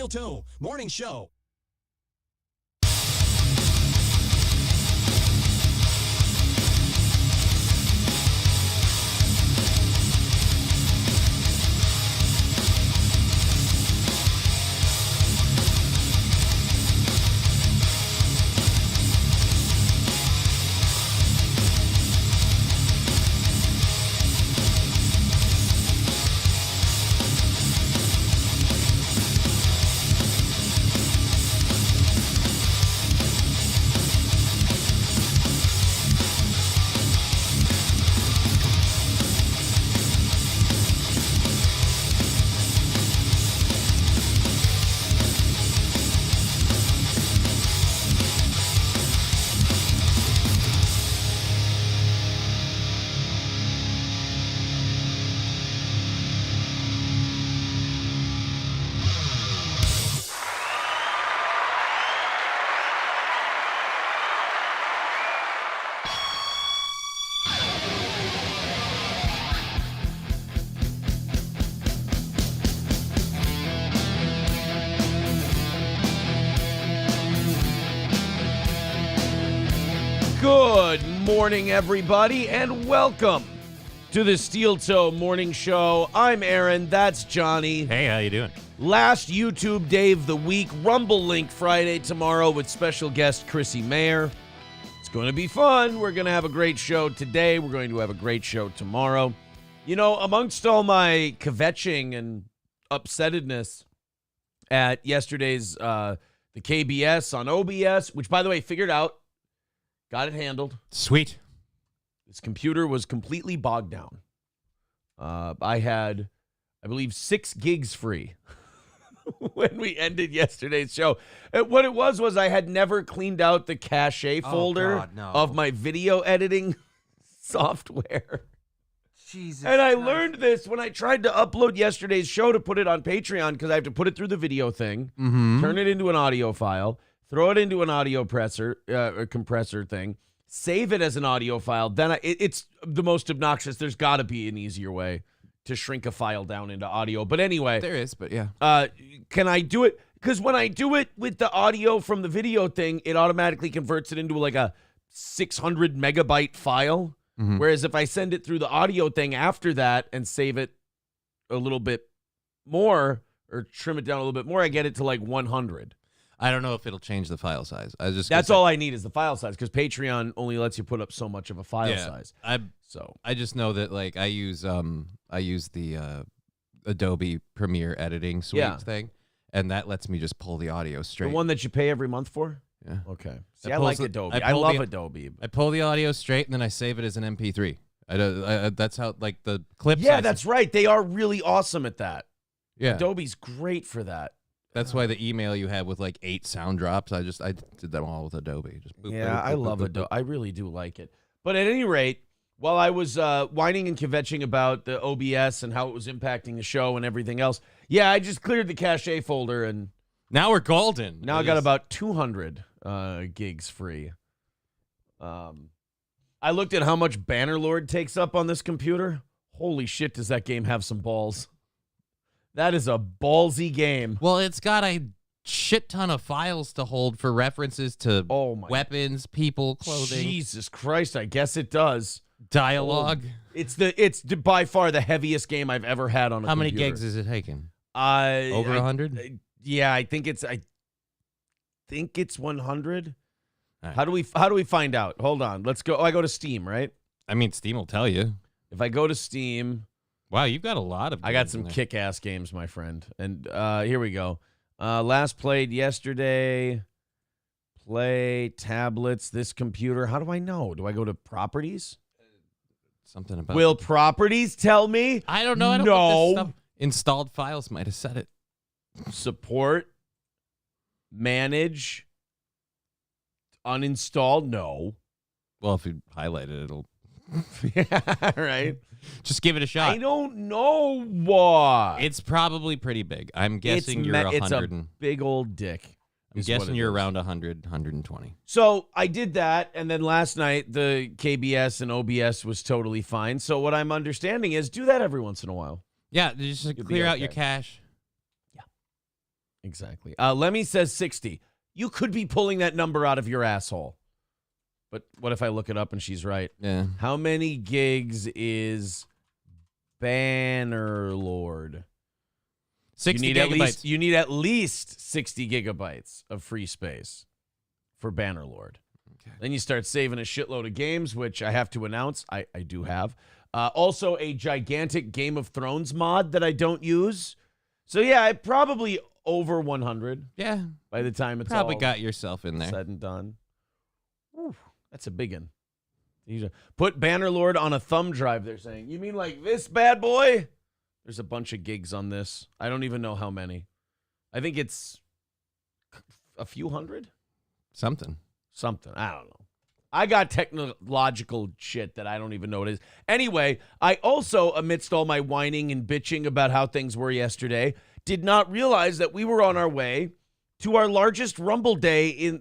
Steel Toe Morning Show. Good morning, everybody, and welcome to the Steel Toe Morning Show. I'm Aaron. That's Johnny. Hey, how you doing? Last YouTube day of the week, Rumble Link Friday tomorrow with special guest Chrissy Mayer. It's going to be fun. We're going to have a great show today. We're going to have a great show tomorrow. You know, amongst all my kvetching and upsettedness at yesterday's the KBS on OBS, which, by the way, figured out, got it handled. Sweet. This computer was completely bogged down. I had, I believe, 6 gigs free when we ended yesterday's show. What it was I had never cleaned out the cache folder of my video editing software. Jesus and I Christ. learned this when I tried to upload yesterday's show to put it on Patreon, because I have to put it through the video thing, turn it into an audio file, throw it into an audio compressor thing, save it as an audio file. Then it's the most obnoxious. There's got to be an easier way to shrink a file down into audio. But anyway. There is, but yeah. Can I do it? Because when I do it with the audio from the video thing, it automatically converts it into like a 600 megabyte file. Mm-hmm. Whereas if I send it through the audio thing after that and save it a little bit more or trim it down a little bit more, I get it to like 100. I don't know if it'll change the file size. That's all I need is the file size, because Patreon only lets you put up so much of a file size. I just know that like I use the Adobe Premiere editing suite thing, and that lets me just pull the audio straight. The one that you pay every month for? Yeah. Okay. See, I like Adobe. I love Adobe. I pull the audio straight, and then I save it as an MP3. That's how, like, the clips. Yeah, that's right. They are really awesome at that. Yeah. Adobe's great for that. That's why the email you had with like 8 sound drops, I did them all with Adobe. Just boop, yeah, boop, boop, I love Adobe. I really do like it. But at any rate, while I was whining and kvetching about the OBS and how it was impacting the show and everything else, yeah, I just cleared the cache folder, and now we're golden. Now I got about 200 gigs free. I looked at how much Bannerlord takes up on this computer. Holy shit, does that game have some balls. That is a ballsy game. Well, it's got a shit ton of files to hold for references to weapons, people, clothing. Jesus Christ, I guess it does. Dialogue. It's by far the heaviest game I've ever had on a computer. How many gigs is it taking? Over 100? Yeah, I think it's 100. Right. How do we find out? Hold on. Let's go. I go to Steam, right? I mean, Steam will tell you. If I go to Steam, wow, you've got a lot of games. I got some kick-ass games, my friend. And here we go. Last played yesterday. Play tablets, this computer. How do I know? Do I go to properties? Something about Will properties tell me? I don't know. I don't know. This stuff. Installed files might have said it. Support. Manage. Uninstalled? No. Well, if you highlight it, it'll. Yeah, right. Just give it a shot. I don't know what. It's probably pretty big. I'm guessing you're 100. It's a big old dick. I'm guessing you're around 100, 120. So I did that, and then last night the KBS and OBS was totally fine. So what I'm understanding is do that every once in a while. Yeah, just clear out your cache. Yeah. Exactly. Lemmy says 60. You could be pulling that number out of your asshole. But what if I look it up and she's right? Yeah. How many gigs is Bannerlord? 60 gigabytes. You need at least 60 gigabytes of free space for Bannerlord. Okay. Then you start saving a shitload of games, which I have to announce I do have. Also, a gigantic Game of Thrones mod that I don't use. So, yeah, I probably over 100. Yeah. By the time it's probably all got yourself in there. said and done. Whew, that's a big one. Put Bannerlord on a thumb drive, they're saying. You mean like this bad boy? There's a bunch of gigs on this. I don't even know how many. I think it's a few hundred? Something. I don't know. I got technological shit that I don't even know what it is. Anyway, I also, amidst all my whining and bitching about how things were yesterday, did not realize that we were on our way to our largest Rumble day in,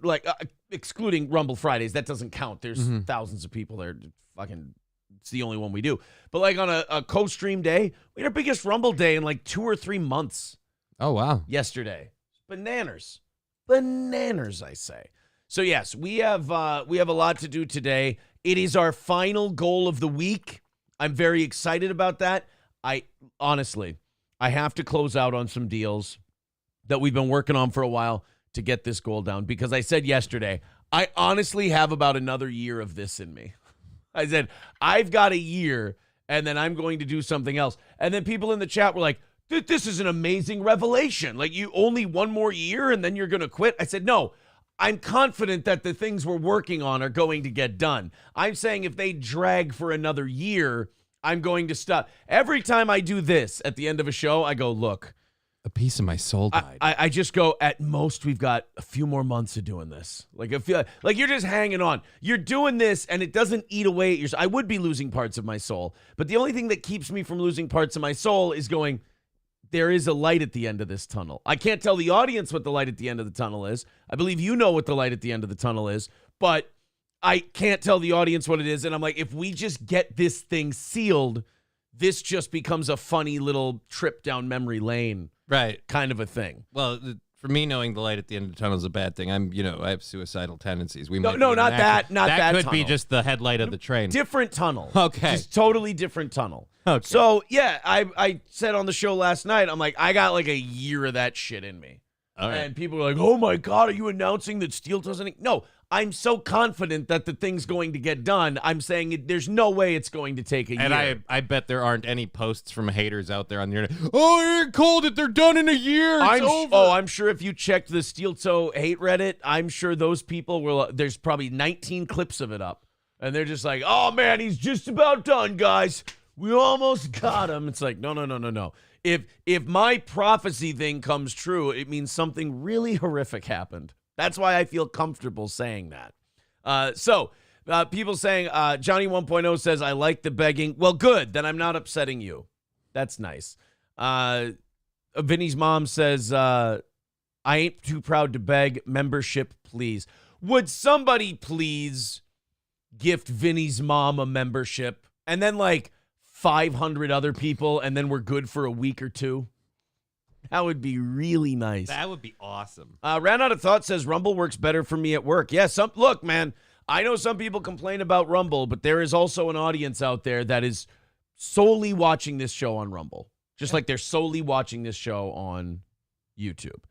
excluding Rumble Fridays. That doesn't count. There's thousands of people there. Fucking, it's the only one we do. But like on a co-stream day, we had our biggest Rumble day in like 2 or 3 months. Oh, wow. Yesterday. Bananas, I say. So yes, we have a lot to do today. It is our final goal of the week. I'm very excited about that. I have to close out on some deals that we've been working on for a while to get this goal down, because I said yesterday, I honestly have about another year of this in me. I said, I've got a year and then I'm going to do something else. And then people in the chat were like, this is an amazing revelation. Like, you only one more year and then you're going to quit. I said, no, I'm confident that the things we're working on are going to get done. I'm saying if they drag for another year, I'm going to stop. Every time I do this at the end of a show, I go, look, a piece of my soul died. I just go, at most, we've got a few more months of doing this. Like, I feel like you're just hanging on. You're doing this, and it doesn't eat away at your soul. I would be losing parts of my soul, but the only thing that keeps me from losing parts of my soul is going, there is a light at the end of this tunnel. I can't tell the audience what the light at the end of the tunnel is. I believe you know what the light at the end of the tunnel is, but I can't tell the audience what it is. And I'm like, if we just get this thing sealed, this just becomes a funny little trip down memory lane. Right. Kind of a thing. Well, for me, knowing the light at the end of the tunnel is a bad thing. I have suicidal tendencies. Not that That could tunnel. be just the headlight of the train. Different tunnel. Okay. Just totally different tunnel. Okay. So, yeah, I said on the show last night, I'm like, I got like a year of that shit in me. All right. And people were like, oh my God, are you announcing that Steel doesn't? No, I'm so confident that the thing's going to get done. I'm saying there's no way it's going to take a year. And I bet there aren't any posts from haters out there on the internet. Oh, Eric called it. They're done in a year. It's over. I'm sure if you checked the Steel Toe hate Reddit, I'm sure those people will. There's probably 19 clips of it up. And they're just like, oh man, he's just about done, guys. We almost got him. It's like, no. If my prophecy thing comes true, it means something really horrific happened. That's why I feel comfortable saying that. So people saying, Johnny 1.0 says, I like the begging. Well, good. Then I'm not upsetting you. That's nice. Vinny's mom says, I ain't too proud to beg. Membership, please. Would somebody please gift Vinny's mom a membership? And then like 500 other people, and then we're good for a week or two? That would be really nice. That would be awesome. Ran Out of Thought says, Rumble works better for me at work. Yeah, look, man, I know some people complain about Rumble, but there is also an audience out there that is solely watching this show on Rumble, just like they're solely watching this show on YouTube.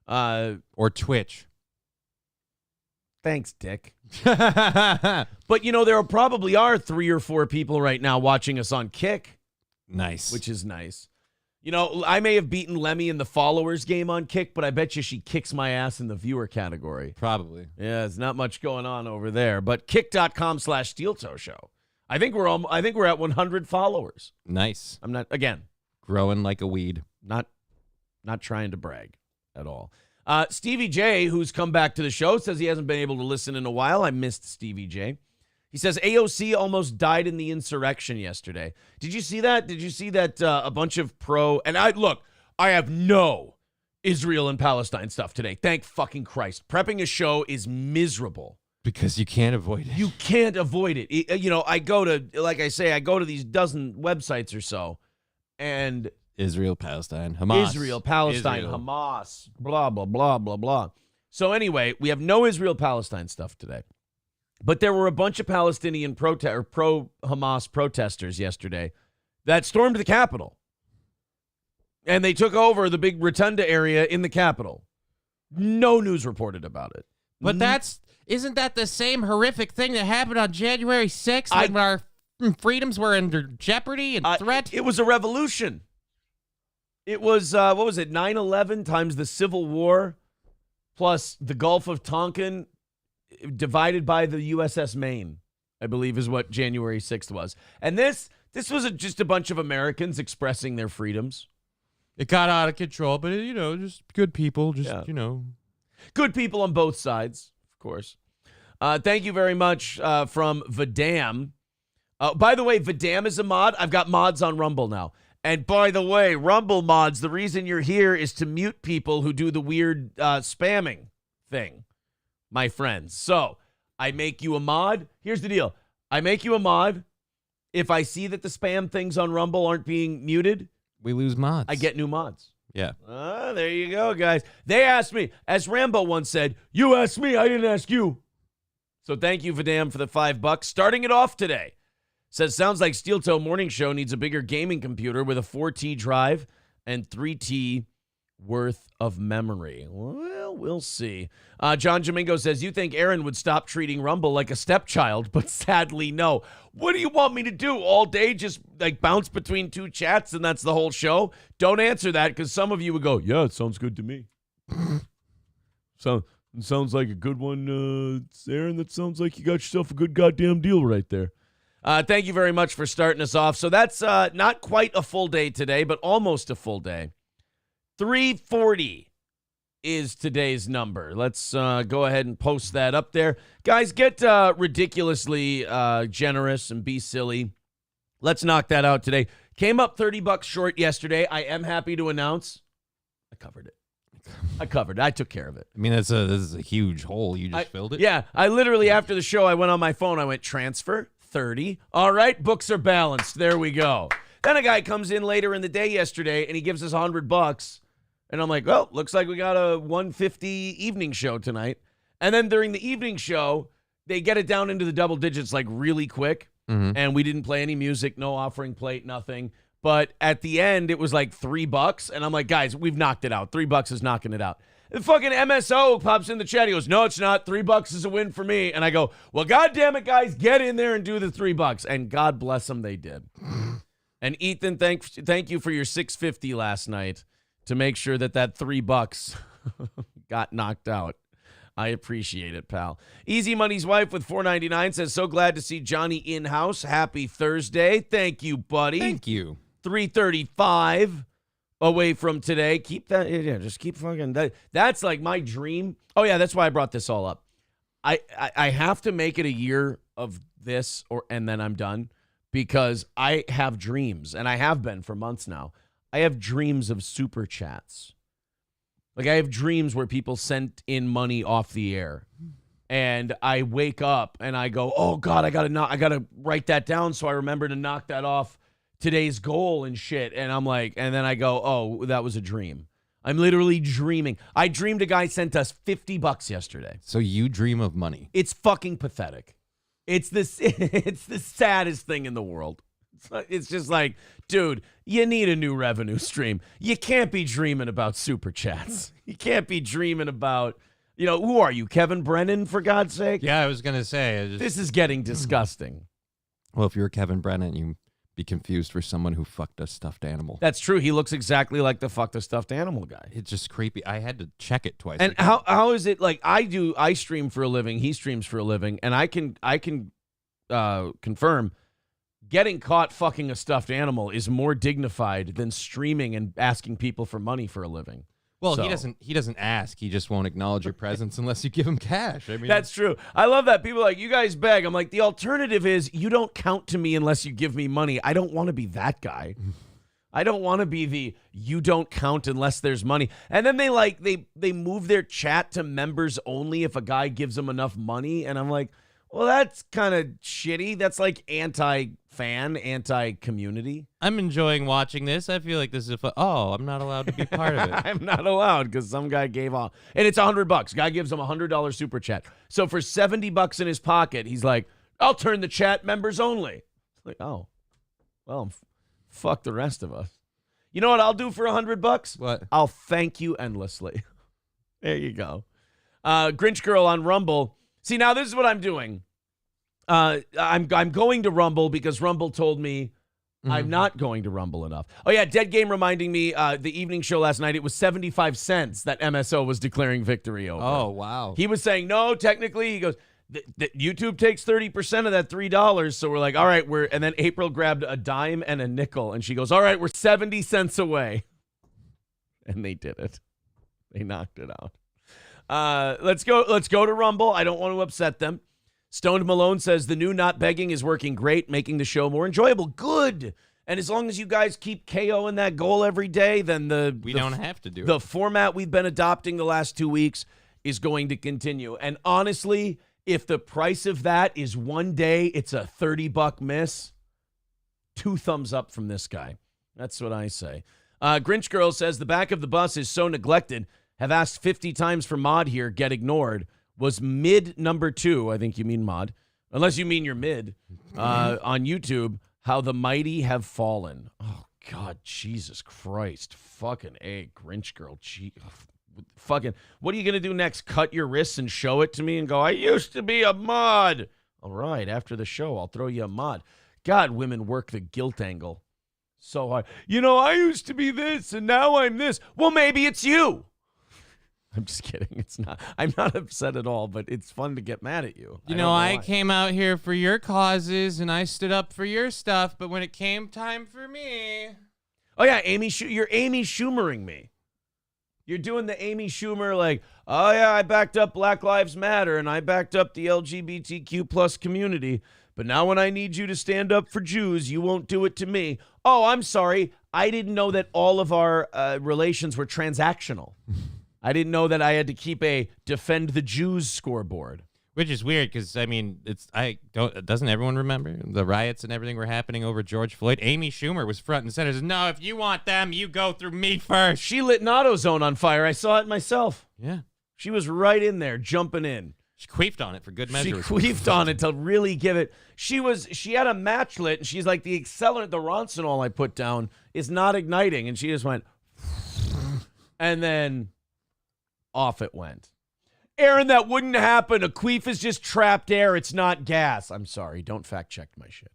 Or Twitch. Thanks, Dick. But, there probably are 3 or 4 people right now watching us on Kick. Nice. Which is nice. I may have beaten Lemmy in the followers game on Kick, but I bet you she kicks my ass in the viewer category. Probably. Yeah, there's not much going on over there. But kick.com/SteelToe Show. I think we're at 100 followers. Nice. I'm not, again, growing like a weed. Not trying to brag at all. Stevie J, who's come back to the show, says he hasn't been able to listen in a while. I missed Stevie J. He says AOC almost died in the insurrection yesterday. Did you see that? Did you see that a bunch of I have no Israel and Palestine stuff today. Thank fucking Christ. Prepping a show is miserable. Because you can't avoid it. You can't avoid it. I go to, like I say, I go to these dozen websites or so, and Israel, Palestine, Hamas. Israel, Palestine, Israel. Hamas, blah, blah, blah, blah, blah. So anyway, we have no Israel-Palestine stuff today. But there were a bunch of Palestinian pro-Hamas protesters yesterday that stormed the Capitol. And they took over the big rotunda area in the Capitol. No news reported about it. But isn't that the same horrific thing that happened on January 6th when our freedoms were under jeopardy and threat? It was a revolution. It was, 9/11 times the Civil War plus the Gulf of Tonkin divided by the USS Maine, I believe is what January 6th was. And this was just a bunch of Americans expressing their freedoms. It got out of control, but, just good people, Good people on both sides, of course. Thank you very much from Vidam. By the way, Vidam is a mod. I've got mods on Rumble now. And by the way, Rumble mods, the reason you're here is to mute people who do the weird spamming thing, my friends. So I make you a mod. Here's the deal. I make you a mod. If I see that the spam things on Rumble aren't being muted, we lose mods. I get new mods. Yeah. There you go, guys. They asked me, as Rambo once said, you asked me, I didn't ask you. So thank you, Vidam, for the $5. Starting it off today. Says, sounds like Steel Toe Morning Show needs a bigger gaming computer with a 4T drive and 3T worth of memory. Well, we'll see. John Domingo says, you think Aaron would stop treating Rumble like a stepchild, but sadly, no. What do you want me to do all day? Just like bounce between two chats and that's the whole show? Don't answer that because some of you would go, yeah, it sounds good to me. So it sounds like a good one, Aaron. That sounds like you got yourself a good goddamn deal right there. Thank you very much for starting us off. So that's not quite a full day today, but almost a full day. 340 is today's number. Let's go ahead and post that up there. Guys, get ridiculously generous and be silly. Let's knock that out today. Came up $30 short yesterday. I am happy to announce I covered it. I took care of it. I mean, this is a huge hole. You just filled it? Yeah. I literally, after the show, I went on my phone. I went transfer 30. All right. Books are balanced. There we go. Then a guy comes in later in the day yesterday and he gives us $100. And I'm like, well, looks like we got a 150 evening show tonight. And then during the evening show, they get it down into the double digits like really quick. Mm-hmm. And we didn't play any music, no offering plate, nothing. But at the end, it was like $3. And I'm like, guys, we've knocked it out. $3 is knocking it out. And fucking MSO pops in the chat. He goes, no, it's not. $3 is a win for me. And I go, well, God damn it, guys, get in there and do the $3. And God bless them, they did. And Ethan, thank you for your $6.50 last night to make sure that $3 got knocked out. I appreciate it, pal. Easy Money's wife with $4.99 says, so glad to see Johnny in-house. Happy Thursday. Thank you, buddy. Thank you. 3:35 away from today. Keep that. Yeah, just keep fucking that. That's like my dream. Oh, yeah, that's why I brought this all up. I have to make it a year of this and then I'm done because I have dreams, and I have been for months now. I have dreams of super chats. Like, I have dreams where people sent in money off the air, and I wake up and I go, oh God, I gotta write that down so I remember to knock that off today's goal and shit. And I'm like, and then I go, oh, that was a dream. I'm literally dreaming. I dreamed a guy sent us $50 yesterday. So you dream of money. It's fucking pathetic. It's the saddest thing in the world. It's just like, dude, you need a new revenue stream. You can't be dreaming about super chats. You can't be dreaming about, who are you, Kevin Brennan, for God's sake? Yeah, I was going to say. This is getting disgusting. Well, if you're Kevin Brennan, you'd be confused for someone who fucked a stuffed animal. That's true. He looks exactly like the fucked a stuffed animal guy. It's just creepy. I had to check it twice. And how is it like I stream for a living, he streams for a living, and I can confirm getting caught fucking a stuffed animal is more dignified than streaming and asking people for money for a living. Well, so. He doesn't ask. He just won't acknowledge your presence unless you give him cash. I mean, that's true. I love that. People are like, you guys beg. I'm like, the alternative is you don't count to me unless you give me money. I don't want to be that guy. I don't want to be the you don't count unless there's money. And then they move their chat to members only if a guy gives them enough money. And I'm like, well, that's kind of shitty. That's like anti anti-fan, anti-community. I'm enjoying watching this. I feel like this is I'm not allowed to be part of it. I'm not allowed because some guy gave off. And it's $100. Guy gives him $100 super chat. So for $70 in his pocket, he's like, I'll turn the chat members only. It's like, oh, well, fuck the rest of us. You know what I'll do for $100? What? I'll thank you endlessly. There you go. Grinch Girl on Rumble. See, now this is what I'm doing. I'm going to Rumble because Rumble told me I'm not going to Rumble enough. Oh, yeah, Dead Game reminding me the evening show last night, it was 75 cents that MSO was declaring victory over. Oh, wow. He was saying, no, technically, he goes, YouTube takes 30% of that $3. So we're like, all right, and then April grabbed a dime and a nickel, and she goes, all right, we're 70 cents away. And they did it. They knocked it out. Let's go to Rumble. I don't want to upset them. Stoned Malone says the new not begging is working great, making the show more enjoyable. Good. And as long as you guys keep KOing that goal every day, then we don't have to do it. The format we've been adopting the last 2 weeks is going to continue. And honestly, if the price of that is one day, it's a $30 miss, 2 thumbs up from this guy. That's what I say. Grinch Girl says the back of the bus is so neglected. Have asked 50 times for mod here, get ignored. Was mid number 2, I think you mean mod, unless you mean you're mid, on YouTube, how the mighty have fallen. Oh, God, Jesus Christ. Fucking A, Grinch Girl. Fucking, what are you going to do next? Cut your wrists and show it to me and go, I used to be a mod. All right, after the show, I'll throw you a mod. God, women work the guilt angle so hard. You know, I used to be this and now I'm this. Well, maybe it's you. I'm just kidding. It's not. I'm not upset at all, but it's fun to get mad at you. You know, I came out here for your causes and I stood up for your stuff, but when it came time for me. Oh, yeah, you're Amy Schumering me. You're doing the Amy Schumer like, oh, yeah, I backed up Black Lives Matter and I backed up the LGBTQ plus community. But now when I need you to stand up for Jews, you won't do it to me. Oh, I'm sorry. I didn't know that all of our relations were transactional. I didn't know that I had to keep a defend the Jews scoreboard. Which is weird because, I mean, doesn't everyone remember the riots and everything were happening over George Floyd? Amy Schumer was front and center. Says, no, if you want them, you go through me first. She lit an AutoZone on fire. I saw it myself. Yeah. She was right in there, jumping in. She queefed on it for good measure. She queefed on it to really give it. She had a match lit, and she's like, the accelerant, the Roncinol I put down is not igniting. And she just went, and then off it went. Aaron, that wouldn't happen. A queef is just trapped air. It's not gas. I'm sorry. Don't fact check my shit.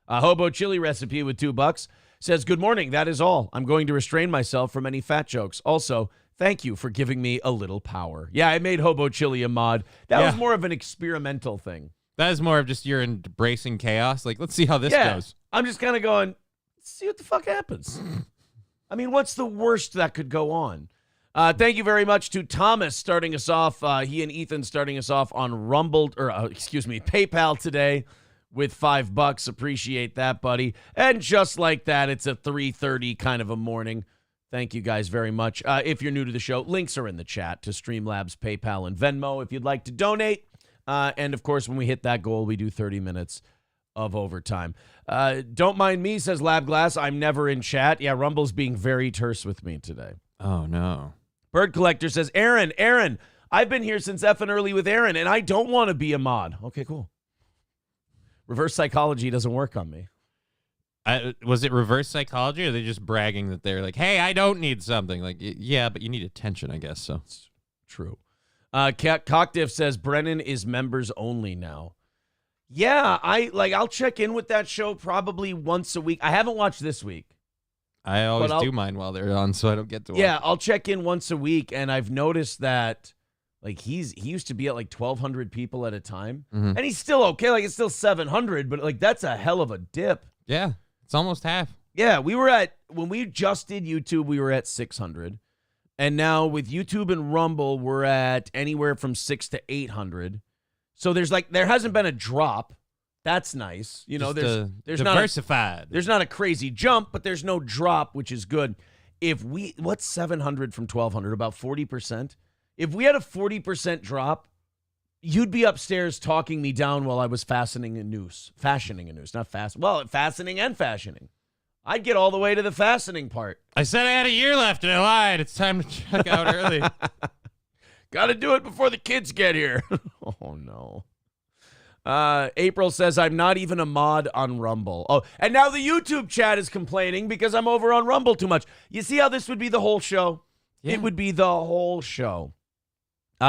A hobo chili recipe with $2 says, good morning. That is all. I'm going to restrain myself from any fat jokes. Also, thank you for giving me a little power. Yeah, I made hobo chili a mod. That was more of an experimental thing. That is more of just you're embracing chaos. Like, let's see how this goes. I'm just kind of going, let's see what the fuck happens. I mean, what's the worst that could go on? Thank you very much to Thomas starting us off. He and Ethan starting us off on PayPal today with $5. Appreciate that, buddy. And just like that, it's a 3:30 kind of a morning. Thank you guys very much. If you're new to the show, links are in the chat to Streamlabs, PayPal, and Venmo if you'd like to donate. And, of course, when we hit that goal, we do 30 minutes of overtime. Don't mind me, says Lab Glass. I'm never in chat. Yeah, Rumble's being very terse with me today. Oh, no. Bird Collector says, Aaron, I've been here since effing early with Aaron, and I don't want to be a mod. Okay, cool. Reverse psychology doesn't work on me. Was it reverse psychology, or are they just bragging that they're like, hey, I don't need something? Like, yeah, but you need attention, I guess, so. It's true. Cockdiff says, Brennan is members only now. Yeah, I'll check in with that show probably once a week. I haven't watched this week. I always do mine while they're on, so I don't get to watch. Yeah, I'll check in once a week, and I've noticed that like he used to be at like 1,200 people at a time, and he's still okay. Like it's still 700, but like that's a hell of a dip. Yeah, it's almost half. Yeah, when we just did YouTube, we were at 600, and now with YouTube and Rumble, we're at anywhere from 600 to 800. So there hasn't been a drop. That's nice. You know, there's diversified. There's not a crazy jump, but there's no drop, which is good. What's 700 from 1,200? About 40%. If we had a 40% drop, You'd be upstairs talking me down while I was fashioning a noose, not fast. Well, fastening and fashioning. I'd get all the way to the fastening part. I said I had a year left, and I lied. It's time to check out early. Got to do it before the kids get here. Oh, no. April says, I'm not even a mod on Rumble. Oh, and now the YouTube chat is complaining because I'm over on Rumble too much. You see how this would be the whole show? Yeah. It would be the whole show.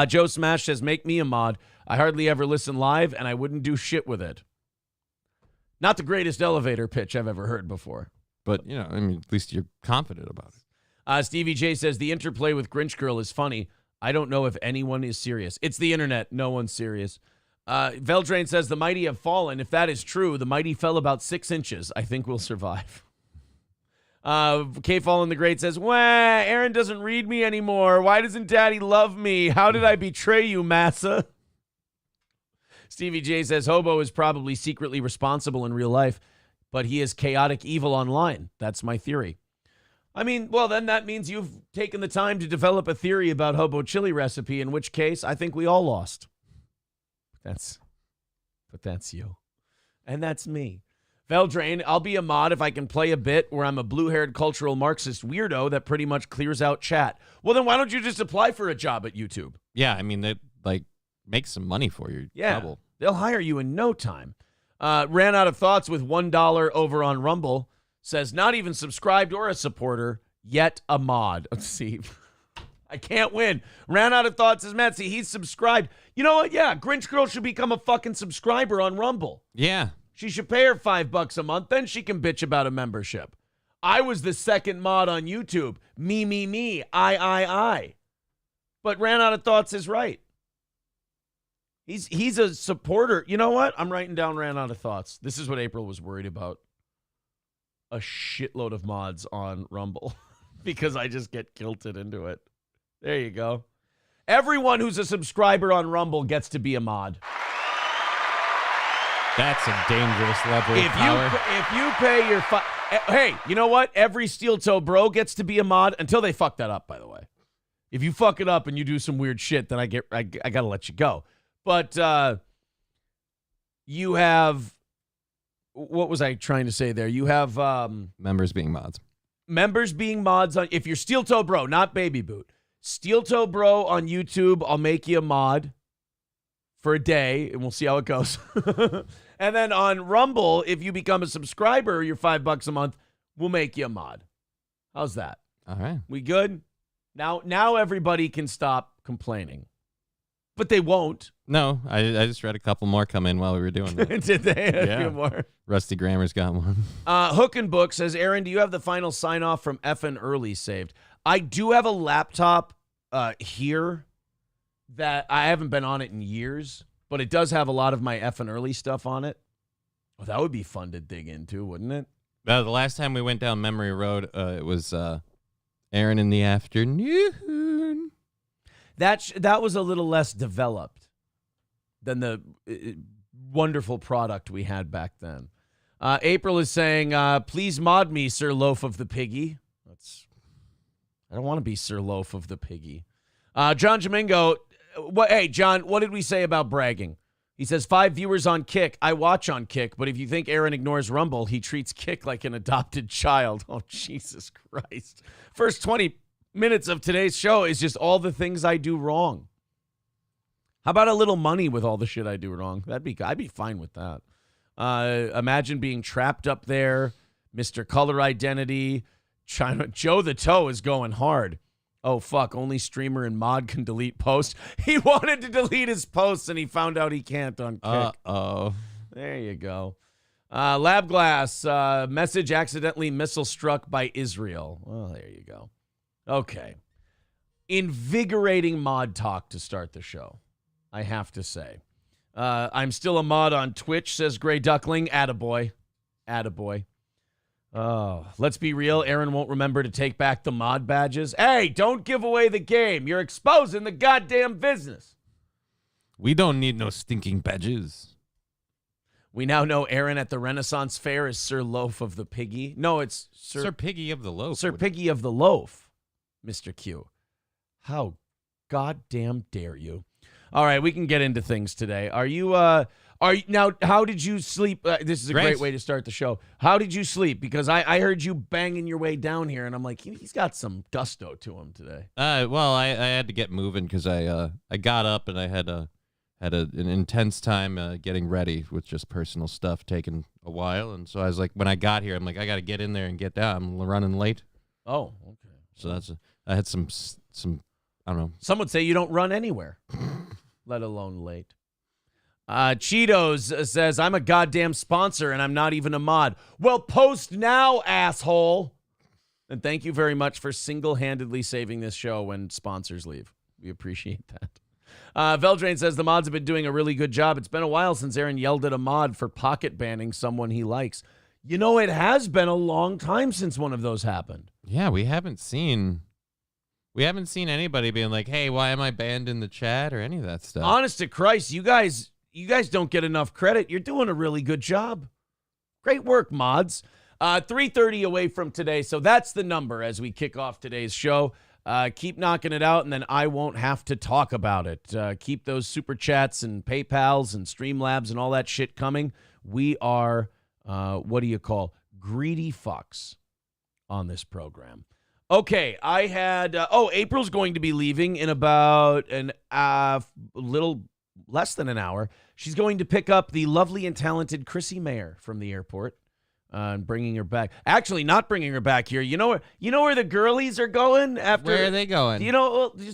Joe Smash says, make me a mod. I hardly ever listen live, and I wouldn't do shit with it. Not the greatest elevator pitch I've ever heard before. But, you know, I mean, at least you're confident about it. Stevie J says, the interplay with Grinch Girl is funny. I don't know if anyone is serious. It's the internet. No one's serious. Veldrain says, the mighty have fallen. If that is true, the mighty fell about 6 inches. I think we'll survive. K Fallen the Great says, wah, Aaron doesn't read me anymore. Why doesn't Daddy love me? How did I betray you, Massa? Stevie J says, Hobo is probably secretly responsible in real life, but he is chaotic evil online. That's my theory. I mean, well, then that means you've taken the time to develop a theory about Hobo chili recipe, in which case I think we all lost. But that's you. And that's me. Veldrain, I'll be a mod if I can play a bit where I'm a blue-haired cultural Marxist weirdo that pretty much clears out chat. Well, then why don't you just apply for a job at YouTube? Yeah, I mean, they, like, make some money for you. Yeah, double. They'll hire you in no time. Ran out of thoughts with $1 over on Rumble. Says, not even subscribed or a supporter, yet a mod. Let's see. I can't win. Ran out of thoughts says, Matt, see, he's subscribed. You know what? Yeah, Grinch Girl should become a fucking subscriber on Rumble. Yeah. She should pay her $5 a month, then she can bitch about a membership. I was the second mod on YouTube. Me, I. But ran out of thoughts is right. He's a supporter. You know what? I'm writing down ran out of thoughts. This is what April was worried about. A shitload of mods on Rumble because I just get kilted into it. There you go. Everyone who's a subscriber on Rumble gets to be a mod. That's a dangerous level of power. If you pay your... hey, you know what? Every Steel Toe Bro gets to be a mod until they fuck that up, by the way. If you fuck it up and you do some weird shit, then I got to let you go. But you have... What was I trying to say there? You have... members being mods. Members being mods on... If you're Steel Toe Bro, not Baby Boot. Steel Toe Bro on YouTube, I'll make you a mod for a day, and we'll see how it goes. And then on Rumble, if you become a subscriber, you're $5 a month, we'll make you a mod. How's that? All right. We good? Now everybody can stop complaining. But they won't. No, I just read a couple more come in while we were doing that. Did they? Yeah. A few more. Rusty Grammar's got one. Hook and Book says, Aaron, do you have the final sign-off from Effin' Early saved? I do have a laptop here that I haven't been on it in years, but it does have a lot of my Effin' Early stuff on it. Well, that would be fun to dig into, wouldn't it? The last time we went down memory road, it was Aaron in the afternoon. That was a little less developed than the wonderful product we had back then. April is saying, please mod me, Sir Loaf of the Piggy. I don't want to be Sir Loaf of the Piggy. John Jamingo, hey, John, what did we say about bragging? He says, 5 viewers on Kick. I watch on Kick, but if you think Aaron ignores Rumble, he treats Kick like an adopted child. Oh, Jesus Christ. First 20 minutes of today's show is just all the things I do wrong. How about a little money with all the shit I do wrong? I'd be fine with that. Imagine being trapped up there. Mr. Color Identity. China. Joe the Toe is going hard. Oh, fuck. Only streamer and mod can delete posts. He wanted to delete his posts, and he found out he can't on Kick. Uh-oh. There you go. Lab Glass. Message accidentally missile struck by Israel. Well, there you go. Okay. Invigorating mod talk to start the show, I have to say. I'm still a mod on Twitch, says Gray Duckling. Attaboy. Oh, let's be real. Aaron won't remember to take back the mod badges. Hey, don't give away the game. You're exposing the goddamn business. We don't need no stinking badges. We now know Aaron at the Renaissance Fair is Sir Loaf of the Piggy. No, it's Sir Piggy of the Loaf. Sir Piggy of the Loaf, Mr. Q. How goddamn dare you? All right, we can get into things today. Are you now, how did you sleep? This is a great way to start the show. How did you sleep? Because I heard you banging your way down here, and I'm like, he's got some gusto to him today. Well, I had to get moving because I got up and I had an intense time getting ready with just personal stuff taking a while. And so I was like, when I got here, I'm like, I got to get in there and get down. I'm running late. Oh, okay. So I had some, I don't know. Some would say you don't run anywhere, let alone late. Cheetos says, I'm a goddamn sponsor and I'm not even a mod. Well, post now, asshole. And thank you very much for single-handedly saving this show when sponsors leave. We appreciate that. Veldrain says the mods have been doing a really good job. It's been a while since Aaron yelled at a mod for pocket banning someone he likes. You know, it has been a long time since one of those happened. Yeah, we haven't seen anybody being like, hey, why am I banned in the chat or any of that stuff. Honest to Christ, you guys don't get enough credit. You're doing a really good job. Great work, mods. 3:30 away from today, so that's the number as we kick off today's show. Keep knocking it out, and then I won't have to talk about it. Keep those super chats and PayPals and Streamlabs and all that shit coming. We are, greedy fucks on this program. Okay, I had, April's going to be leaving in about a little less than an hour. She's going to pick up the lovely and talented Chrissy Mayer from the airport. And bringing her back. Actually, not bringing her back here. You know where the girlies are going after? Where are they going?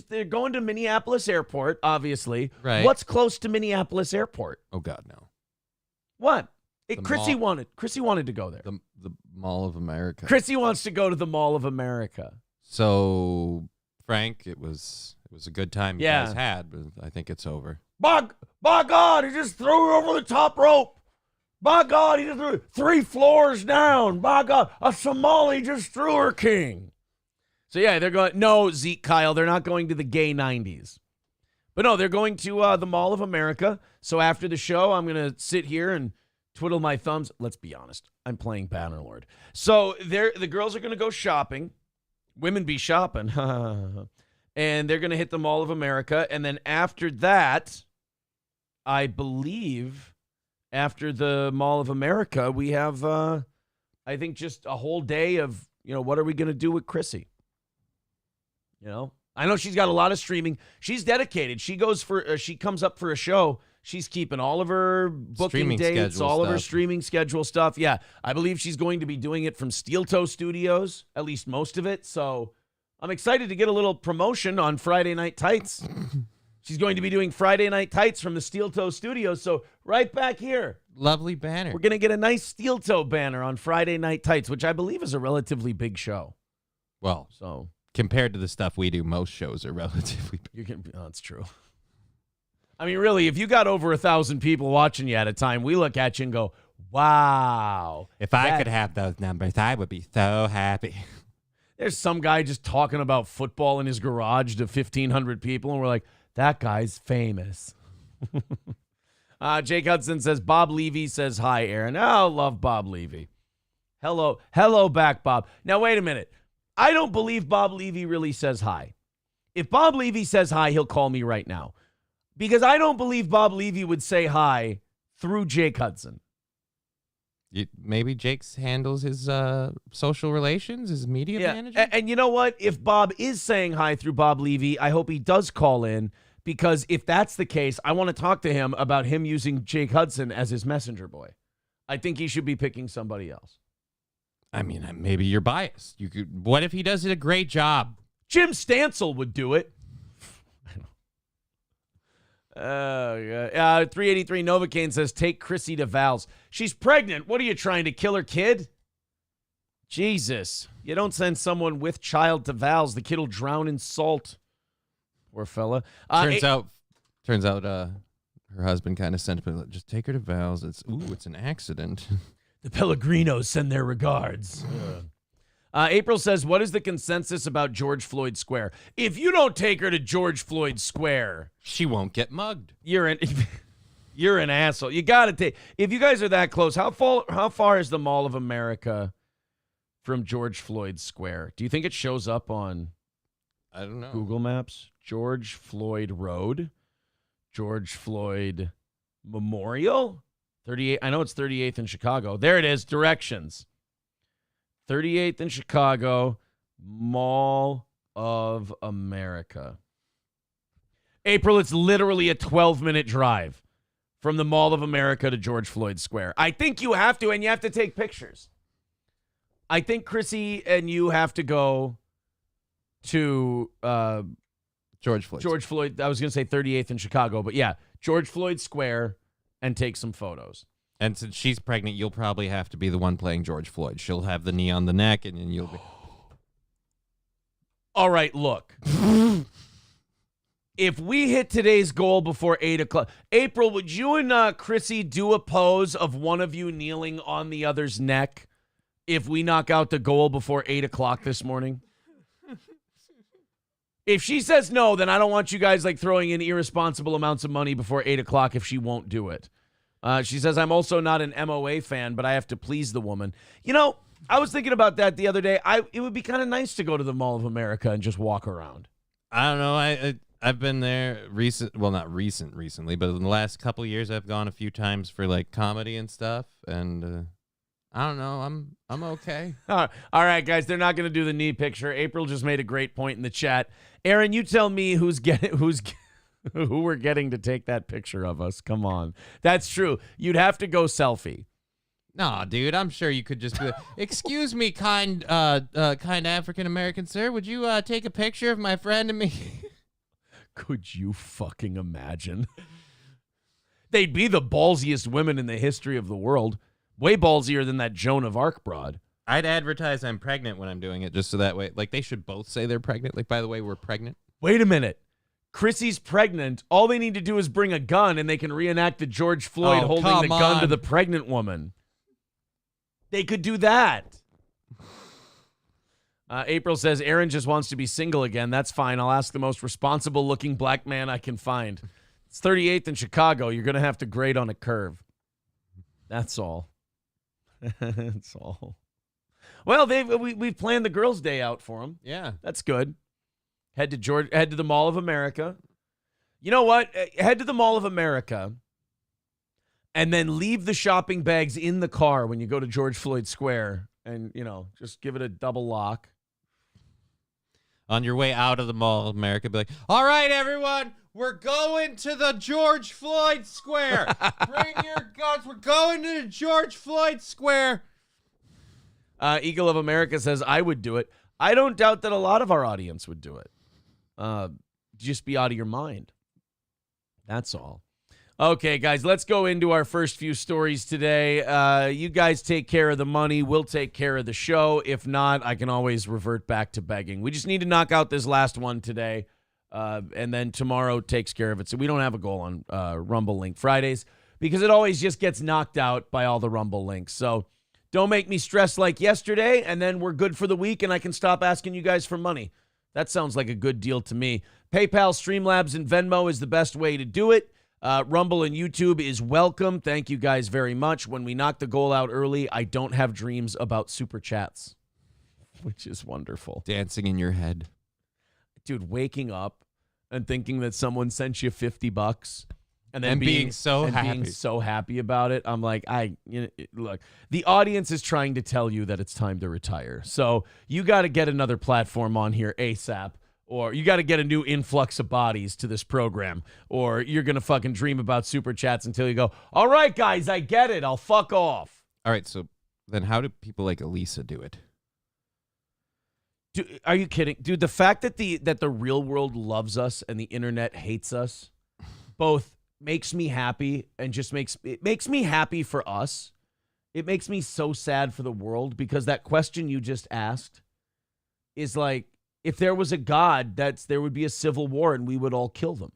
They're going to Minneapolis Airport, obviously. Right. What's close to Minneapolis Airport? Oh God, no. What? Chrissy wanted to go there. The Mall of America. Chrissy wants to go to the Mall of America. So, Frank, it was a good time you guys had, but I think it's over. By God, he just threw her over the top rope. By God, he just threw 3 floors down. By God, a Somali just threw her king. So, yeah, they're going, no, Zeke, Kyle, they're not going to the gay 90s. But, no, they're going to the Mall of America. So, after the show, I'm going to sit here and twiddle my thumbs. Let's be honest. I'm playing Bannerlord. So, the girls are going to go shopping. Women be shopping. And they're going to hit the Mall of America. And then after that, I believe... After the Mall of America, we have, I think, just a whole day of, what are we going to do with Chrissy? I know she's got a lot of streaming. She's dedicated. She comes up for a show. She's keeping all of her booking dates, all of her streaming schedule stuff. Yeah, I believe she's going to be doing it from Steel Toe Studios, at least most of it. So I'm excited to get a little promotion on Friday Night Tights. She's going to be doing Friday Night Tights from the Steel Toe Studios. So right back here. Lovely banner. We're going to get a nice Steel Toe banner on Friday Night Tights, which I believe is a relatively big show. Well, so compared to the stuff we do, most shows are relatively big. That's true. I mean, really, if you got over 1,000 people watching you at a time, we look at you and go, wow. If I could have those numbers, I would be so happy. There's some guy just talking about football in his garage to 1,500 people, and we're like, that guy's famous. Jake Hudson says, Bob Levy says, hi, Aaron. Oh, love Bob Levy. Hello back, Bob. Now, wait a minute. I don't believe Bob Levy really says hi. If Bob Levy says hi, he'll call me right now. Because I don't believe Bob Levy would say hi through Jake Hudson. Maybe Jake's handles his social relations, his media manager. And you know what? If Bob is saying hi through Bob Levy, I hope he does call in, because if that's the case, I want to talk to him about him using Jake Hudson as his messenger boy. I think he should be picking somebody else. I mean, maybe you're biased. What if he does a great job? Jim Stansel would do it. 383 Novocaine says, take Chrissy to Val's. She's pregnant. What are you trying to kill her kid? Jesus. You don't send someone with child to Val's. The kid will drown in salt. Poor fella. Turns out her husband kind of sent her, just take her to Val's. It's an accident. The Pellegrinos send their regards. April says, what is the consensus about George Floyd Square? If you don't take her to George Floyd Square, she won't get mugged. You're an asshole. You got to take. If you guys are that close, how far is the Mall of America from George Floyd Square? Do you think it shows up on I don't know. Google Maps? George Floyd Road George Floyd Memorial? 38. I know it's 38th in Chicago. There it is. Directions. 38th in Chicago, Mall of America. April, it's literally a 12-minute drive from the Mall of America to George Floyd Square. I think you have to, and you have to take pictures. I think Chrissy and you have to go to George Floyd. George Floyd. I was going to say 38th in Chicago, but yeah, George Floyd Square and take some photos. And since she's pregnant, you'll probably have to be the one playing George Floyd. She'll have the knee on the neck, and then you'll be... All right, look. If we hit today's goal before 8 o'clock, April, would you and Chrissy do a pose of one of you kneeling on the other's neck if we knock out the goal before 8 o'clock this morning? If she says no, then I don't want you guys like throwing in irresponsible amounts of money before 8 o'clock if she won't do it. She says, I'm also not an MOA fan, but I have to please the woman. You know, I was thinking about that the other day. It would be kind of nice to go to the Mall of America and just walk around. I don't know. I've been there recently, but in the last couple of years, I've gone a few times for like comedy and stuff. And I don't know. I'm okay. All right, guys. They're not going to do the knee picture. April just made a great point in the chat. Aaron, you tell me who we're getting to take that picture of us. Come on. That's true. You'd have to go selfie. No, dude, I'm sure you could just be like, excuse me, kind African-American sir, would you take a picture of my friend and me? Could you fucking imagine? They'd be the ballsiest women in the history of the world. Way ballsier than that Joan of Arc broad. I'd advertise I'm pregnant when I'm doing it, just so that way, like, they should both say they're pregnant. Like, by the way, we're pregnant. Wait a minute. Chrissy's pregnant. All they need to do is bring a gun, and they can reenact the George Floyd holding the gun to the pregnant woman. They could do that. April says, Aaron just wants to be single again. That's fine. I'll ask the most responsible-looking black man I can find. It's 38th in Chicago. You're going to have to grade on a curve. That's all. That's all. Well, we've planned the girls' day out for them. Yeah. That's good. Head to the Mall of America. You know what? Head to the Mall of America and then leave the shopping bags in the car when you go to George Floyd Square and, just give it a double lock. On your way out of the Mall of America, be like, all right, everyone, we're going to the George Floyd Square. Bring your guns. We're going to the George Floyd Square. Eagle of America says, I would do it. I don't doubt that a lot of our audience would do it. Just be out of your mind. That's all. Okay, guys, let's go into our first few stories today. You guys take care of the money. We'll take care of the show. If not, I can always revert back to begging. We just need to knock out this last one today, and then tomorrow takes care of it. So we don't have a goal on Rumble Link Fridays because it always just gets knocked out by all the Rumble links. So don't make me stress like yesterday, and then we're good for the week, and I can stop asking you guys for money. That sounds like a good deal to me. PayPal, Streamlabs, and Venmo is the best way to do it. Rumble and YouTube is welcome. Thank you guys very much. When we knock the goal out early, I don't have dreams about super chats, which is wonderful. Dancing in your head. Dude, waking up and thinking that someone sent you $50 and then being so happy about it. I'm like, look, the audience is trying to tell you that it's time to retire. So you got to get another platform on here ASAP. Or you got to get a new influx of bodies to this program. Or you're going to fucking dream about super chats until you go, all right, guys, I get it. I'll fuck off. All right, so then how do people like Elisa do it? Are you kidding? Dude, the fact that the real world loves us and the internet hates us both makes me happy and just makes me happy for us. It makes me so sad for the world because that question you just asked is like, if there was a God, there would be a civil war and we would all kill them.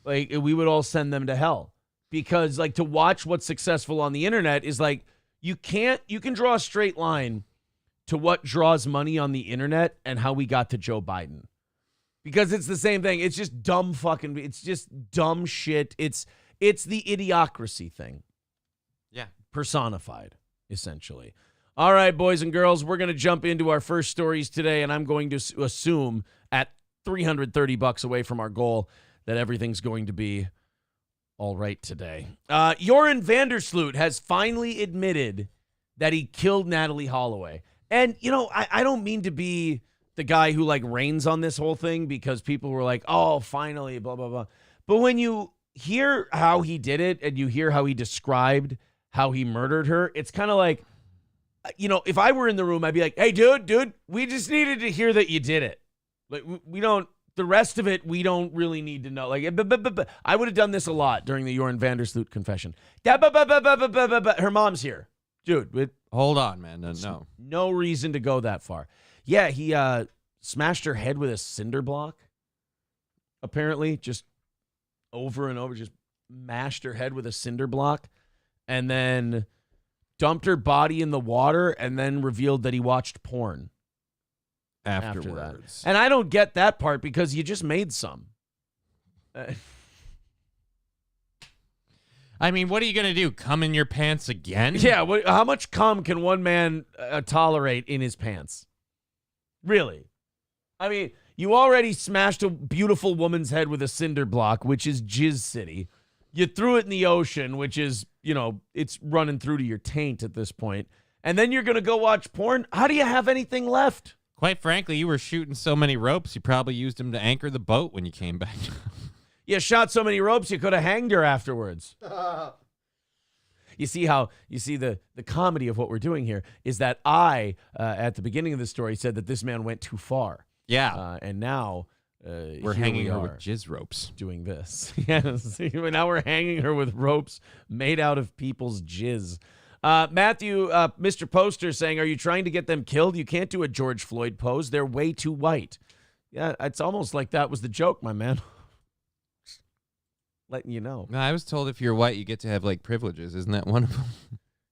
Like, we would all send them to hell. Because, like, to watch what's successful on the internet is like, you can draw a straight line to what draws money on the internet and how we got to Joe Biden. Because it's the same thing. It's just it's just dumb shit. It's the idiocracy thing. Yeah. Personified, essentially. All right, boys and girls, we're going to jump into our first stories today, and I'm going to assume at $330 away from our goal that everything's going to be all right today. Joran Vandersloot has finally admitted that he killed Natalie Holloway. And, I don't mean to be the guy who, rains on this whole thing because people were like, oh, finally, blah, blah, blah. But when you hear how he did it and you hear how he described how he murdered her, it's kind of like, if I were in the room, I'd be like, hey, dude, we just needed to hear that you did it. We don't, the rest of it, we don't really need to know. I would have done this a lot during the Joran Vandersloot confession. Her mom's here. Dude, hold on, man. No. No reason to go that far. Yeah, he smashed her head with a cinder block. Apparently, just over and over, just mashed her head with a cinder block, and then dumped her body in the water, and then revealed that he watched porn after that. And I don't get that part because you just made some. I mean, what are you going to do? Cum in your pants again? Yeah, how much cum can one man tolerate in his pants? Really? I mean, you already smashed a beautiful woman's head with a cinder block, which is Jizz City. You threw it in the ocean, which is, it's running through to your taint at this point. And then you're going to go watch porn? How do you have anything left? Quite frankly, you were shooting so many ropes, you probably used them to anchor the boat when you came back. You shot so many ropes, you could have hanged her afterwards. You see the comedy of what we're doing here is that I, at the beginning of the story, said that this man went too far. Yeah. And now we're hanging her with jizz ropes. Doing this. Yes. Now we're hanging her with ropes made out of people's jizz. Matthew, Mr. Poster saying, are you trying to get them killed? You can't do a George Floyd pose. They're way too white. Yeah, it's almost like that was the joke, my man. Letting you know. No, I was told if you're white, you get to have privileges. Isn't that one of them?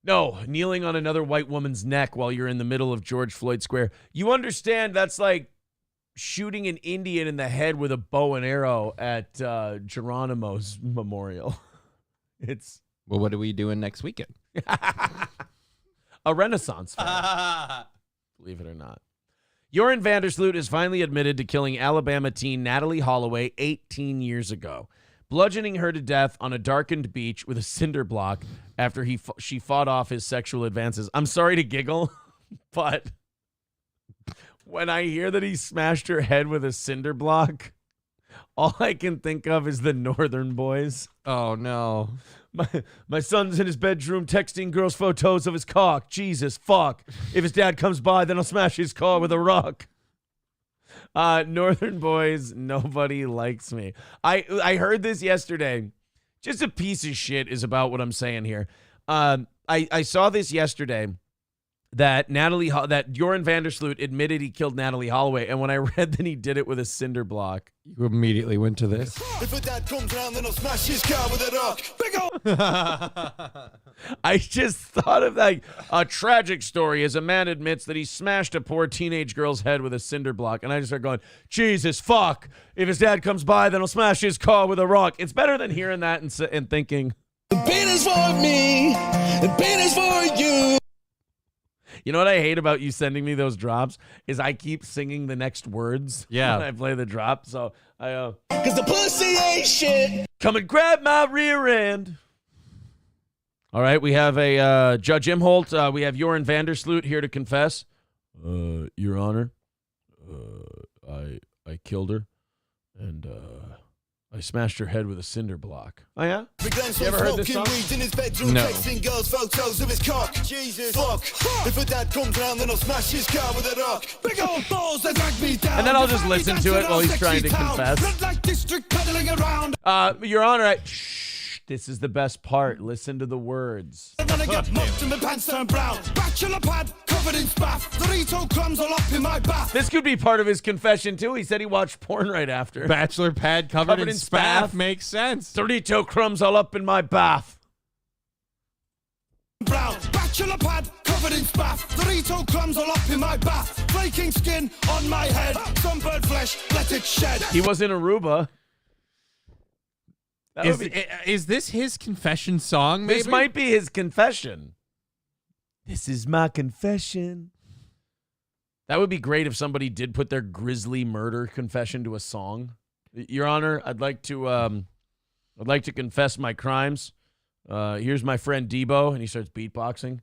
No, kneeling on another white woman's neck while you're in the middle of George Floyd Square. You understand that's like shooting an Indian in the head with a bow and arrow at Geronimo's memorial. Well, what are we doing next weekend? A Renaissance fair. Believe it or not. Joran Vandersloot has finally admitted to killing Alabama teen Natalie Holloway 18 years ago, bludgeoning her to death on a darkened beach with a cinder block after she fought off his sexual advances. I'm sorry to giggle, but when I hear that he smashed her head with a cinder block, all I can think of is the Northern Boys. Oh, no. My son's in his bedroom texting girls photos of his cock. Jesus, fuck. If his dad comes by, then I'll smash his car with a rock. Northern Boys, nobody likes me. I heard this yesterday. Just a piece of shit is about what I'm saying here. I saw this yesterday that Joran Vandersloot admitted he killed Natalie Holloway, and when I read that he did it with a cinder block, you immediately went to this. If a dad comes around, then I'll smash his car with a rock. I just thought of that a tragic story as a man admits that he smashed a poor teenage girl's head with a cinder block, and I just started going, Jesus, fuck. If his dad comes by, then I'll smash his car with a rock. It's better than hearing that and thinking, the pain is for me, the pain is for you. You know what I hate about you sending me those drops is I keep singing the next words when I play the drop. So I because the pussy ain't shit. Come and grab my rear end. All right, we have a Judge Imholt. We have Joran Vandersloot here to confess. Your Honor, I killed her, and I smashed her head with a cinder block. Oh, yeah? You ever heard this song? In his bedroom, no. Texting girls photos of his cock. Jesus, fuck. If a dad comes around, then I'll smash his car with a rock. Big old balls that drag me down. And then I'll just listen to it while he's trying to confess. Your Honor, this is the best part. Listen to the words. And then I get mucked and my pants turn brown. Bachelor pad covered in spaff. Dorito crumbs all up in my bath. This could be part of his confession, too. He said he watched porn right after. Bachelor pad covered in spaff makes sense. Dorito crumbs all up in my bath. Brown. Bachelor pad covered in spaff. Dorito crumbs all up in my bath. Flaking skin on my head. Sunbird flesh, let it shed. He was in Aruba. Is this his confession song? Maybe? This might be his confession. This is my confession. That would be great if somebody did put their grisly murder confession to a song. Your Honor, I'd like to confess my crimes. Here's my friend Debo, and he starts beatboxing.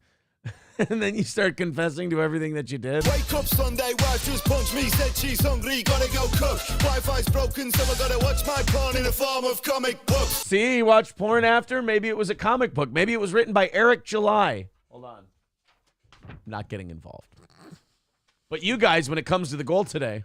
And then you start confessing to everything that you did. Wake up Sunday, wife just punched me, said she's hungry, gotta go cook. Wi-Fi's broken, so I gotta watch my porn in the form of comic books. See, you watched porn after? Maybe it was a comic book. Maybe it was written by Eric July. Hold on. Not getting involved. But you guys, when it comes to the goal today,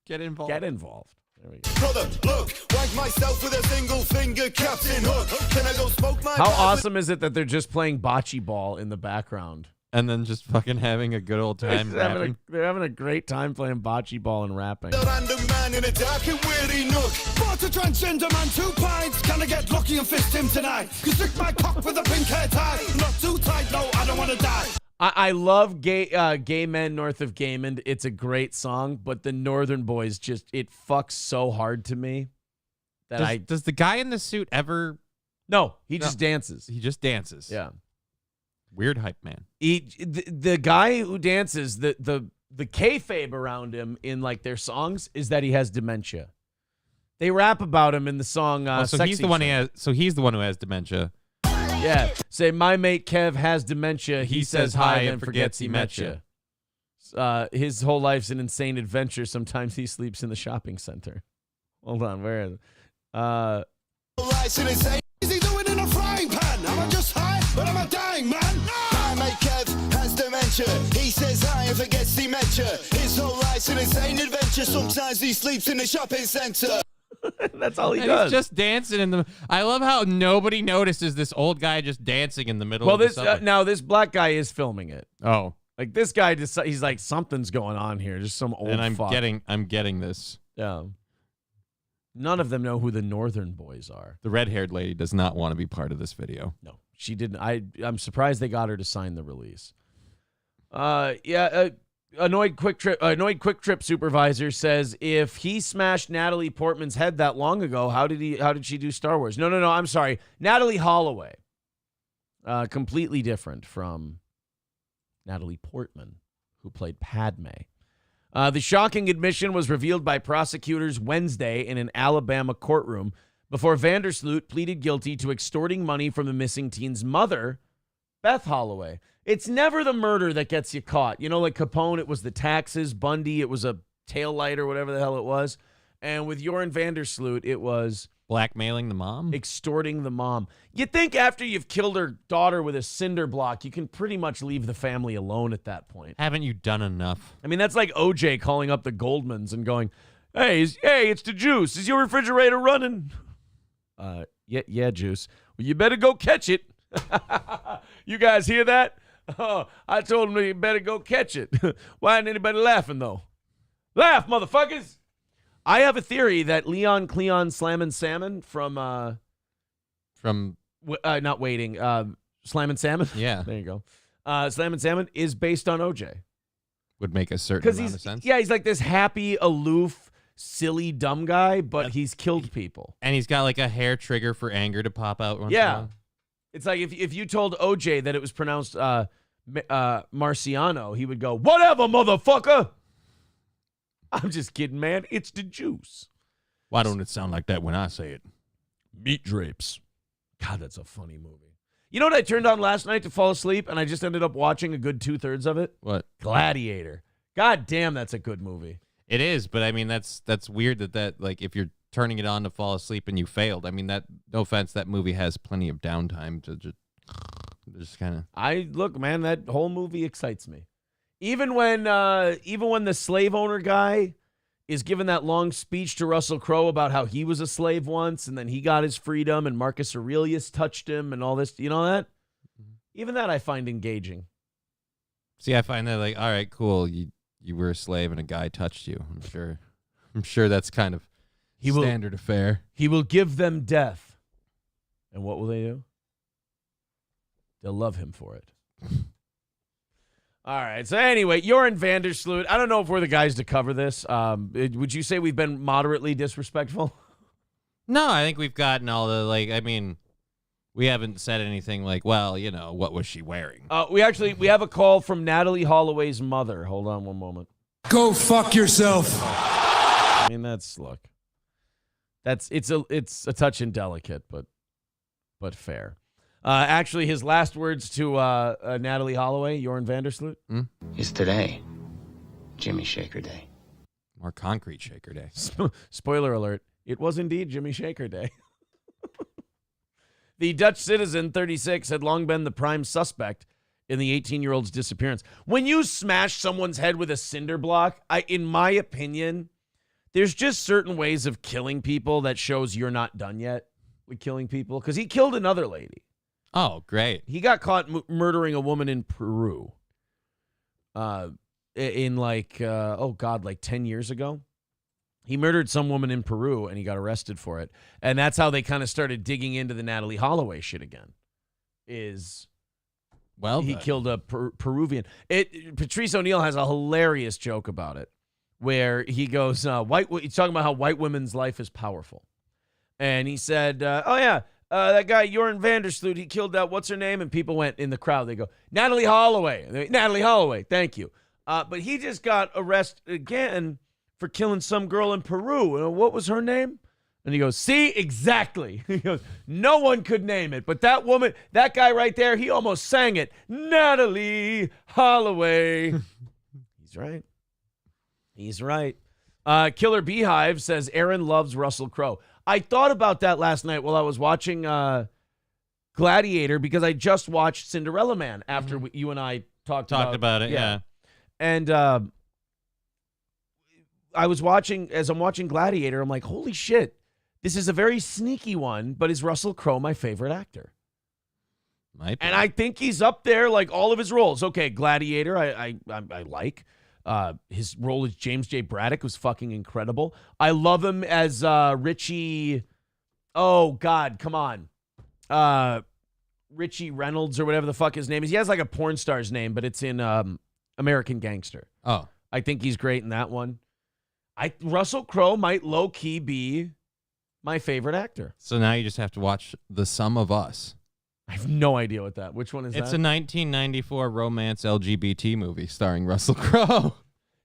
Get involved. get involved. There we go. Brother, look, wank myself with a single finger Captain Hook. Can I go smoke my How pipe awesome is it that they're just playing bocce ball in the background? And then just fucking having a good old time rapping. They're having a great time playing bocce ball and rapping. with a random man in a dark and weary nook? Bought a transgender man 2 pints. Can I get lucky and fist him tonight? You stick my cock with a pink hair tie. Not too tight, no, I don't wanna die. I love Gay Men North of Gaymond. It's a great song, but the Northern Boys it fucks so hard to me that Does the guy in the suit ever? No, he just dances. He just dances. Yeah. Weird hype man. The guy who dances, the kayfabe around him in like their songs is that he has dementia. They rap about him in the song. So Sexy he's the one. Train. He's the one who has dementia. Yeah. Say my mate Kev has dementia. He says hi and forgets he met ya. His whole life's an insane adventure. Sometimes he sleeps in the shopping center. Hold on, where is it? Is he doing in a frying pan? Am I just high, but am I dying, man? My mate Kev has dementia. He says hi and forgets he met ya. His whole life's an insane adventure. Sometimes he sleeps in the shopping center. That's all he And does. he's just dancing in the. I love how nobody notices this old guy just dancing in the middle. Well, of the this subway. now this black guy is filming it. Oh, Like this guy just he's like something's going on here. Just some old and fuck. I'm getting this. Yeah. None of them know who the Northern Boys are. The red-haired lady does not want to be part of this video. No, she didn't. I'm surprised they got her to sign the release. Annoyed Quick Trip supervisor says if he smashed Natalie Portman's head that long ago, how did she do Star Wars? No, I'm sorry. Natalie Holloway. Completely different from Natalie Portman, who played Padme. The shocking admission was revealed by prosecutors Wednesday in an Alabama courtroom before Vandersloot pleaded guilty to extorting money from the missing teen's mother, Beth Holloway. It's never the murder that gets you caught. You know, like Capone, it was the taxes. Bundy, it was a taillight or whatever the hell it was. And with Joran Vandersloot, it was Blackmailing the mom? extorting the mom. You think after you've killed her daughter with a cinder block, you can pretty much leave the family alone at that point. Haven't you done enough? I mean, that's like OJ calling up the Goldmans and going, hey, it's the Juice. Is your refrigerator running? Yeah, Juice. Well, you better go catch it. You guys hear that? Oh, I told him you better go catch it. Why ain't anybody laughing, though? Laugh, motherfuckers! I have a theory that Leon Cleon Slammin' Salmon from not waiting, Slammin' Salmon. Yeah. There you go. Slammin' Salmon is based on OJ. Would make a certain amount of sense. Yeah, he's like this happy, aloof, silly, dumb guy, but he's killed people. And he's got like a hair trigger for anger to pop out once in a Yeah. while. It's like if you told OJ that it was pronounced Marciano, he would go, whatever, motherfucker. I'm just kidding, man. It's the Juice. Why don't it sound like that when I say it? Meat Drapes. God, that's a funny movie. You know what I turned on last night to fall asleep, and I just ended up watching a good 2/3 of it? What? Gladiator. God damn, that's a good movie. It is, but I mean that's weird that like if you're turning it on to fall asleep and you failed. I mean that no offense, that movie has plenty of downtime to just kind of. Look, man, that whole movie excites me. Even when the slave owner guy is giving that long speech to Russell Crowe about how he was a slave once and then he got his freedom and Marcus Aurelius touched him and all this, you know that? Even that I find engaging. See, I find that like, all right, cool. You were a slave and a guy touched you. I'm sure that's kind of standard affair. He will give them death. And what will they do? They'll love him for it. All right. So anyway, you're in Vandersloot. I don't know if we're the guys to cover this. Would you say we've been moderately disrespectful? No, I think we've gotten all the like. I mean, we haven't said anything like, well, you know, what was she wearing? We have a call from Natalie Holloway's mother. Hold on one moment. Go fuck yourself. I mean, look. it's a touch indelicate, but fair. Actually, his last words to Natalie Holloway, Jorn Vandersloot. Is today Jimmy Shaker Day. More concrete shaker day. Spoiler alert, it was indeed Jimmy Shaker Day. The Dutch citizen, 36, had long been the prime suspect in the 18-year-old's disappearance. When you smash someone's head with a cinder block, in my opinion, there's just certain ways of killing people that shows you're not done yet with killing people. Because he killed another lady. Oh, great. He got caught murdering a woman in Peru. In like 10 years ago. He murdered some woman in Peru, and he got arrested for it. And that's how they kind of started digging into the Natalie Holloway shit again. He killed a Peruvian. Patrice O'Neal has a hilarious joke about it, where he goes, he's talking about how white women's life is powerful. And he said, that guy, Jorn Vandersloot, he killed that, what's her name? And people went in the crowd. They go, Natalie Holloway. Natalie Holloway, thank you. But he just got arrested again for killing some girl in Peru. And what was her name? And he goes, see, exactly. He goes, no one could name it. But that woman, that guy right there, he almost sang it. Natalie Holloway. He's right. Killer Beehive says Aaron loves Russell Crowe. I thought about that last night while I was watching Gladiator, because I just watched Cinderella Man after you and I talked about it. Yeah. And as I'm watching Gladiator, I'm like, holy shit, this is a very sneaky one, but is Russell Crowe my favorite actor? Might be. And I think he's up there, like all of his roles. Okay, Gladiator, I like. His role as James J. Braddock was fucking incredible. I love him as Richie. Oh God, come on, Richie Reynolds or whatever the fuck his name is. He has like a porn star's name, but it's in American Gangster. Oh, I think he's great in that one. Russell Crowe might low key be my favorite actor. So now you just have to watch The Sum of Us. I have no idea what that. Which one is that? It's a 1994 romance LGBT movie starring Russell Crowe.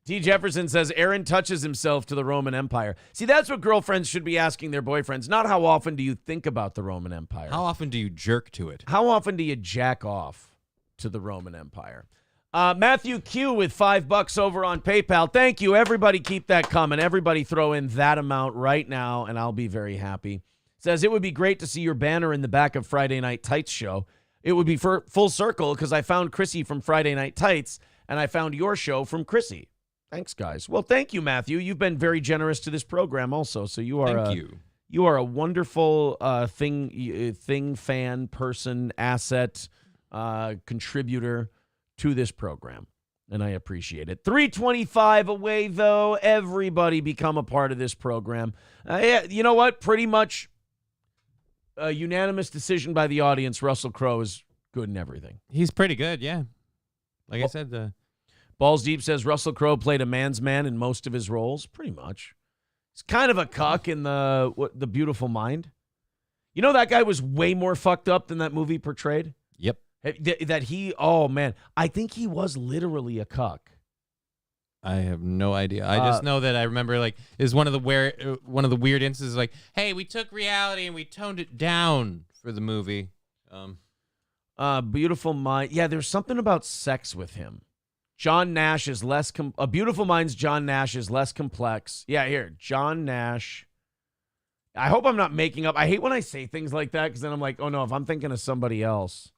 D. Jefferson says Aaron touches himself to the Roman Empire. See, that's what girlfriends should be asking their boyfriends. Not how often do you think about the Roman Empire. How often do you jerk to it? How often do you jack off to the Roman Empire? Matthew Q with $5 over on PayPal. Thank you. Everybody keep that coming. Everybody throw in that amount right now, and I'll be very happy. Says, it would be great to see your banner in the back of Friday Night Tights show. It would be for full circle because I found Chrissy from Friday Night Tights, and I found your show from Chrissy. Thanks, guys. Well, thank you, Matthew. You've been very generous to this program also, so you are you are a wonderful thing, fan, person, asset, contributor to this program, and I appreciate it. 3:25 away, though. Everybody become a part of this program. You know what? Pretty much a unanimous decision by the audience. Russell Crowe is good in everything. He's pretty good, yeah. Like I said, Balls Deep says Russell Crowe played a man's man in most of his roles. Pretty much. He's kind of a cuck in the Beautiful Mind. You know that guy was way more fucked up than that movie portrayed? Yep. Oh man, I think he was literally a cuck. I have no idea. I just know that I remember like is one of the weird instances like, hey, we took reality and we toned it down for the movie. Beautiful Mind. Yeah, there's something about sex with him. John Nash is less A Beautiful Mind's John Nash is less complex. Yeah, here, John Nash. I hope I'm not making up. I hate when I say things like that because then I'm like, oh no, if I'm thinking of somebody else,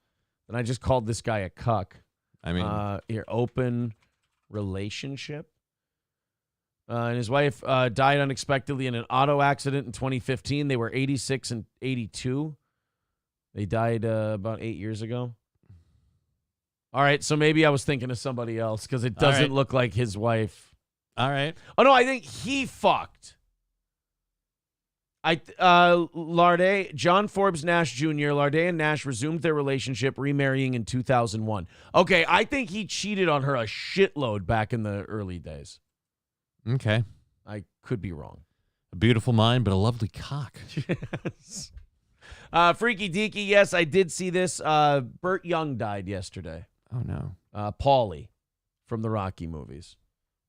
then I just called this guy a cuck. I mean, here, open relationship. And his wife died unexpectedly in an auto accident in 2015. They were 86 and 82. They died about 8 years ago. All right, so maybe I was thinking of somebody else because it doesn't look like his wife. All right. Oh, no, I think he fucked. Larday, John Forbes Nash Jr., Larday and Nash resumed their relationship, remarrying in 2001. Okay, I think he cheated on her a shitload back in the early days. Okay. I could be wrong. A beautiful mind, but a lovely cock. Yes. Freaky Deaky, yes, I did see this. Burt Young died yesterday. Oh, no. Paulie from the Rocky movies.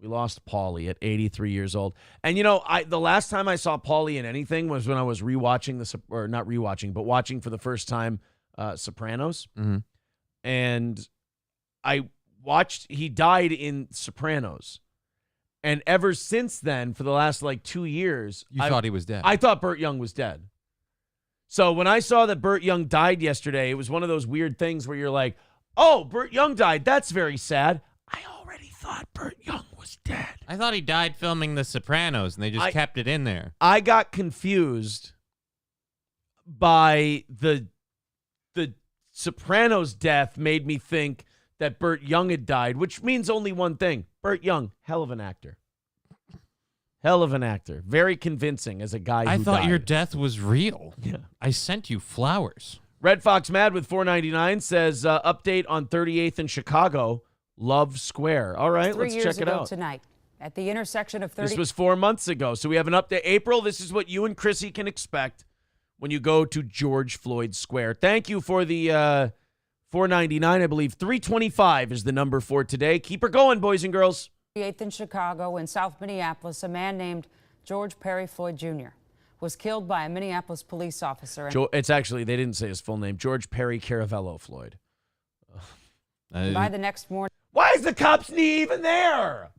We lost Paulie at 83 years old. And, the last time I saw Paulie in anything was when I was watching for the first time Sopranos. Mm-hmm. And he died in Sopranos. And ever since then, for the last 2 years, You thought he was dead. I thought Burt Young was dead. So when I saw that Burt Young died yesterday, it was one of those weird things where you're like, oh, Burt Young died. That's very sad. I already thought Burt Young was dead. I thought he died filming The Sopranos, and they just kept it in there. I got confused by the Sopranos death made me think that Burt Young had died, which means only one thing. Burt Young, hell of an actor. Hell of an actor. Very convincing as a guy who I thought died. your death was real. Yeah. I sent you flowers. Red Fox Mad with $4.99 says, update on 38th in Chicago, Love Square. All right, let's check it out. Tonight, at the intersection of 30. This was 4 months ago, so we have an update. April, this is what you and Chrissy can expect when you go to George Floyd Square. Thank you for the $4.99, I believe. 325 is the number for today. Keep her going, boys and girls. 38th in Chicago. In South Minneapolis, a man named George Perry Floyd Jr. was killed by a Minneapolis police officer. It's actually, they didn't say his full name, George Perry Caravello Floyd. By the next morning, why is the cops' knee even there?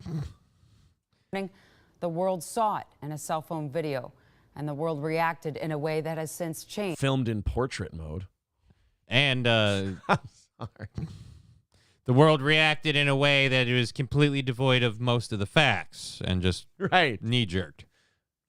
the world saw it in a cell phone video, and the world reacted in a way that has since changed. Filmed in portrait mode. And I'm sorry. the world reacted in a way that it was completely devoid of most of the facts and just Right. knee-jerked.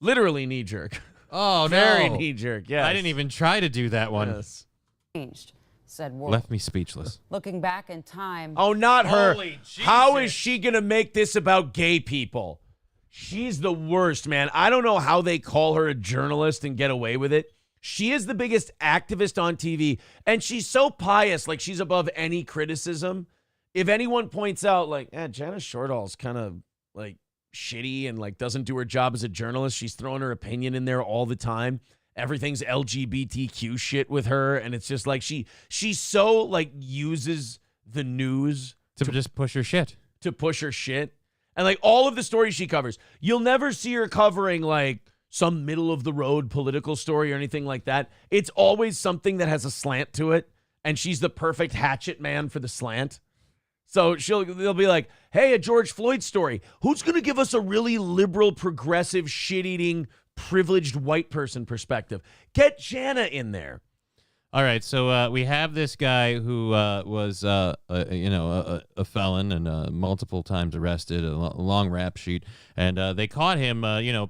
Literally knee-jerk. Oh, Very no. knee-jerk, yes. I didn't even try to do that one. Yes. Changed, said world. Left me speechless. Looking back in time. Oh, not her. Holy How is Jesus. she going to make this about gay people? She's the worst, man. I don't know how they call her a journalist and get away with it. She is the biggest activist on TV, and she's so pious, like she's above any criticism. If anyone points out, Janice Shortall's kind of, shitty and, doesn't do her job as a journalist, she's throwing her opinion in there all the time. Everything's LGBTQ shit with her, and it's just she so, uses the news To just push her shit. to push her shit. And all of the stories she covers, you'll never see her covering some middle of the road political story or anything like that. It's always something that has a slant to it, and she's the perfect hatchet man for the slant. So they'll be like, hey, a George Floyd story. Who's going to give us a really liberal, progressive, shit-eating, privileged white person perspective? Get Jana in there. All right, so we have this guy who was, a felon and multiple times arrested, a long rap sheet, and they caught him,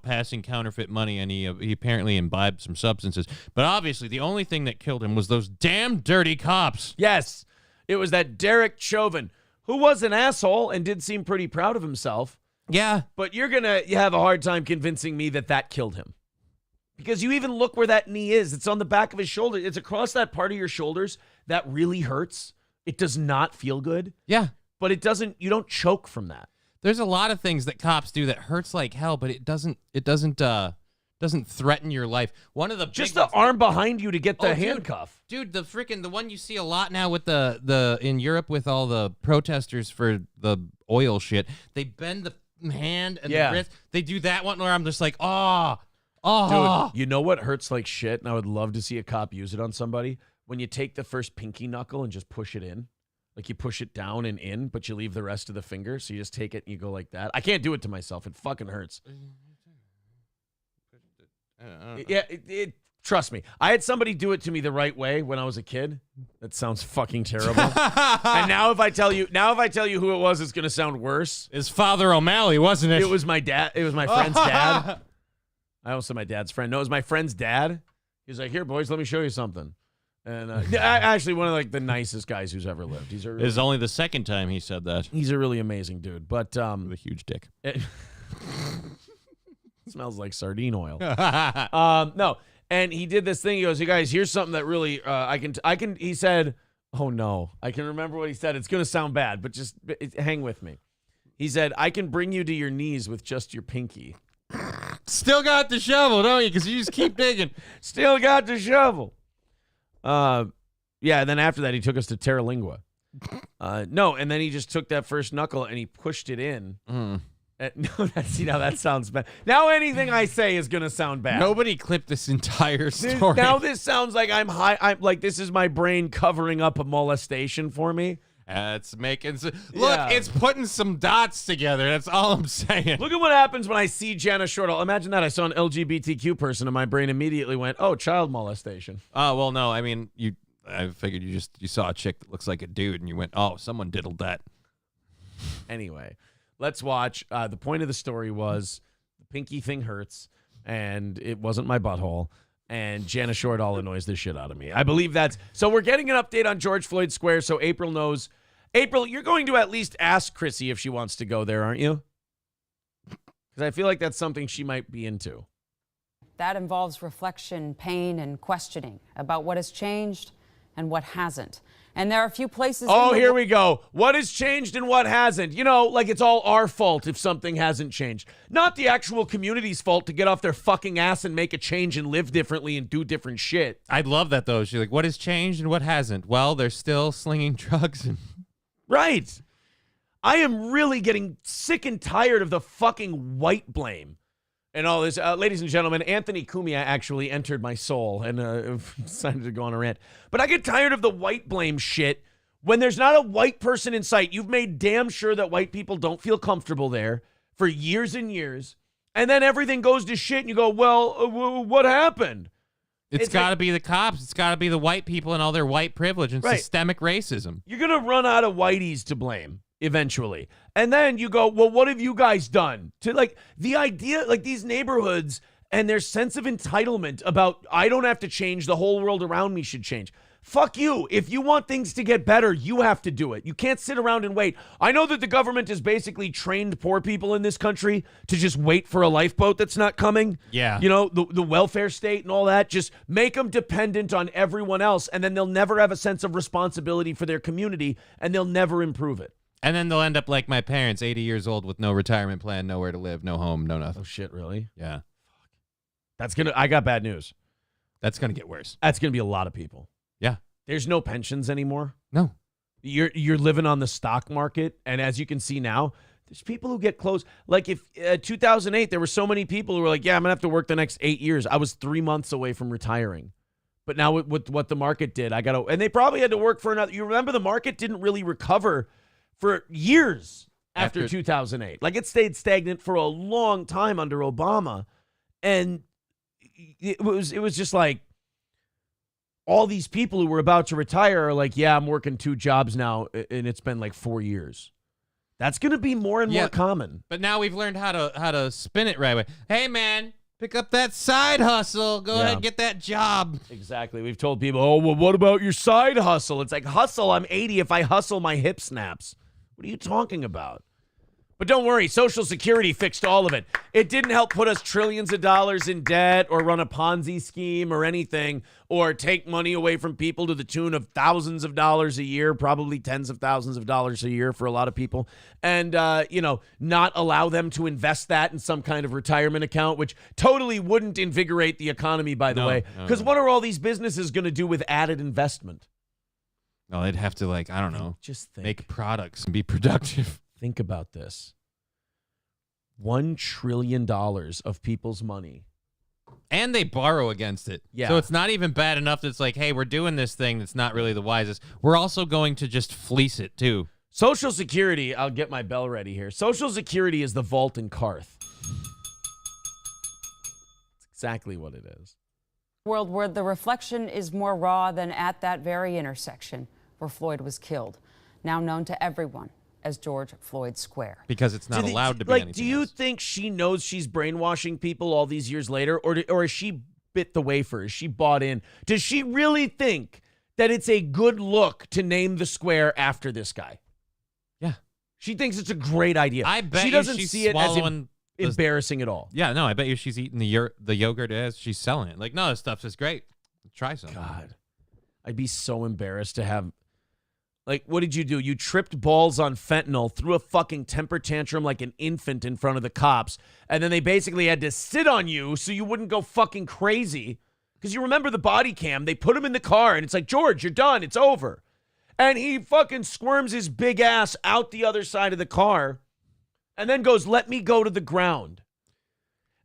passing counterfeit money, and he apparently imbibed some substances. But obviously, the only thing that killed him was those damn dirty cops. Yes, it was that Derek Chauvin, who was an asshole and did seem pretty proud of himself. Yeah. But you're going to have a hard time convincing me that killed him. Because you even look where that knee is. It's on the back of his shoulder. It's across that part of your shoulders that really hurts. It does not feel good. Yeah. But you don't choke from that. There's a lot of things that cops do that hurts like hell, but it doesn't threaten your life. One of the Just big the arm behind you to get the handcuff. Dude, the one you see a lot now with the in Europe with all the protesters for the oil shit. They bend the hand and the wrist. They do that one where I'm just like, Dude, you know what hurts like shit? And I would love to see a cop use it on somebody. When you take the first pinky knuckle and just push it in. You push it down and in, but you leave the rest of the finger. So you just take it and you go like that. I can't do it to myself. It fucking hurts. Trust me. I had somebody do it to me the right way when I was a kid. That sounds fucking terrible. And now if I tell you who it was, it's going to sound worse. It's Father O'Malley, wasn't it? It was my dad. It was my friend's dad. I almost said my dad's friend. No, it was my friend's dad. He's like, here, boys, let me show you something. And actually one of the nicest guys who's ever lived. It's only the second time he said that. He's a really amazing dude. But with a huge dick. It smells like sardine oil. No. And he did this thing. He goes, "You guys, here's something that really I can." He said, "Oh no, I can remember what he said. It's gonna sound bad, but just hang with me." He said, "I can bring you to your knees with just your pinky." Still got the shovel, don't you? Because you just keep digging. Still got the shovel. Yeah. And then after that, he took us to Terralingua. No, and then he just took that first knuckle and he pushed it in. Mm. No, now that sounds bad. Now anything I say is going to sound bad. Nobody clipped this entire story. Now this sounds like I'm high. I'm like, this is my brain covering up a molestation for me. It's making look. Yeah. It's putting some dots together. That's all I'm saying. Look at what happens when I see Jana Shortall. Imagine that. I saw an LGBTQ person and my brain immediately went, oh, child molestation. Oh well, no. I mean, I figured you saw a chick that looks like a dude, and you went, oh, someone diddled that. Anyway, let's watch. The point of the story was the pinky thing hurts, and it wasn't my butthole. And Jana Shortall annoys the shit out of me. I believe that's... So we're getting an update on George Floyd Square, so April knows. April, you're going to at least ask Chrissy if she wants to go there, aren't you? Because I feel like that's something she might be into. That involves reflection, pain, and questioning about what has changed and what hasn't. And there are a few places... Oh, here we go. What has changed and what hasn't? You know, like it's all our fault if something hasn't changed. Not the actual community's fault to get off their fucking ass and make a change and live differently and do different shit. I'd love that, though. She's like, what has changed and what hasn't? Well, they're still slinging drugs. Right. I am really getting sick and tired of the fucking white blame and all this. Ladies and gentlemen, Anthony Cumia actually entered my soul and decided to go on a rant. But I get tired of the white blame shit when there's not a white person in sight. You've made damn sure that white people don't feel comfortable there for years and years. And then everything goes to shit and you go, well, what happened? It's got to be the cops. It's got to be the white people and all their white privilege and systemic racism. You're going to run out of whiteys to blame eventually. And then you go, well, what have you guys done? To like the idea, like these neighborhoods and their sense of entitlement about, I don't have to change, the whole world around me should change. Fuck you. If you want things to get better, you have to do it. You can't sit around and wait. I know that the government has basically trained poor people in this country to just wait for a lifeboat that's not coming. Yeah. You know, the welfare state and all that. Just make them dependent on everyone else, and then they'll never have a sense of responsibility for their community, and they'll never improve it. And then they'll end up like my parents, 80 years old with no retirement plan, nowhere to live, no home, no nothing. Oh, shit, really? Yeah. I got bad news. That's going to get worse. That's going to be a lot of people. Yeah. There's no pensions anymore. No. You're living on the stock market, and as you can see now, there's people who get close. Like if 2008, there were so many people who were like, yeah, I'm going to have to work the next 8 years. I was 3 months away from retiring. But now with what the market did, and they probably had to work for another. You remember the market didn't really recover for years after 2008. Like it stayed stagnant for a long time under Obama. And it was just like all these people who were about to retire are like, yeah, I'm working 2 jobs now, and it's been like 4 years. That's going to be more and more common. But now we've learned how to spin it right away. Hey, man, pick up that side hustle. Go ahead and get that job. Exactly. We've told people, oh, well, what about your side hustle? It's like, hustle, I'm 80. If I hustle, my hip snaps. What are you talking about? But don't worry, Social Security fixed all of it. It didn't help put us trillions of dollars in debt or run a Ponzi scheme or anything or take money away from people to the tune of thousands of dollars a year, probably tens of thousands of dollars a year for a lot of people, and, not allow them to invest that in some kind of retirement account, which totally wouldn't invigorate the economy, by the way, because what are all these businesses going to do with added investment? No, they'd have to, I don't know, just think. Make products and be productive. Think about this. $1 trillion of people's money. And they borrow against it. Yeah. So it's not even bad enough that it's like, hey, we're doing this thing that's not really the wisest. We're also going to just fleece it, too. Social Security, I'll get my bell ready here. Social Security is the vault in Carth. It's exactly what it is. World where the reflection is more raw than at that very intersection where Floyd was killed, now known to everyone as George Floyd Square. Because it's not allowed to be anything do you else. think she knows she's brainwashing people all these years later, or is she bit the wafer? Is she bought in? Does she really think that it's a good look to name the square after this guy? Yeah. She thinks it's a great idea. I bet she you doesn't she's see it as swallowing embarrassing at all. Yeah, no, I bet you she's eating the yogurt as she's selling it. Like, no, this stuff's just great. Try some. God, I'd be so embarrassed to have... Like, what did you do? You tripped balls on fentanyl, threw a fucking temper tantrum like an infant in front of the cops, and then they basically had to sit on you so you wouldn't go fucking crazy. Because you remember the body cam. They put him in the car, and it's like, George, you're done. It's over. And he fucking squirms his big ass out the other side of the car. and then goes, "Let me go to the ground."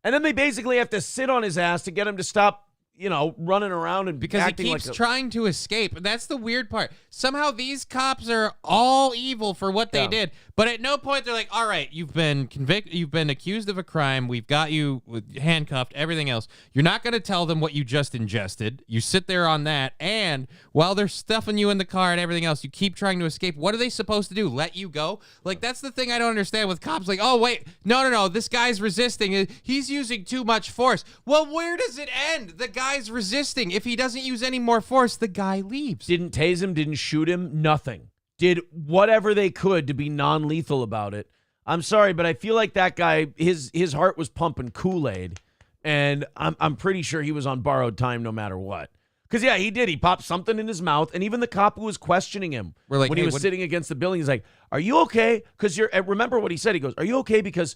And then they basically have to sit on his ass to get him to stop, running around and because he acting keeps like trying to escape. And that's the weird part. Somehow these cops are all evil for what they did, but at no point they're like, all right, you've been convicted, you've been accused of a crime, we've got you handcuffed, everything else. You're not going to tell them what you just ingested. You sit there on that, and while they're stuffing you in the car and everything else, you keep trying to escape. What are they supposed to do? Let you go? Like, that's the thing I don't understand with cops. Like, oh, wait, no, this guy's resisting. He's using too much force. Well, where does it end? The guy's resisting. If he doesn't use any more force, the guy leaves. Didn't tase him, didn't shoot him, nothing. Did whatever they could to be non-lethal about it. I'm sorry, but I feel like that guy, his heart was pumping Kool-Aid, and I'm pretty sure he was on borrowed time no matter what. Because, yeah, he did. He popped something in his mouth, and even the cop who was questioning him when he was sitting against the building, he's like, "Are you okay?" Because remember what he said. He goes, "Are you okay? Because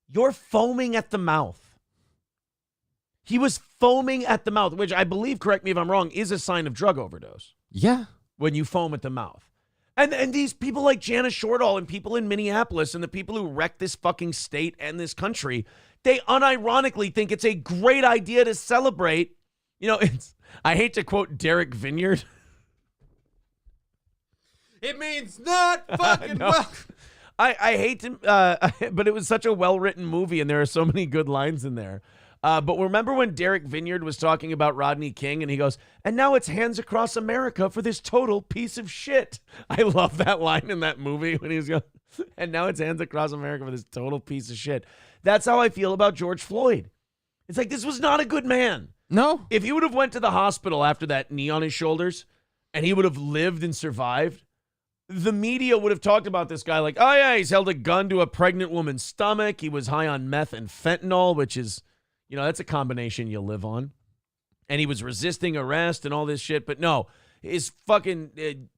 you're foaming at the mouth." He was foaming at the mouth, which I believe, correct me if I'm wrong, is a sign of drug overdose. Yeah. When you foam at the mouth. And these people like Janice Shortall and people in Minneapolis and the people who wrecked this fucking state and this country, they unironically think it's a great idea to celebrate. I hate to quote Derek Vineyard. It means not fucking well. I hate to, but it was such a well-written movie and there are so many good lines in there. But remember when Derek Vineyard was talking about Rodney King and he goes, "And now it's hands across America for this total piece of shit." I love that line in that movie when he was going, "And now it's hands across America for this total piece of shit." That's how I feel about George Floyd. It's like, this was not a good man. No. If he would have went to the hospital after that knee on his shoulders and he would have lived and survived, the media would have talked about this guy like, "Oh yeah, he's held a gun to a pregnant woman's stomach. He was high on meth and fentanyl," which is, that's a combination you live on. And he was resisting arrest and all this shit. But no, his fucking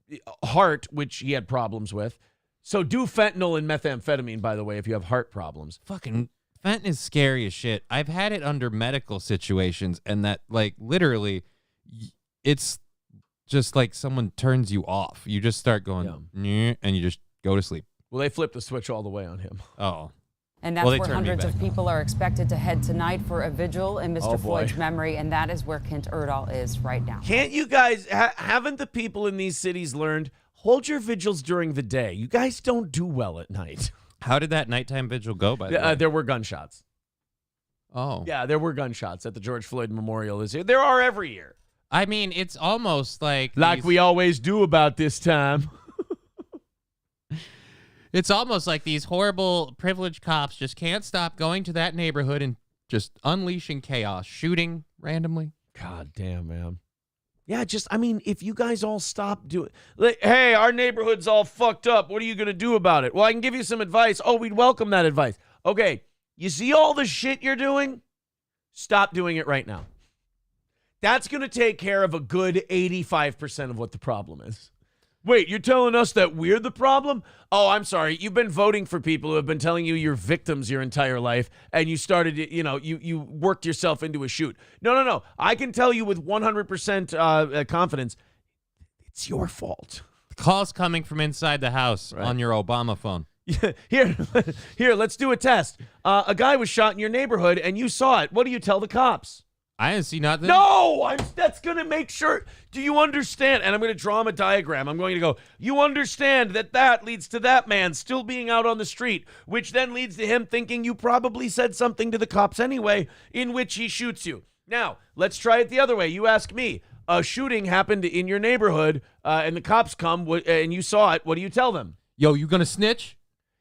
heart, which he had problems with. So do fentanyl and methamphetamine, by the way, if you have heart problems. Fucking fentanyl is scary as shit. I've had it under medical situations, and that, like, literally, it's just like someone turns you off. You just start going, and you just go to sleep. Well, they flipped the switch all the way on him. Oh. And that's where hundreds of people are expected to head tonight for a vigil in Mr. Floyd's memory, and that is where Kent Erdahl is right now. Can't you guys, haven't the people in these cities learned, hold your vigils during the day? You guys don't do well at night. How did that nighttime vigil go, by the way? There were gunshots. Oh. Yeah, there were gunshots at the George Floyd Memorial this year. There are every year. I mean, it's almost like we always do about this time. It's almost like these horrible privileged cops just can't stop going to that neighborhood and just unleashing chaos, shooting randomly. God damn, man. Yeah, if you guys all stop doing, like, hey, our neighborhood's all fucked up. What are you going to do about it? Well, I can give you some advice. Oh, we'd welcome that advice. Okay, you see all the shit you're doing? Stop doing it right now. That's going to take care of a good 85% of what the problem is. Wait, you're telling us that we're the problem? Oh, I'm sorry. You've been voting for people who have been telling you you're victims your entire life, and you started, you worked yourself into a shoot. No. I can tell you with 100% confidence, it's your fault. The call's coming from inside the house on your Obama phone. Here, let's do a test. A guy was shot in your neighborhood, and you saw it. What do you tell the cops? I didn't see nothing. No, that's going to make sure. Do you understand? And I'm going to draw him a diagram. I'm going to go, you understand that leads to that man still being out on the street, which then leads to him thinking you probably said something to the cops anyway, in which he shoots you. Now, let's try it the other way. You ask me, a shooting happened in your neighborhood, and the cops come, and you saw it. What do you tell them? Yo, you going to snitch?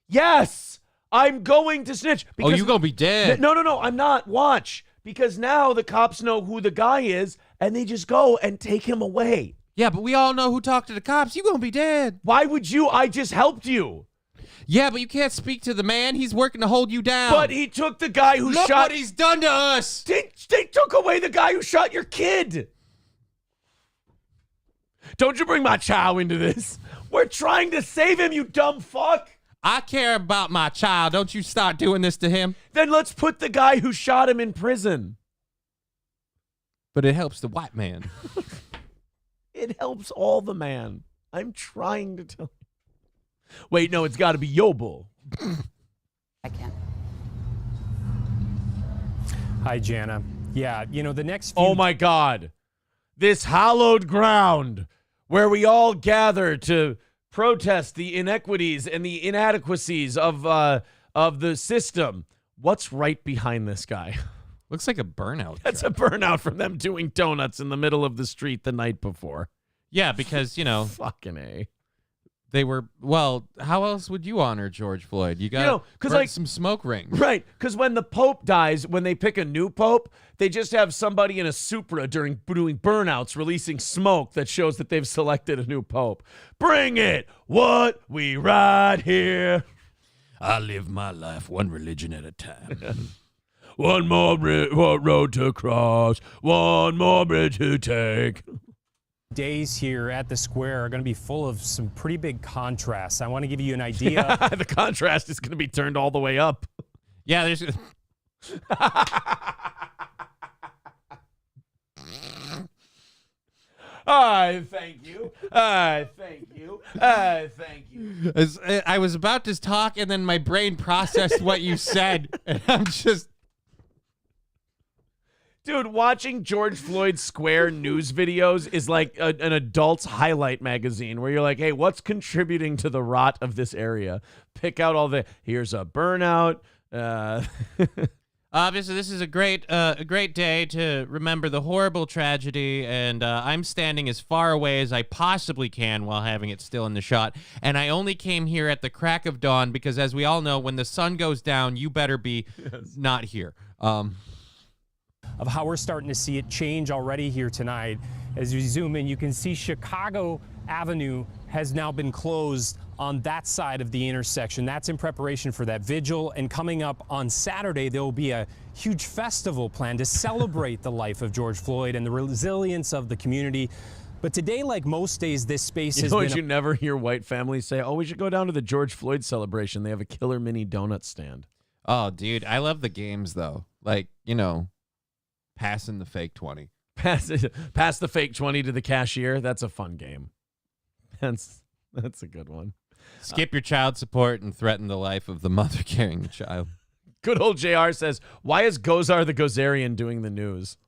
Yes, I'm going to snitch. Because you going to be dead. No, I'm not. Watch. Because now the cops know who the guy is, and they just go and take him away. Yeah, but we all know who talked to the cops. You gonna be dead. Why would you? I just helped you. Yeah, but you can't speak to the man. He's working to hold you down. But he took the guy who shot... Look what he's done to us. They took away the guy who shot your kid. Don't you bring my child into this. We're trying to save him, you dumb fuck. I care about my child. Don't you start doing this to him. Then let's put the guy who shot him in prison. But it helps the white man. It helps all the man. I'm trying to tell you. Wait, no, it's got to be yo bull. Hi, Jana. Yeah, the next few... Oh, my God. This hallowed ground where we all gather to protest the inequities and the inadequacies of the system. What's right behind this guy? Looks like a burnout. That's a burnout from them doing donuts in the middle of the street the night before. Yeah, because, Fucking A. they were, well, how else would you honor George Floyd? You got some smoke rings. Right, because when the Pope dies, when they pick a new Pope, they just have somebody in a Supra doing burnouts, releasing smoke that shows that they've selected a new Pope. Bring it! What we ride here. I live my life one religion at a time. One more road to cross, one more bridge to take. Days here at the square are going to be full of some pretty big contrasts. I want to give you an idea. The contrast is going to be turned all the way up. Yeah, there's... I thank you. I thank you. I thank you. I was about to talk, and then my brain processed what you said, and I'm just... Dude, watching George Floyd Square news videos is like an adult's highlight magazine where you're like, hey, what's contributing to the rot of this area? Pick out all the, here's a burnout. Obviously, this is a great day to remember the horrible tragedy, and I'm standing as far away as I possibly can while having it still in the shot. And I only came here at the crack of dawn because, as we all know, when the sun goes down, you better be not here. Of how we're starting to see it change already here tonight. As you zoom in, you can see Chicago Avenue has now been closed on that side of the intersection. That's in preparation for that vigil. And coming up on Saturday, there will be a huge festival planned to celebrate the life of George Floyd and the resilience of the community. But today, like most days, this space has been... You never hear white families say, oh, we should go down to the George Floyd celebration. They have a killer mini donut stand. Oh, dude, I love the games, though. Like, passing the fake 20. Pass the fake 20 to the cashier. That's a fun game. That's a good one. Skip your child support and threaten the life of the mother carrying the child. Good old JR says, why is Gozar the Gozerian doing the news?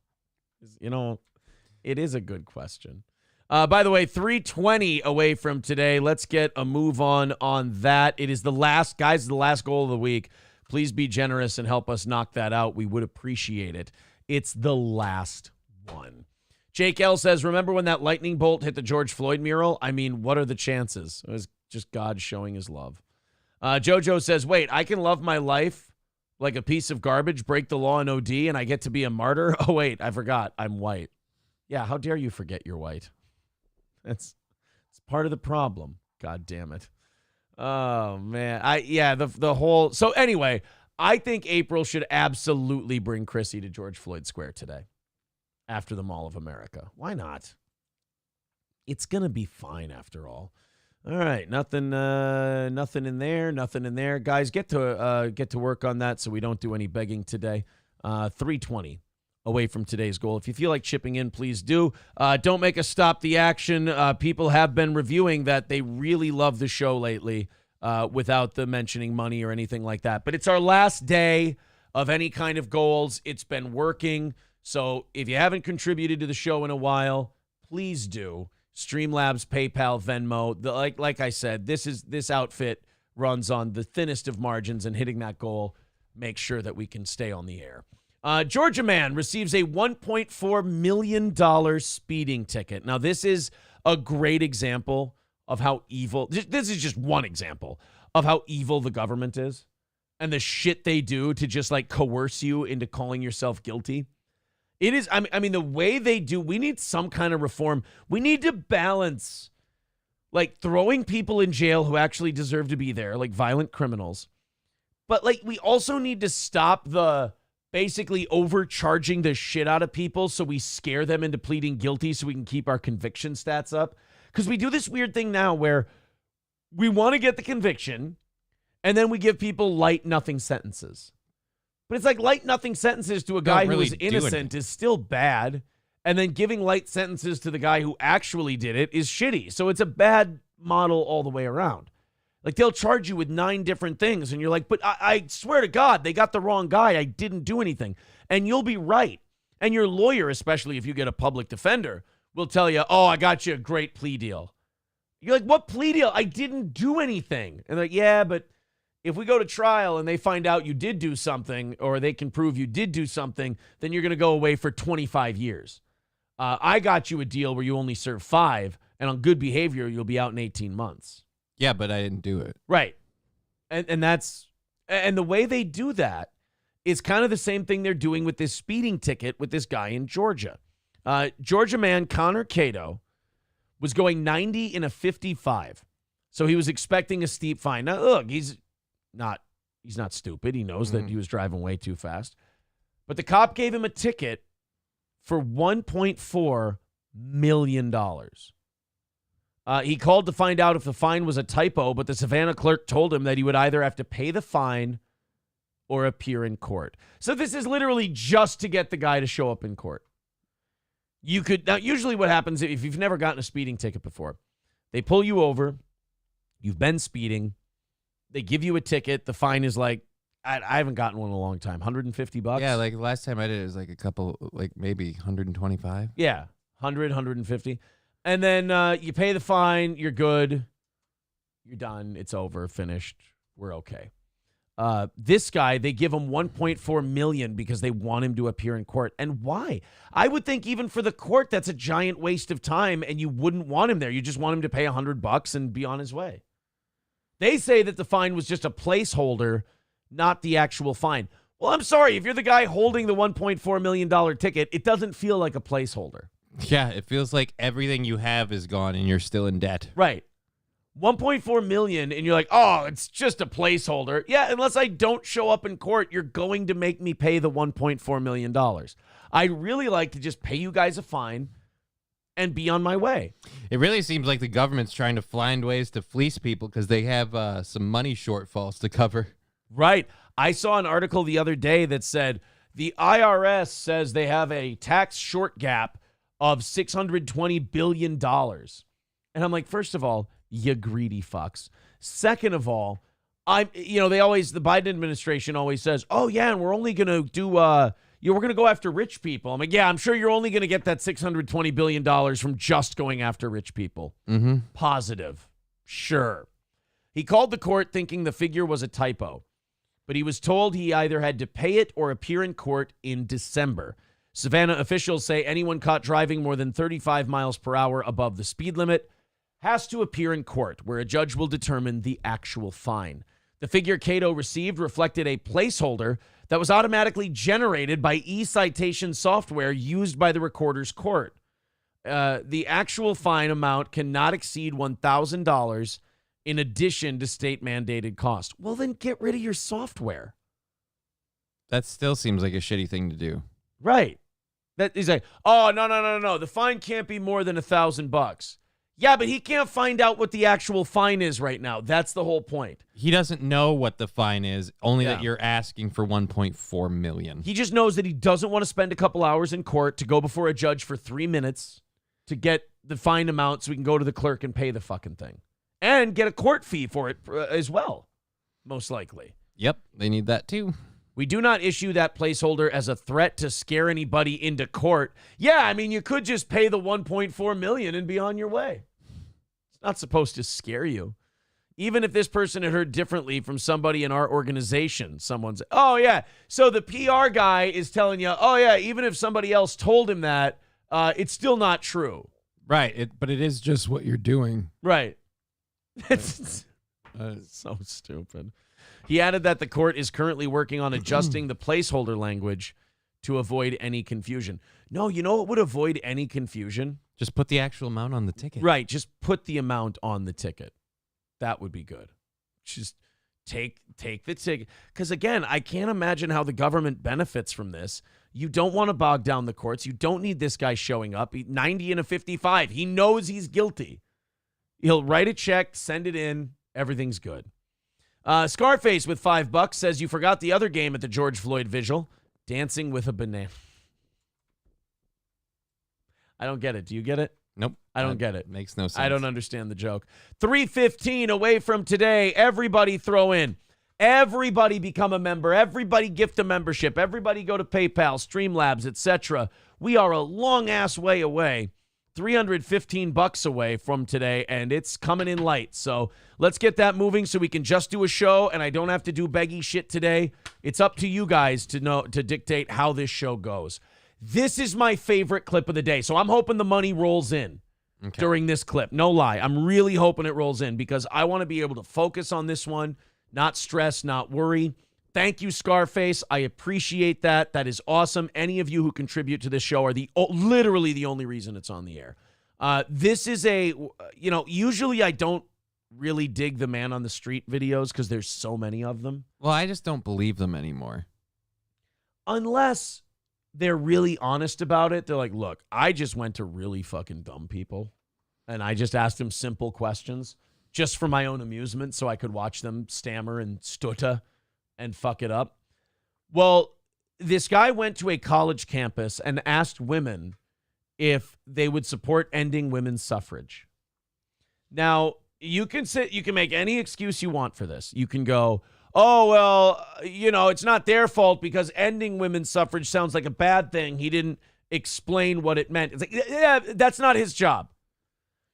It is a good question. By the way, 3:20 away from today. Let's get a move on that. It is the last goal of the week. Please be generous and help us knock that out. We would appreciate it. It's the last one. Jake L says, remember when that lightning bolt hit the George Floyd mural? I mean, what are the chances? It was just God showing his love. Jojo says, wait, I can love my life like a piece of garbage, break the law in OD, and I get to be a martyr? Oh, wait, I forgot. I'm white. Yeah, how dare you forget you're white? It's part of the problem. God damn it. Oh, man. The whole... So anyway... I think April should absolutely bring Chrissy to George Floyd Square today after the Mall of America. Why not? It's going to be fine after all. All right. Nothing in there. Guys, get to work on that so we don't do any begging today. 3:20 away from today's goal. If you feel like chipping in, please do. Don't make us stop the action. People have been reviewing that they really love the show lately. Without the mentioning money or anything like that. But it's our last day of any kind of goals. It's been working. So if you haven't contributed to the show in a while, please do. Streamlabs, PayPal, Venmo. Like I said, this outfit runs on the thinnest of margins, and hitting that goal makes sure that we can stay on the air. Georgia man receives a $1.4 million speeding ticket. Now, this is a great example of how evil, this is just one example of how evil the government is and the shit they do to just like coerce you into calling yourself guilty. It is, I mean, the way they do, we need some kind of reform. We need to balance like throwing people in jail who actually deserve to be there, like violent criminals. But like, we also need to stop the basically overcharging the shit out of people so we scare them into pleading guilty so we can keep our conviction stats up. Because we do this weird thing now where we want to get the conviction and then we give people light, nothing sentences. But it's like light, nothing sentences to a guy who is innocent is still bad. And then giving light sentences to the guy who actually did it is shitty. So it's a bad model all the way around. Like, they'll charge you with 9 different things, and you're like, but I swear to God, they got the wrong guy. I didn't do anything. And you'll be right. And your lawyer, especially if you get a public defender, will tell you, oh, I got you a great plea deal. You're like, what plea deal? I didn't do anything. And they're like, yeah, but if we go to trial and they find out you did do something, or they can prove you did do something, then you're going to go away for 25 years. I got you a deal where you only serve 5, and on good behavior, you'll be out in 18 months. Yeah, but I didn't do it. Right. And the way they do that is kind of the same thing they're doing with this speeding ticket with this guy in Georgia. Georgia man Connor Cato was going 90 in a 55. So he was expecting a steep fine. Now, look, he's not stupid. He knows that he was driving way too fast. But the cop gave him a ticket for $1.4 million. He called to find out if the fine was a typo, but the Savannah clerk told him that he would either have to pay the fine or appear in court. So this is literally just to get the guy to show up in court. Now, usually what happens if you've never gotten a speeding ticket before, they pull you over, you've been speeding, they give you a ticket, the fine is like, I haven't gotten one in a long time, $150? Yeah, like last time I did it was like a couple, like maybe 125. Yeah, 100, 150. And then you pay the fine, you're good, you're done, it's over, finished, we're okay. This guy, they give him $1.4 million because they want him to appear in court. And why? I would think even for the court, that's a giant waste of time, and you wouldn't want him there. You just want him to pay $100 and be on his way. They say that the fine was just a placeholder, not the actual fine. Well, I'm sorry. If you're the guy holding the $1.4 million ticket, it doesn't feel like a placeholder. Yeah, it feels like everything you have is gone and you're still in debt. Right. 1.4 million, and you're like, oh, it's just a placeholder. Yeah, unless I don't show up in court, you're going to make me pay the $1.4 million. I'd really like to just pay you guys a fine and be on my way. It really seems like the government's trying to find ways to fleece people because they have some money shortfalls to cover. Right. I saw an article the other day that said the IRS says they have a tax short gap of $620 billion. And I'm like, first of all, you greedy fucks. Second of all, the Biden administration always says, oh yeah, and we're only going to do, we're going to go after rich people. I'm like, yeah, I'm sure you're only going to get that $620 billion from just going after rich people. Mm-hmm. Positive. Sure. He called the court thinking the figure was a typo, but he was told he either had to pay it or appear in court in December. Savannah officials say anyone caught driving more than 35 miles per hour above the speed limit has to appear in court, where a judge will determine the actual fine. The figure Cato received reflected a placeholder that was automatically generated by e-citation software used by the recorder's court. The actual fine amount cannot exceed $1,000 in addition to state-mandated cost. Well, then get rid of your software. That still seems like a shitty thing to do. Right. That is like, oh, no. The fine can't be more than $1,000. Yeah, but he can't find out what the actual fine is right now. That's the whole point. He doesn't know what the fine is, only that you're asking for $1.4 million. He just knows that he doesn't want to spend a couple hours in court to go before a judge for 3 minutes to get the fine amount so he can go to the clerk and pay the fucking thing. And get a court fee for it as well, most likely. Yep, they need that too. We do not issue that placeholder as a threat to scare anybody into court. Yeah, I mean, you could just pay the $1.4 million and be on your way. It's not supposed to scare you. Even if this person had heard differently from somebody in our organization, someone's, oh, yeah, so the PR guy is telling you, oh, yeah, even if somebody else told him that, it's still not true. Right, but it is just what you're doing. Right. It's so stupid. He added that the court is currently working on adjusting the placeholder language to avoid any confusion. No, you know what would avoid any confusion? Just put the actual amount on the ticket. Right, just put the amount on the ticket. That would be good. Just take the ticket. Because, again, I can't imagine how the government benefits from this. You don't want to bog down the courts. You don't need this guy showing up. 90 and a 55. He knows he's guilty. He'll write a check, send it in. Everything's good. Scarface with $5 says you forgot the other game at the George Floyd vigil, Dancing with a Banana. I don't get it. Do you get it? Nope. I don't get it. Makes no sense. I don't understand the joke. 3:15 away from today. Everybody throw in. Everybody become a member. Everybody gift a membership. Everybody go to PayPal, Streamlabs, etc. We are a long-ass way away. $315 away from today, and it's coming in light. So let's get that moving so we can just do a show, and I don't have to do beggy shit today. It's up to you guys to dictate how this show goes. This is my favorite clip of the day, so I'm hoping the money rolls in during this clip. No lie. I'm really hoping it rolls in because I want to be able to focus on this one, not stress, not worry. Thank you, Scarface. I appreciate that. That is awesome. Any of you who contribute to this show are literally the only reason it's on the air. This is usually I don't really dig the man on the street videos because there's so many of them. Well, I just don't believe them anymore. Unless they're really honest about it. They're like, look, I just went to really fucking dumb people and I just asked them simple questions just for my own amusement so I could watch them stammer and stutter and fuck it up. Well, this guy went to a college campus and asked women if they would support ending women's suffrage. Now, you can make any excuse you want for this. You can go, oh, well, it's not their fault because ending women's suffrage sounds like a bad thing. He didn't explain what it meant. It's like, yeah, that's not his job.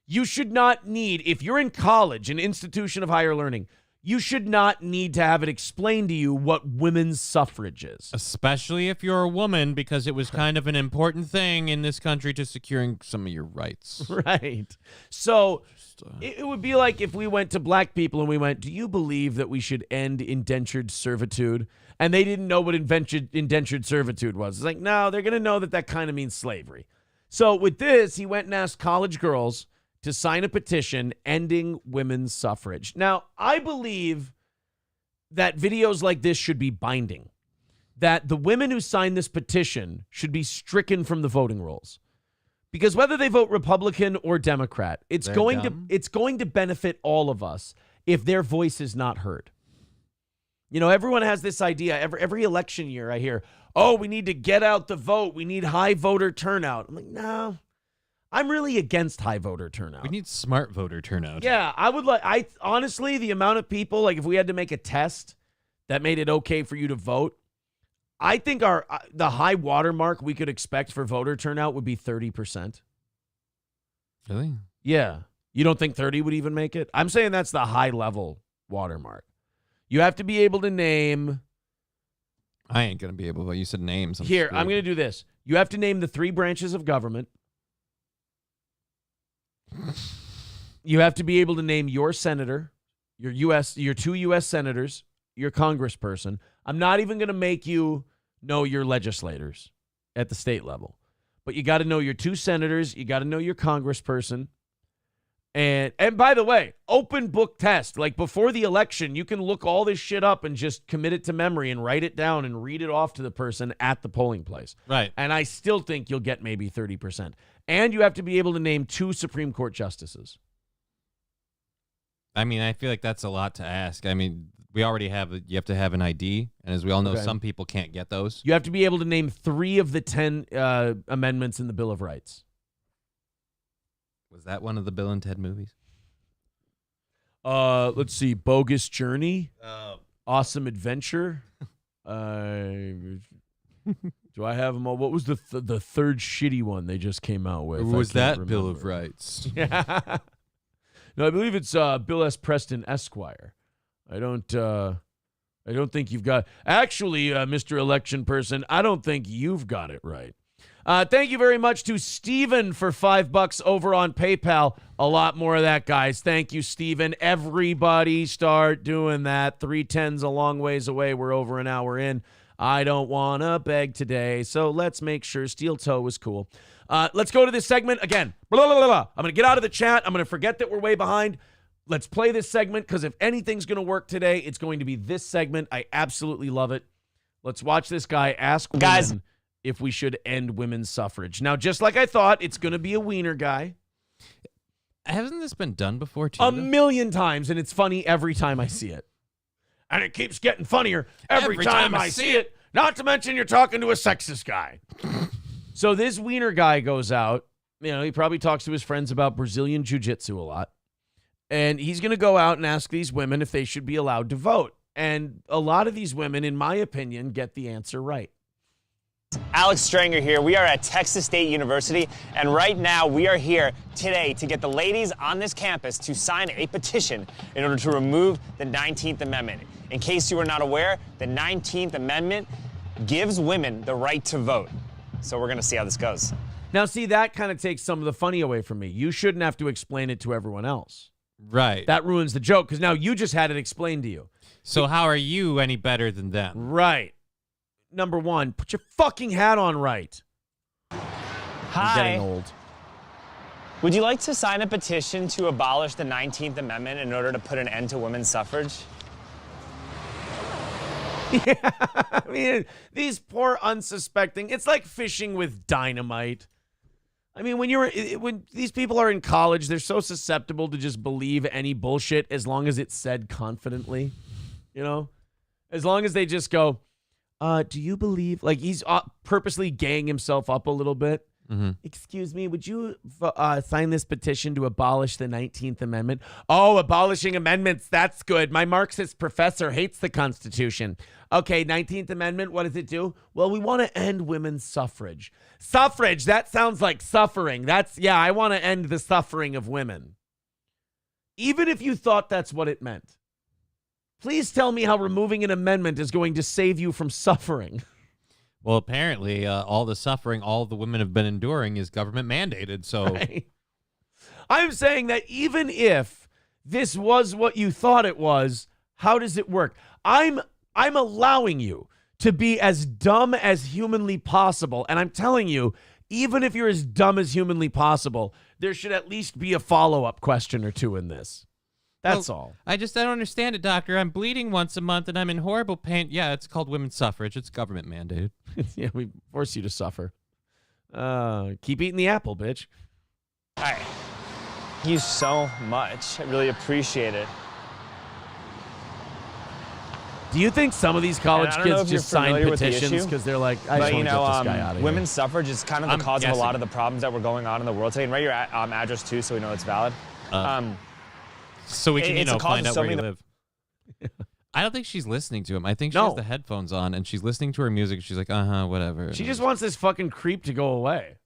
You should not need, if you're in college, an institution of higher learning, you should not need to have it explained to you what women's suffrage is. Especially if you're a woman, because it was kind of an important thing in this country to securing some of your rights. Right. So it would be like if we went to black people and we went, do you believe that we should end indentured servitude? And they didn't know what indentured servitude was. It's like, no, they're going to know that kind of means slavery. So with this, he went and asked college girls to sign a petition ending women's suffrage. Now, I believe that videos like this should be binding, that the women who sign this petition should be stricken from the voting rolls. Because whether they vote Republican or Democrat, it's going to benefit all of us if their voice is not heard. Everyone has this idea. Every election year I hear, oh, we need to get out the vote. We need high voter turnout. I'm like, no. I'm really against high voter turnout. We need smart voter turnout. Yeah, honestly, the amount of people, like if we had to make a test that made it okay for you to vote, I think the high watermark we could expect for voter turnout would be 30%. Really? Yeah. You don't think 30 would even make it? I'm saying that's the high level watermark. You have to be able to name. I ain't going to be able to. You said names. I'm going to do this. You have to name the 3 branches of government. You have to be able to name your senator, your 2 U.S. senators, your congressperson. I'm not even going to make you know your legislators at the state level. But you got to know your 2 senators. You got to know your congressperson. And by the way, open book test. Like before the election, you can look all this shit up and just commit it to memory and write it down and read it off to the person at the polling place. Right. And I still think you'll get maybe 30%. And you have to be able to name 2 Supreme Court justices. I mean, I feel like that's a lot to ask. I mean, we already you have to have an ID. And as we all know, some people can't get those. You have to be able to name 3 of the 10 amendments in the Bill of Rights. Was that one of the Bill and Ted movies? Let's see. Bogus Journey. Awesome Adventure. Do I have them all? What was the third shitty one they just came out with? Was that Bill of Rights? Yeah. No, I believe it's Bill S. Preston Esquire. I don't think you've got. Actually, Mr. Election Person, I don't think you've got it right. Thank you very much to Steven for $5 over on PayPal. A lot more of that, guys. Thank you, Steven. Everybody start doing that. 310's a long ways away. We're over an hour in. I don't want to beg today, so let's make sure Steel Toe is cool. Let's go to this segment again. Blah, blah, blah, blah. I'm going to get out of the chat. I'm going to forget that we're way behind. Let's play this segment because if anything's going to work today, it's going to be this segment. I absolutely love it. Let's watch this guy ask women if we should end women's suffrage. Now, just like I thought, it's going to be a wiener guy. Hasn't this been done before, too? A million times, and it's funny every time I see it. And it keeps getting funnier every time I see it. Not to mention you're talking to a sexist guy. So this wiener guy goes out You know, he probably talks to his friends about Brazilian jiu-jitsu a lot. And he's going to go out and ask these women if they should be allowed to vote. And a lot of these women, in my opinion, get the answer right. Alex Stranger here. We are at Texas State University, and right now we are here today to get the ladies on this campus to sign a petition in order to remove the 19th Amendment. In case you are not aware, the 19th Amendment gives women the right to vote. So we're going to see how this goes. Now, see, that kind of takes some of the funny away from me. You shouldn't have to explain it to everyone else. Right. That ruins the joke because now you just had it explained to you. So how are you any better than them? Right. Number one, put your fucking hat on right. I'm getting Hi. old. Would you like to sign a petition to abolish the 19th Amendment in order to put an end to women's suffrage? Yeah, I mean, these poor unsuspecting, it's like fishing with dynamite. I mean, when these people are in college, they're so susceptible to just believe any bullshit as long as it's said confidently, you know? As long as they just go, do you believe, like he's purposely gaying himself up a little bit. Mm-hmm. Excuse me, would you sign this petition to abolish the 19th Amendment? Oh, abolishing amendments, that's good. My Marxist professor hates the Constitution. Okay, 19th Amendment, what does it do? Well, we want to end women's suffrage. Suffrage, that sounds like suffering. I want to end the suffering of women. Even if you thought that's what it meant. Please tell me how removing an amendment is going to save you from suffering. Well, apparently, all the suffering all the women have been enduring is government mandated. So Right. I'm saying that even if this was what you thought it was, how does it work? I'm allowing you to be as dumb as humanly possible. And I'm telling you, even if you're as dumb as humanly possible, there should at least be a follow-up question or two in this. That's all. I don't understand it, doctor. I'm bleeding once a month and I'm in horrible pain. Yeah, it's called women's suffrage. It's government mandated. Yeah, we force you to suffer. Keep eating the apple, bitch. Hi. Thank you so much. I really appreciate it. Do you think some of these college And I don't know kids if you're just sign familiar with the petitions issue, because they're like, I just But want you to know, get this guy out of here? women's suffrage is kind of the I'm cause of a lot guessing. of the problems that were going on in the world today. And write your address too, so we know it's valid. So we can, It's a cause find of out so where you many- live. I don't think she's listening to him. I think she No. has the headphones on and she's listening to her music. She's like, whatever. She just wants this fucking creep to go away.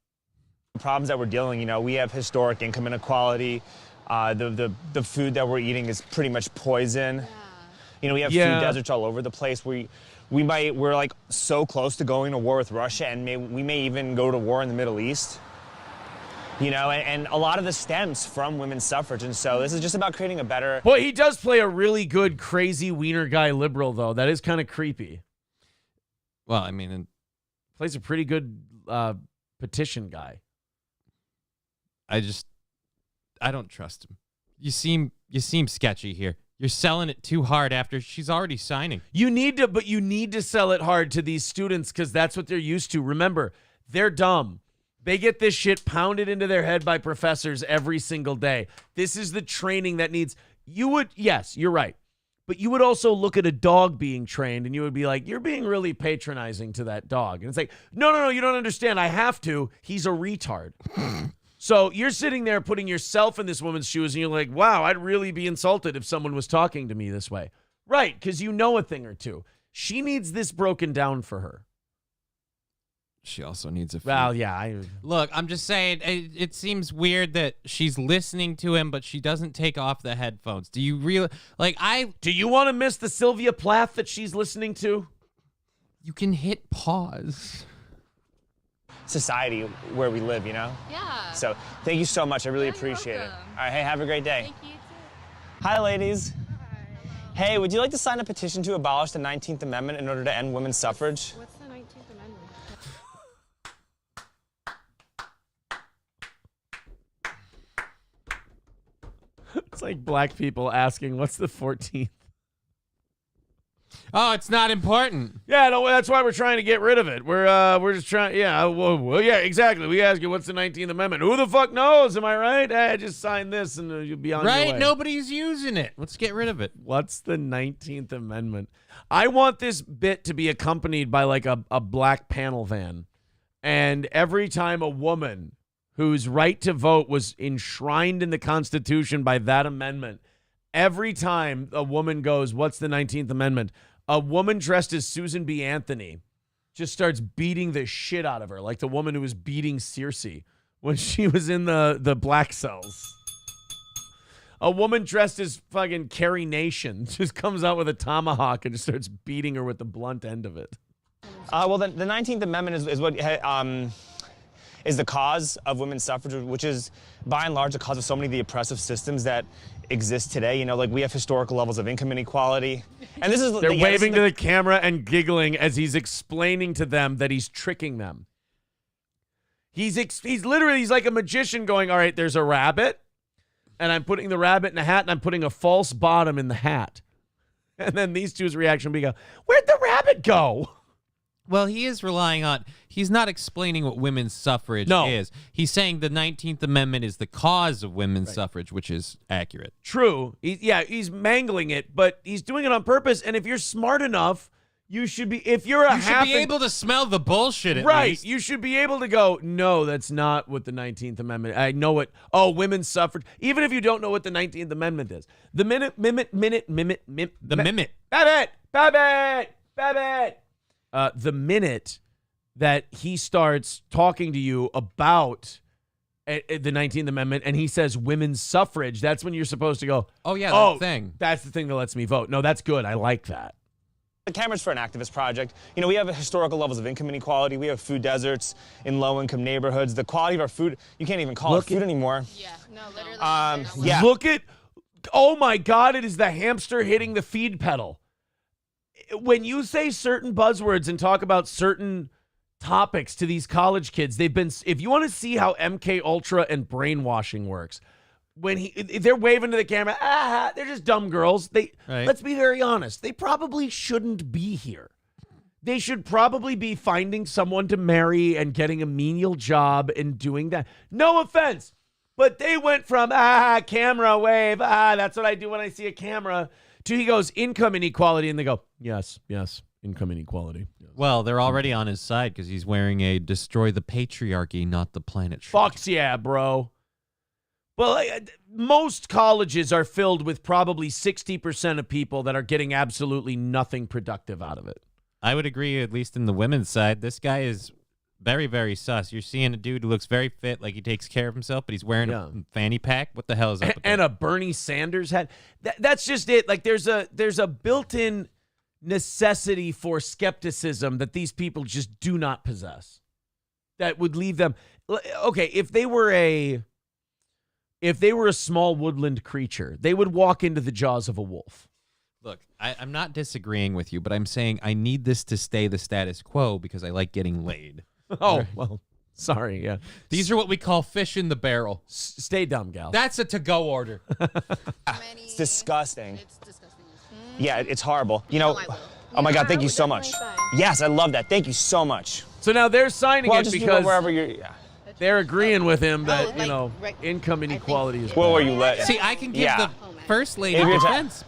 Problems that we're dealing, you know, we have historic income inequality. The food that we're eating is pretty much poison. You know, we have Yeah. food deserts all over the place. We're like so close to going to war with Russia, and we may even go to war in the Middle East. You know, and a lot of this stems from women's suffrage, and so this is just about creating a better. Boy, he does play a really good crazy wiener guy liberal, though. That is kind of creepy. Well, I mean, Plays a pretty good petition guy. I don't trust him. You seem sketchy here. You're selling it too hard after she's already signing. You need to sell it hard to these students because that's what they're used to. Remember, they're dumb. They get this shit pounded into their head by professors every single day. This is the training that needs. Yes, you're right. But you would also look at a dog being trained and you would be like, you're being really patronizing to that dog. And it's like, no, you don't understand. I have to. He's a retard. So you're sitting there putting yourself in this woman's shoes and you're like, wow, I'd really be insulted if someone was talking to me this way. Right, because you know a thing or two. She needs this broken down for her. She also needs a few. Well, yeah. Look, I'm just saying, it seems weird that she's listening to him, but she doesn't take off the headphones. Do you really, Do you want to miss the Sylvia Plath that she's listening to? You can hit pause. Society where we live, you know? Yeah. So thank you so much. I really appreciate it. welcome. All right, hey, have a great day. Thank you too. Hi, ladies. Hey, would you like to sign a petition to abolish the 19th Amendment in order to end women's suffrage? What's the 19th Amendment? It's like black people asking, what's the 14th? Oh, it's not important. Yeah, no, that's why we're trying to get rid of it. We're just trying. Yeah, well, yeah, exactly. We ask you, what's the 19th Amendment? Who the fuck knows? Am I right? Just sign this and you'll be on your way. Right? Nobody's using it. Let's get rid of it. What's the 19th Amendment? I want this bit to be accompanied by like a black panel van. And every time a woman whose right to vote was enshrined in the Constitution by that amendment, every time a woman goes, what's the 19th Amendment? A woman dressed as Susan B. Anthony just starts beating the shit out of her, like the woman who was beating Circe when she was in the black cells. A woman dressed as fucking Carrie Nation just comes out with a tomahawk and just starts beating her with the blunt end of it. Well, the 19th Amendment is what is the cause of women's suffrage, which is by and large the cause of so many of the oppressive systems that exist today. You know, like we have historical levels of income inequality. And this is they're waving to the camera and giggling as he's explaining to them that he's tricking them. He's like a magician going, all right, there's a rabbit, and I'm putting the rabbit in a hat, and I'm putting a false bottom in the hat. And then these two's reaction will be, where'd the rabbit go? Well, he is relying on, he's not explaining what women's suffrage is. He's saying the 19th Amendment is the cause of women's suffrage, which is accurate. True. He's mangling it, but he's doing it on purpose. And if you're smart enough, you should be, if you're a you should be able to smell the bullshit at least. You should be able to go, no, that's not what the 19th Amendment, I know it. Oh, women's suffrage. Even if you don't know what the 19th Amendment is. The minute that he starts talking to you about the 19th Amendment and he says women's suffrage, that's when you're supposed to go, oh, yeah, that thing. That's the thing that lets me vote. No, that's good. I like that. The Cameras for an Activist project. You know, we have historical levels of income inequality. We have food deserts in low-income neighborhoods. The quality of our food, you can't even call it food anymore. Yeah, no, literally. Yeah. Look at, oh my God, it is the hamster hitting the feed pedal. When you say certain buzzwords and talk about certain topics to these college kids, they've been, if you want to see how MK Ultra and brainwashing works, when they're waving to the camera, they're just dumb girls. Let's be very honest. They probably shouldn't be here. They should probably be finding someone to marry and getting a menial job and doing that. No offense, but they went from, camera wave, that's what I do when I see a camera, to he goes, income inequality, and they go, yes, income inequality. Yes. Well, they're already on his side because he's wearing a destroy the patriarchy, not the planet shirt. Fucks yeah, bro. Well, most colleges are filled with probably 60% of people that are getting absolutely nothing productive out of it. I would agree, at least in the women's side. This guy is very, very sus. You're seeing a dude who looks very fit, like he takes care of himself, but he's wearing a fanny pack. What the hell is up with that? And a Bernie Sanders hat. That's just it. Like there's a built-in necessity for skepticism that these people just do not possess. That would leave them. Okay, if they were a small woodland creature, they would walk into the jaws of a wolf. Look, I'm not disagreeing with you, but I'm saying I need this to stay the status quo because I like getting laid. Oh, well, sorry, yeah. These are what we call fish in the barrel. Stay dumb, gal. That's a to-go order. It's disgusting. It's disgusting. Yeah, it's horrible. You know, oh my God, thank you so much. Yes, I love that. Thank you so much. So now they're signing it just because wherever you're, they're agreeing with him that, income inequality is bad. Where were you let? See, I can give the first lady If you're defense.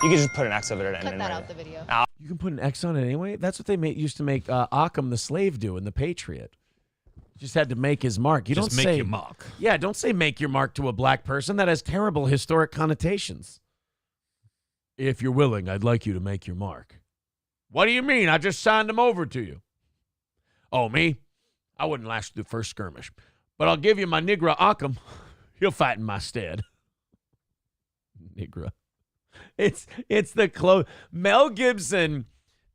You can just put an X of it in. Cut that out the video. You can put an X on it anyway? That's what they used to make Occam the slave do in The Patriot. Just had to make his mark. You Just don't make say your mark. Yeah, don't say make your mark to a black person. That has terrible historic connotations. If you're willing, I'd like you to make your mark. What do you mean? I just signed him over to you. Oh, me? I wouldn't last through the first skirmish. But I'll give you my Negro Occam. He'll fight in my stead. Negro. It's the close. Mel Gibson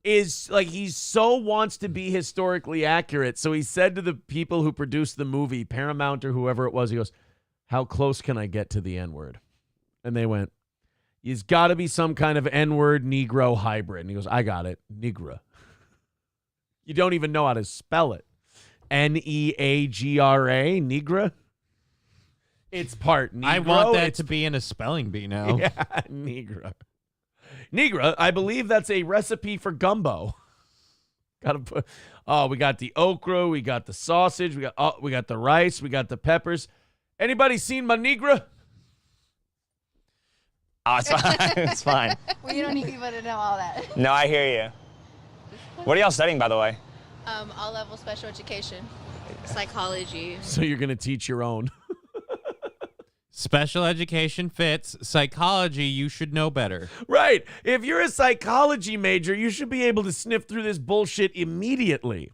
is like, he so wants to be historically accurate. So he said to the people who produced the movie, Paramount or whoever it was, he goes, how close can I get to the N-word? And they went, he's got to be some kind of N-word Negro hybrid. And he goes, I got it. Negra. You don't even know how to spell it. Neagra, Negra. It's part Negro. I want that to be in a spelling bee now. Yeah, Negra. Negra, I believe that's a recipe for gumbo. Gotta put. Oh, we got the okra, we got the sausage, we got the rice, we got the peppers. Anybody seen my Negra? Oh, it's fine. It's fine. Well, you don't need people to know all that. No, I hear you. What are y'all studying, by the way? All level special education. Psychology. So you're going to teach your own. Special education fits. Psychology, you should know better. Right. If you're a psychology major, you should be able to sniff through this bullshit immediately.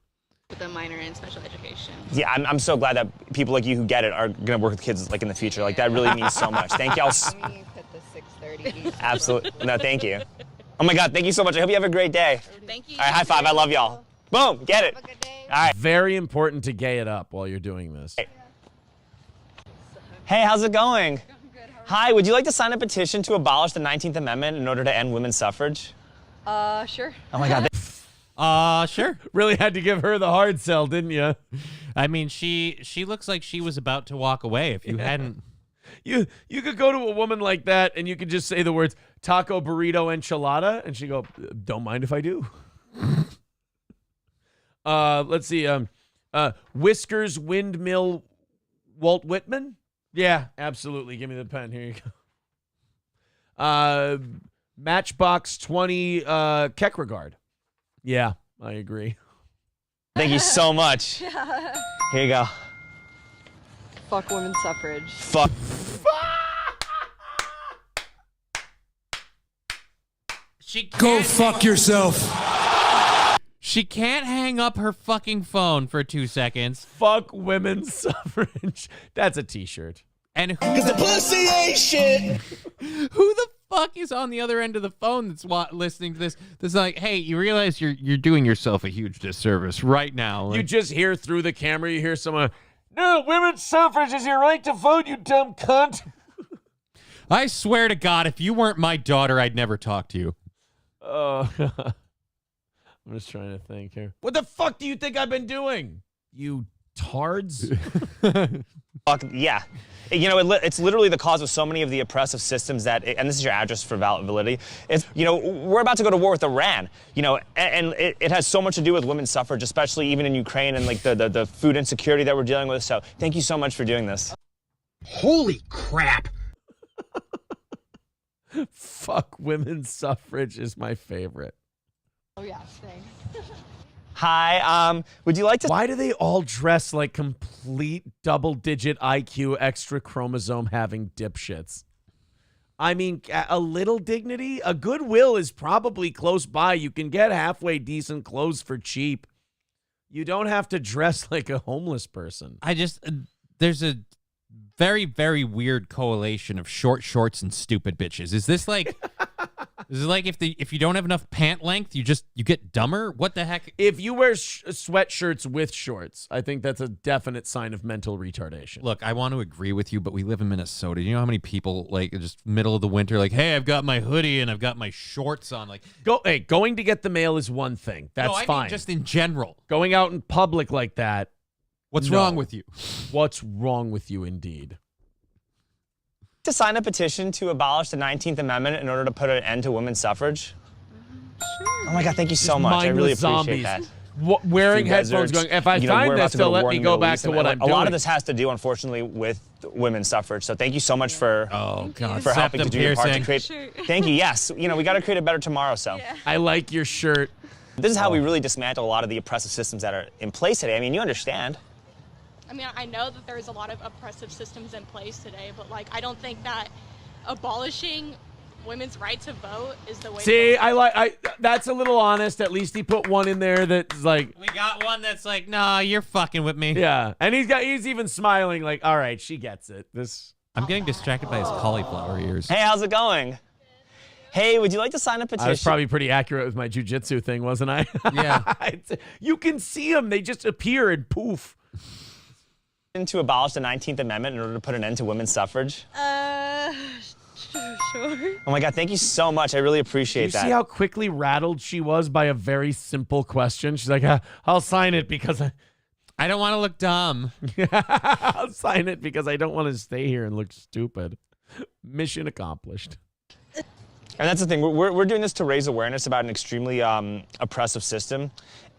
With a minor in special education. Yeah, I'm so glad that people like you who get it are gonna work with kids like in the future. Like that really means so much. Thank y'all. Let me put the 6:30. Absolutely. No, thank you. Oh my God, thank you so much. I hope you have a great day. Thank you. All right, high five. I love y'all. Boom, get it. Have a good day. All right. Very important to gay it up while you're doing this. Hey, how's it going? Hi, would you like to sign a petition to abolish the 19th Amendment in order to end women's suffrage? Sure. Oh my God. Sure. Really had to give her the hard sell, didn't you? I mean, she looks like she was about to walk away if you hadn't. You could go to a woman like that and you could just say the words taco, burrito, enchilada, and she go, don't mind if I do. Let's see. Whiskers, windmill, Walt Whitman. Yeah, absolutely. Give me the pen. Here you go. Matchbox 20, Kierkegaard. Yeah, I agree. Thank you so much. Here you go. Fuck women's suffrage. Fuck. Go fuck yourself. She can't hang up her fucking phone for 2 seconds. Fuck women's suffrage. That's a t-shirt. And who Cause the pussy ain't shit. who the fuck is on the other end of the phone that's listening to this? That's like, hey, you realize you're doing yourself a huge disservice right now. You just hear through the camera, you hear someone, no, women's suffrage is your right to vote, you dumb cunt. I swear to God, if you weren't my daughter, I'd never talk to you. Oh, I'm just trying to think here. What the fuck do you think I've been doing? You tards? Fuck, yeah. You know, it's literally the cause of so many of the oppressive systems that, and this is your address for validity, it's, you know, we're about to go to war with Iran, you know, and it has so much to do with women's suffrage, especially even in Ukraine and like the food insecurity that we're dealing with. So thank you so much for doing this. Holy crap. Fuck women's suffrage is my favorite. Oh yeah, thanks. Hi, would you like to... Why do they all dress like complete double-digit IQ extra chromosome having dipshits? I mean, a little dignity, a Goodwill is probably close by. You can get halfway decent clothes for cheap. You don't have to dress like a homeless person. There's a very, very weird correlation of short shorts and stupid bitches. Is this like... Is it like if you don't have enough pant length, you get dumber? What the heck? If you wear sweatshirts with shorts, I think that's a definite sign of mental retardation. Look, I want to agree with you, but we live in Minnesota. You know how many people, like, just middle of the winter, like, hey, I've got my hoodie and I've got my shorts on. Like, going to get the mail is one thing. That's no, I fine. mean just in general. Going out in public like that. What's no. wrong with you? What's wrong with you, indeed? to sign a petition to abolish the 19th Amendment in order to put an end to women's suffrage? Sure. Oh my God, thank you so much. I really appreciate that. Wearing headphones going, if I find this, they'll let me go back to what I'm doing. A lot of this has to do, unfortunately, with women's suffrage. So thank you so much for helping to do your part to create. Sure. Thank you. Yes, you know, we got to create a better tomorrow. So I like your shirt. This is how we really dismantle a lot of the oppressive systems that are in place today. I mean, you understand. I mean, I know that there's a lot of oppressive systems in place today, but like, I don't think that abolishing women's right to vote is the way. See, that's a little honest. At least he put one in there that's like. We got one that's like, nah, you're fucking with me. Yeah, and he's even smiling like, all right, she gets it. I'm getting distracted by his cauliflower ears. Hey, how's it going? Hey, would you like to sign a petition? I was probably pretty accurate with my jujitsu thing, wasn't I? Yeah. You can see them. They just appear and poof. To abolish the 19th Amendment in order to put an end to women's suffrage? Sure. Oh my God, thank you so much. I really appreciate that. You see how quickly rattled she was by a very simple question? She's like, I'll sign it because I don't want to look dumb. I'll sign it because I don't want to stay here and look stupid. Mission accomplished. And that's the thing, we're doing this to raise awareness about an extremely oppressive system.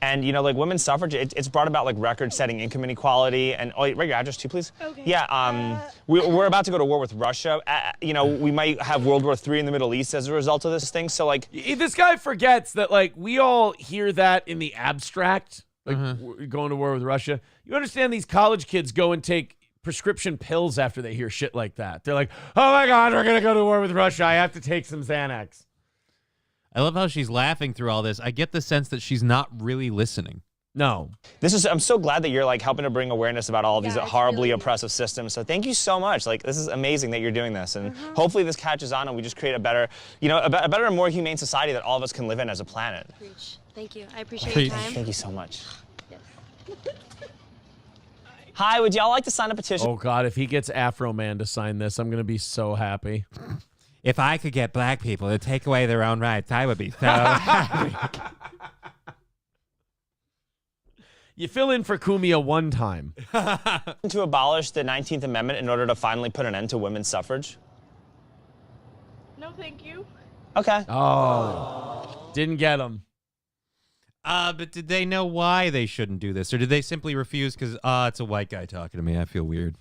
And, you know, like women's suffrage, it's brought about like record-setting income inequality. And, oh, write your address too, please? Okay. Yeah, we're about to go to war with Russia. You know, we might have World War III in the Middle East as a result of this thing. So, like... This guy forgets that, like, we all hear that in the abstract. like going to war with Russia. You understand these college kids go and take prescription pills after they hear shit like that. They're like, oh my God, we're going to go to war with Russia. I have to take some Xanax. I love how she's laughing through all this. I get the sense that she's not really listening. No. I'm so glad that you're like helping to bring awareness about all of these Yeah, it's horribly really- oppressive systems. So thank you so much. Like, this is amazing that you're doing this, and hopefully this catches on and we just create a better, a better and more humane society that all of us can live in as a planet. Preach. Thank you. I appreciate Preach. your time. Thank you so much. Yes. Hi, would y'all like to sign a petition? Oh God, if he gets Afro Man to sign this, I'm going to be so happy. If I could get black people to take away their own rights, I would be so happy. You fill in for Kumia one time. To abolish the 19th Amendment in order to finally put an end to women's suffrage? No, thank you. Okay. Oh, didn't get him. But did they know why they shouldn't do this? Or did they simply refuse because, it's a white guy talking to me. I feel weird.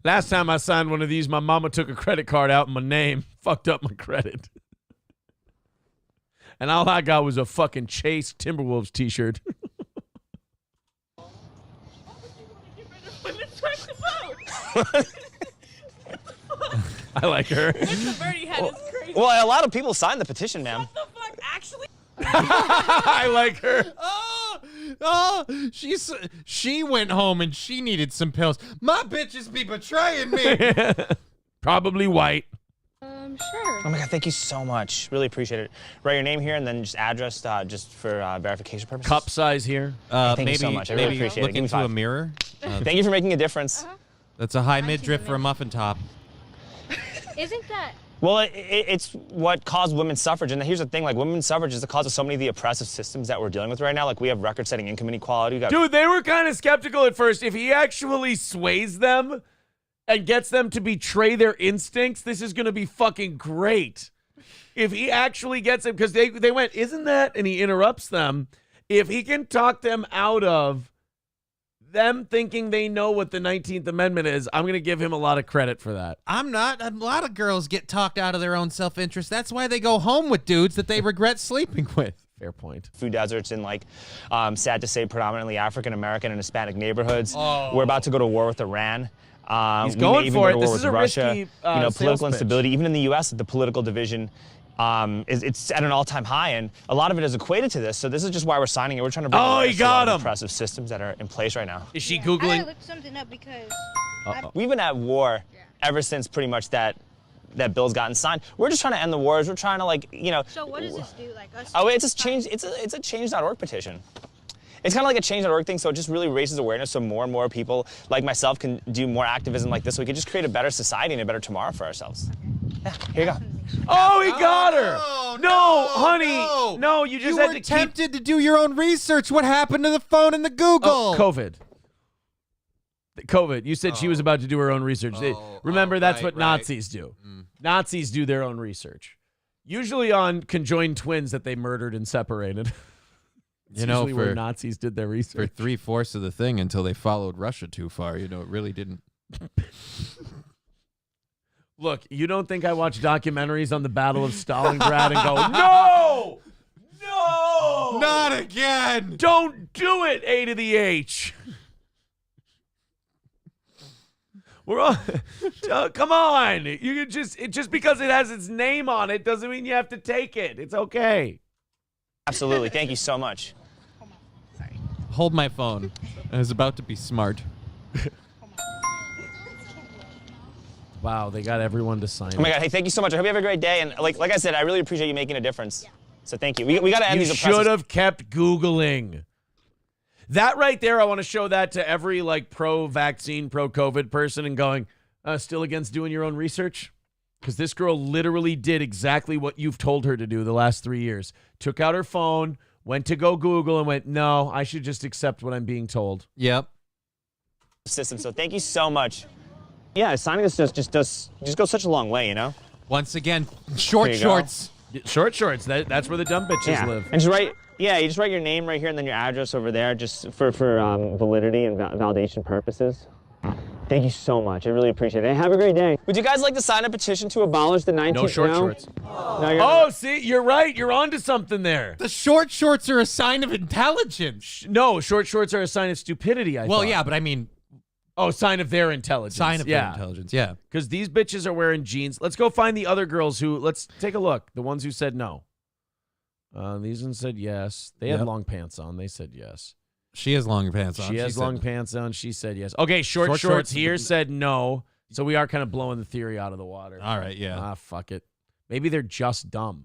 Last time I signed one of these, my mama took a credit card out in my name, fucked up my credit. And all I got was a fucking Chase Timberwolves t-shirt. I like her. Well, a lot of people signed the petition, ma'am. I like her. She went home and she needed some pills. My bitches be betraying me. Probably white. Sure. Oh my God, thank you so much. Really appreciate it. Write your name here and then just address just for verification purposes. Cup size here. Thank you so much. I really maybe appreciate it. look Give me into a 5. mirror. Thank you for making a difference. That's a high midriff for a muffin top. Isn't that? Well, it's what caused women's suffrage. And here's the thing, like, women's suffrage is the cause of so many of the oppressive systems that we're dealing with right now. Like, we have record-setting income inequality. We got Dude, they were kind of skeptical at first. If he actually sways them and gets them to betray their instincts, this is going to be fucking great. If he actually gets them, because they went, isn't that? And he interrupts them. If he can talk them out of them thinking they know what the 19th Amendment is, I'm going to give him a lot of credit for that. I'm not. A lot of girls get talked out of their own self-interest. That's why they go home with dudes that they regret sleeping with. Fair point. food deserts in, like, sad to say, predominantly African-American and Hispanic neighborhoods. We're about to go to war with Iran. He's going even for go to it. war This is with a Russia. risky sales Political pitch. instability. Even in the U.S., the political division it's at an all-time high, and a lot of it is equated to this. So this is just why we're signing it. We're trying to bring Oh, he awareness to a lot got of him. oppressive systems that are in place right now. Is she I Googling? looked something up because. We've been at war ever since pretty much that bill's gotten signed. We're just trying to end the wars. We're trying to, like, So what does this do? Like us? Oh, it's a change. It's a change.org petition. It's kind of like a change.org thing, so it just really raises awareness so more and more people like myself can do more activism like this. So we can just create a better society and a better tomorrow for ourselves. Yeah, here you go. Oh, he got her. No, honey. no. No, you just You had were to keep. tempted to do your own research. What happened to the phone and the Google? Oh, COVID. COVID. You said she was about to do her own research. Remember, that's what Nazis do. Nazis do their own research. Usually on conjoined twins that they murdered and separated. It's usually where Nazis did their for research. 3/4 of the thing until they followed Russia too far. It really didn't. Look, you don't think I watch documentaries on the Battle of Stalingrad and go, no! No! Not again. Don't do it, A to the H. We're on. Come on. You can just because it has its name on it doesn't mean you have to take it. It's okay. Absolutely. Thank you so much. Hold my phone. I was about to be smart. Wow, they got everyone to sign. Oh my God! Hey, thank you so much. I hope you have a great day. And like I said, I really appreciate you making a difference. So thank you. We got to end You these oppressive. should have kept Googling. That right there, I want to show that to every like pro-vaccine, pro-COVID person and going, still against doing your own research? Because this girl literally did exactly what you've told her to do the last 3 years. Took out her phone, went to go Google and went, no, I should just accept what I'm being told. Yep. System. So thank you so much. Yeah, signing this just goes such a long way, you know. Once again, short There you go. shorts. Short shorts, that's where the dumb bitches live. And just write. Yeah, you just write your name right here and then your address over there, just for validity and validation purposes. Thank you so much. I really appreciate it. Have a great day. Would you guys like to sign a petition to abolish the 19th? No short shorts. No, Oh, see, you're right. You're onto something there. The short shorts are a sign of intelligence. No, short shorts are a sign of stupidity, I thought. Yeah, but I mean... Oh, sign of their intelligence. Sign of their intelligence, yeah. Because these bitches are wearing jeans. Let's go find the other girls who... Let's take a look. The ones who said no. These ones said yes. They had long pants on. They said yes. She has long pants on. She has long pants on. She said yes. Okay, short shorts here said no. So we are kind of blowing the theory out of the water. All right, yeah. Ah, fuck it. Maybe they're just dumb.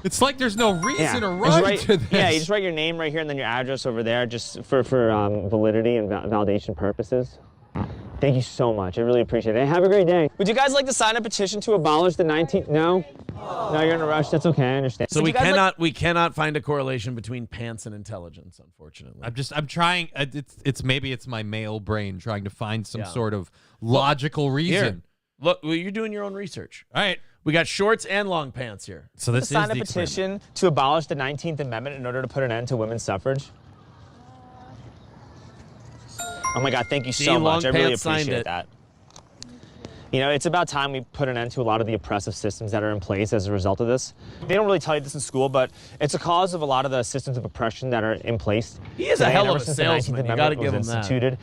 It's like there's no reason to run to this. Yeah, you just write your name right here and then your address over there just for validity and validation purposes. Thank you so much. I really appreciate it. Have a great day. Would you guys like to sign a petition to abolish the 19th? No? No, you're in a rush. That's okay. I understand. So we cannot find a correlation between pants and intelligence, unfortunately. I'm trying. Maybe it's my male brain trying to find some sort of logical reason. Here, look, well, you're doing your own research. All right. We got shorts and long pants here. So this is sign a petition to abolish the 19th Amendment in order to put an end to women's suffrage. Oh my God, thank you so much. I really appreciate that. You know, it's about time we put an end to a lot of the oppressive systems that are in place as a result of this. They don't really tell you this in school, but it's a cause of a lot of the systems of oppression that are in place. He is a hell of a salesman. You got to give him that.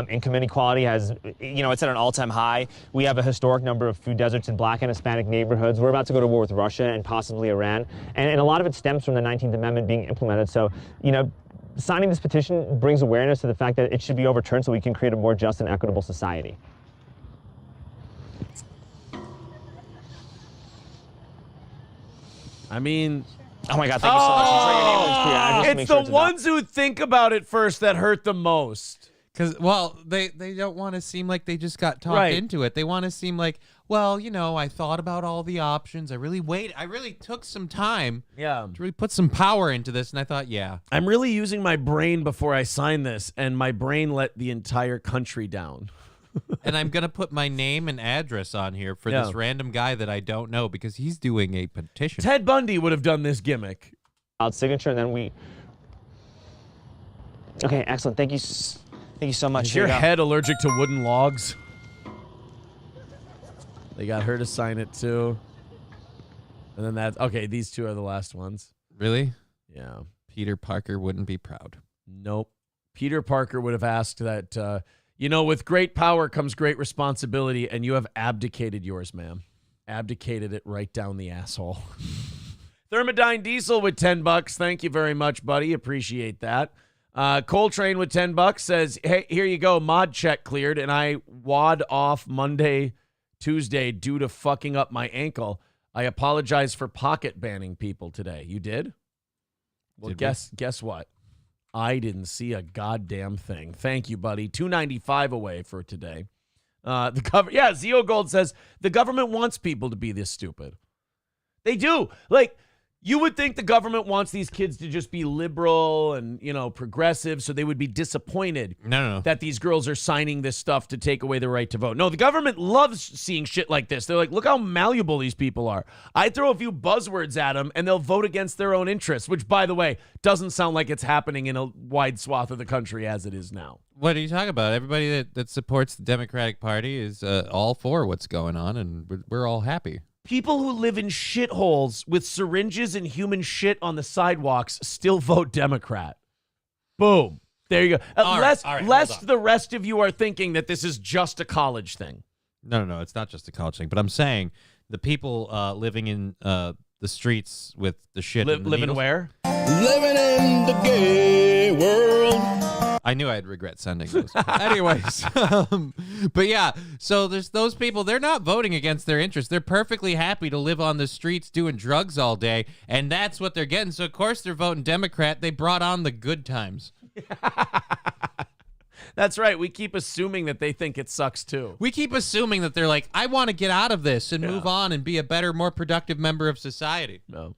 Income inequality has, it's at an all-time high. We have a historic number of food deserts in Black and Hispanic neighborhoods. We're about to go to war with Russia and possibly Iran. And a lot of it stems from the 19th Amendment being implemented. So, signing this petition brings awareness to the fact that it should be overturned so we can create a more just and equitable society. I mean... Oh my God, thank you so much. Just write your name and your address. It's the ones who think about it first that hurt the most. Because, they don't want to seem like they just got talked into it. They want to seem like, I thought about all the options. I really took some time to really put some power into this, and I thought, I'm really using my brain before I sign this, and my brain let the entire country down. And I'm going to put my name and address on here for this random guy that I don't know because he's doing a petition. Ted Bundy would have done this gimmick. Signature, and then we... Okay, excellent. Thank you so much. Is your head allergic to wooden logs? They got her to sign it too. And then okay, these two are the last ones. Really? Yeah. Peter Parker wouldn't be proud. Nope. Peter Parker would have asked that, with great power comes great responsibility, and you have abdicated yours, ma'am. Abdicated it right down the asshole. Thermodyne Diesel with $10. Thank you very much, buddy. Appreciate that. Coltrane with $10 says, hey, here you go. Mod check cleared, and I wad off Monday, Tuesday due to fucking up my ankle. I apologize for pocket banning people today. You did? Well, guess what? I didn't see a goddamn thing. Thank you, buddy. $2.95 away for today. Zeo Gold says the government wants people to be this stupid. They do. You would think the government wants these kids to just be liberal and, progressive, so they would be disappointed that these girls are signing this stuff to take away the right to vote. No, the government loves seeing shit like this. They're like, look how malleable these people are. I throw a few buzzwords at them, and they'll vote against their own interests, which, by the way, doesn't sound like it's happening in a wide swath of the country as it is now. What are you talking about? Everybody that supports the Democratic Party is all for what's going on, and we're all happy. People who live in shitholes with syringes and human shit on the sidewalks still vote Democrat. Boom. There you go. Lest the rest of you are thinking that this is just a college thing. No, it's not just a college thing. But I'm saying the people living in the streets with the shit. Living where? Living in the gay world. I knew I'd regret sending those. Anyways, but yeah, so there's those people, they're not voting against their interests. They're perfectly happy to live on the streets doing drugs all day, and that's what they're getting. So, of course, they're voting Democrat. They brought on the good times. That's right. We keep assuming that they think it sucks, too. We keep assuming that they're like, I want to get out of this and move on and be a better, more productive member of society. No.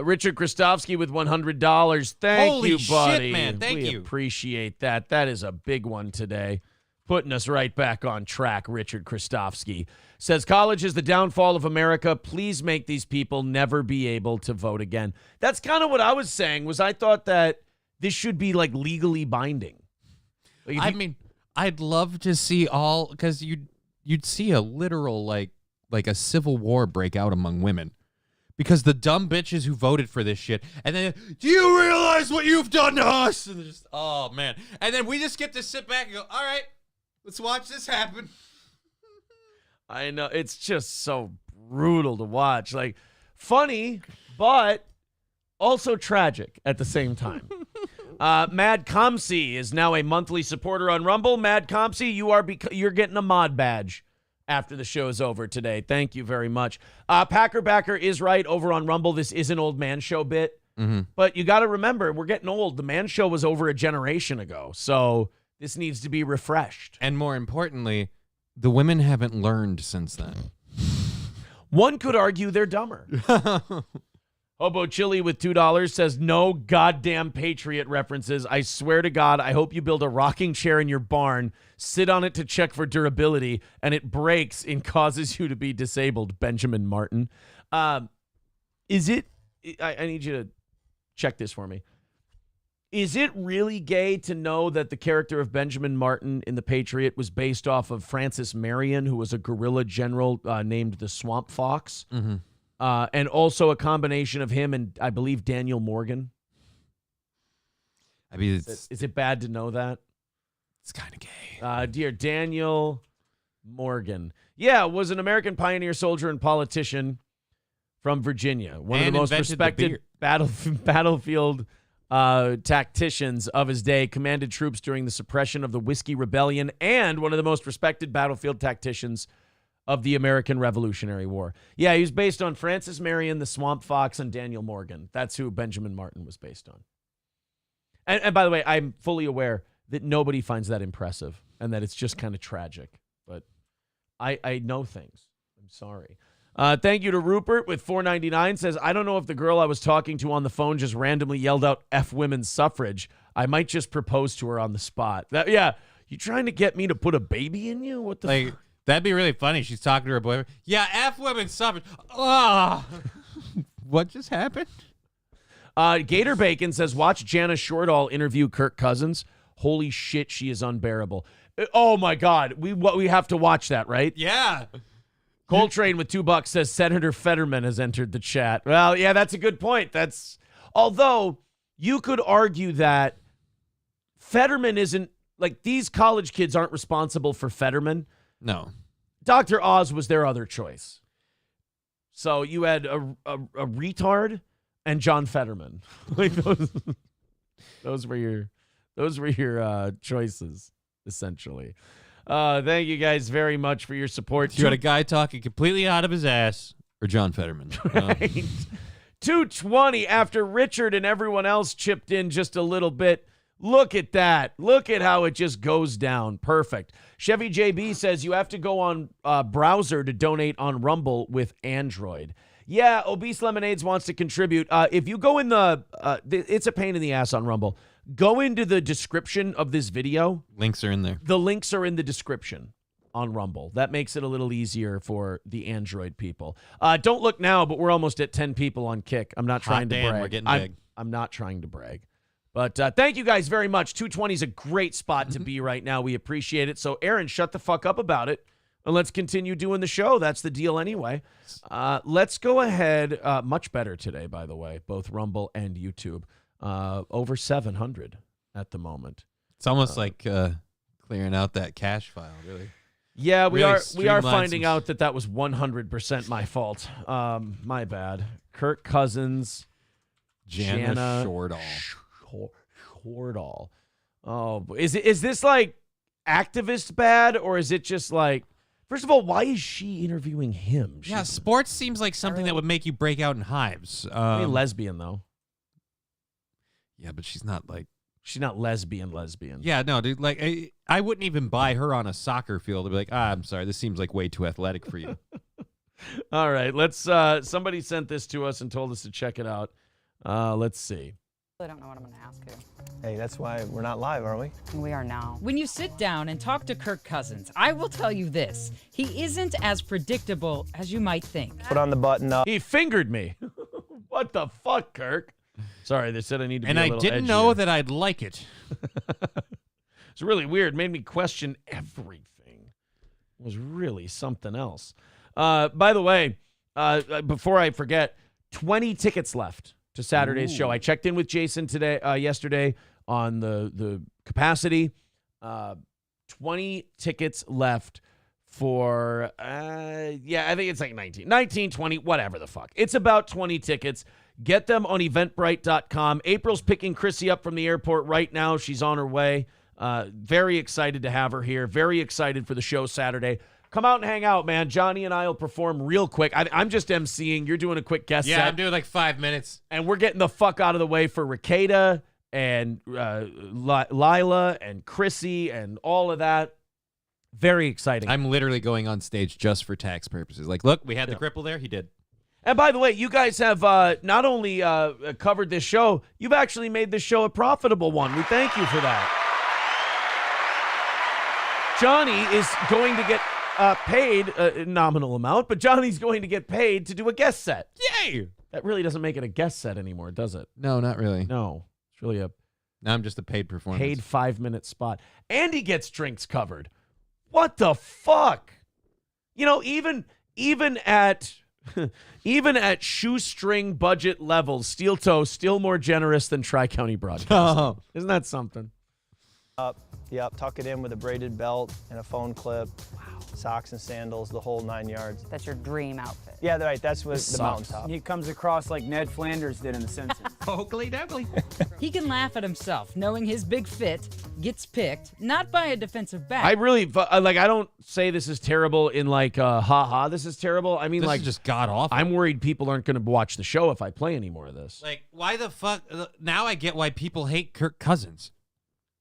Richard Kristofsky with $100. Thank you, buddy. Shit, man. Thank you. We appreciate that. That is a big one today. Putting us right back on track, Richard Kristofsky. Says, college is the downfall of America. Please make these people never be able to vote again. That's kind of what I was saying, was I thought that this should be, legally binding. I'd love to see all, because you'd see a literal like a civil war break out among women. Because the dumb bitches who voted for this shit, and then, do you realize what you've done to us? And just, oh, man. And then we just get to sit back and go, all right, let's watch this happen. I know. It's just so brutal to watch. Like, funny, but also tragic at the same time. Mad Comsey is now a monthly supporter on Rumble. Mad Comsey, you're getting a mod badge after the show is over today. Thank you very much. Packer Backer is right over on Rumble. This is an old man show bit. Mm-hmm. But you got to remember, we're getting old. The man show was over a generation ago. So this needs to be refreshed. And more importantly, the women haven't learned since then. One could argue they're dumber. Hobo Chili with $2 says, no goddamn Patriot references. I swear to God, I hope you build a rocking chair in your barn, sit on it to check for durability, and it breaks and causes you to be disabled, Benjamin Martin. Is it, I need you to check this for me. Is it really gay to know that the character of Benjamin Martin in The Patriot was based off of Francis Marion, who was a guerrilla general named the Swamp Fox? Mm-hmm. And also a combination of him and, I believe, Daniel Morgan. I mean, is it bad to know that? It's kind of gay. Dear Daniel Morgan. Yeah, was an American pioneer, soldier, and politician from Virginia. One of the most respected battlefield tacticians of his day, commanded troops during the suppression of the Whiskey Rebellion, and one of the most respected battlefield tacticians of the American Revolutionary War. Yeah, he was based on Francis Marion, the Swamp Fox, and Daniel Morgan. That's who Benjamin Martin was based on. And by the way, I'm fully aware that nobody finds that impressive and that it's just kind of tragic. But I know things. I'm sorry. Thank you to Rupert with $4.99. Says, I don't know if the girl I was talking to on the phone just randomly yelled out F women's suffrage. I might just propose to her on the spot. You trying to get me to put a baby in you? What the fuck? That'd be really funny. She's talking to her boyfriend. Yeah, F women's suffrage. Oh. What just happened? Gator Bacon says, watch Jana Shortall interview Kirk Cousins. Holy shit, she is unbearable. Oh, my God. We have to watch that, right? Yeah. Coltrane with $2 says Senator Fetterman has entered the chat. Well, yeah, that's a good point. Although you could argue that Fetterman isn't, like, these college kids aren't responsible for Fetterman. No. Dr. Oz was their other choice. So you had a retard and John Fetterman. Like those were your choices, essentially. Thank you guys very much for your support. You had a guy talking completely out of his ass or John Fetterman. Right. 2:20 after Richard and everyone else chipped in just a little bit. Look at that. Look at how it just goes down. Perfect. Chevy JB says you have to go on browser to donate on Rumble with Android. Yeah, Obese Lemonades wants to contribute. If you go in it's a pain in the ass on Rumble. Go into the description of this video. Links are in there. The links are in the description on Rumble. That makes it a little easier for the Android people. Don't look now, but we're almost at 10 people on Kick. I'm not trying to brag. We're getting big. I'm not trying to brag. But thank you guys very much. 220 is a great spot to be right now. We appreciate it. So, Aaron, shut the fuck up about it, and let's continue doing the show. That's the deal anyway. Let's go ahead. Much better today, by the way, both Rumble and YouTube. Over 700 at the moment. It's almost like clearing out that cache file, really. Yeah, we Really are finding out that was 100% my fault. My bad. Kirk Cousins, Jana Shortall. Shortall. Oh, is this like activist bad, or is it just like? First of all, why is she interviewing him? Sports seems like something that would make you break out in hives. I mean, lesbian though. Yeah, but she's not lesbian. Yeah, no, dude. Like, I wouldn't even buy her on a soccer field. I'd be like, I'm sorry, this seems like way too athletic for you. All right, let's. Somebody sent this to us and told us to check it out. Let's see. I don't know what I'm going to ask you. Hey, that's why we're not live, are we? We are now. When you sit down and talk to Kirk Cousins, I will tell you this. He isn't as predictable as you might think. Put on the button up. He fingered me. What the fuck, Kirk? Sorry, they said I need to be and a I little didn't edgier. know that I'd like it. It's really weird. Made me question everything. It was really something else. By the way, before I forget, 20 tickets left to Saturday's show. I checked in with Jason yesterday on the capacity. 20 tickets left for, I think it's like 19, 20, whatever the fuck. It's about 20 tickets. Get them on eventbrite.com. April's picking Chrissy up from the airport right now. She's on her way. Very excited to have her here. Very excited for the show Saturday. Come out and hang out, man. Johnny and I will perform real quick. I'm just emceeing. You're doing a quick guest set. Yeah, I'm doing like 5 minutes. And we're getting the fuck out of the way for Rakeda and Lila and Chrissy and all of that. Very exciting. I'm literally going on stage just for tax purposes. Like, look, we had the cripple there. He did. And by the way, you guys have not only covered this show, you've actually made this show a profitable one. We thank you for that. Johnny is going to get paid a nominal amount, but Johnny's going to get paid to do a guest set. Yay! That really doesn't make it a guest set anymore, does it? No, not really. No. It's really a Now I'm just a paid performance. paid 5-minute spot. And he gets drinks covered. What the fuck? You know, even at shoestring budget levels, Steel Toe still more generous than Tri-County Broadcasting. Oh. Isn't that something? Yep, tuck it in with a braided belt and a phone clip. Wow. Socks and sandals, the whole 9 yards. That's your dream outfit. Yeah, right, that's what the sucks. mountaintop. He comes across like Ned Flanders did in The Simpsons. Oakley dokley. He can laugh at himself, knowing his big fit gets picked, not by a defensive back. I really, I don't say this is terrible in like, ha-ha, this is terrible. I mean, This like, is just god-awful. I'm worried people aren't going to watch the show if I play any more of this. Like, why the fuck? Now I get why people hate Kirk Cousins.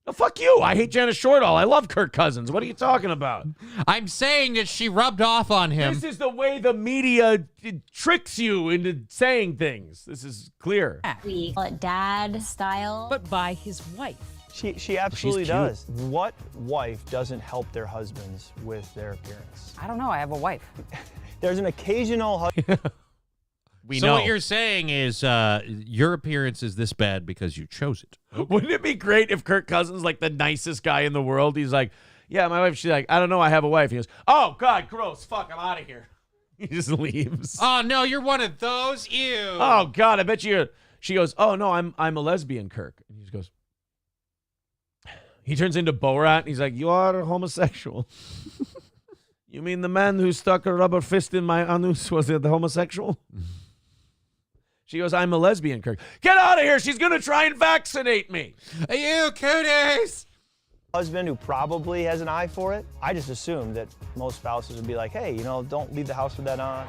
Oh, fuck you. I hate Janice Shortall. I love Kirk Cousins. What are you talking about? I'm saying that she rubbed off on him. This is the way the media tricks you into saying things. This is clear. We call it dad style. But by his wife. She absolutely She's cute. does. What wife doesn't help their husbands with their appearance? I don't know. I have a wife. There's an occasional We So know. what you're saying is your appearance is this bad because you chose it. Wouldn't it be great if Kirk Cousins, like the nicest guy in the world, he's like, yeah, my wife, she's like, I don't know, I have a wife. He goes, oh, God, gross. Fuck, I'm out of here. He just leaves. Oh, no, you're one of those? Ew. Oh, God, I bet you. She goes, oh, no, I'm a lesbian, Kirk. And he just goes, he turns into Borat, and he's like, you are a homosexual. You mean the man who stuck a rubber fist in my anus was the homosexual? She goes, I'm a lesbian, Kirk. Get out of here. She's going to try and vaccinate me. You cooties. husband who probably has an eye for it. I just assume that most spouses would be like, hey, don't leave the house with that on.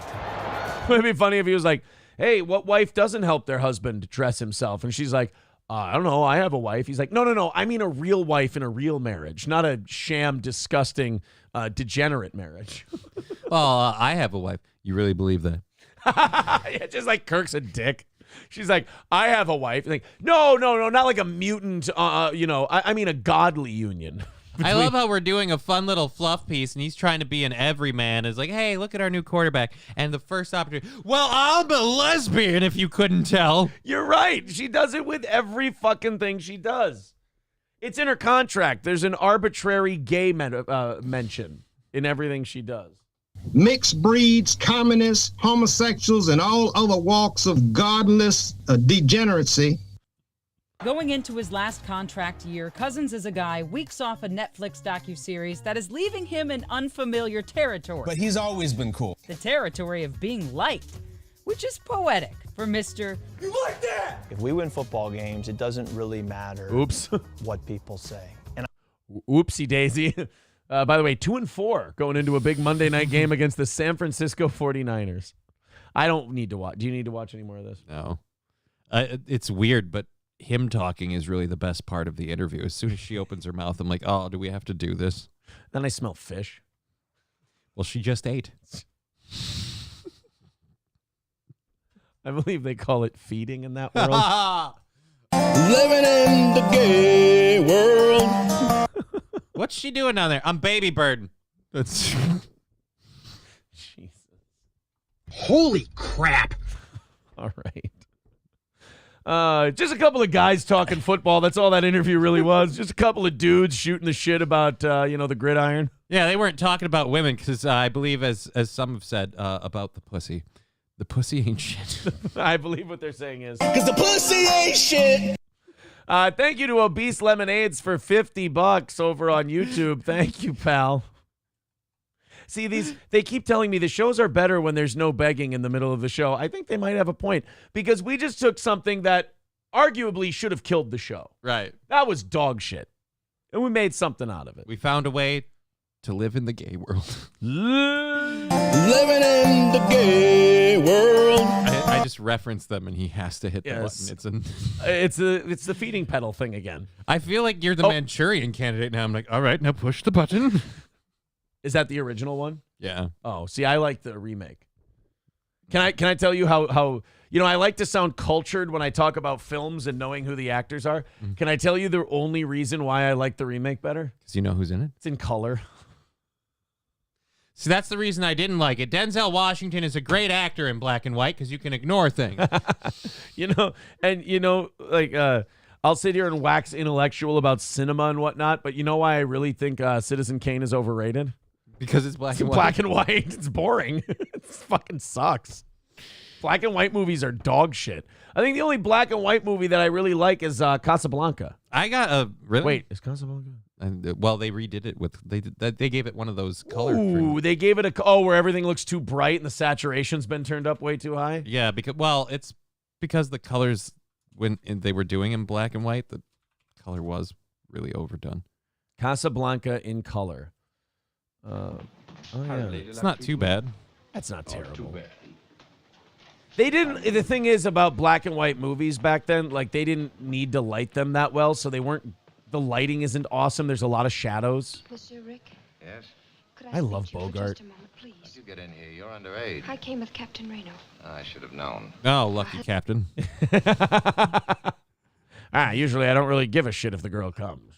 It'd be funny if he was like, hey, what wife doesn't help their husband dress himself? And she's like, I don't know, I have a wife. He's like, no, I mean a real wife in a real marriage, not a sham, disgusting, degenerate marriage. Well, I have a wife. You really believe that? Yeah, just like Kirk's a dick. She's like, I have a wife. Like, no, not like a mutant, I mean a godly union. I love how we're doing a fun little fluff piece, and he's trying to be an everyman. It's like, hey, look at our new quarterback. And the first opportunity, well, I'm a lesbian, if you couldn't tell. You're right. She does it with every fucking thing she does. It's in her contract. There's an arbitrary gay mention in everything she does. Mixed breeds, communists, homosexuals, and all other walks of godless degeneracy. Going into his last contract year, Cousins is a guy weeks off a Netflix docuseries that is leaving him in unfamiliar territory. But he's always been cool. The territory of being liked, which is poetic for Mr. You like that? If we win football games, it doesn't really matter what people say. And Oopsie daisy. By the way, 2-4 going into a big Monday night game against the San Francisco 49ers. I don't need to watch. Do you need to watch any more of this? No. It's weird, but him talking is really the best part of the interview. As soon as she opens her mouth, I'm like, oh, do we have to do this? Then I smell fish. Well, she just ate. I believe they call it feeding in that world. Living in the gay world. What's she doing down there? I'm baby bird. That's Jesus. Holy crap. All right. Just a couple of guys talking football. That's all that interview really was. Just a couple of dudes shooting the shit about, the gridiron. Yeah, they weren't talking about women because I believe, as some have said, about the pussy. The pussy ain't shit. I believe what they're saying is. Cause the pussy ain't shit. Thank you to Obese Lemonades for $50 over on YouTube. Thank you, pal. See, they keep telling me the shows are better when there's no begging in the middle of the show. I think they might have a point because we just took something that arguably should have killed the show. Right. That was dog shit. And we made something out of it. We found a way to live in the gay world. Living in the gay world. I just referenced them and he has to hit the button. It's the feeding pedal thing again. I feel like you're the Manchurian candidate now. I'm like, all right, now push the button. Is that the original one? Yeah. Oh, see, I like the remake. Can I tell you how I like to sound cultured when I talk about films and knowing who the actors are. Mm-hmm. Can I tell you the only reason why I like the remake better? Because you know who's in it? It's in color. So that's the reason I didn't like it. Denzel Washington is a great actor in black and white because you can ignore things. I'll sit here and wax intellectual about cinema and whatnot, but you know why I really think Citizen Kane is overrated? Because it's black and white. Black and white. It's boring. It fucking sucks. Black and white movies are dog shit. I think the only black and white movie that I really like is Casablanca. I got a really wait. Is Casablanca? And well, they redid it with they gave it one of those color. Ooh, they gave it where everything looks too bright and the saturation's been turned up way too high. Yeah, it's because the colors when they were doing in black and white, the color was really overdone. Casablanca in color. It's not too bad. That's not terrible. Too bad. They didn't. The thing is about black and white movies back then, like they didn't need to light them that well, so they weren't. The lighting isn't awesome. There's a lot of shadows. Monsieur Rick? Yes? I love Bogart. Just a moment, please. How'd you get in here? You're underage. I came with Captain Reno. I should have known. Oh, lucky captain. Usually I don't really give a shit if the girl comes.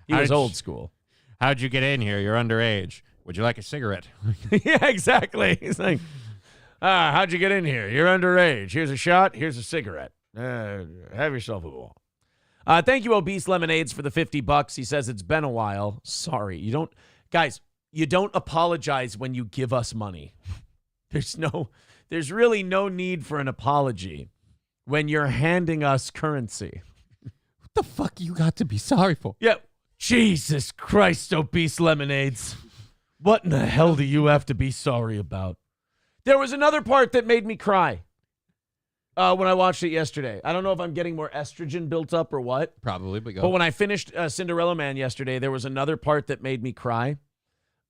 He was old school. How'd you get in here? You're underage. Would you like a cigarette? Yeah, exactly. He's like, how'd you get in here? You're underage. Here's a shot. Here's a cigarette. Have yourself a ball. Thank you, Obese Lemonades, for the $50. He says it's been a while. Sorry. You don't apologize when you give us money. There's really no need for an apology when you're handing us currency. What the fuck you got to be sorry for? Yeah. Jesus Christ, Obese Lemonades. What in the hell do you have to be sorry about? There was another part that made me cry when I watched it yesterday. I don't know if I'm getting more estrogen built up or what. Probably, but go. But when I finished Cinderella Man yesterday, there was another part that made me cry.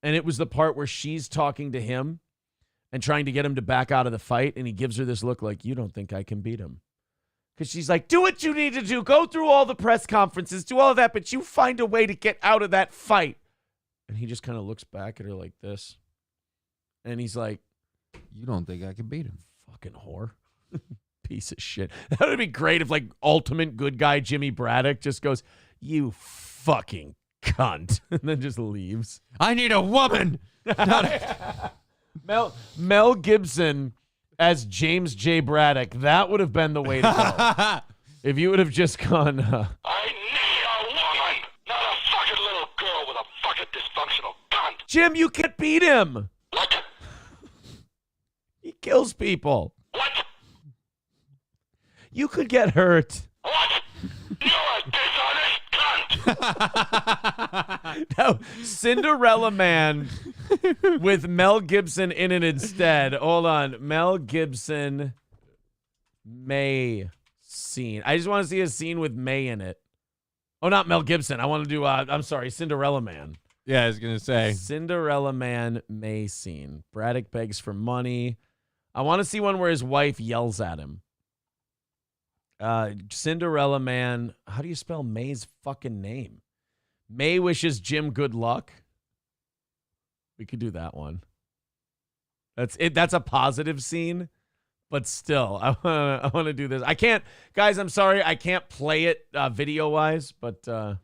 And it was the part where she's talking to him and trying to get him to back out of the fight. And he gives her this look like, you don't think I can beat him. Because she's like, do what you need to do. Go through all the press conferences. Do all of that. But you find a way to get out of that fight. And he just kind of looks back at her like this. And he's like, you don't think I can beat him. Fucking whore. Piece of shit. That would be great if, like, ultimate good guy Jimmy Braddock just goes, you fucking cunt. And then just leaves. I need a woman. Mel Gibson as James J. Braddock. That would have been the way to go. If you would have just gone, I need a woman, not a fucking little girl with a fucking dysfunctional cunt. Jim, you can't beat him. What? He kills people. What? You could get hurt. What? You're a dishonest cunt. No, Cinderella Man with Mel Gibson in it instead. Hold on. Mel Gibson May scene. I just want to see a scene with May in it. Oh, not Mel Gibson. I want to do, I'm sorry, Cinderella Man. Yeah, I was going to say. Cinderella Man May scene. Braddock begs for money. I want to see one where his wife yells at him. Cinderella Man. How do you spell May's fucking name? May wishes Jim good luck. We could do that one. That's it. That's a positive scene, but still, I want to do this. I can't, guys. I'm sorry, I can't play it video wise, but Can't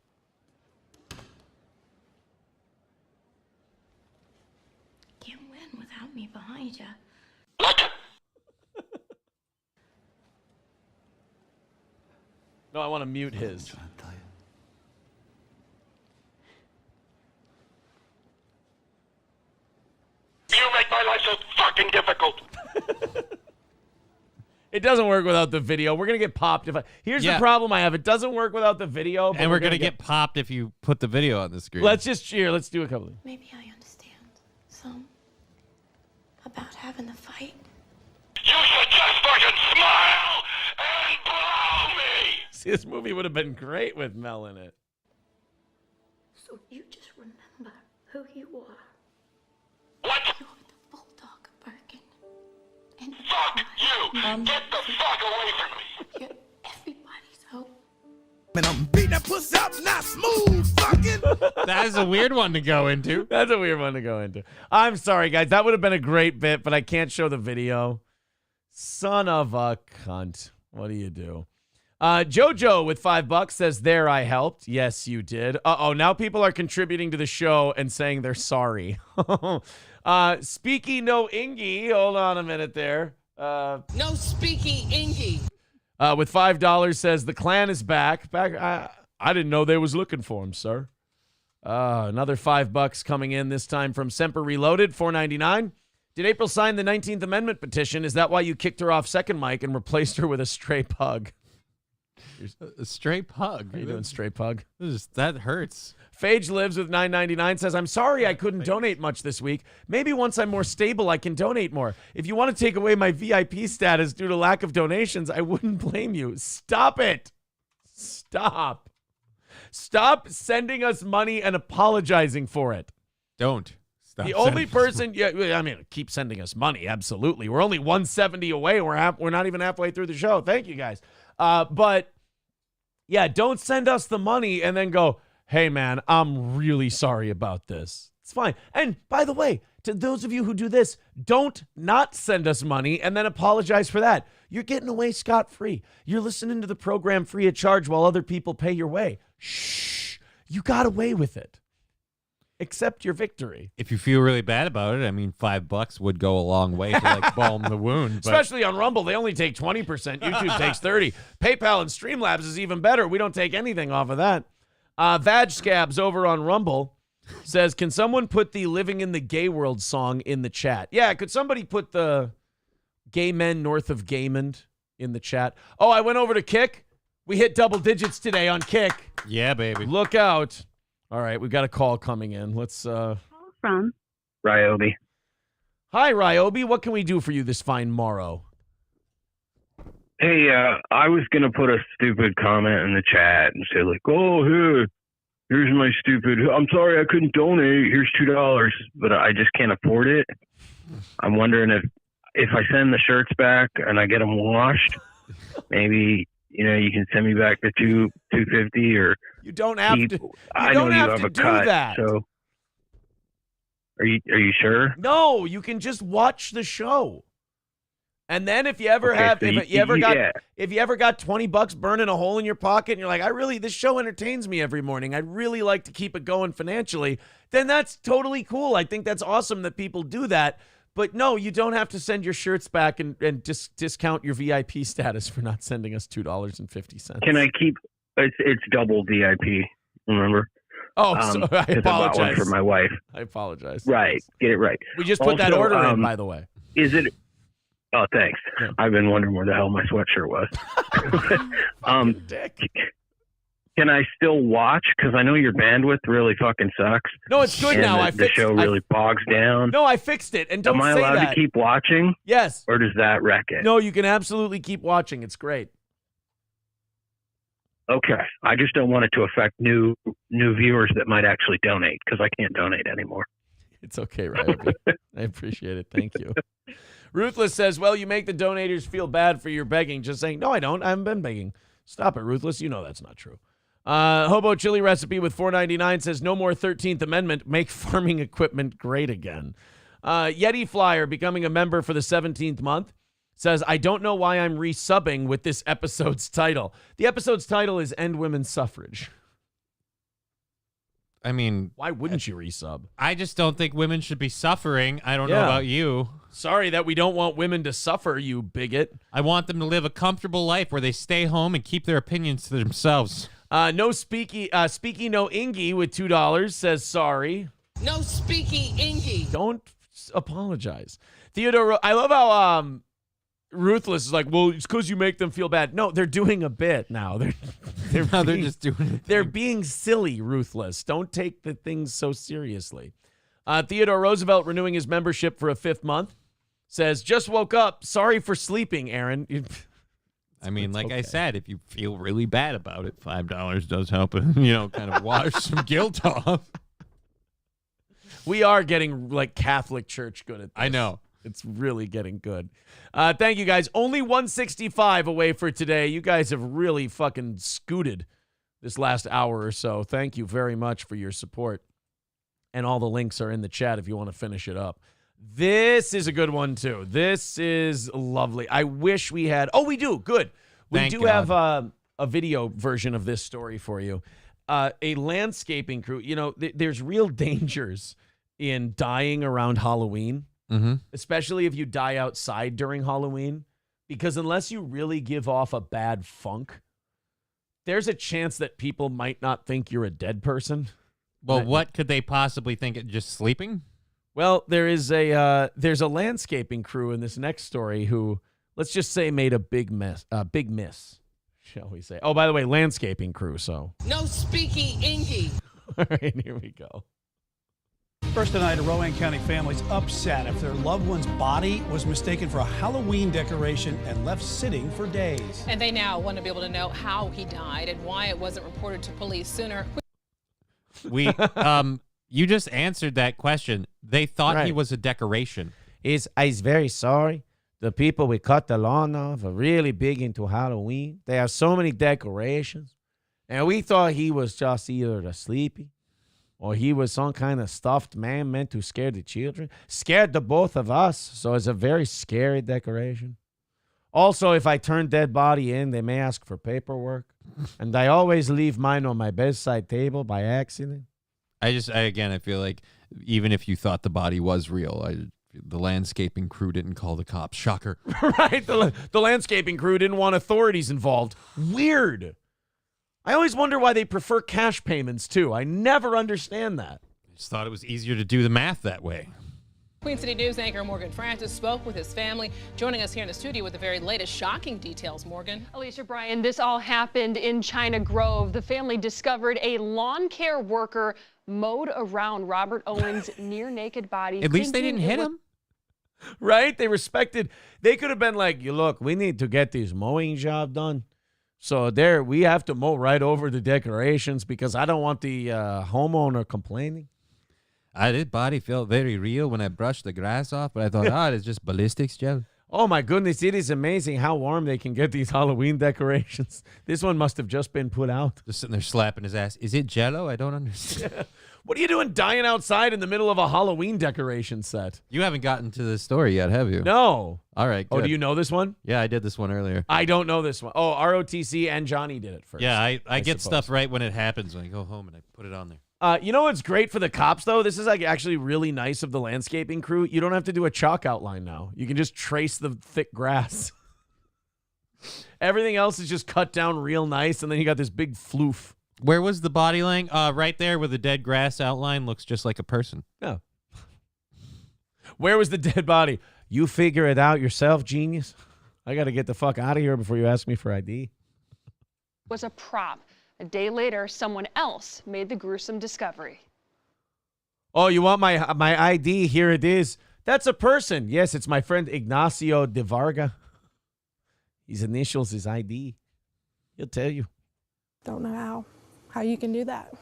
win without me behind you. What? No, I want to mute his. You make my life so fucking difficult. It doesn't work without the video. We're gonna get popped if I. Here's the problem I have. It doesn't work without the video. But And we're gonna get popped if you put the video on the screen. Let's just cheer. Let's do a couple. Maybe I understand some about having a fight. You should just fucking smile and blow me. See, this movie would have been great with Mel in it. So you just remember who you are. What? You're the bulldog Birkin. And Fuck you! Get the fuck away from me! you're everybody's hope. And I'm beating that pussy up, not smooth, fucking. That is a weird one to go into. That's a weird one to go into. I'm sorry, guys. That would have been a great bit, but I can't show the video. Son of a cunt. What do you do? Jojo with $5 says, there, I helped. Yes, you did. Uh-oh, now people are contributing to the show and saying they're sorry. Speaky no Ingy. Hold on a minute there. No speaky Ingy. With $5 says, the clan is back. I didn't know they was looking for him, sir. Another $5 coming in, this time from Semper Reloaded, $4.99. Did April sign the 19th Amendment petition? Is that why you kicked her off second mic and replaced her with a stray pug? A stray pug. How you doing, stray pug? That hurts. Phage Lives with $9.99 says, I'm sorry I couldn't donate much this week. Maybe once I'm more stable, I can donate more. If you want to take away my VIP status due to lack of donations, I wouldn't blame you. Stop it. Stop. Stop sending us money and apologizing for it. Don't. Stop the only person, I mean, keep sending us money. Absolutely. We're only 170 away. We're not even halfway through the show. Thank you guys. But yeah, don't send us the money and then go, hey man, I'm really sorry about this. It's fine. And by the way, to those of you who do this, don't not send us money and then apologize for that. You're getting away scot-free. You're listening to the program free of charge while other people pay your way. Shh. You got away with it. Accept your victory. If you feel really bad about it, I mean, $5 would go a long way to like balm the wound. But especially on Rumble, they only take 20%. YouTube takes 30%. PayPal and Streamlabs is even better. We don't take anything off of that. Vag Scabs over on Rumble says, can someone put the Living in the Gay World song in the chat? Yeah, could somebody put the Gay Men North of Gaymond in the chat? Oh, I went over to Kick. We hit double digits today on Kick. Yeah, baby. Look out. All right, we got a call coming in. Let's from Ryobi. Hi, Ryobi. What can we do for you this fine morrow? Hey, I was gonna put a stupid comment in the chat and say like, "Oh, here's my stupid. I'm sorry I couldn't donate. Here's $2, but I just can't afford it." I'm wondering if I send the shirts back and I get them washed, maybe you can send me back the $250 or. You don't have to. I know you have a cut. That. So, are you sure? No, you can just watch the show. And then if you ever if you ever got $20 burning a hole in your pocket and you're like, this show entertains me every morning. I'd really like to keep it going financially. Then that's totally cool. I think that's awesome that people do that. But no, you don't have to send your shirts back and discount your VIP status for not sending us $2.50. Can I keep? It's double VIP. Remember? Oh, so I apologize. I bought one for my wife. I apologize. Right, get it right. We just put that order in, by the way. Is it? Oh, thanks. Yeah. I've been wondering where the hell my sweatshirt was. Can I still watch? Because I know your bandwidth really fucking sucks. No, it's good now. The show really bogs down. No, I fixed it. And don't say that. Am I allowed to keep watching? Yes. Or does that wreck it? No, you can absolutely keep watching. It's great. Okay. I just don't want it to affect new viewers that might actually donate because I can't donate anymore. It's okay, Ryan. I appreciate it. Thank you. Ruthless says, well, you make the donators feel bad for your begging. Just saying, no, I don't. I haven't been begging. Stop it, Ruthless. You know that's not true. Hobo Chili Recipe with $4.99 says, no more 13th Amendment. Make farming equipment great again. Yeti Flyer, becoming a member for the 17th month, says, I don't know why I'm resubbing with this episode's title. The episode's title is End Women's Suffrage. I mean, Why wouldn't you resub? I just don't think women should be suffering. I don't know Yeah. about you. Sorry that we don't want women to suffer, you bigot. I want them to live a comfortable life where they stay home and keep their opinions to themselves. No speaky no Ingy with $2 says sorry. No speaky Ingy. Don't apologize. Theodore, I love how Ruthless is like, well, it's because you make them feel bad. No, they're doing a bit now. They're Just doing it. They're being silly, Ruthless. Don't take the things so seriously. Theodore Roosevelt renewing his membership for a 5th month says, just woke up. Sorry for sleeping, Aaron. I mean, like okay. I said, if you feel really bad about it, $5 does help, kind of wash some guilt off. We are getting like Catholic Church good at this. I know. It's really getting good. Thank you, guys. Only 165 away for today. You guys have really fucking scooted this last hour or so. Thank you very much for your support. And all the links are in the chat if you want to finish it up. This is a good one, too. This is lovely. I wish we had... Oh, we do. Good. We do have a video version of this story for you. A landscaping crew. There's real dangers in dying around Halloween. Mm-hmm. Especially if you die outside during Halloween, because unless you really give off a bad funk, there's a chance that people might not think you're a dead person. Well, what could they possibly think? Just sleeping? Well, there's a landscaping crew in this next story who, let's just say, made a big miss, shall we say? Oh, by the way, landscaping crew. So No speaky Ingy. all right, here we go. First tonight, a Rowan County family's upset after their loved one's body was mistaken for a Halloween decoration and left sitting for days. And they now want to be able to know how he died and why it wasn't reported to police sooner. You just answered that question. They thought he was a decoration. He's very sorry. The people we cut the lawn off are really big into Halloween. They have so many decorations. And we thought he was just either the sleepy or he was some kind of stuffed man meant to scare the children. Scared the both of us, so it's a very scary decoration. Also, if I turn dead body in, they may ask for paperwork. And I always leave mine on my bedside table by accident. I feel like even if you thought the body was real, the landscaping crew didn't call the cops. Shocker. Right? The landscaping crew didn't want authorities involved. Weird. I always wonder why they prefer cash payments, too. I never understand that. I just thought it was easier to do the math that way. Queen City News anchor Morgan Francis spoke with his family, joining us here in the studio with the very latest shocking details. Morgan. Alicia, Brian, this all happened in China Grove. The family discovered a lawn care worker mowed around Robert Owen's near naked body. At least they didn't hit him. Right? They respected. They could have been like, look, we need to get this mowing job done. So we have to mow right over the decorations because I don't want the homeowner complaining. This body felt very real when I brushed the grass off, but I thought, it's just ballistics gel. Oh, my goodness. It is amazing how warm they can get these Halloween decorations. This one must have just been put out. Just sitting there slapping his ass. Is it Jell-O? I don't understand. What are you doing dying outside in the middle of a Halloween decoration set? You haven't gotten to this story yet, have you? No. All right, good. Oh, do you know this one? Yeah, I did this one earlier. I don't know this one. Oh, ROTC and Johnny did it first. Yeah, I get stuff right when it happens when I go home and I put it on there. You know what's great for the cops, though? This is actually really nice of the landscaping crew. You don't have to do a chalk outline now. You can just trace the thick grass. Everything else is just cut down real nice, and then you got this big floof. Where was the body laying? Right there where the dead grass outline looks just like a person. Yeah. Where was the dead body? You figure it out yourself, genius. I got to get the fuck out of here before you ask me for ID. Was a prop. A day later, someone else made the gruesome discovery. Oh, you want my ID? Here it is. That's a person. Yes, it's my friend Ignacio de Varga. His initials is ID. He'll tell you. Don't know how you can do that.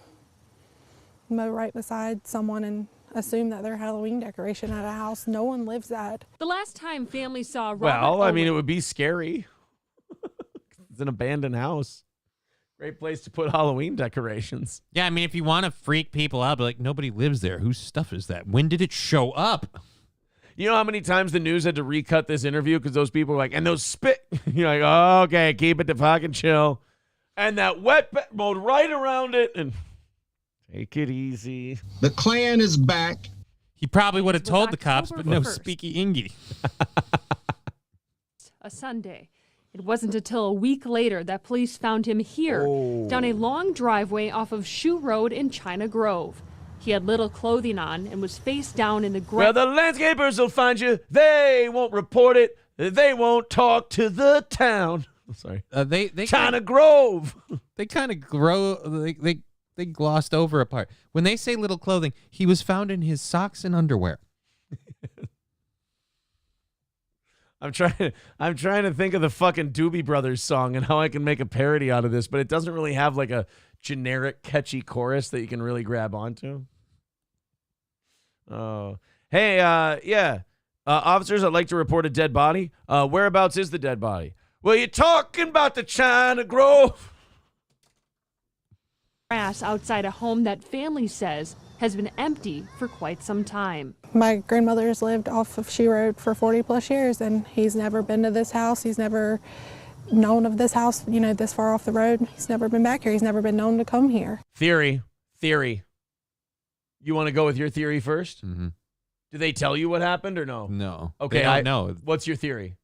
Mow right beside someone and assume that they're Halloween decoration at a house. No one lives that. The last time families saw Robert Well, I mean, it Owen- would be scary. It's an abandoned house. Great place to put Halloween decorations. Yeah, I mean, if you want to freak people out, be like, nobody lives there. Whose stuff is that? When did it show up? You know how many times the news had to recut this interview because those people were like, and those spit. You're like, oh, okay, keep it to fucking chill. And that wet mowed right around it. And Take it easy. The Klan is back. He probably would have Was told the cops, but no October 1st. speaky ingy. A Sunday. It wasn't until a week later that police found him here, down a long driveway off of Shoe Road in China Grove. He had little clothing on and was face down in the Well, ground. the landscapers will find you. They won't report it. They won't talk to the town. I'm sorry. They China Grove. They kind of grow. They glossed over a part. When they say little clothing, he was found in his socks and underwear. I'm trying to think of the fucking Doobie Brothers song and how I can make a parody out of this, but it doesn't really have like a generic catchy chorus that you can really grab onto. Oh, hey, yeah. Officers, I'd like to report a dead body. Whereabouts is the dead body? Well, you're talking about the China Grove. Grass outside a home that family says has been empty for quite some time. My grandmother's lived off of Shoe Road for 40 plus years, and he's never been to this house. He's never known of this house, you know, this far off the road. He's never been back here. He's never been known to come here. Theory. You want to go with your theory first? Mm-hmm. Did they tell you what happened or no? No. Okay, They don't know. What's your theory?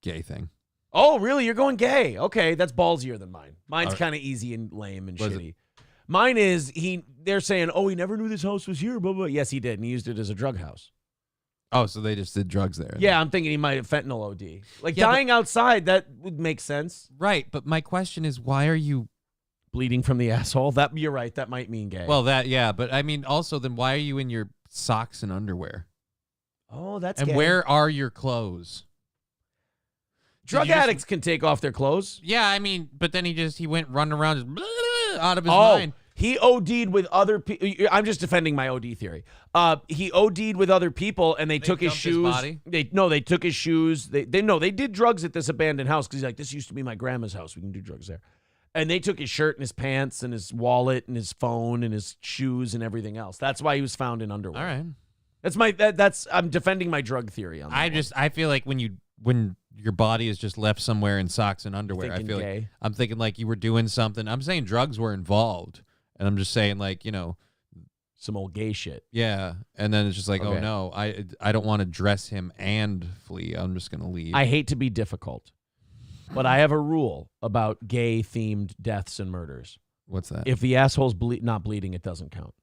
Gay thing. Oh, really? You're going gay. Okay, that's ballsier than mine. Mine's All right. kind of easy and lame and Was shitty. Mine is they're saying, oh, he never knew this house was here, blah, blah. Yes, he did, and he used it as a drug house. Oh, so they just did drugs there. Yeah, I'm thinking he might have fentanyl OD. Like Yeah, dying outside, that would make sense. Right, but my question is, why are you bleeding from the asshole? That you're right. That might mean gay. Well, but I mean, also, then why are you in your socks and underwear? Oh, that's and gay. where are your clothes? Drug addicts can take off their clothes. Yeah, I mean, but then he went running around just out of his Oh, mind. he OD'd with other people. I'm just defending my OD theory. He OD'd with other people, and they took his dumped his shoes. body? They took his shoes. They did drugs at this abandoned house because he's like, this used to be my grandma's house. We can do drugs there. And they took his shirt and his pants and his wallet and his phone and his shoes and everything else. That's why he was found in underwear. All right. That's I'm defending my drug theory on that. I feel like when your body is just left somewhere in socks and underwear, I Thinking feel gay. like I'm thinking like you were doing something. I'm saying drugs were involved, and I'm just saying like, some old gay shit. Yeah, and then it's just like, Okay. oh no, I don't want to dress him and flee. I'm just gonna leave. I hate to be difficult, but I have a rule about gay-themed deaths and murders. What's that? If the asshole's not bleeding, it doesn't count.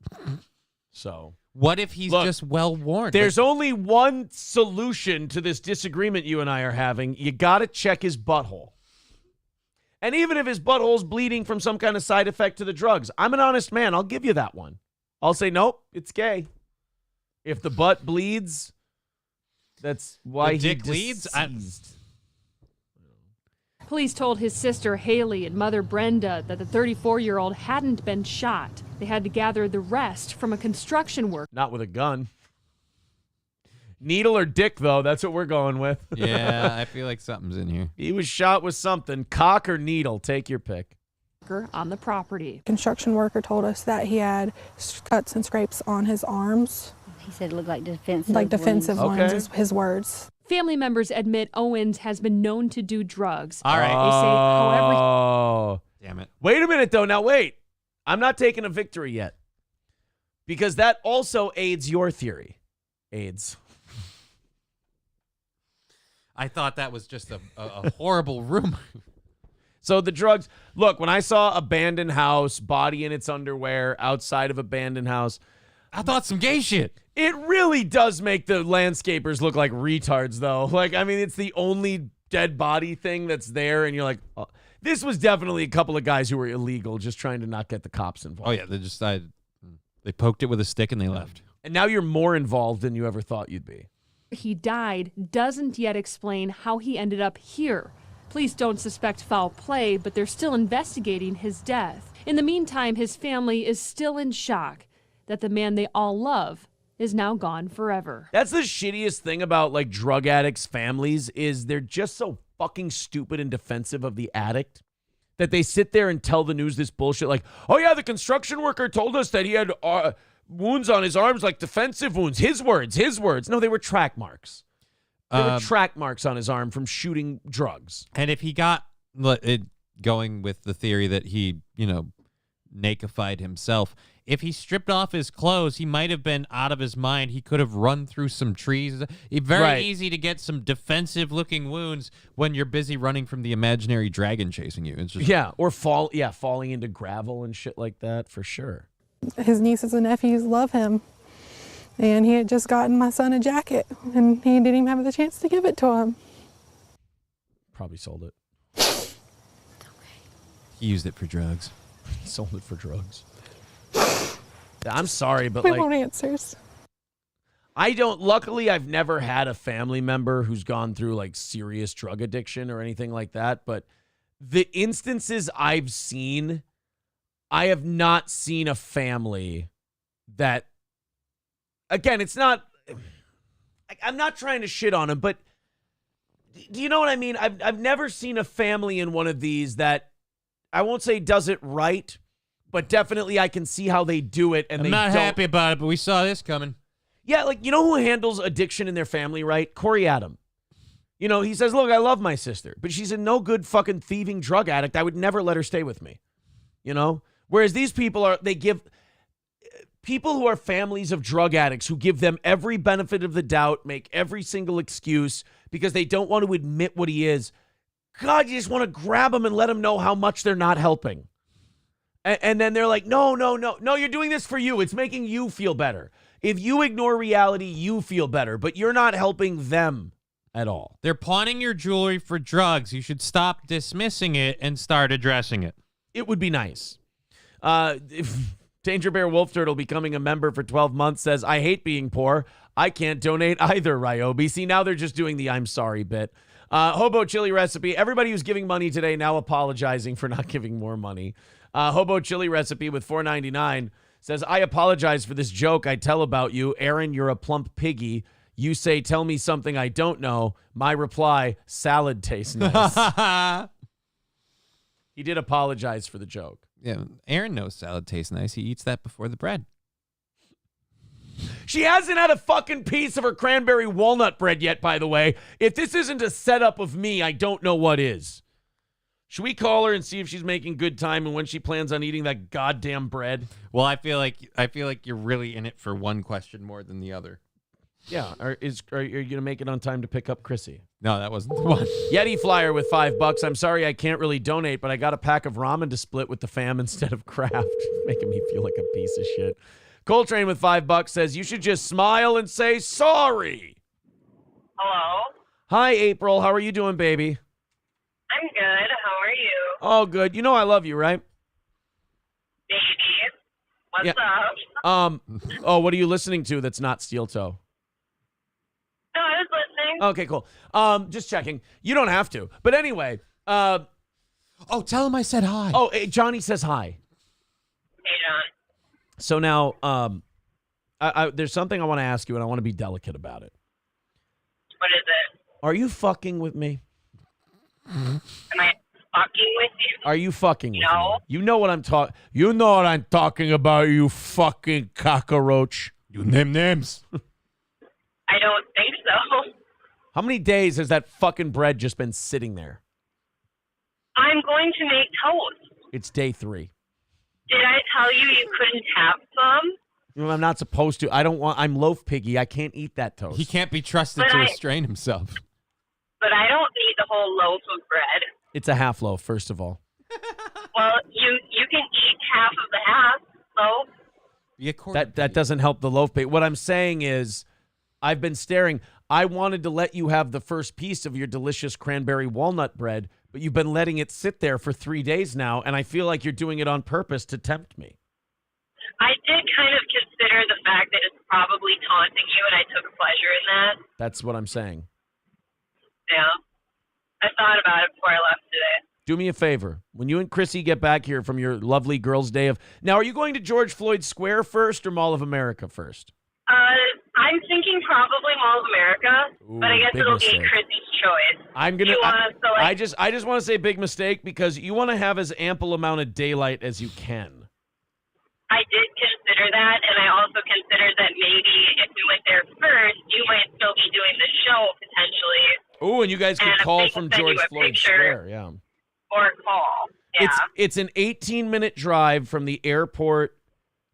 So what if he's just well-worn? There's only one solution to this disagreement you and I are having. You got to check his butthole. And even if his butthole's bleeding from some kind of side effect to the drugs, I'm an honest man. I'll give you that one. I'll say, nope, it's gay. If the butt bleeds, that's why The dick he bleeds? deceased. Police told his sister Haley and mother Brenda that the 34-year-old hadn't been shot. They had to gather the rest from a construction worker. Not with a gun. Needle or dick, though. That's what we're going with. Yeah, I feel like something's in here. He was shot with something. Cock or needle. Take your pick. On the property. Construction worker told us that he had cuts and scrapes on his arms. He said it looked like defensive. Like defensive wounds. ones, Okay. is his words. Family members admit Owens has been known to do drugs. All right. They say, however, Oh. Damn it. Wait a minute, though. Now, wait. I'm not taking a victory yet. Because that also aids your theory. AIDS. I thought that was just a horrible rumor. So the drugs. Look, when I saw abandoned house, body in its underwear, outside of abandoned house. I thought some gay shit. It really does make the landscapers look like retards, though. Like, I mean, it's the only dead body thing that's there, and you're like, oh. This was definitely a couple of guys who were illegal, just trying to not get the cops involved. Oh yeah, they poked it with a stick and they left. And now you're more involved than you ever thought you'd be. he died doesn't yet explain how he ended up here. Police don't suspect foul play, but they're still investigating his death. In the meantime, his family is still in shock that the man they all love is now gone forever. That's the shittiest thing about like drug addicts' families is they're just so fucking stupid and defensive of the addict that they sit there and tell the news this bullshit like, oh yeah, the construction worker told us that he had wounds on his arms, like defensive wounds. His words. No, they were track marks. There were track marks on his arm from shooting drugs. And if he got it going with the theory that he, naked himself. If he stripped off his clothes, he might have been out of his mind. He could have run through some trees. It's very easy to get some defensive-looking wounds when you're busy running from the imaginary dragon chasing you. It's just or falling into gravel and shit like that, for sure. His nieces and nephews love him. And he had just gotten my son a jacket, and he didn't even have the chance to give it to him. Probably sold it. He used it for drugs. He sold it for drugs. I'm sorry, but We want answers. Luckily, I've never had a family member who's gone through like serious drug addiction or anything like that. But the instances I've seen, I have not seen a family that, again, it's not, I'm not trying to shit on them, but do you know what I mean? I've never seen a family in one of these that, I won't say does it right, but definitely I can see how they do it. And I'm not happy about it, but we saw this coming. Yeah, like, you know who handles addiction in their family right? Corey Adam. You know, he says, look, I love my sister, but she's a no good fucking thieving drug addict. I would never let her stay with me. You know? Whereas these people people who are families of drug addicts who give them every benefit of the doubt, make every single excuse because they don't want to admit what he is. God, you just want to grab them and let them know how much they're not helping. And then they're like, no, you're doing this for you. It's making you feel better. If you ignore reality, you feel better, but you're not helping them at all. They're pawning your jewelry for drugs. You should stop dismissing it and start addressing it. It would be nice. If Danger Bear Wolf Turtle becoming a member for 12 months says, I hate being poor. I can't donate either, Ryobi. See, now they're just doing the I'm sorry bit. Hobo Chili Recipe. Everybody who's giving money today now apologizing for not giving more money. Hobo Chili Recipe with $4.99 says, I apologize for this joke I tell about you. Aaron, you're a plump piggy. You say, tell me something I don't know. My reply, salad tastes nice. He did apologize for the joke. Yeah, Aaron knows salad tastes nice. He eats that before the bread. She hasn't had a fucking piece of her cranberry walnut bread yet, by the way. If this isn't a setup of me, I don't know what is. Should we call her and see if she's making good time and when she plans on eating that goddamn bread? Well, I feel like you're really in it for one question more than the other. Yeah. Are you going to make it on time to pick up Chrissy? No, that wasn't the one. Yeti Flyer with $5. I'm sorry I can't really donate, but I got a pack of ramen to split with the fam instead of Kraft. Making me feel like a piece of shit. Coltrane with $5 says, you should just smile and say sorry. Hello? Hi, April. How are you doing, baby? I'm good. How are you? Oh, good. You know I love you, right? Baby. What's up? Oh, what are you listening to that's not Steel Toe? No, I was listening. Okay, cool. Just checking. You don't have to. But anyway, oh, tell him I said hi. Oh, hey, Johnny says hi. Hey, John. So now, there's something I want to ask you, and I want to be delicate about it. What is it? Are you fucking with me? Am I fucking with you? Are you fucking with me? No. You know what I'm talking. You know what I'm talking about. You fucking cockroach. You name names. I don't think so. How many days has that fucking bread just been sitting there? I'm going to make toast. It's day 3. Did I tell you you couldn't have some? You know, I'm not supposed to. I'm loaf piggy. I can't eat that toast. He can't be trusted to restrain himself. But I don't need the whole loaf of bread. It's a half loaf, first of all. Well, you can eat half of the half loaf. That doesn't help the loaf pig. What I'm saying is, I've been staring. I wanted to let you have the first piece of your delicious cranberry walnut bread, but you've been letting it sit there for 3 days now, and I feel like you're doing it on purpose to tempt me. I did kind of consider the fact that it's probably taunting you, and I took pleasure in that. That's what I'm saying. Yeah. I thought about it before I left today. Do me a favor. When you and Chrissy get back here from your lovely girls' day of... Now, are you going to George Floyd Square first or Mall of America first? I'm thinking probably Mall of America, but I guess big it'll mistake. be Chrissy's choice. I'm gonna. Do you want to select? I just want to say big mistake because you want to have as ample amount of daylight as you can. I did consider that, and I also considered that maybe if we went there first, you might still be doing the show potentially. Oh, and you guys could And call they from can send you George a Floyd picture. Square, yeah. Or call. It's an 18-minute drive from the airport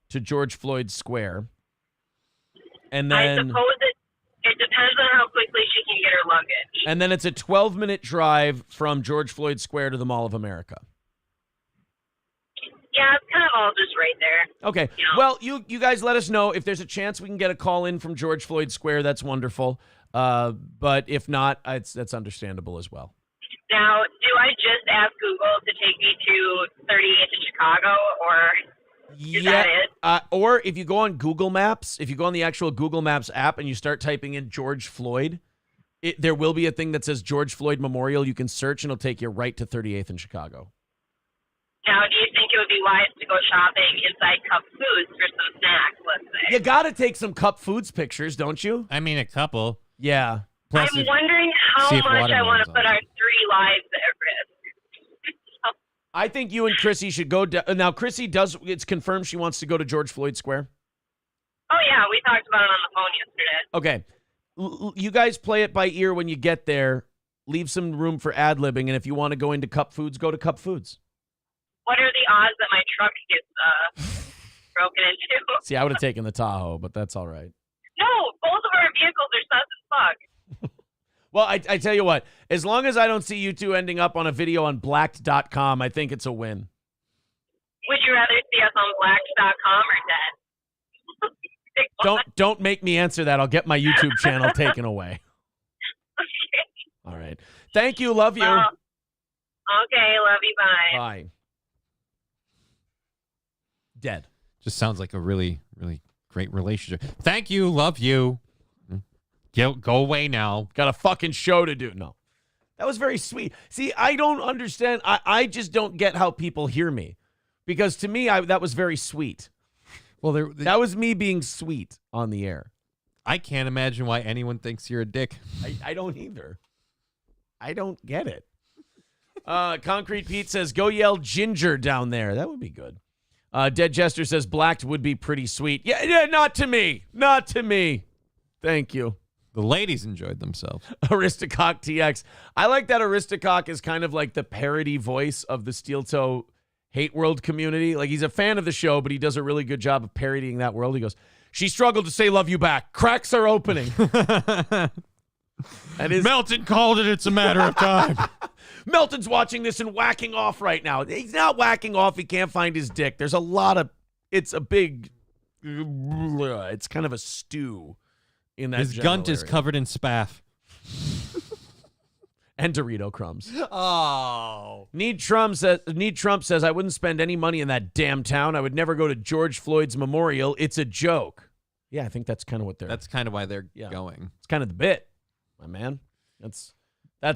to George Floyd Square. And I then suppose it depends on how quickly she can get her luggage. and then it's a 12-minute drive from George Floyd Square to the Mall of America. Yeah, it's kind of all just right there. Okay. You know? Well, you guys let us know if there's a chance we can get a call in from George Floyd Square. That's wonderful. But if not, that's understandable as well. Now, do I just ask Google to take me to 38 to Chicago, or is that it? Or if you go on Google Maps, if you go on the actual Google Maps app and you start typing in George Floyd, there will be a thing that says George Floyd Memorial. You can search and it'll take you right to 38th in Chicago. Now, do you think it would be wise to go shopping inside Cup Foods for some snacks, let's say? You got to take some Cup Foods pictures, don't you? I mean, a couple. Yeah. Plus, I'm wondering how much I want to put our 3 lives at risk. I think you and Chrissy should go now. Chrissy it's confirmed she wants to go to George Floyd Square. Oh, yeah, we talked about it on the phone yesterday. Okay. You guys play it by ear when you get there. Leave some room for ad-libbing, and if you want to go into Cup Foods, go to Cup Foods. What are the odds that my truck gets broken into? See, I would have taken the Tahoe, but that's all right. No, both of our vehicles are sus as fuck. Well, I tell you what, as long as I don't see you two ending up on a video on blacked.com, I think it's a win. Would you rather see us on blacks.com or dead? Don't make me answer that. I'll get my YouTube channel taken away. Okay. All right. Thank you. Love you. Okay, love you. Bye. Bye. Dead. Just sounds like a really, really great relationship. Thank you. Love you. Go away now. Got a fucking show to do. No. That was very sweet. See, I don't understand. I just don't get how people hear me. Because to me, that was very sweet. Well, that was me being sweet on the air. I can't imagine why anyone thinks you're a dick. I don't either. I don't get it. Concrete Pete says, go yell ginger down there. That would be good. Dead Jester says, blacked would be pretty sweet. Yeah, not to me. Not to me. Thank you. The ladies enjoyed themselves. Aristocock TX. I like that Aristocock is kind of like the parody voice of the Steel Toe Hate World community. Like, he's a fan of the show, but he does a really good job of parodying that world. He goes, she struggled to say love you back. Cracks are opening. Melton called it. It's a matter of time. Melton's watching this and whacking off right now. He's not whacking off. He can't find his dick. There's a lot of, it's a big, it's kind of a stew in that. His gunt is covered in spaff. And Dorito crumbs. Oh. Need Trump says, I wouldn't spend any money in that damn town. I would never go to George Floyd's memorial. It's a joke. Yeah, I think that's kind of what they're. That's kind of why they're going. It's kind of the bit, my man. That's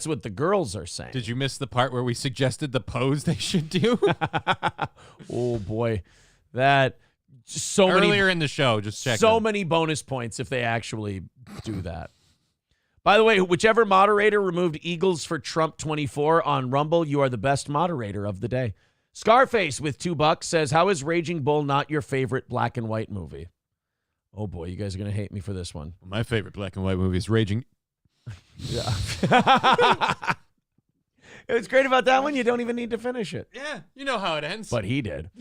what the girls are saying. Did you miss the part where we suggested the pose they should do? Oh boy, that so earlier in the show. Just check. So many bonus points if they actually do that. By the way, whichever moderator removed Eagles for Trump 24 on Rumble, you are the best moderator of the day. Scarface with $2 says, how is Raging Bull not your favorite black and white movie? Oh boy, you guys are going to hate me for this one. My favorite black and white movie is Raging. Yeah. What's great about that one, you don't even need to finish it. Yeah, you know how it ends. But he did.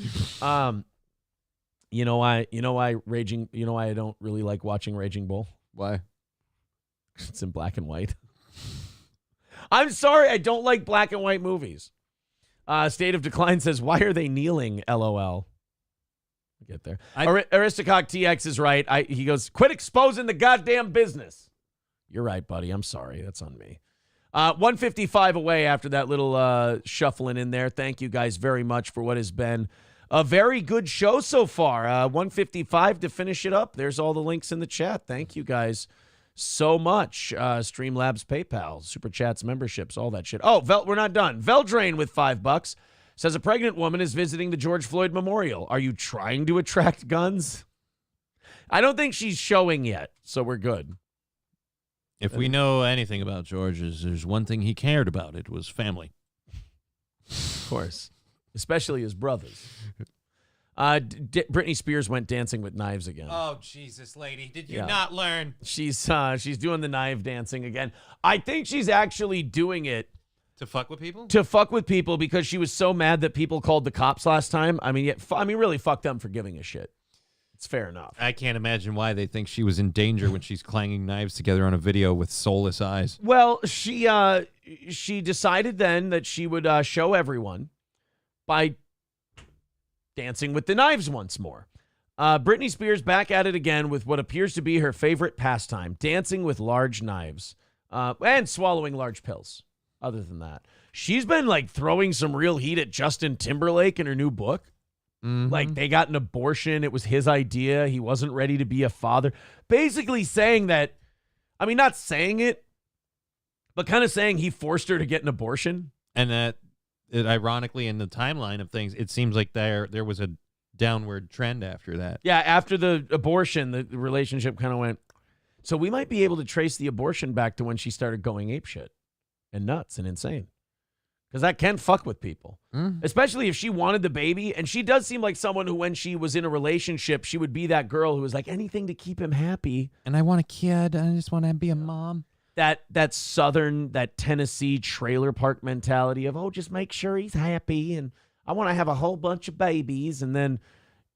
You know why I don't really like watching Raging Bull? Why? It's in black and white. I'm sorry, I don't like black and white movies. State of Decline says, why are they kneeling? LOL. I'll get there. Aristocock TX is right. He goes, quit exposing the goddamn business. You're right, buddy. I'm sorry. That's on me. 155 away after that little shuffling in there. Thank you guys very much for what has been a very good show so far. 155 to finish it up. There's all the links in the chat. Thank you guys so much. Streamlabs, PayPal, Super Chats, memberships, all that shit. Oh, we're not done. Veldrain with $5 says a pregnant woman is visiting the George Floyd Memorial. Are you trying to attract guns? I don't think she's showing yet, so we're good. If we know anything about George, there's one thing he cared about. It was family. Of course. Especially his brothers. Britney Spears went dancing with knives again. Oh, Jesus, lady. Did you not learn? She's doing the knife dancing again. I think she's actually doing it To fuck with people? To fuck with people because she was so mad that people called the cops last time. I mean, really fuck them for giving a shit. It's fair enough. I can't imagine why they think she was in danger when she's clanging knives together on a video with soulless eyes. Well, she decided then that she would show everyone by dancing with the knives once more. Britney Spears back at it again with what appears to be her favorite pastime, dancing with large knives and swallowing large pills. Other than that, she's been like throwing some real heat at Justin Timberlake in her new book. Mm-hmm. Like they got an abortion. It was his idea. He wasn't ready to be a father. Basically saying that, I mean, not saying it, but kind of saying he forced her to get an abortion. And that, ironically, in the timeline of things, it seems like there was a downward trend after that. Yeah, after the abortion, the relationship kind of went. So we might be able to trace the abortion back to when she started going apeshit and nuts and insane. Because that can fuck with people. Especially if she wanted the baby. And she does seem like someone who, when she was in a relationship, she would be that girl who was like, anything to keep him happy. And I want a kid. I just want to be a mom. That Southern, that Tennessee trailer park mentality of, oh, just make sure he's happy. And I want to have a whole bunch of babies. And then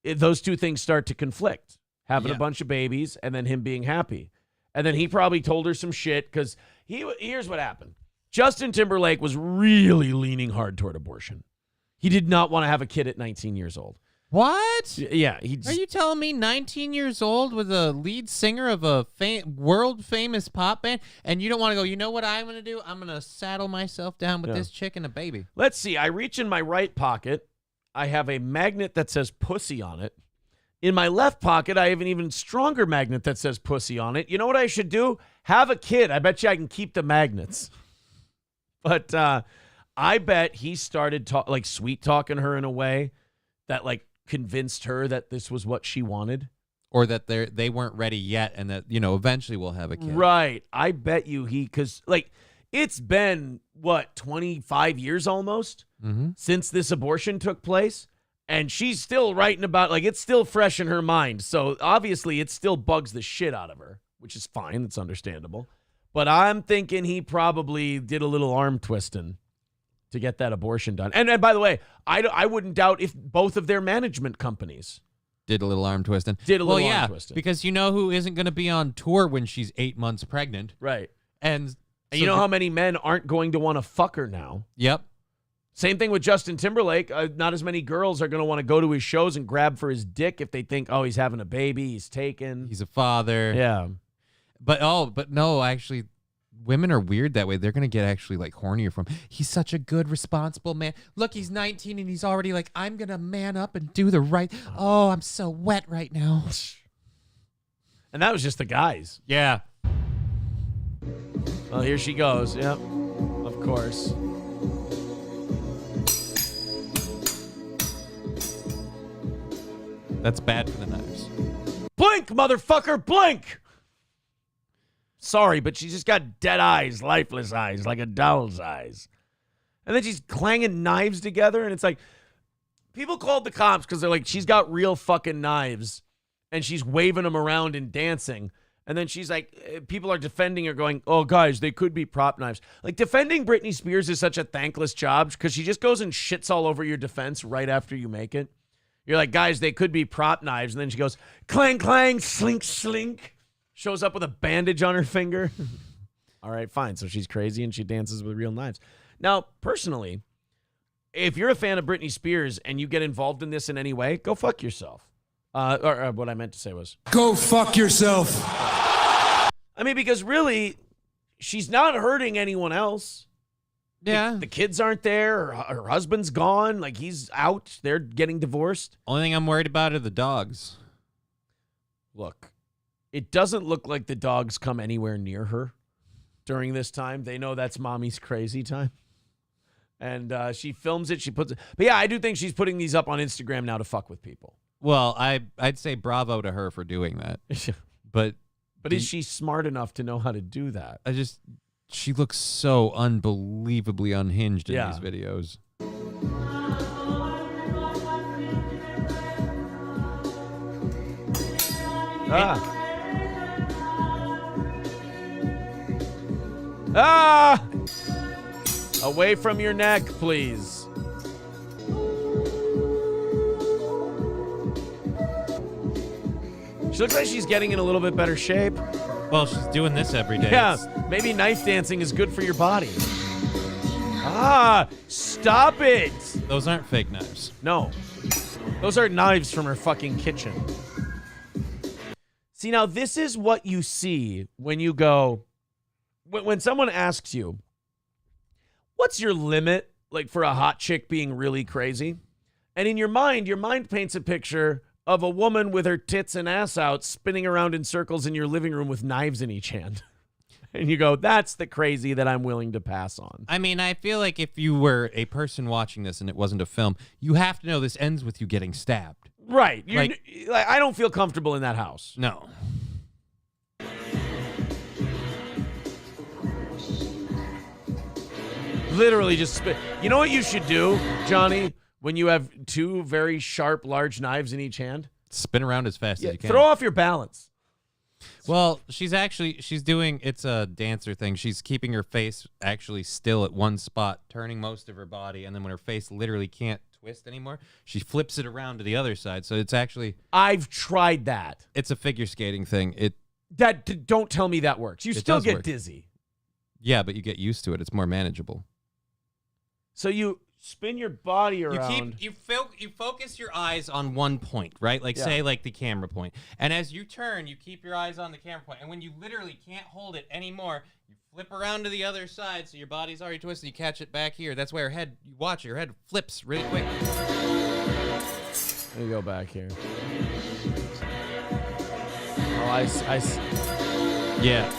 those two things start to conflict. Having a bunch of babies and then him being happy. And then he probably told her some shit because here's what happened. Justin Timberlake was really leaning hard toward abortion. He did not want to have a kid at 19 years old. What? Yeah. Are you telling me 19 years old with a lead singer of a world-famous pop band, and you don't want to go, you know what I'm going to do? I'm going to saddle myself down with this chick and a baby. Let's see. I reach in my right pocket. I have a magnet that says pussy on it. In my left pocket, I have an even stronger magnet that says pussy on it. You know what I should do? Have a kid. I bet you I can keep the magnets. But I bet he started sweet talking her in a way that like convinced her that this was what she wanted. Or that they weren't ready yet and that, eventually we'll have a kid. Right. I bet you because like it's been, 25 years almost since this abortion took place. And she's still writing about, it's still fresh in her mind. So obviously it still bugs the shit out of her, which is fine. It's understandable. But I'm thinking he probably did a little arm twisting to get that abortion done. And by the way, I wouldn't doubt if both of their management companies did a little arm twisting. Arm twisting. Because you know who isn't going to be on tour when she's 8 months pregnant. Right. And you know how many men aren't going to want to fuck her now? Yep. Same thing with Justin Timberlake. Not as many girls are going to want to go to his shows and grab for his dick if they think, oh, he's having a baby, he's taken. He's a father. Yeah. But no, actually, women are weird that way. They're going to get actually hornier from him. He's such a good, responsible man. Look, he's 19 and he's already like, I'm going to man up and do the right. Oh, I'm so wet right now. And that was just the guys. Yeah. Well, here she goes. Yep. Of course. That's bad for the knives. Blink, motherfucker, blink! Sorry, but she's just got dead eyes, lifeless eyes, like a doll's eyes. And then she's clanging knives together, and it's like, people called the cops because they're like, she's got real fucking knives, and she's waving them around and dancing. And then she's like, people are defending her going, oh, guys, they could be prop knives. Like, defending Britney Spears is such a thankless job because she just goes and shits all over your defense right after you make it. You're like, guys, they could be prop knives. And then she goes, clang, clang, slink, slink. Shows up with a bandage on her finger. All right, fine. So she's crazy and she dances with real knives. Now, personally, if you're a fan of Britney Spears and you get involved in this in any way, go fuck yourself. Or what I meant to say was, go fuck yourself. I mean, because really, she's not hurting anyone else. Yeah. The kids aren't there. Her husband's gone. Like, he's out. They're getting divorced. Only thing I'm worried about are the dogs. Look, it doesn't look like the dogs come anywhere near her during this time. They know that's mommy's crazy time. And she films it. She puts it. But yeah, I do think she's putting these up on Instagram now to fuck with people. Well, I'd say bravo to her for doing that. But is she smart enough to know how to do that? She looks so unbelievably unhinged in these videos. Away from your neck, please. She looks like she's getting in a little bit better shape. Well, she's doing this every day. Yeah, maybe knife dancing is good for your body. Ah, stop it. Those aren't fake knives. No. Those are knives from her fucking kitchen. See, now this is what you see when you go, when someone asks you, what's your limit, like for a hot chick being really crazy? And in your mind paints a picture of a woman with her tits and ass out spinning around in circles in your living room with knives in each hand. And you go, that's the crazy that I'm willing to pass on. I mean, I feel like if you were a person watching this and it wasn't a film, you have to know this ends with you getting stabbed. Right. Like, I don't feel comfortable in that house. No. Literally just spit. You know what you should do, Johnny, when you have two very sharp, large knives in each hand? Spin around as fast as you can. Throw off your balance. Well, she's doing, it's a dancer thing. She's keeping her face actually still at one spot, turning most of her body, and then when her face literally can't twist anymore, she flips it around to the other side. So it's actually... I've tried that. It's a figure skating thing. Don't tell me that works. You still get dizzy. Yeah, but you get used to it. It's more manageable. So you spin your body around. You focus your eyes on one point, right? Like say like the camera point. And as you turn, you keep your eyes on the camera point. And when you literally can't hold it anymore, you flip around to the other side so your body's already twisted. You catch it back here. That's why your head, you watch it, your head flips really quick. Let me go back here. Oh, yeah.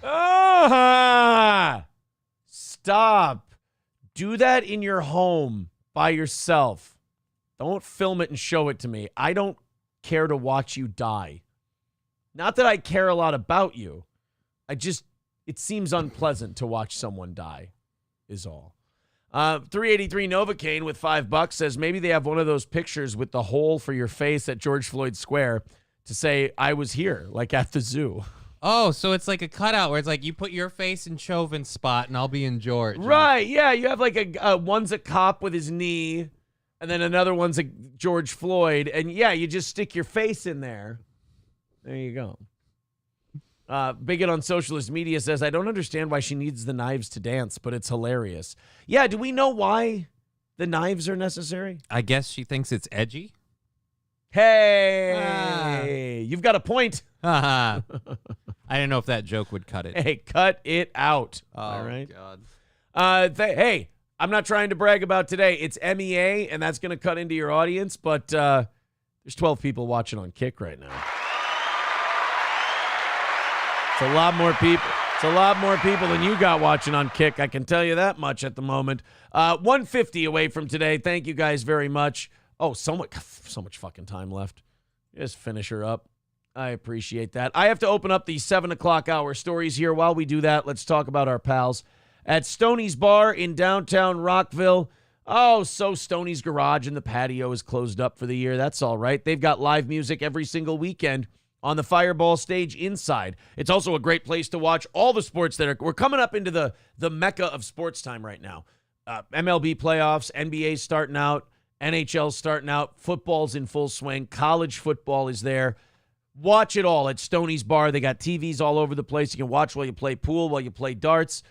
Ah! Stop. Do that in your home by yourself. Don't film it and show it to me. I don't care to watch you die. Not that I care a lot about you. It seems unpleasant to watch someone die, is all. 383 Novocaine with $5 says maybe they have one of those pictures with the hole for your face at George Floyd Square to say, I was here, like at the zoo. Oh, so it's like a cutout where it's like you put your face in Chauvin's spot and I'll be in George. Right, yeah. You have like one's a cop with his knee, and then another one's a George Floyd. And yeah, you just stick your face in there. There you go. Bigot on socialist media says, I don't understand why she needs the knives to dance, but it's hilarious. Yeah, do we know why the knives are necessary? I guess she thinks it's edgy. Hey, you've got a point. I didn't know if that joke would cut it. Hey, cut it out. Oh, all right. God. Hey, I'm not trying to brag about today. It's MEA, and that's going to cut into your audience, but there's 12 people watching on Kick right now. It's a lot more people. It's a lot more people than you got watching on Kick. I can tell you that much at the moment. 150 away from today. Thank you guys very much. Oh, so much fucking time left. Just finish her up. I appreciate that. I have to open up the 7 o'clock hour stories here. While we do that, let's talk about our pals at Stoney's Bar in downtown Rockville. Oh, so Stoney's Garage and the patio is closed up for the year. That's all right. They've got live music every single weekend on the Fireball stage inside. It's also a great place to watch all the sports we're coming up into the mecca of sports time right now. MLB playoffs, NBA's starting out, NHL's starting out, football's in full swing, college football is there. Watch it all at Stoney's Bar. They got TVs all over the place. You can watch while you play pool, while you play darts.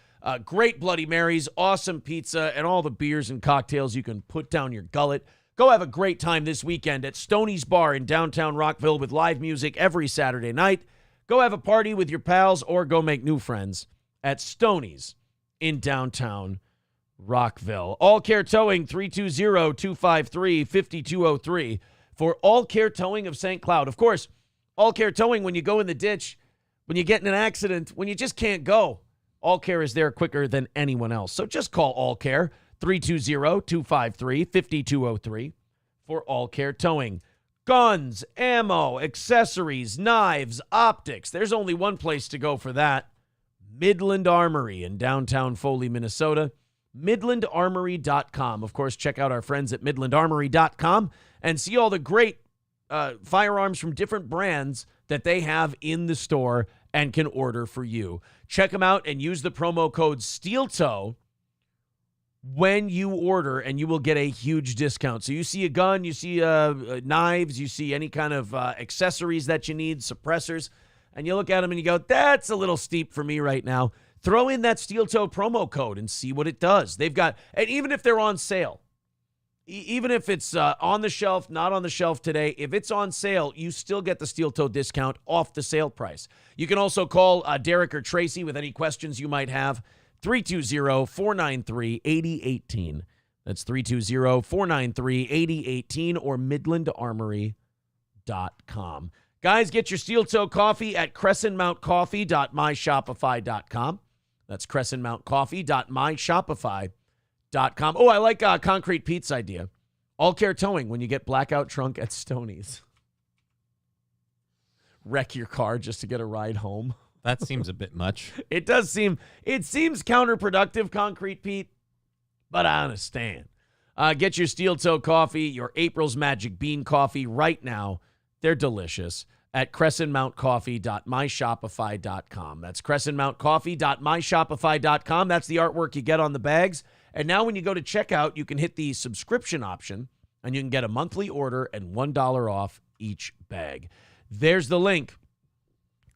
Great Bloody Marys, awesome pizza, and all the beers and cocktails you can put down your gullet. Go have a great time this weekend at Stoney's Bar in downtown Rockville with live music every Saturday night. Go have a party with your pals or go make new friends at Stoney's in downtown Rockville. All Care Towing, 320-253-5203 for All Care Towing of St. Cloud. Of course, All Care Towing when you go in the ditch, when you get in an accident, when you just can't go. All Care is there quicker than anyone else. So just call All Care, 320-253-5203 for All Care Towing. Guns, ammo, accessories, knives, optics. There's only one place to go for that. Midland Armory in downtown Foley, Minnesota. MidlandArmory.com. Of course, check out our friends at MidlandArmory.com and see all the great firearms from different brands that they have in the store and can order for you. Check them out and use the promo code SteelToe when you order, and you will get a huge discount. So you see a gun, you see knives, you see any kind of accessories that you need, suppressors, and you look at them and you go, that's a little steep for me right now. Throw in that Steel Toe promo code and see what it does. They've got, and even if they're on sale, even if it's on the shelf, not on the shelf today, if it's on sale, you still get the Steel Toe discount off the sale price. You can also call Derek or Tracy with any questions you might have. 320-493-8018. That's 320-493-8018 or midlandarmory.com. Guys, get your Steel Toe coffee at crescentmountcoffee.myshopify.com. That's crescentmountcoffee.myshopify.com. Oh, I like Concrete Pete's idea. All care towing when you get blackout drunk at Stoney's. Wreck your car just to get a ride home. That seems a bit much. It seems counterproductive, Concrete Pete, but I understand. Get your Steel Toe coffee, your April's Magic Bean coffee right now. They're delicious at crescentmountcoffee.myshopify.com. That's crescentmountcoffee.myshopify.com. That's the artwork you get on the bags. And now when you go to checkout, you can hit the subscription option, and you can get a monthly order and $1 off each bag. There's the link.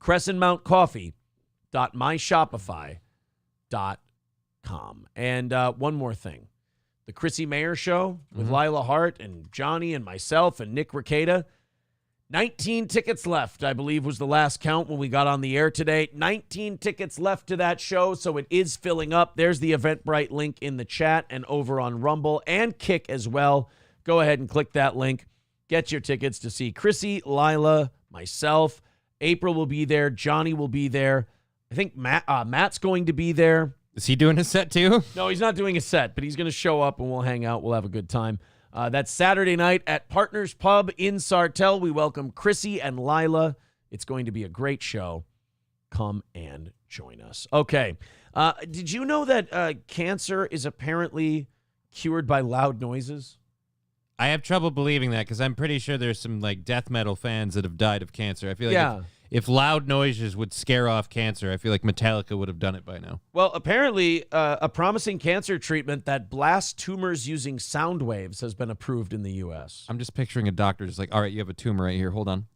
crescentmountcoffee.myshopify.com. And one more thing. The Chrissy Mayer Show with Lila Hart and Johnny and myself and Nick Rekieta. 19 tickets left, I believe, was the last count when we got on the air today. 19 tickets left to that show, so it is filling up. There's the Eventbrite link in the chat and over on Rumble and Kick as well. Go ahead and click that link. Get your tickets to see Chrissy, Lila, myself. April will be there. Johnny will be there. I think Matt's going to be there. Is he doing a set too? No, he's not doing a set, but he's going to show up and we'll hang out. We'll have a good time. That's Saturday night at Partners Pub in Sartell. We welcome Chrissy and Lila. It's going to be a great show. Come and join us. Okay. Did you know that cancer is apparently cured by loud noises? I have trouble believing that because I'm pretty sure there's some like death metal fans that have died of cancer. I feel like if loud noises would scare off cancer, I feel like Metallica would have done it by now. Well, apparently a promising cancer treatment that blasts tumors using sound waves has been approved in the U.S. I'm just picturing a doctor just like, all right, you have a tumor right here. Hold on.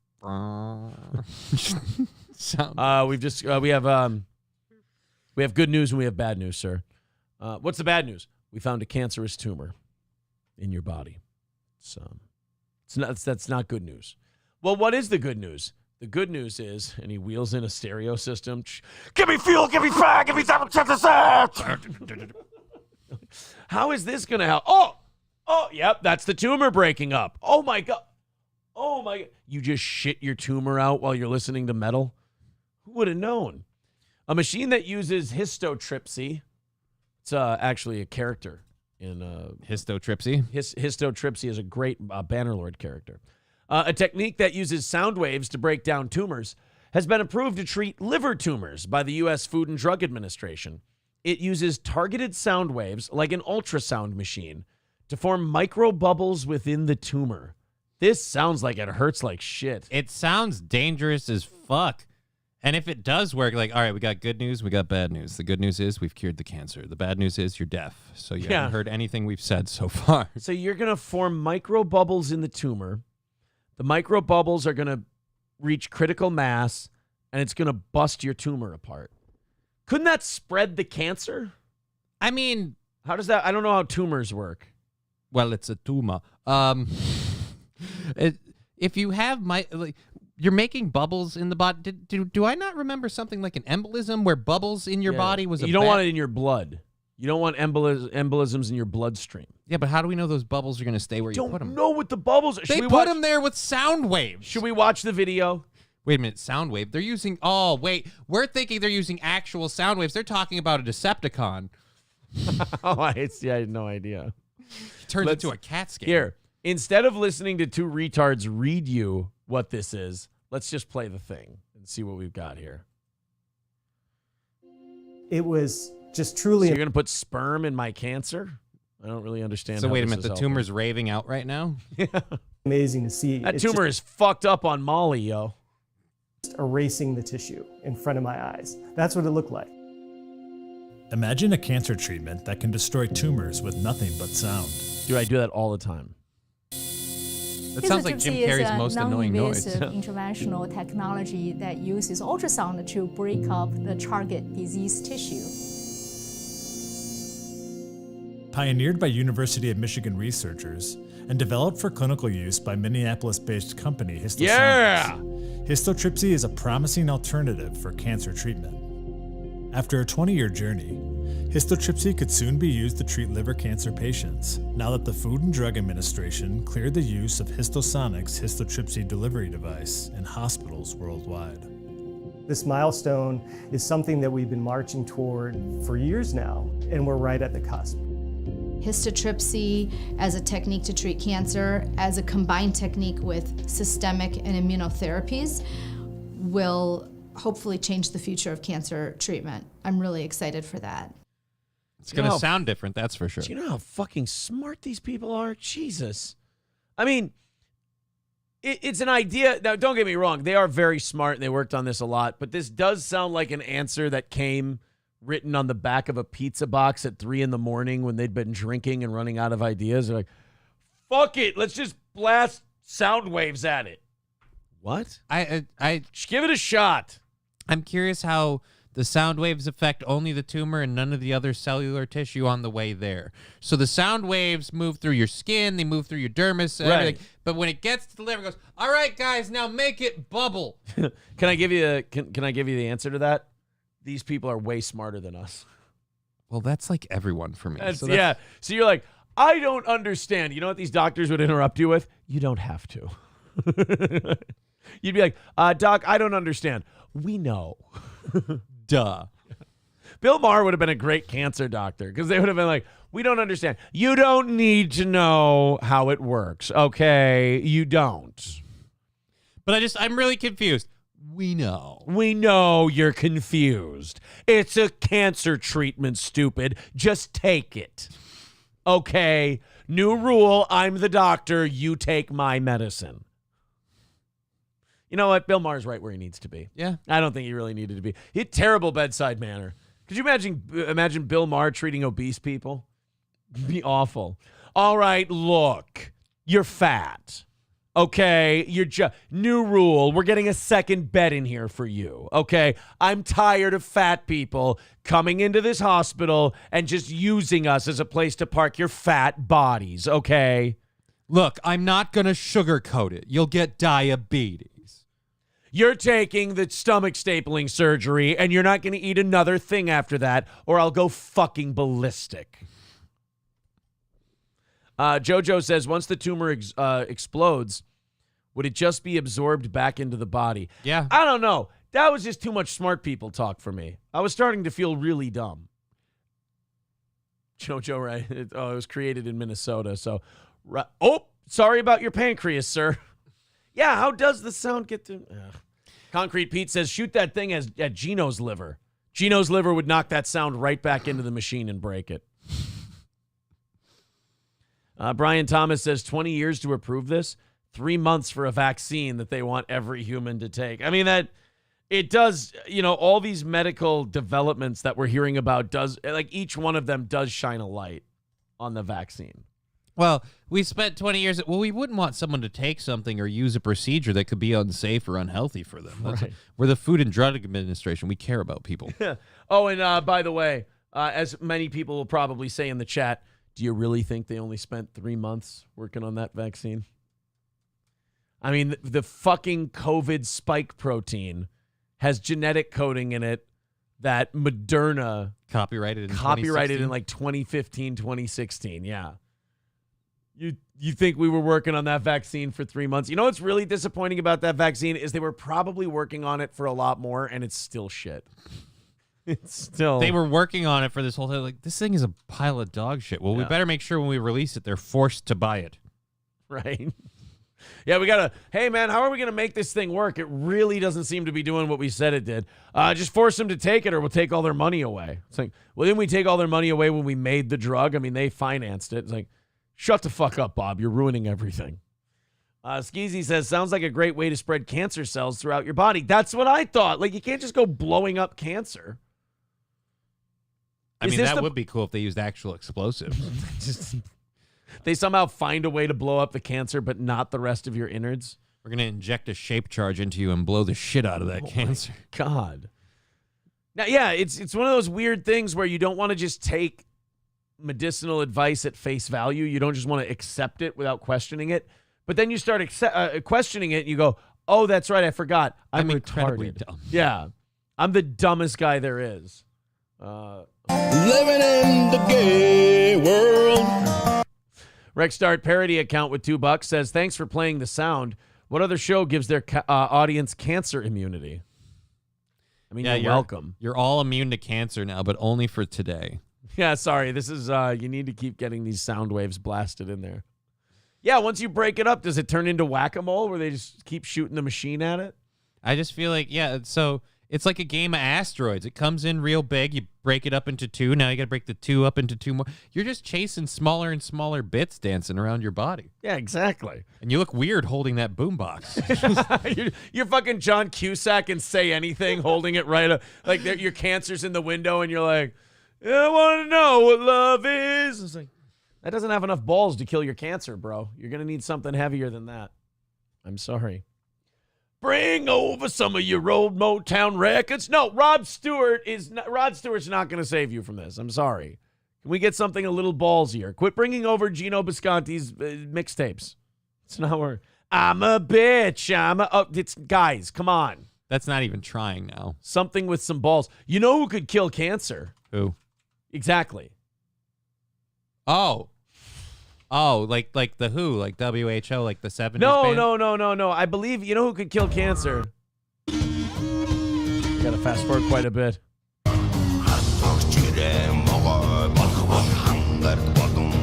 We have good news and we have bad news, sir. What's the bad news? We found a cancerous tumor in your body. That's not good news. Well, what is the good news? The good news is, and he wheels in a stereo system. Give me fuel, give me fire, give me something. How is this going to help? Oh, yep, that's the tumor breaking up. Oh my God. You just shit your tumor out while you're listening to metal? Who would have known? A machine that uses histotripsy. It's actually a character in Histotripsy. Histotripsy is a great Bannerlord character. A technique that uses sound waves to break down tumors has been approved to treat liver tumors by the U.S. Food and Drug Administration. It uses targeted sound waves, like an ultrasound machine, to form micro bubbles within the tumor. This sounds like it hurts like shit. It sounds dangerous as fuck. And if it does work, like, all right, we got good news, we got bad news. The good news is we've cured the cancer. The bad news is you're deaf. So you haven't heard anything we've said so far. So you're going to form micro bubbles in the tumor. The micro bubbles are going to reach critical mass, and it's going to bust your tumor apart. Couldn't that spread the cancer? I mean, how does that? I don't know how tumors work. Well, it's a tumor. If you have you're making bubbles in the body. Do I not remember something like an embolism where bubbles in your body was? You don't want it in your blood. You don't want embolisms in your bloodstream. Yeah, but how do we know those bubbles are going to stay where you put them? Don't know what the bubbles are. They put them there with sound waves. Should we watch the video? Wait a minute, sound wave. They're using. Oh wait, we're thinking they're using actual sound waves. They're talking about a Decepticon. I had no idea. It turns into a cat scan. Here, instead of listening to two retards read you what this is, let's just play the thing and see what we've got here. It was just truly. So you're going to put sperm in my cancer? I don't really understand. So how wait a this minute, is the helping. tumor's raving out right now? Yeah. Amazing to see. That tumor is fucked up on Molly, yo. Just erasing the tissue in front of my eyes. That's what it looked like. Imagine a cancer treatment that can destroy tumors with nothing but sound. Dude, I do that all the time. That sounds like Jim Carrey's most annoying noise. Interventional technology that uses ultrasound to break up the target disease tissue. Pioneered by University of Michigan researchers and developed for clinical use by Minneapolis-based company Histosonics. Yeah! Histotripsy is a promising alternative for cancer treatment. After a 20-year journey, histotripsy could soon be used to treat liver cancer patients, now that the Food and Drug Administration cleared the use of Histosonics' histotripsy delivery device in hospitals worldwide. This milestone is something that we've been marching toward for years now, and we're right at the cusp. Histotripsy as a technique to treat cancer, as a combined technique with systemic and immunotherapies, will hopefully change the future of cancer treatment. I'm really excited for that. It's going to sound different, that's for sure. Do you know how fucking smart these people are? Jesus. I mean, it's an idea. Now, don't get me wrong. They are very smart, and they worked on this a lot. But this does sound like an answer that came written on the back of a pizza box at 3 a.m. when they'd been drinking and running out of ideas. They're like, fuck it. Let's just blast sound waves at it. What? Just give it a shot. I'm curious how the sound waves affect only the tumor and none of the other cellular tissue on the way there. So the sound waves move through your skin, they move through your dermis, and everything. But when it gets to the liver, it goes, all right, guys, now make it bubble. Can I give you can I give you the answer to that? These people are way smarter than us. Well, that's like everyone for me. Yeah. So you're like, I don't understand. You know what these doctors would interrupt you with? You don't have to. You'd be like, Doc, I don't understand. We know. Duh. Bill Maher would have been a great cancer doctor because they would have been like, we don't understand. You don't need to know how it works, okay? You don't. But I'm really confused. We know. We know you're confused. It's a cancer treatment, stupid. Just take it. Okay? New rule, I'm the doctor. You take my medicine. You know what? Bill Maher's right where he needs to be. Yeah. I don't think he really needed to be. He had terrible bedside manner. Could you imagine Bill Maher treating obese people? It'd be awful. All right, look. You're fat. Okay? New rule. We're getting a second bed in here for you. Okay? I'm tired of fat people coming into this hospital and just using us as a place to park your fat bodies. Okay? Look, I'm not going to sugarcoat it. You'll get diabetes. You're taking the stomach stapling surgery, and you're not going to eat another thing after that, or I'll go fucking ballistic. Jojo says, once the tumor explodes, would it just be absorbed back into the body? Yeah. I don't know. That was just too much smart people talk for me. I was starting to feel really dumb. Jojo, right? It was created in Minnesota, so... Oh, sorry about your pancreas, sir. Yeah, how does the sound get to... Concrete Pete says, shoot that thing at Gino's liver. Gino's liver would knock that sound right back into the machine and break it. Brian Thomas says, 20 years to approve this? 3 months for a vaccine that they want every human to take. I mean, that it does, all these medical developments that we're hearing about each one of them does shine a light on the vaccine. Well, we spent 20 years. Well, we wouldn't want someone to take something or use a procedure that could be unsafe or unhealthy for them. Right. We're the Food and Drug Administration. We care about people. Oh, and by the way, as many people will probably say in the chat, do you really think they only spent 3 months working on that vaccine? I mean, the fucking COVID spike protein has genetic coding in it that Moderna copyrighted in like 2015, 2016. Yeah. You think we were working on that vaccine for 3 months? You know what's really disappointing about that vaccine is they were probably working on it for a lot more, and it's still shit. It's still... They were working on it for this whole time. Like, this thing is a pile of dog shit. Well, we better make sure when we release it, they're forced to buy it. Right? Yeah, we got to... Hey, man, how are we going to make this thing work? It really doesn't seem to be doing what we said it did. Just force them to take it or we'll take all their money away. It's like, well, didn't we take all their money away when we made the drug? I mean, they financed it. It's like... Shut the fuck up, Bob. You're ruining everything. Skeezy says, sounds like a great way to spread cancer cells throughout your body. That's what I thought. Like, you can't just go blowing up cancer. I mean, that would be cool if they used actual explosives. They somehow find a way to blow up the cancer, but not the rest of your innards. We're going to inject a shape charge into you and blow the shit out of that cancer. God. Now, yeah, it's one of those weird things where you don't want to just take medicinal advice at face value. You don't just want to accept it without questioning it. But then you start questioning it, and you go, oh, that's right, I forgot. I'm incredibly retarded. dumb. Yeah. I'm the dumbest guy there is. Living in the gay world. Rexstart parody account with $2 says, thanks for playing the sound. What other show gives their audience cancer immunity? I mean, you're welcome. You're all immune to cancer now, but only for today. Yeah, sorry. This is, you need to keep getting these sound waves blasted in there. Yeah, once you break it up, does it turn into whack-a-mole where they just keep shooting the machine at it? I just feel like, so it's like a game of asteroids. It comes in real big. You break it up into two. Now you got to break the two up into two more. You're just chasing smaller and smaller bits dancing around your body. Yeah, exactly. And you look weird holding that boombox. you're fucking John Cusack and Say Anything, holding it right up. Like your cancer's in the window, and you're like, I want to know what love is. It's like, that doesn't have enough balls to kill your cancer, bro. You're going to need something heavier than that. I'm sorry. Bring over some of your old Motown records. No, Rod Stewart's not going to save you from this. I'm sorry. Can we get something a little ballsier? Quit bringing over Gino Bisconti's mixtapes. It's not where I'm a bitch. It's guys, come on. That's not even trying now. Something with some balls. You know who could kill cancer? Who? Exactly. Oh, like the WHO, like WHO, like the 70s No. I believe, you know who could kill cancer? You gotta fast forward quite a bit.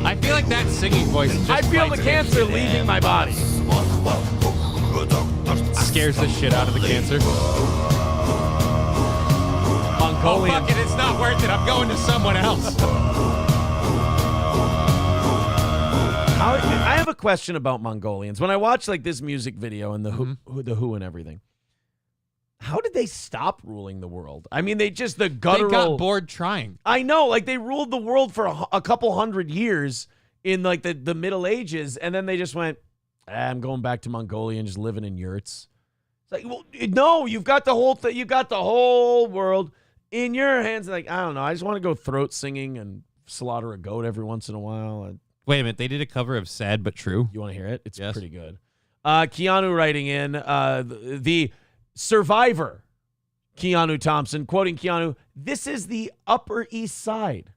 I feel like that singing voice just I feel the cancer leaving my body. Scares the shit out of the cancer. Mongolian. Oh, fuck it, it's not worth it. I'm going to someone else. I have a question about Mongolians. When I watch like this music video and the Who and everything, how did they stop ruling the world? I mean, the guttural. They got bored trying. I know, like they ruled the world for a couple hundred years in like the Middle Ages, and then they just went, I'm going back to Mongolia and just living in yurts. It's like, well, no, you've got the whole thing. You got the whole world in your hands. Like, I don't know. I just want to go throat singing and slaughter a goat every once in a while. Wait a minute. They did a cover of Sad But True. You want to hear it? It's pretty good. Keanu writing in, the survivor, Keanu Thompson, quoting Keanu, this is the Upper East Side,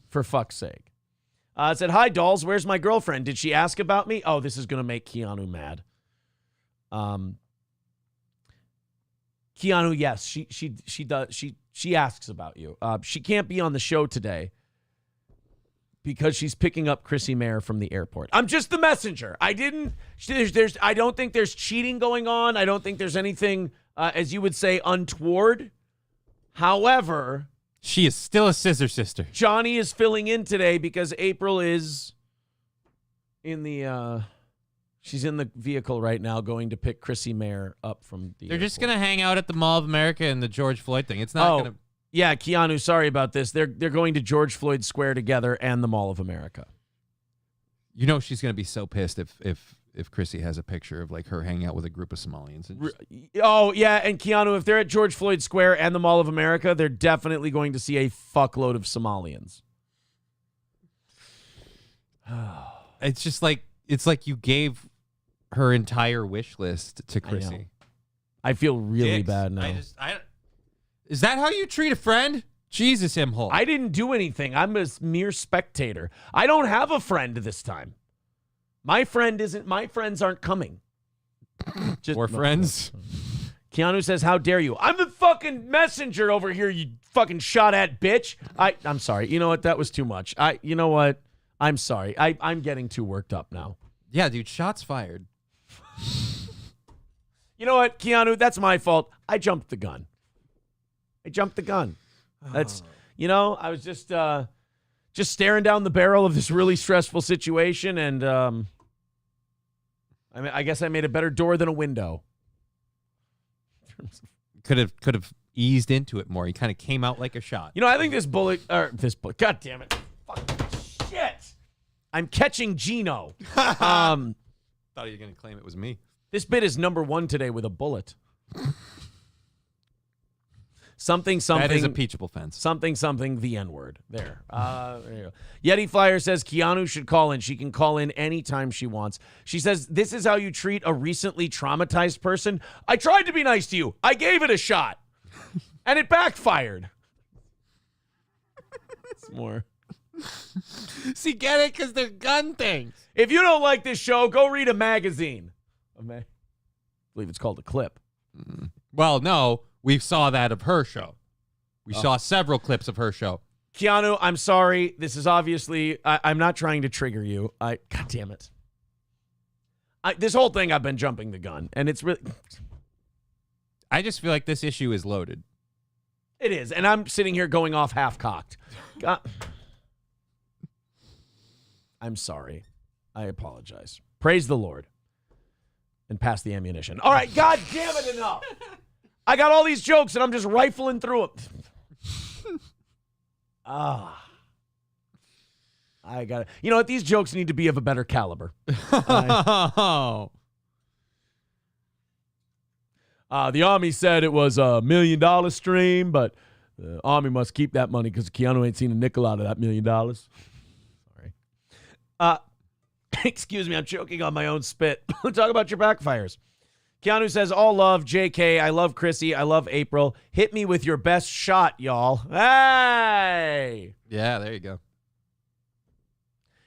for fuck's sake. Said, hi, dolls. Where's my girlfriend? Did she ask about me? Oh, this is going to make Keanu mad. Keanu, yes, she does. She asks about you. She can't be on the show today because she's picking up Chrissy Mayer from the airport. I'm just the messenger. I don't think there's cheating going on. I don't think there's anything, as you would say, untoward. However, she is still a scissor sister. Johnny is filling in today because April is in the, she's in the vehicle right now going to pick Chrissy Mayer up from the They're airport. just going to hang out at the Mall of America and the George Floyd thing. It's not going to. Yeah, Keanu, sorry about this. They're going to George Floyd Square together and the Mall of America. You know she's going to be so pissed if Chrissy has a picture of like her hanging out with a group of Somalians. Oh, yeah, and Keanu, if they're at George Floyd Square and the Mall of America, they're definitely going to see a fuckload of Somalians. It's just like, it's like you gave her entire wish list to Chrissy. I feel really bad now. Is that how you treat a friend? Jesus, him-hole. I didn't do anything. I'm a mere spectator. I don't have a friend this time. My friends aren't coming. More friends? Keanu says, how dare you? I'm the fucking messenger over here, you fucking shot at bitch. I'm sorry. You know what? That was too much. You know what? I'm sorry. I'm getting too worked up now. Yeah, dude, shots fired. You know what, Keanu? That's my fault. I jumped the gun. That's, I was just staring down the barrel of this really stressful situation, and I guess I made a better door than a window. Could have eased into it more. He kind of came out like a shot. You know, I think this bullet, God damn it. Fucking shit. I'm catching Gino. Thought you were going to claim it was me. This bit is number 1 today with a bullet. Something. That is a peachable fence. Something, the N-word. There. There you go. Yeti Flyer says Keanu should call in. She can call in anytime she wants. She says, this is how you treat a recently traumatized person. I tried to be nice to you. I gave it a shot. And it backfired. It's more. See, get it? Because they're gun things. If you don't like this show, go read a magazine. I believe it's called A Clip. Well, no. We saw that of her show. We saw several clips of her show. Keanu, I'm sorry. This is obviously, I'm not trying to trigger you. God damn it. This whole thing, I've been jumping the gun, and it's really... I just feel like this issue is loaded. It is, and I'm sitting here going off half-cocked. I'm sorry. I apologize. Praise the Lord. And pass the ammunition. All right, God damn it, enough. I got all these jokes, and I'm just rifling through them. I got it. You know what? These jokes need to be of a better caliber. The Army said it was $1 million stream, but the Army must keep that money because Keanu ain't seen a nickel out of that $1 million. Sorry. Excuse me, I'm choking on my own spit. Talk about your backfires. Keanu says, all love, JK. I love Chrissy. I love April. Hit me with your best shot, y'all. Hey! Yeah, there you go.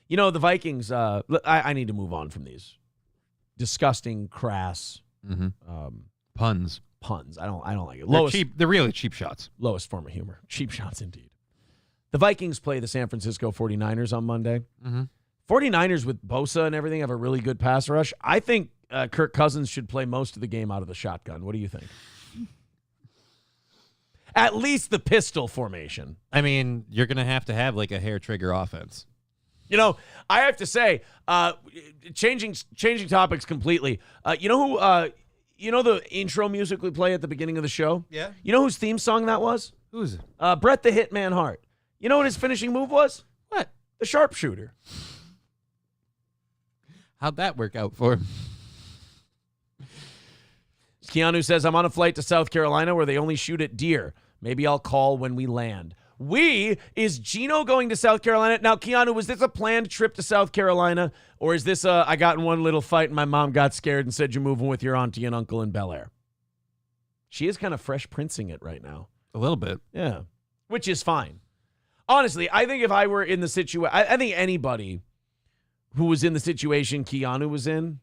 You know, the Vikings, I need to move on from these. Disgusting, crass puns. I don't like it. They're cheap. They're really cheap shots. Lowest form of humor. Cheap shots, indeed. The Vikings play the San Francisco 49ers on Monday. 49ers with Bosa and everything have a really good pass rush. I think Kirk Cousins should play most of the game out of the shotgun. What do you think? At least the pistol formation. I mean, you're going to have like a hair trigger offense. You know, I have to say, changing topics completely. You know who? You know the intro music we play at the beginning of the show? Yeah. You know whose theme song that was? Who's it? Bret the Hitman Hart. You know what his finishing move was? What? The sharpshooter. How'd that work out for him? Keanu says, I'm on a flight to South Carolina where they only shoot at deer. Maybe I'll call when we land. Is Gino going to South Carolina? Now, Keanu, was this a planned trip to South Carolina? Or is this I got in one little fight and my mom got scared and said you're moving with your auntie and uncle in Bel Air? She is kind of fresh princing it right now. A little bit. Yeah. Which is fine. Honestly, I think if I were in the situation, I think anybody who was in the situation Keanu was in,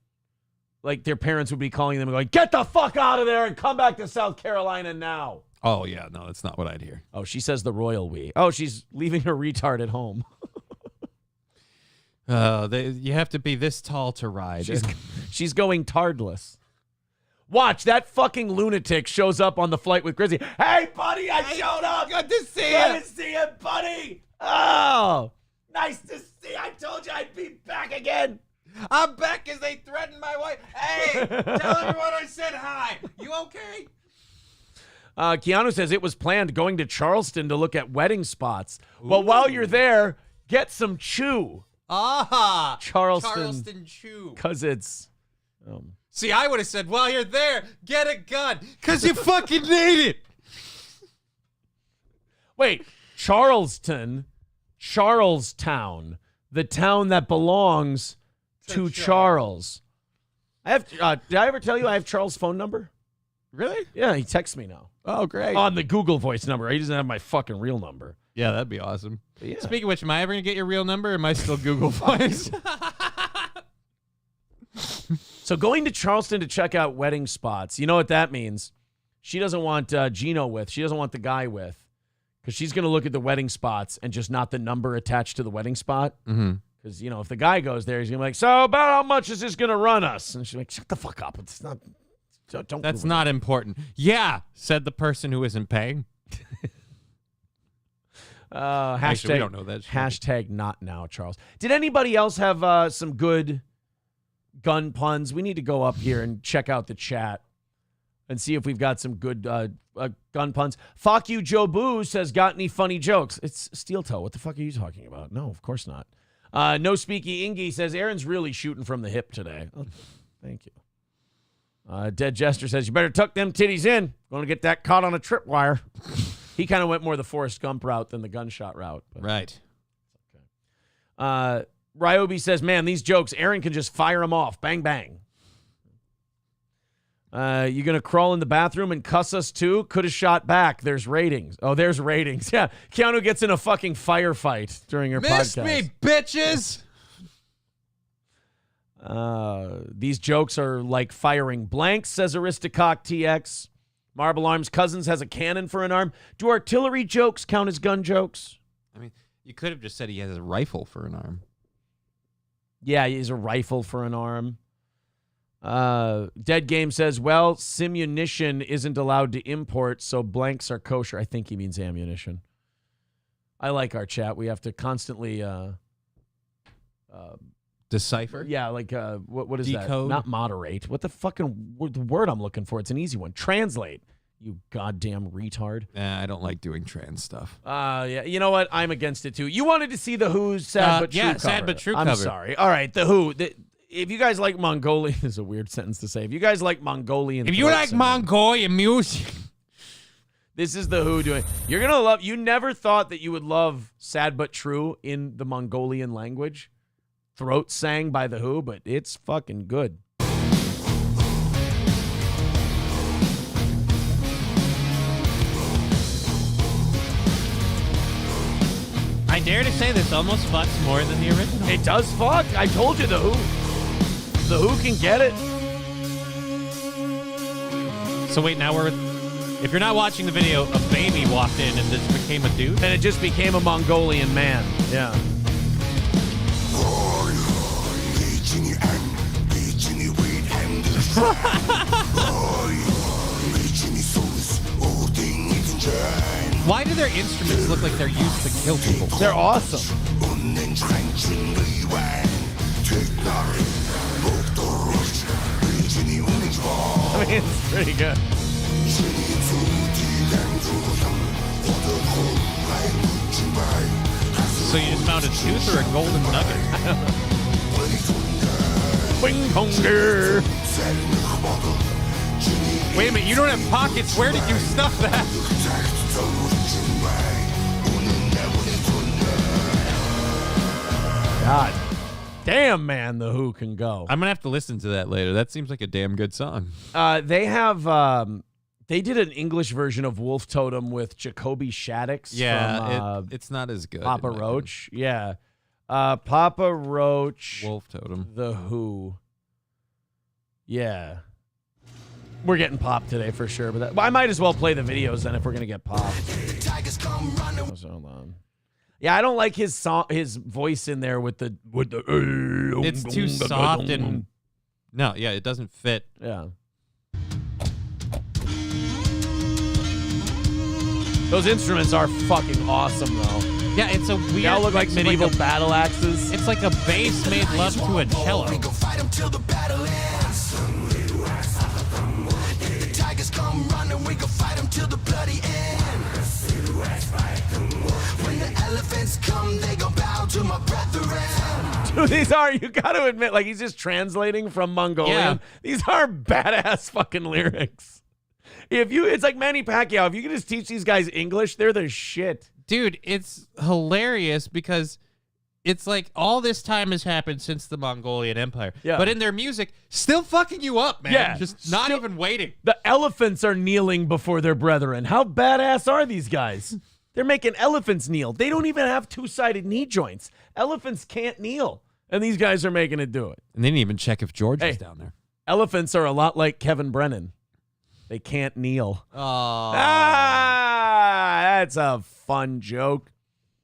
like their parents would be calling them and going, get the fuck out of there and come back to South Carolina now. Oh, yeah. No, that's not what I'd hear. Oh, she says the royal we. Oh, she's leaving her retard at home. You have to be this tall to ride. She's going tardless. Watch, that fucking lunatic shows up on the flight with Grizzly. Hey, buddy, I showed up. Good to see you. Good to see you, buddy. Oh, nice to see you. I told you I'd be back again. I'm back because they threatened my wife. Hey, tell everyone I said hi. You okay? Keanu says it was planned going to Charleston to look at wedding spots. Ooh. Well, while you're there, get some chew. Charleston chew. Because it's... See, I would have said, while you're there, get a gun. Because you fucking need it. Wait, Charlestown, the town that belongs to Charles. Did I ever tell you I have Charles' phone number? Really? Yeah, he texts me now. Oh, great. On the Google Voice number. He doesn't have my fucking real number. Yeah, that'd be awesome. Yeah. Speaking of which, am I ever going to get your real number or am I still Google Voice? So going to Charleston to check out wedding spots, you know what that means? She doesn't want Gino with. She doesn't want the guy with. Because she's going to look at the wedding spots and just not the number attached to the wedding spot. Because, you know, if the guy goes there, he's going to be like, so about how much is this going to run us? And she's like, shut the fuck up. It's not... Don't That's not important. Yeah, said the person who isn't paying. Hashtag, Actually, we don't know that. Hashtag not now, Charles. Did anybody else have some good gun puns? We need to go up here and check out the chat. and see if we've got some good gun puns. Fuck you, Joe Boo says, got any funny jokes? It's Steel Toe. What the fuck are you talking about? No, of course not. No Speaky Ingy says, Aaron's really shooting from the hip today. Oh, thank you. Dead Jester says, you better tuck them titties in. Going to get that caught on a tripwire. He kind of went more the Forrest Gump route than the gunshot route. But. Right. Ryobi says, man, these jokes, Aaron can just fire them off. Bang, bang. You going to crawl in the bathroom and cuss us too? Could have shot back. There's ratings. Oh, there's ratings. Yeah. Keanu gets in a fucking firefight during her Miss podcast. me, bitches. These jokes are like firing blanks, says Aristocock TX. Marble Arms Cousins has a cannon for an arm. Do artillery jokes count as gun jokes? I mean, you could have just said he has a rifle for an arm. Yeah, he has a rifle for an arm. Dead Game says, well, simunition isn't allowed to import, so blanks are kosher. I think he means ammunition. I like our chat. We have to constantly decipher? Yeah, like what is Decode? that? Not moderate. What the fucking the word I'm looking for? It's an easy one. Translate. You goddamn retard. I don't like doing trans stuff. Yeah, you know what? I'm against it too. You wanted to see the Who's Sad But True cover. Sad But True I'm cover. sorry. All right, the Who. If you guys like Mongolian, this is a weird sentence to say. If you guys like Mongolian, If you like Mongolian music, this is the Who doing. You're gonna love. You never thought that you would love Sad But True in the Mongolian language, throat sang by the Who, but it's fucking good. I dare to say this almost fucks more than the original. It does fuck. I told you the Who. The Who can get it. So wait, now if you're not watching the video, a baby walked in and this became a dude? And it just became a Mongolian man. Yeah. Why do their instruments look like they're used to kill people? They're awesome. I mean, it's pretty good. So you just found a tooth or a golden nugget? Wing ponger. Wait a minute, you don't have pockets. Where did you stuff that? God damn, man, the Who can go. I'm gonna have to listen to that later. That seems like a damn good song. They have they did an English version of Wolf Totem with Jacoby Shaddix. Yeah, from, it's not as good. Papa Roach. Yeah. Papa Roach. Wolf Totem. The Who. Yeah. We're getting popped today for sure, but I might as well play the videos then if we're gonna get popped. Hold on. Yeah, I don't like his voice in there with the. It's too soft and no, yeah, it doesn't fit. Yeah. Those instruments are fucking awesome though. Yeah, it's a weird. They all look like medieval battle axes. It's like a bass made love to a cello. Tigers come running, we go fight them till the bloody end. When the elephants come, they go bow to my brethren. Dude, these are, you got to admit, like he's just translating from Mongolian. Yeah. These are badass fucking lyrics. It's like Manny Pacquiao. If you can just teach these guys English, they're the shit. Dude, it's hilarious because it's like all this time has happened since the Mongolian Empire. Yeah. But in their music, still fucking you up, man. Yeah. Just not even waiting. The elephants are kneeling before their brethren. How badass are these guys? They're making elephants kneel. They don't even have two-sided knee joints. Elephants can't kneel. And these guys are making it do it. And they didn't even check if George was down there. Elephants are a lot like Kevin Brennan. They can't kneel. Oh. That's a fun joke.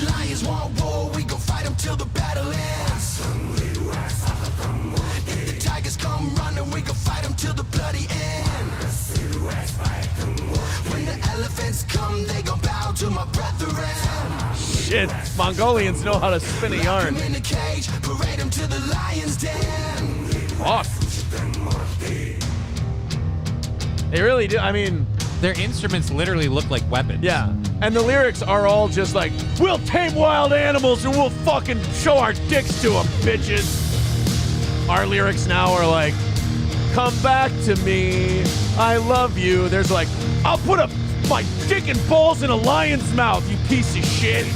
Lions want war, we go fight them till the battle ends. Tigers come running, we go fight them till the bloody end. When the elephants come, they go bow to my brethren. Shit, Mongolians know how to spin a yarn. In the cage, parade them to the lion's den. Fuck. They really do. I mean, their instruments literally look like weapons. Yeah. And the lyrics are all just like, we'll tame wild animals and we'll fucking show our dicks to them, bitches. Our lyrics now are like, come back to me, I love you. There's like, I'll put my dick and balls in a lion's mouth, you piece of shit.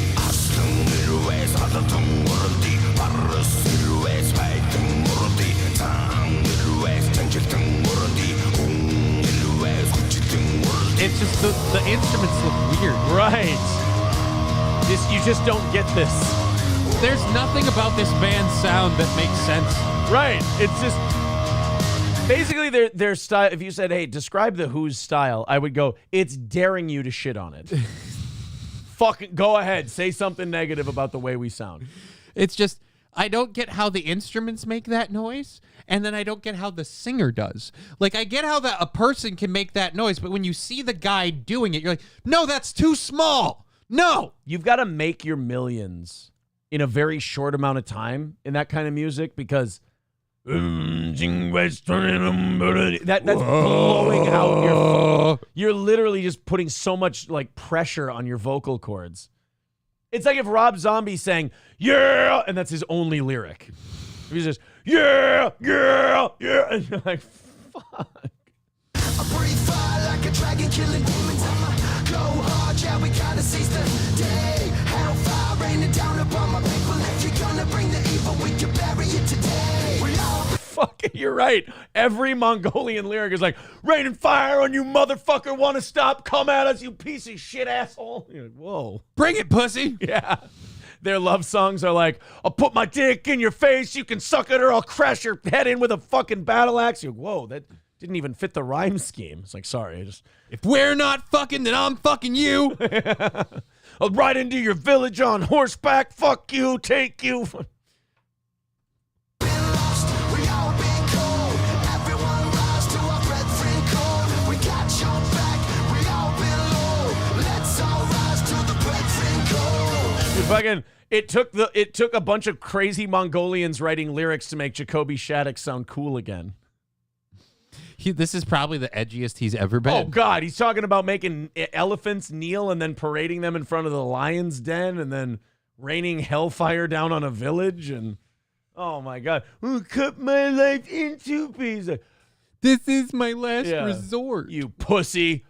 It's just the instruments look weird. Right. You just don't get this. There's nothing about this band's sound that makes sense. Right. It's just basically their style. If you said, "Hey, describe the Who's style," I would go, "It's daring you to shit on it." Fucking go ahead, say something negative about the way we sound. It's just I don't get how the instruments make that noise, and then I don't get how the singer does. Like, I get how a person can make that noise, but when you see the guy doing it, you're like, no, that's too small. No. You've got to make your millions in a very short amount of time in that kind of music because that's blowing out your you're literally just putting so much like pressure on your vocal cords. It's like if Rob Zombie sang, yeah, and that's his only lyric. If he's just, yeah, yeah, yeah, and you're like, fuck. I breathe fire like a dragon killing demons. I'ma go hard, yeah, we gotta seize the day. Hellfire raining down upon my people. If you're gonna bring the evil, we can bury it today. We all fuck it, you're right. Every Mongolian lyric is like, rain and fire on you, motherfucker. Want to stop? Come at us, you piece of shit asshole. You're like, whoa. Bring it, pussy. Yeah. Their love songs are like, I'll put my dick in your face. You can suck it or I'll crash your head in with a fucking battle axe. You're like, whoa, that didn't even fit the rhyme scheme. It's like, sorry. If we're not fucking, then I'm fucking you. I'll ride into your village on horseback. Fuck you. Take you. Fucking, it took a bunch of crazy Mongolians writing lyrics to make Jacoby Shaddix sound cool again. This is probably the edgiest he's ever been. Oh God, he's talking about making elephants kneel and then parading them in front of the lion's den and then raining hellfire down on a village and oh my God, cut my life into pieces. This is my last resort. You pussy,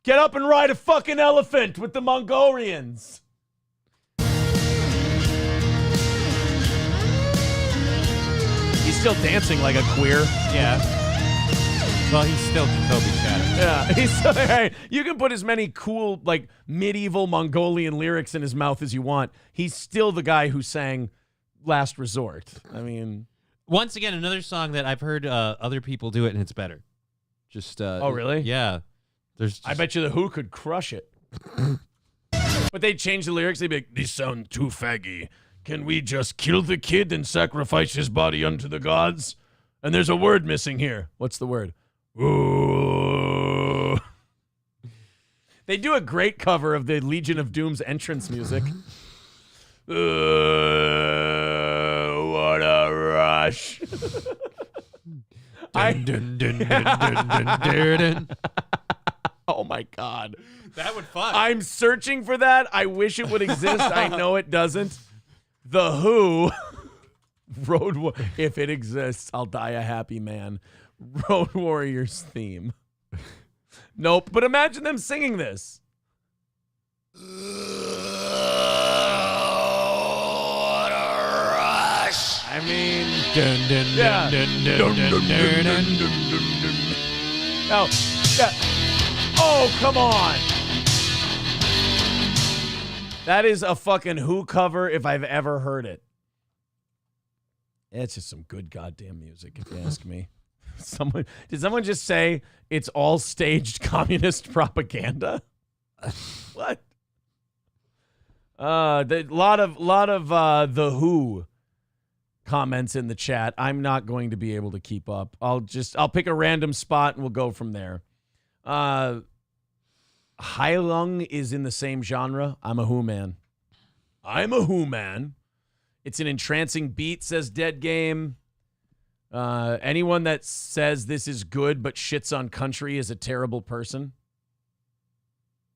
get up and ride a fucking elephant with the Mongolians. He's still dancing like a queer. Yeah. Well, he's still Jacoby Shaddix. Yeah. He's still, hey, you can put as many cool, like, medieval Mongolian lyrics in his mouth as you want. He's still the guy who sang Last Resort. I mean. Once again, another song that I've heard other people do it, and it's better. Just. Oh, really? Yeah. I bet you the Who could crush it. But they'd change the lyrics. They'd be like, these sound too faggy. Can we just kill the kid and sacrifice his body unto the gods? And there's a word missing here. What's the word? Ooh. They do a great cover of the Legion of Doom's entrance music. What a rush. Oh my God. That would fuck. I'm searching for that. I wish it would exist. I know it doesn't. The Who, if it exists, I'll die a happy man. Road Warriors theme. Nope, but imagine them singing this. what a rush. I mean, yeah. Oh, yeah. Oh, come on. That is a fucking Who cover if I've ever heard it. It's just some good goddamn music, if you ask me. Did someone just say it's all staged communist propaganda? What? A lot of the Who comments in the chat. I'm not going to be able to keep up. I'll pick a random spot and we'll go from there. Hailung is in the same genre. I'm a Who man. I'm a Who man. It's an entrancing beat, says Dead Game. Anyone that says this is good but shits on country is a terrible person.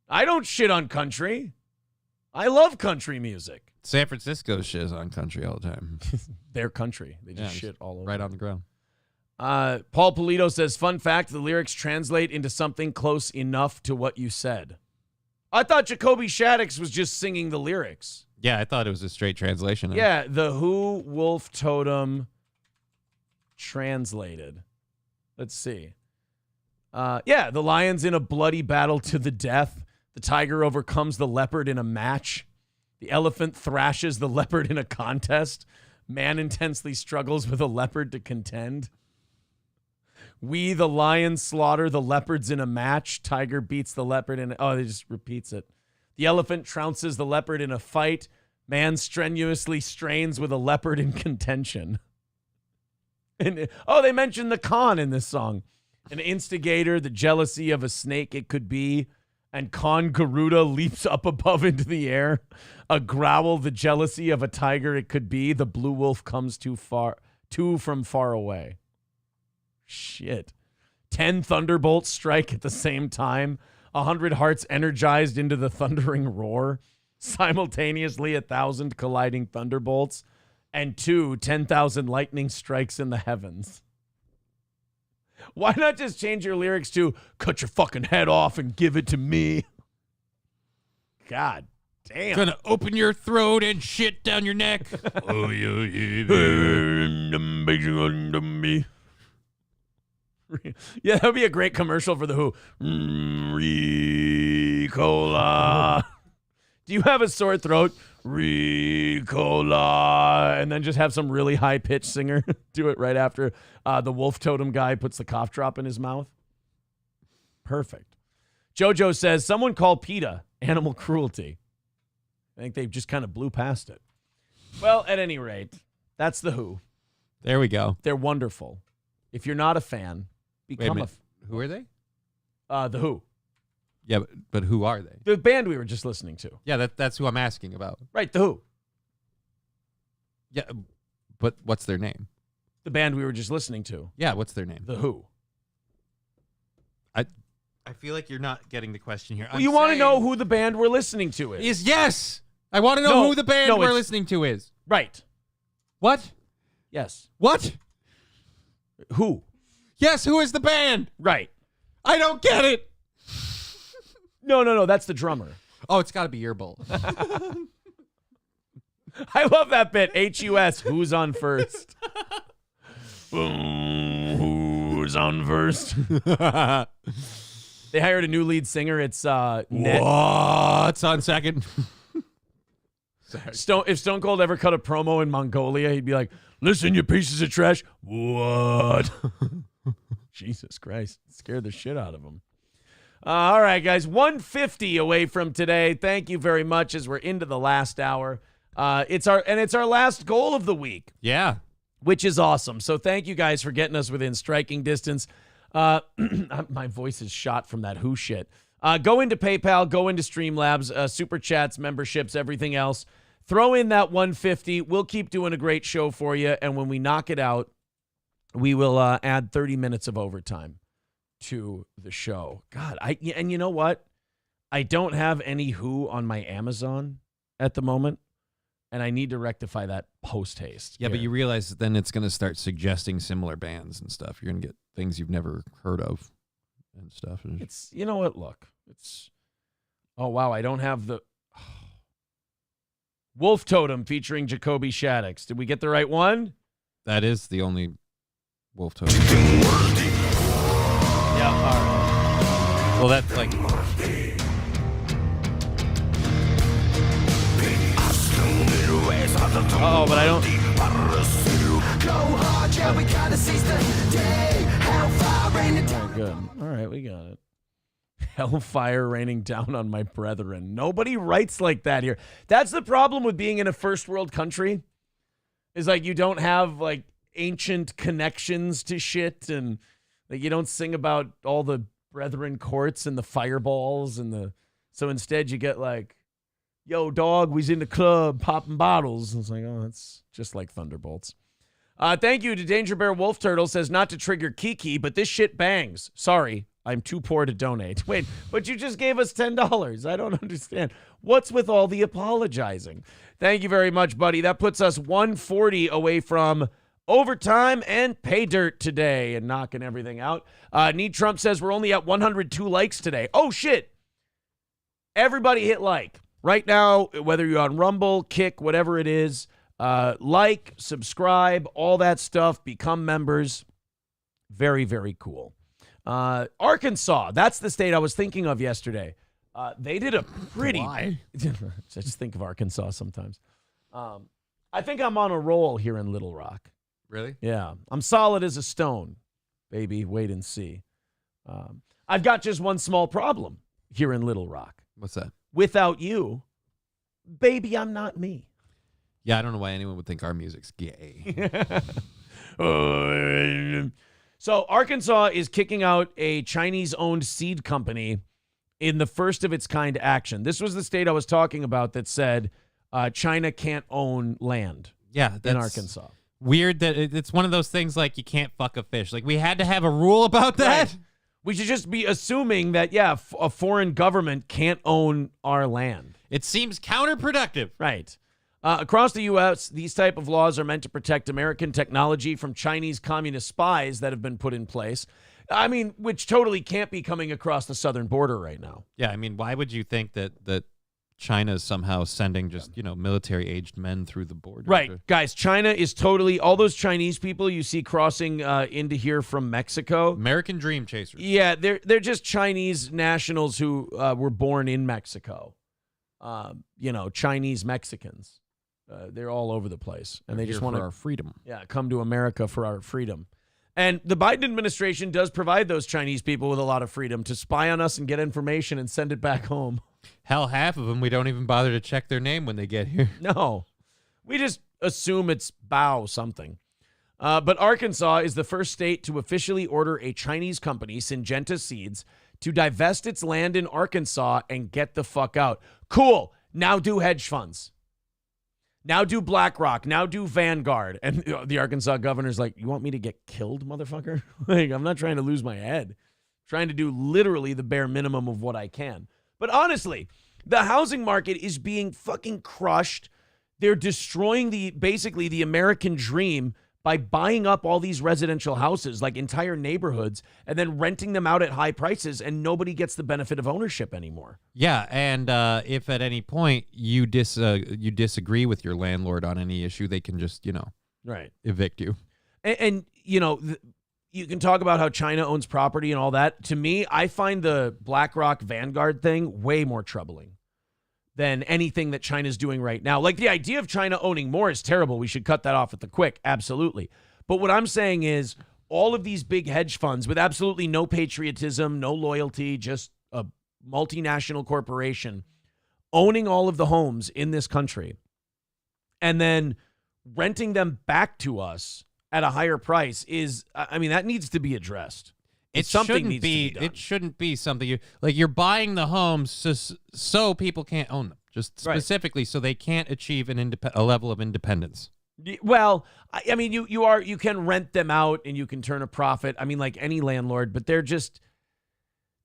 I don't shit on country. I love country music. San Francisco shits on country all the time. Their country. They just shit all over. Right on the ground. Paul Polito says, fun fact, the lyrics translate into something close enough to what you said. I thought Jacoby Shaddix was just singing the lyrics. Yeah, I thought it was a straight translation. Yeah, the Who Wolf Totem translated. Let's see. Yeah, the lion's in a bloody battle to the death. The tiger overcomes the leopard in a match. The elephant thrashes the leopard in a contest. Man intensely struggles with a leopard to contend. We, the lion, slaughter the leopards in a match. Tiger beats the leopard in... Oh, they just repeats it. The elephant trounces the leopard in a fight. Man strenuously strains with a leopard in contention. And, they mentioned the Khan in this song. An instigator, the jealousy of a snake it could be. And Khan Garuda leaps up above into the air. A growl, the jealousy of a tiger it could be. The blue wolf comes too from far away. Shit. 10 thunderbolts strike at the same time. 100 hearts energized into the thundering roar. Simultaneously, 1,000 colliding thunderbolts. And 10,000 lightning strikes in the heavens. Why not just change your lyrics to cut your fucking head off and give it to me? God damn. Gonna open your throat and shit down your neck. Oh, yeah, that would be a great commercial for the Who. Ricola. Do you have a sore throat? Ricola. And then just have some really high-pitched singer do it right after the wolf totem guy puts the cough drop in his mouth. Perfect. JoJo says, someone call PETA animal cruelty. I think they just kind of blew past it. Well, at any rate, that's the Who. There we go. They're wonderful. If you're not a fan, become Who are they? The Who. Yeah, but who are they? The band we were just listening to. Yeah, that's who I'm asking about. Right, The Who. Yeah, but what's their name? The band we were just listening to. Yeah, what's their name? The Who. I feel like you're not getting the question here. Well, you want to know who the band we're listening to is? Yes! I want to know who the band we're listening to is. Right. What? Yes. What? Who? Yes, who is the band? Right. I don't get it. No, that's the drummer. Oh, it's got to be Earbolt. I love that bit. HUS, who's on first? Who's on first? They hired a new lead singer. It's Ned. What's on second? If Stone Cold ever cut a promo in Mongolia, he'd be like, listen, you pieces of trash. What? Jesus Christ. Scared the shit out of him. All right, guys. 150 away from today. Thank you very much as we're into the last hour. It's our last goal of the week. Yeah. Which is awesome. So thank you guys for getting us within striking distance. My voice is shot from that Who shit. Go into PayPal, go into Streamlabs, Super Chats, memberships, everything else. Throw in that 150. We'll keep doing a great show for you. And when we knock it out, we will add 30 minutes of overtime to the show. God, and you know what? I don't have any Who on my Amazon at the moment. And I need to rectify that post-haste. Yeah, but you realize then it's going to start suggesting similar bands and stuff. You're going to get things you've never heard of and stuff. It's, you know what? Look, it's, oh, wow, I don't have the Wolf Totem featuring Jacoby Shaddix. Did we get the right one? That is the only Wolf Totem. Yeah, all right. Well, that's like... Oh, but I don't. All right, good. All right, we got it. Hellfire raining down on my brethren. Nobody writes like that here. That's the problem with being in a first world country. Is like you don't have like ancient connections to shit, and like you don't sing about all the brethren courts and the fireballs and the. So instead, you get like. Yo, dog, we's in the club popping bottles. It's like, oh, that's just like Thunderbolts. Thank you to Danger Bear Wolf Turtle. Says not to trigger Kiki, but this shit bangs. Sorry, I'm too poor to donate. Wait, but you just gave us $10. I don't understand. What's with all the apologizing? Thank you very much, buddy. That puts us 140 away from overtime and pay dirt today and knocking everything out. Need Trump says we're only at 102 likes today. Oh, shit. Everybody hit like. Right now, whether you're on Rumble, Kick, whatever it is, like, subscribe, all that stuff, become members. Very, very cool. Arkansas, that's the state I was thinking of yesterday. They did a pretty... Why? Just think of Arkansas sometimes. I think I'm on a roll here in Little Rock. Really? Yeah. I'm solid as a stone, baby. Wait and see. I've got just one small problem here in Little Rock. What's that? Without you, baby, I'm not me. Yeah, I don't know why anyone would think our music's gay. So Arkansas is kicking out a Chinese-owned seed company in the first of its kind action. This was the state I was talking about that said China can't own land in Arkansas. Weird that it's one of those things like you can't fuck a fish. Like we had to have a rule about that. Right. We should just be assuming that, a foreign government can't own our land. It seems counterproductive. Right. Across the U.S., these type of laws are meant to protect American technology from Chinese communist spies that have been put in place. I mean, which totally can't be coming across the southern border right now. Yeah, I mean, why would you think that China is somehow sending just, military-aged men through the border? Right. Guys, China is totally, all those Chinese people you see crossing into here from Mexico. American dream chasers. Yeah, they're just Chinese nationals who were born in Mexico. Chinese Mexicans. They're all over the place. And they just want our freedom. Yeah, come to America for our freedom. And the Biden administration does provide those Chinese people with a lot of freedom to spy on us and get information and send it back home. Hell, half of them, we don't even bother to check their name when they get here. No. We just assume it's Bao something. But Arkansas is the first state to officially order a Chinese company, Syngenta Seeds, to divest its land in Arkansas and get the fuck out. Cool. Now do hedge funds. Now do BlackRock. Now do Vanguard. And the Arkansas governor's like, you want me to get killed, motherfucker? Like, I'm not trying to lose my head. I'm trying to do literally the bare minimum of what I can. But honestly, the housing market is being fucking crushed. They're destroying basically the American dream by buying up all these residential houses, like entire neighborhoods, and then renting them out at high prices, and nobody gets the benefit of ownership anymore. Yeah, and if at any point you disagree with your landlord on any issue, they can just, right, evict you. And you can talk about how China owns property and all that. To me, I find the BlackRock Vanguard thing way more troubling than anything that China's doing right now. Like, the idea of China owning more is terrible. We should cut that off at the quick. Absolutely. But what I'm saying is all of these big hedge funds with absolutely no patriotism, no loyalty, just a multinational corporation owning all of the homes in this country and then renting them back to us at a higher price is, that needs to be addressed. It shouldn't be something you're buying the homes so people can't own them, just specifically so they can't achieve a level of independence. Well, you can rent them out and you can turn a profit. like any landlord, but they're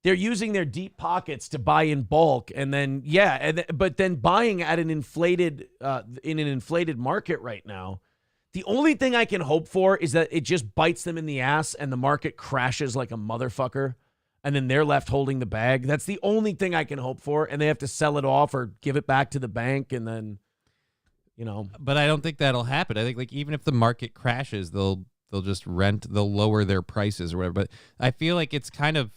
using their deep pockets to buy in bulk, and then but then buying at an inflated market right now. The only thing I can hope for is that it just bites them in the ass and the market crashes like a motherfucker, and then they're left holding the bag. That's the only thing I can hope for, and they have to sell it off or give it back to the bank, and then, But I don't think that'll happen. I think even if the market crashes, they'll just they'll lower their prices or whatever. But I feel like it's kind of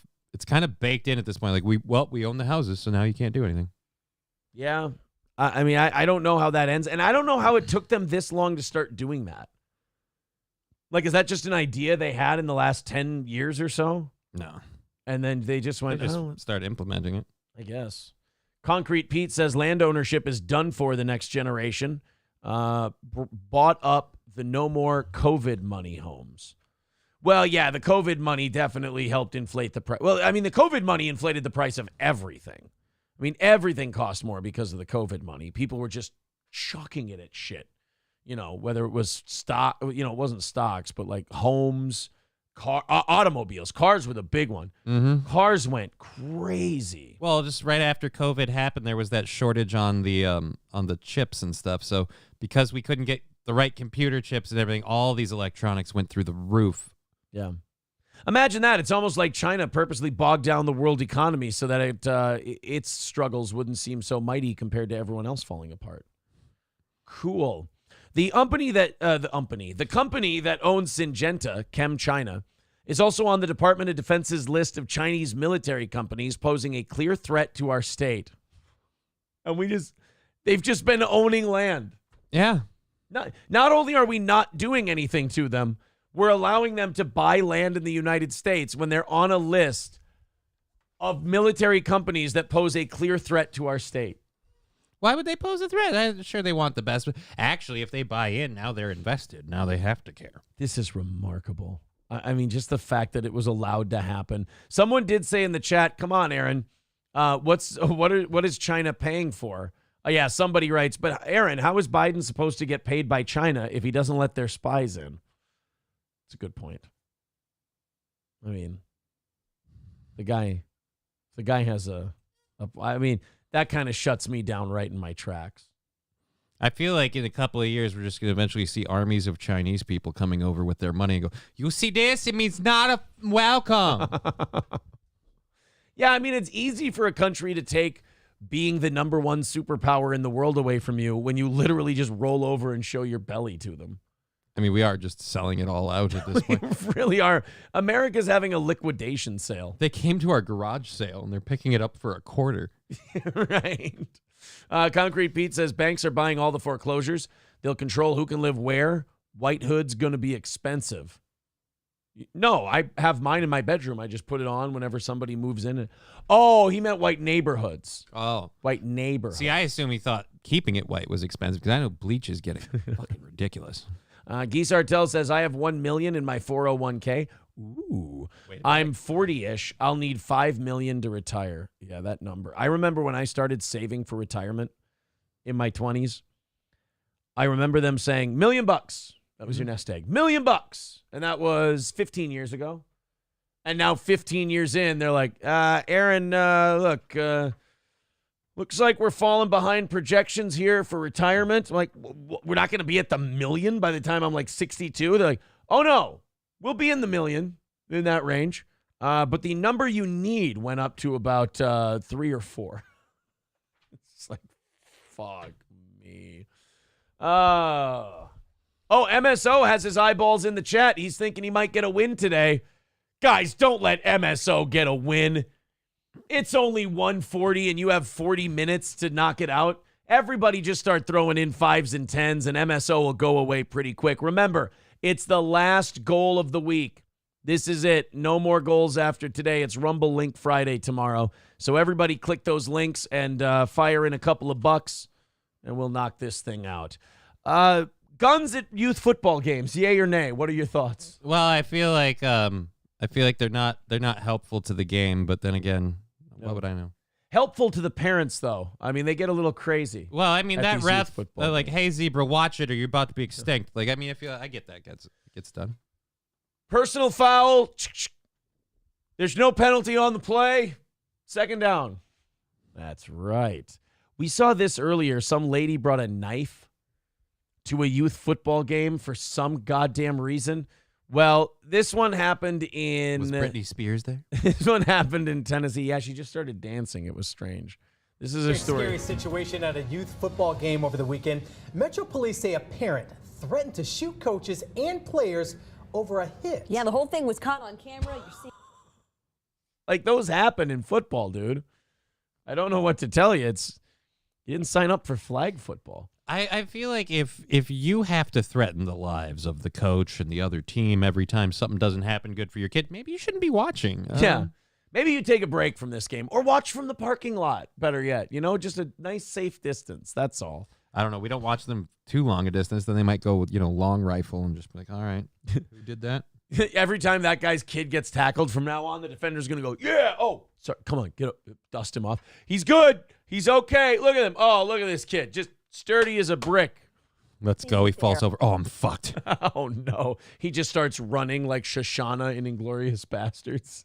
baked in at this point. Like we own the houses, so now you can't do anything. Yeah. I don't know how that ends, and I don't know how it took them this long to start doing that. Like, is that just an idea they had in the last 10 years or so? No. And then they just went, start implementing it. I guess. Concrete Pete says land ownership is done for the next generation. Bought up the no more COVID money homes. Well, yeah, the COVID money definitely helped inflate the price. Well, the COVID money inflated the price of everything. Everything cost more because of the COVID money. People were just chucking it at shit. whether it was stock, it wasn't stocks, but like homes, automobiles. Cars were the big one. Mm-hmm. Cars went crazy. Well, just right after COVID happened, there was that shortage on the chips and stuff. So because we couldn't get the right computer chips and everything, all these electronics went through the roof. Yeah. Imagine that. It's almost like China purposely bogged down the world economy so that its struggles wouldn't seem so mighty compared to everyone else falling apart. Cool. The company that owns Syngenta, ChemChina, is also on the Department of Defense's list of Chinese military companies posing a clear threat to our state. And they've just been owning land. Yeah. Not only are we not doing anything to them, we're allowing them to buy land in the United States when they're on a list of military companies that pose a clear threat to our state. Why would they pose a threat? I'm sure they want the best. Actually, if they buy in, now they're invested. Now they have to care. This is remarkable. I mean, just the fact that it was allowed to happen. Someone did say in the chat, come on, Aaron, what is China paying for? Oh, yeah, somebody writes, but Aaron, how is Biden supposed to get paid by China if he doesn't let their spies in? It's a good point. I mean, the guy has that kind of shuts me down right in my tracks. I feel like in a couple of years, we're just going to eventually see armies of Chinese people coming over with their money and go, you see this? It means not a welcome. Yeah, I mean, it's easy for a country to take being the number one superpower in the world away from you when you literally just roll over and show your belly to them. I mean, we are just selling it all out at this point. We really are. America's having a liquidation sale. They came to our garage sale, and they're picking it up for a quarter. Right. Concrete Pete says banks are buying all the foreclosures. They'll control who can live where. White Hood's going to be expensive. No, I have mine in my bedroom. I just put it on whenever somebody moves in. Oh, he meant white neighborhoods. Oh. White neighborhoods. See, I assume he thought keeping it white was expensive because I know bleach is getting fucking ridiculous. Geese Artel says, I have $1 million in my 401k. Ooh. I'm 40-ish. I'll need $5 million to retire. Yeah, that number. I remember when I started saving for retirement in my 20s, I remember them saying, $1 million. That was your nest egg. $1 million. And that was 15 years ago. And now 15 years in, they're like, Aaron, look, looks like we're falling behind projections here for retirement. I'm like, we're not going to be at the $1 million by the time I'm like 62. They're like, oh, no, we'll be in the $1 million, in that range. But the number you need went up to about 3 or 4. It's like, fuck me. Oh, MSO has his eyeballs in the chat. He's thinking he might get a win today. Guys, don't let MSO get a win. It's only 1:40 and you have 40 minutes to knock it out. Everybody just start throwing in 5s and 10s and MSO will go away pretty quick. Remember, it's the last goal of the week. This is it. No more goals after today. It's Rumble Link Friday tomorrow. So everybody click those links and fire in a couple of bucks and we'll knock this thing out. Guns at youth football games, yay or nay? What are your thoughts? Well, I feel like they're not helpful to the game, but then again, what would I know? Helpful to the parents, though. I mean, they get a little crazy. Well, I mean, that ref, like, hey, zebra, watch it or you're about to be extinct. Like, I mean, I get that gets done. Personal foul. There's no penalty on the play. Second down. That's right. We saw this earlier. Some lady brought a knife to a youth football game for some goddamn reason. Well, this one happened in... Was Britney Spears there? This one happened in Tennessee. Yeah, she just started dancing. It was strange. This is her story. Scary situation at a youth football game over the weekend. Metro Police say a parent threatened to shoot coaches and players over a hit. Yeah, the whole thing was caught on camera. You see... Like, those happen in football, dude. I don't know what to tell you. You didn't sign up for flag football. I feel like if you have to threaten the lives of the coach and the other team every time something doesn't happen good for your kid, maybe you shouldn't be watching. Yeah. Maybe you take a break from this game or watch from the parking lot. Better yet, just a nice, safe distance. That's all. I don't know. We don't watch them too long a distance. Then they might go with, long rifle and just be like, all right, who did that? Every time that guy's kid gets tackled from now on, the defender's going to go, yeah. Oh, sorry. Come on. Get up. Dust him off. He's good. He's okay. Look at him. Oh, look at this kid. Just sturdy as a brick. Let's go. He falls over. Oh, I'm fucked. Oh, no. He just starts running like Shoshana in Inglourious Bastards.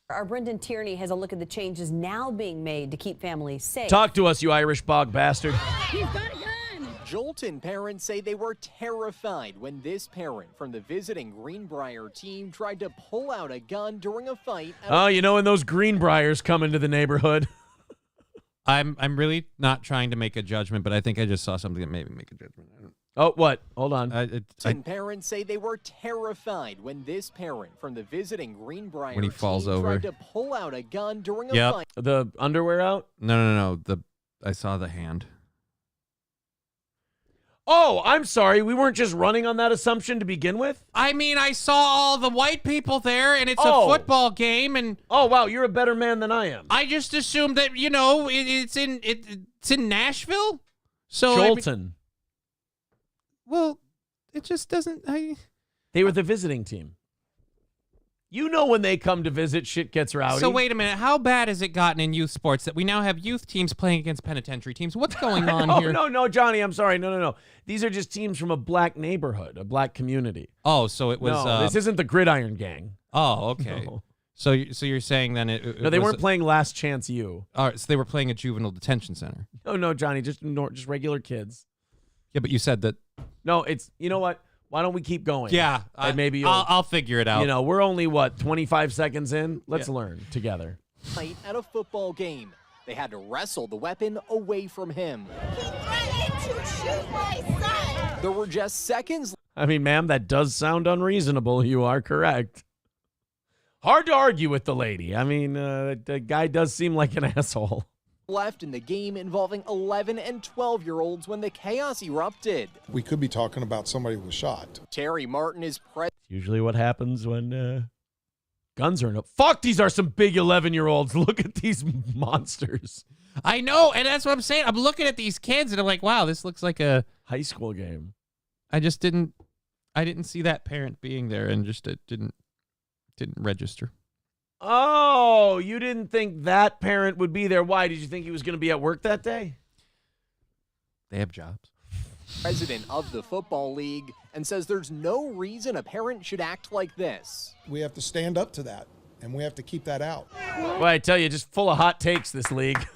Our Brendan Tierney has a look at the changes now being made to keep families safe. Talk to us, you Irish bog bastard. He's got a gun! Jolton parents say they were terrified when this parent from the visiting Greenbrier team tried to pull out a gun during a fight. Oh, you know when those Greenbriers come into the neighborhood. I'm really not trying to make a judgment, but I think I just saw something that made me make a judgment. Oh, what? Hold on. Parents say they were terrified when this parent from the visiting Greenbrier When he falls team over. tried to pull out a gun during a Yep. fight. The underwear out? No. I saw the hand. Oh, I'm sorry. We weren't just running on that assumption to begin with? I mean, I saw all the white people there, and it's Oh. a football game, and Oh, wow. You're a better man than I am. I just assumed that it's in Nashville. So Jolton. Well, it just doesn't. They were the visiting team. You know when they come to visit, shit gets rowdy. So wait a minute. How bad has it gotten in youth sports that we now have youth teams playing against penitentiary teams? What's going on here? No, Johnny, I'm sorry. No. These are just teams from a black neighborhood, a black community. Oh, so it was. No, this isn't the Gridiron Gang. Oh, okay. No. So you're saying then it No, they was weren't playing Last Chance U. All right, so they were playing a juvenile detention center. No, Johnny, just regular kids. Yeah, but you said that. No, it's, you know what? Why don't we keep going? Yeah, And maybe I'll figure it out. You know, we're only, 25 seconds in? Let's learn together. Fight at a football game. They had to wrestle the weapon away from him. He threatened to shoot my son! There were just seconds I mean, ma'am, that does sound unreasonable. You are correct. Hard to argue with the lady. I mean, the guy does seem like an asshole. left in the game involving 11 and 12-year-olds when the chaos erupted. We could be talking about somebody who was shot. Terry Martin is Usually what happens when guns are in. Fuck, these are some big 11-year-olds. Look at these monsters. I know, and that's what I'm saying. I'm looking at these kids, and I'm like, wow, this looks like a high school game. I didn't see that parent being there, and just it didn't register. Oh, you didn't think that parent would be there. Why? Did you think he was going to be at work that day? They have jobs. President of the Football League and says there's no reason a parent should act like this. We have to stand up to that, and we have to keep that out. Well, I tell you, just full of hot takes, this league.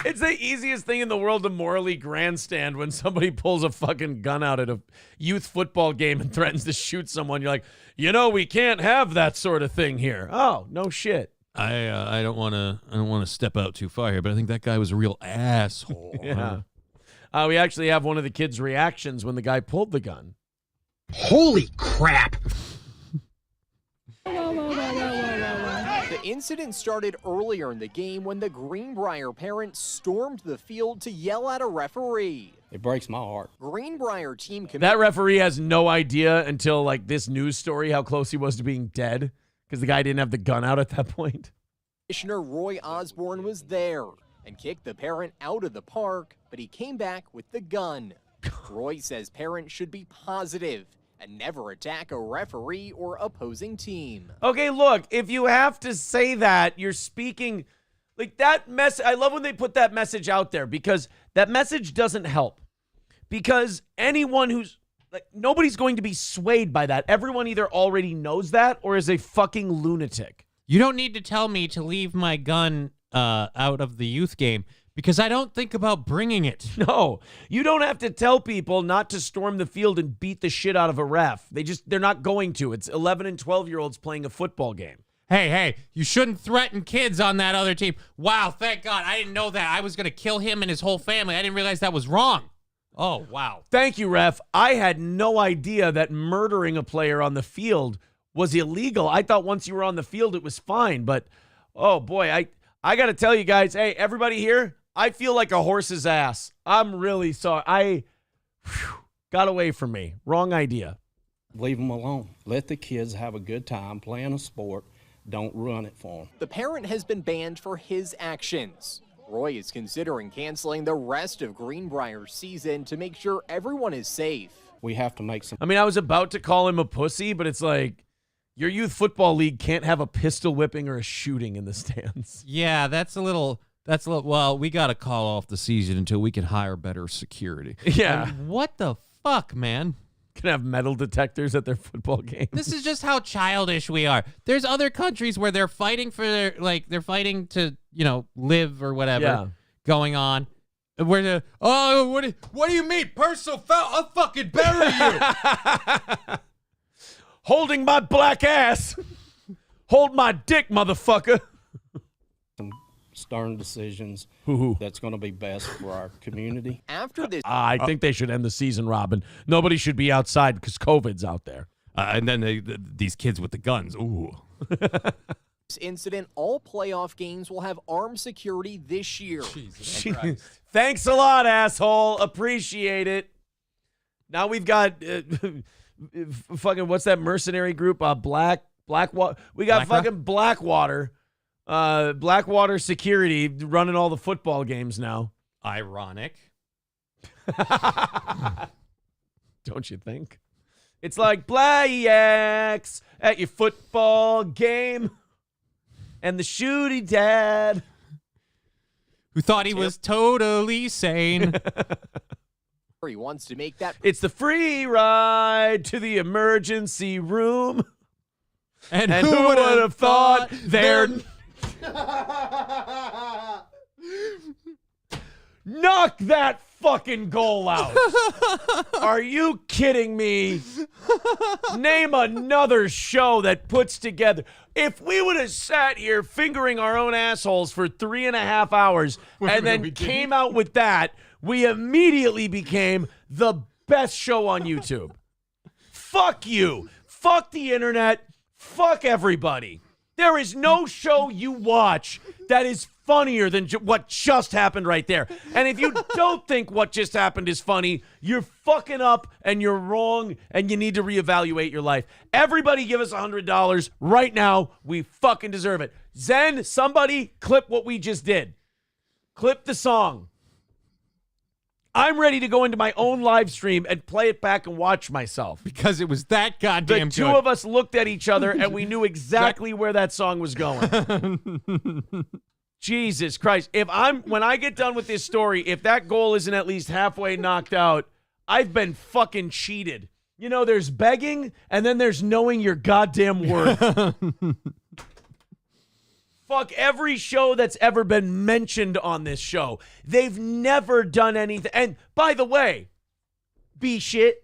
It's the easiest thing in the world to morally grandstand when somebody pulls a fucking gun out at a youth football game and threatens to shoot someone. You're like, we can't have that sort of thing here. Oh, no shit. I don't want to step out too far here, but I think that guy was a real asshole. Yeah. We actually have one of the kids' reactions when the guy pulled the gun. Holy crap! The incident started earlier in the game when the Greenbrier parents stormed the field to yell at a referee. It breaks my heart. Greenbrier team That referee has no idea until this news story how close he was to being dead because the guy didn't have the gun out at that point. Commissioner Roy Osborne was there and kicked the parent out of the park, but he came back with the gun. Roy says parents should be positive and never attack a referee or opposing team. Okay, look, if you have to say that, you're speaking that message. I love when they put that message out there because that message doesn't help. Because anyone who's nobody's going to be swayed by that. Everyone either already knows that or is a fucking lunatic. You don't need to tell me to leave my gun out of the youth game because I don't think about bringing it. No, you don't have to tell people not to storm the field and beat the shit out of a ref. They're not going to. It's 11 and 12-year-olds playing a football game. Hey, you shouldn't threaten kids on that other team. Wow, thank God. I didn't know that. I was going to kill him and his whole family. I didn't realize that was wrong. Oh, wow. Thank you, ref. I had no idea that murdering a player on the field was illegal. I thought once you were on the field, it was fine. But, oh, boy, I got to tell you guys, hey, everybody here, I feel like a horse's ass. I'm really sorry. Got away from me. Wrong idea. Leave them alone. Let the kids have a good time playing a sport. Don't ruin it for them. The parent has been banned for his actions. Roy is considering canceling the rest of Greenbrier's season to make sure everyone is safe. We have to make some... I mean, I was about to call him a pussy, but it's like, your youth football league can't have a pistol whipping or a shooting in the stands. Yeah, that's a little Well, we got to call off the season until we can hire better security. Yeah. And what the fuck, man? Can have metal detectors at their football games. This is just how childish we are. There's other countries where they're fighting for their, they're fighting to, live or whatever going on. Where the, what do you mean? Personal foul? I'll fucking bury you. Holding my black ass. Hold my dick, motherfucker. Some stern decisions that's going to be best for our community. After this, I think they should end the season, Robin. Nobody should be outside because COVID's out there. And then these kids with the guns. Ooh. This incident, all playoff games will have armed security this year. Thanks a lot, asshole. Appreciate it. Now we've got fucking, what's that mercenary group? Blackwater. We got fucking Blackwater. Blackwater security running all the football games now. Ironic. Don't you think? It's like Blacks at your football game. And the shooty dad. Who thought he was totally sane. He wants to make that. It's the free ride to the emergency room. And who would have thought they're... Knock that fucking goal out. Are you kidding me? Name another show that puts together. If we would have sat here fingering our own assholes for 3.5 hours and then came out with that, we immediately became the best show on YouTube. Fuck you. Fuck the internet. Fuck everybody. There is no show you watch that is funnier than what just happened right there. And if you don't think what just happened is funny, you're fucking up and you're wrong and you need to reevaluate your life. Everybody give us $100 right now. We fucking deserve it. Zen, somebody clip what we just did. Clip the song. I'm ready to go into my own live stream and play it back and watch myself. Because it was that goddamn good. The two of us looked at each other and we knew exactly where that song was going. Jesus Christ. When I get done with this story, if that goal isn't at least halfway knocked out, I've been fucking cheated. There's begging and then there's knowing your goddamn worth. Fuck every show that's ever been mentioned on this show. They've never done anything. And by the way, shit,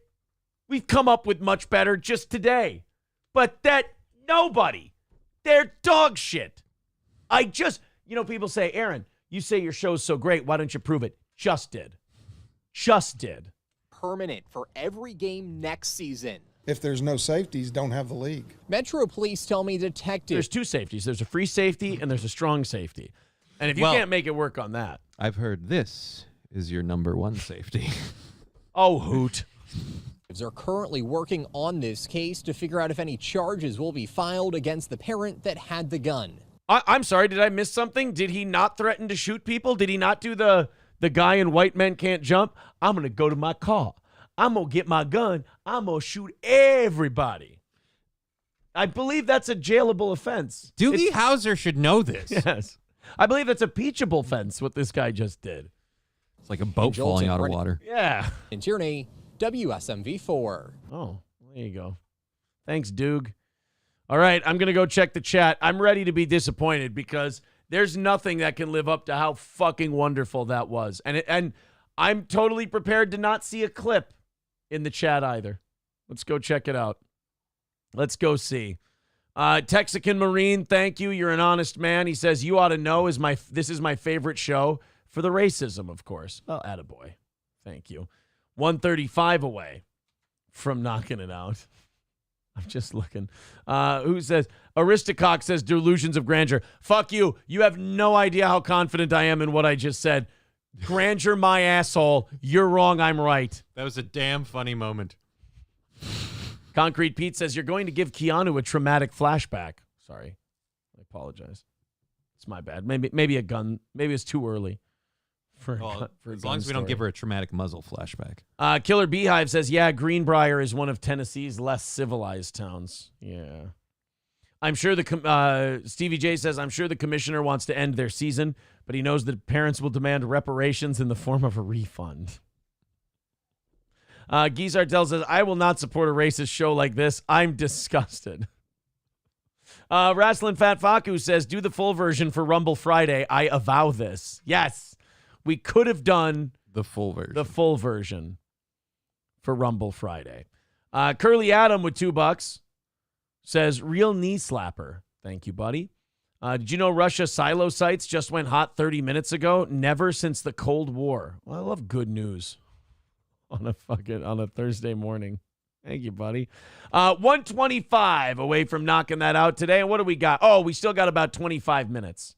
we've come up with much better just today. But nobody. They're dog shit. People say, Aaron, you say your show's so great. Why don't you prove it? Just did. Permanent for every game next season. If there's no safeties, don't have the league. Metro Police tell me detectives. There's two safeties. There's a free safety and there's a strong safety. And if you can't make it work on that. I've heard this is your number one safety. Oh, hoot. Are currently working on this case to figure out if any charges will be filed against the parent that had the gun. I'm sorry, did I miss something? Did he not threaten to shoot people? Did he not do the guy in White Men Can't Jump? I'm going to go to my car. I'm going to get my gun. I'm going to shoot everybody. I believe that's a jailable offense. Doogie Howser should know this. Yes. I believe that's a peachable offense, what this guy just did. It's like a boat falling out of water. Yeah. In Tierney, WSMV4. Oh, there you go. Thanks, Doog. All right, I'm going to go check the chat. I'm ready to be disappointed because there's nothing that can live up to how fucking wonderful that was. And I'm totally prepared to not see a clip in the chat either. Let's go check it out. Let's go see. Texican Marine, thank you. You're an honest man. He says, you ought to know this is my favorite show for the racism, of course. Well, attaboy. Thank you. 135 away from knocking it out. I'm just looking. Who says, Aristocock says, delusions of grandeur. Fuck you. You have no idea how confident I am in what I just said. Grandeur, my asshole. You're wrong. I'm right. That was a damn funny moment. Concrete Pete says, you're going to give Keanu a traumatic flashback. Sorry. I apologize. It's my bad. Maybe a gun. Maybe it's too early. For as long as we don't give her a traumatic muzzle flashback. Killer Beehive says, yeah, Greenbrier is one of Tennessee's less civilized towns. Yeah. I'm sure Stevie J says, I'm sure the commissioner wants to end their season, but he knows that parents will demand reparations in the form of a refund. Geezar tells us, I will not support a racist show like this. I'm disgusted. Wrestling Fat Faku says, do the full version for Rumble Friday. I avow this. Yes, we could have done the full version. The full version for Rumble Friday. Curly Adam with $2 says, real knee slapper. Thank you, buddy. Did you know Russia silo sites just went hot 30 minutes ago? Never since the Cold War. Well, I love good news on a Thursday morning. Thank you, buddy. 125 away from knocking that out today. And what do we got? Oh, we still got about 25 minutes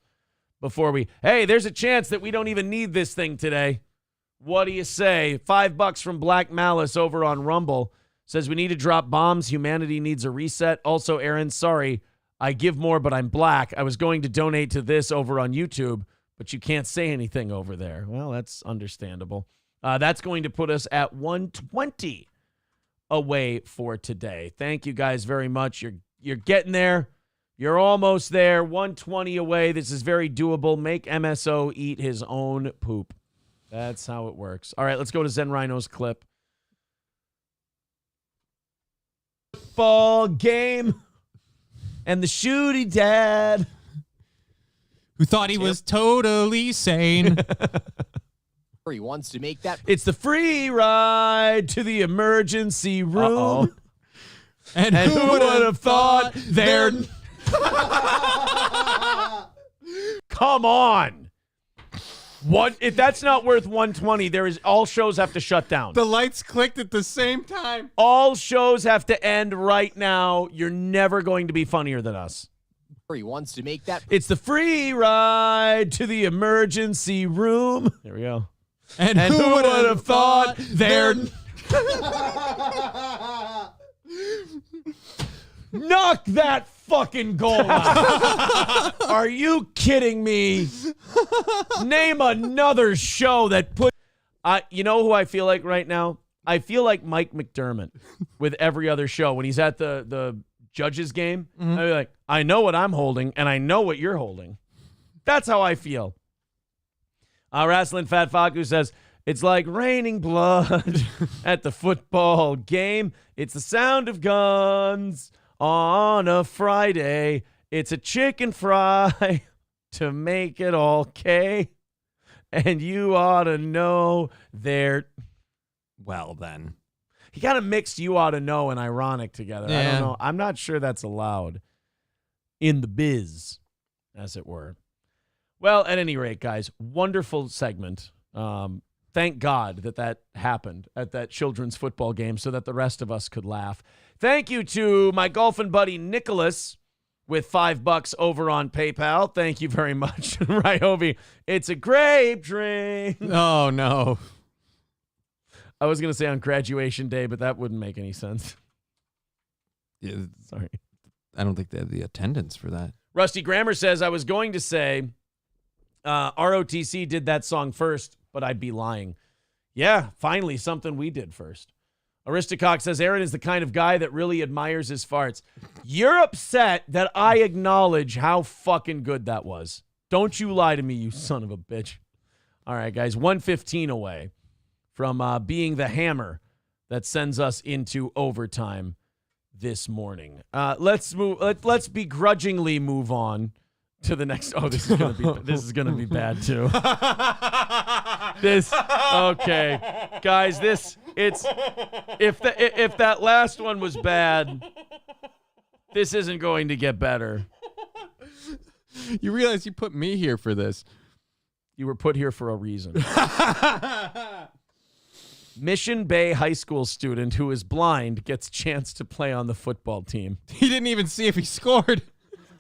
before hey, there's a chance that we don't even need this thing today. What do you say? $5 from Black Malice over on Rumble says we need to drop bombs. Humanity needs a reset. Also, Aaron, sorry, I give more, but I'm black. I was going to donate to this over on YouTube, but you can't say anything over there. Well, that's understandable. That's going to put us at 120 away for today. Thank you guys very much. You're getting there. You're almost there. 120 away. This is very doable. Make MSO eat his own poop. That's how it works. All right, let's go to Zen Rhino's clip. Football game and the shooty dad who thought he was totally sane. He wants to make that. It's the free ride to the emergency room. And who would have thought there? Come on. What if that's not worth 120? All shows have to shut down. The lights clicked at the same time. All shows have to end right now. You're never going to be funnier than us. He wants to make that. It's the free ride to the emergency room. There we go. And who would have thought there? Knock that fucking goal out. Are you kidding me? Name another show that put... you know who I feel like right now? I feel like Mike McDermott with every other show. When he's at the judges game, I'd be like, I know what I'm holding, and I know what you're holding. That's how I feel. Wrestling Fat Faku says, it's like raining blood at the football game. It's the sound of guns on a Friday. It's a chicken fry to make it all K. And you ought to know they're... Well, then. He kind of mixed you ought to know and ironic together. Yeah. I don't know. I'm not sure that's allowed in the biz, as it were. Well, at any rate, guys, wonderful segment. Thank God that happened at that children's football game so that the rest of us could laugh. Thank you to my golfing buddy Nicholas with $5 over on PayPal. Thank you very much. Ryobi, it's a grape drink. Oh, no. I was going to say on graduation day, but that wouldn't make any sense. Yeah, sorry. I don't think they have the attendance for that. Rusty Grammer says, I was going to say ROTC did that song first, but I'd be lying. Yeah, finally, something we did first. Aristocock says, Aaron is the kind of guy that really admires his farts. You're upset that I acknowledge how fucking good that was. Don't you lie to me, you son of a bitch. All right, guys, 115 away from being the hammer that sends us into overtime this morning. Let's begrudgingly move on to the next. Oh, this is gonna be bad too. Okay, guys. If that last one was bad, this isn't going to get better. You realize you put me here for this. You were put here for a reason. Mission Bay High School student who is blind gets chance to play on the football team. He didn't even see if he scored.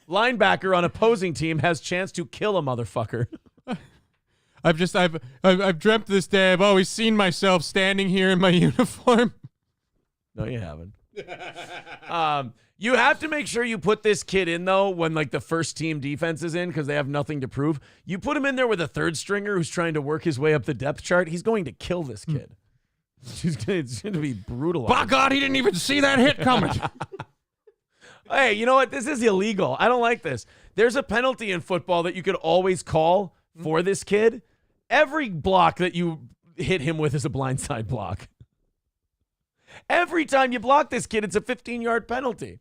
Linebacker on opposing team has chance to kill a motherfucker. I've dreamt this day. I've always seen myself standing here in my uniform. No, you haven't. You have to make sure you put this kid in, though, when like the first team defense is in because they have nothing to prove. You put him in there with a third stringer who's trying to work his way up the depth chart. He's going to kill this kid. It's going to be brutal. By God, he didn't even see that hit coming. Hey, you know what? This is illegal. I don't like this. There's a penalty in football that you could always call for this kid, every block that you hit him with is a blindside block. Every time you block this kid, it's a 15-yard penalty.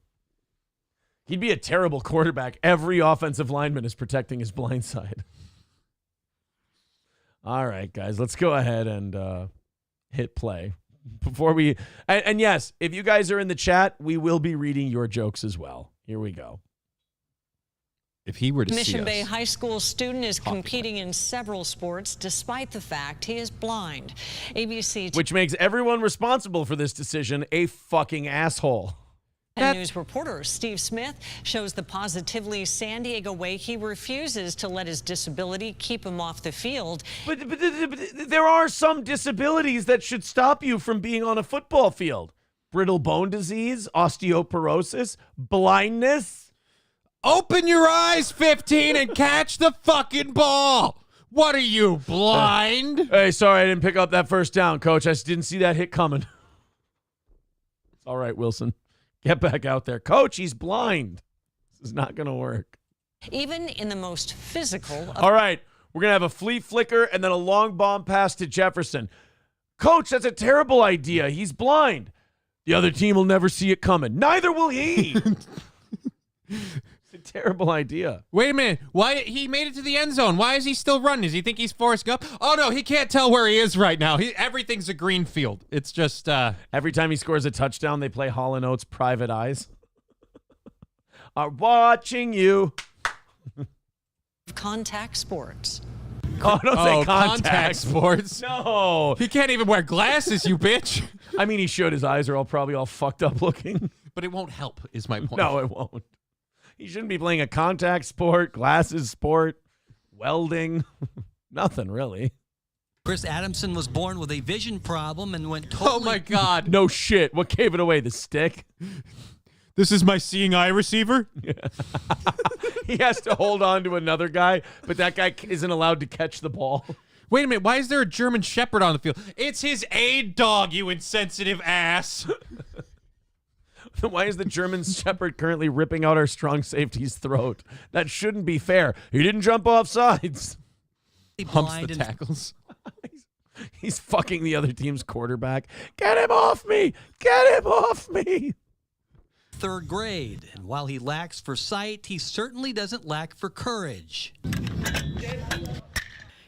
He'd be a terrible quarterback. Every offensive lineman is protecting his blindside. All right, guys, let's go ahead and hit play. Before we and yes, if you guys are in the chat, we will be reading your jokes as well. Here we go. If he were to Mission see Bay us, High School student is competing in several sports despite the fact he is blind. ABC Which makes everyone responsible for this decision a fucking asshole. News reporter Steve Smith shows the positively San Diego way he refuses to let his disability keep him off the field. But there are some disabilities that should stop you from being on a football field. Brittle bone disease, osteoporosis, blindness. open your eyes, 15, and catch the fucking ball. What are you, blind? Hey, sorry I didn't pick up that first down, Coach. I just didn't see that hit coming. It's all right, Wilson. Get back out there. Coach, he's blind. This is not going to work. Even in the most physical. All right, we're going to have a flea flicker and then a long bomb pass to Jefferson. Coach, that's a terrible idea. He's blind. The other team will never see it coming. Neither will he. It's a terrible idea. Wait a minute. Why he made it to the end zone? Why is he still running? Does he think he's Forrest Gump? Oh, no, he can't tell where he is right now. Everything's a green field. It's just... Every time he scores a touchdown, they play Hall & Oates' Private Eyes. Are watching you. Contact sports. Oh, don't say contact sports. No. He can't even wear glasses, you bitch. I mean, he should. His eyes are probably all fucked up looking. But it won't help, is my point. No, it won't. He shouldn't be playing a contact sport, glasses sport, welding. Nothing, really. Chris Adamson was born with a vision problem and went totally... Oh, my God. No shit. What gave it away? The stick? This is my seeing eye receiver? He has to hold on to another guy, but that guy isn't allowed to catch the ball. Wait a minute. Why is there a German Shepherd on the field? It's his aid dog, you insensitive ass. Why is the German Shepherd currently ripping out our strong safety's throat? That shouldn't be fair. He didn't jump off sides. Humps the tackles. He's fucking the other team's quarterback. Get him off me! Get him off me! Third grade, and while he lacks for sight, he certainly doesn't lack for courage.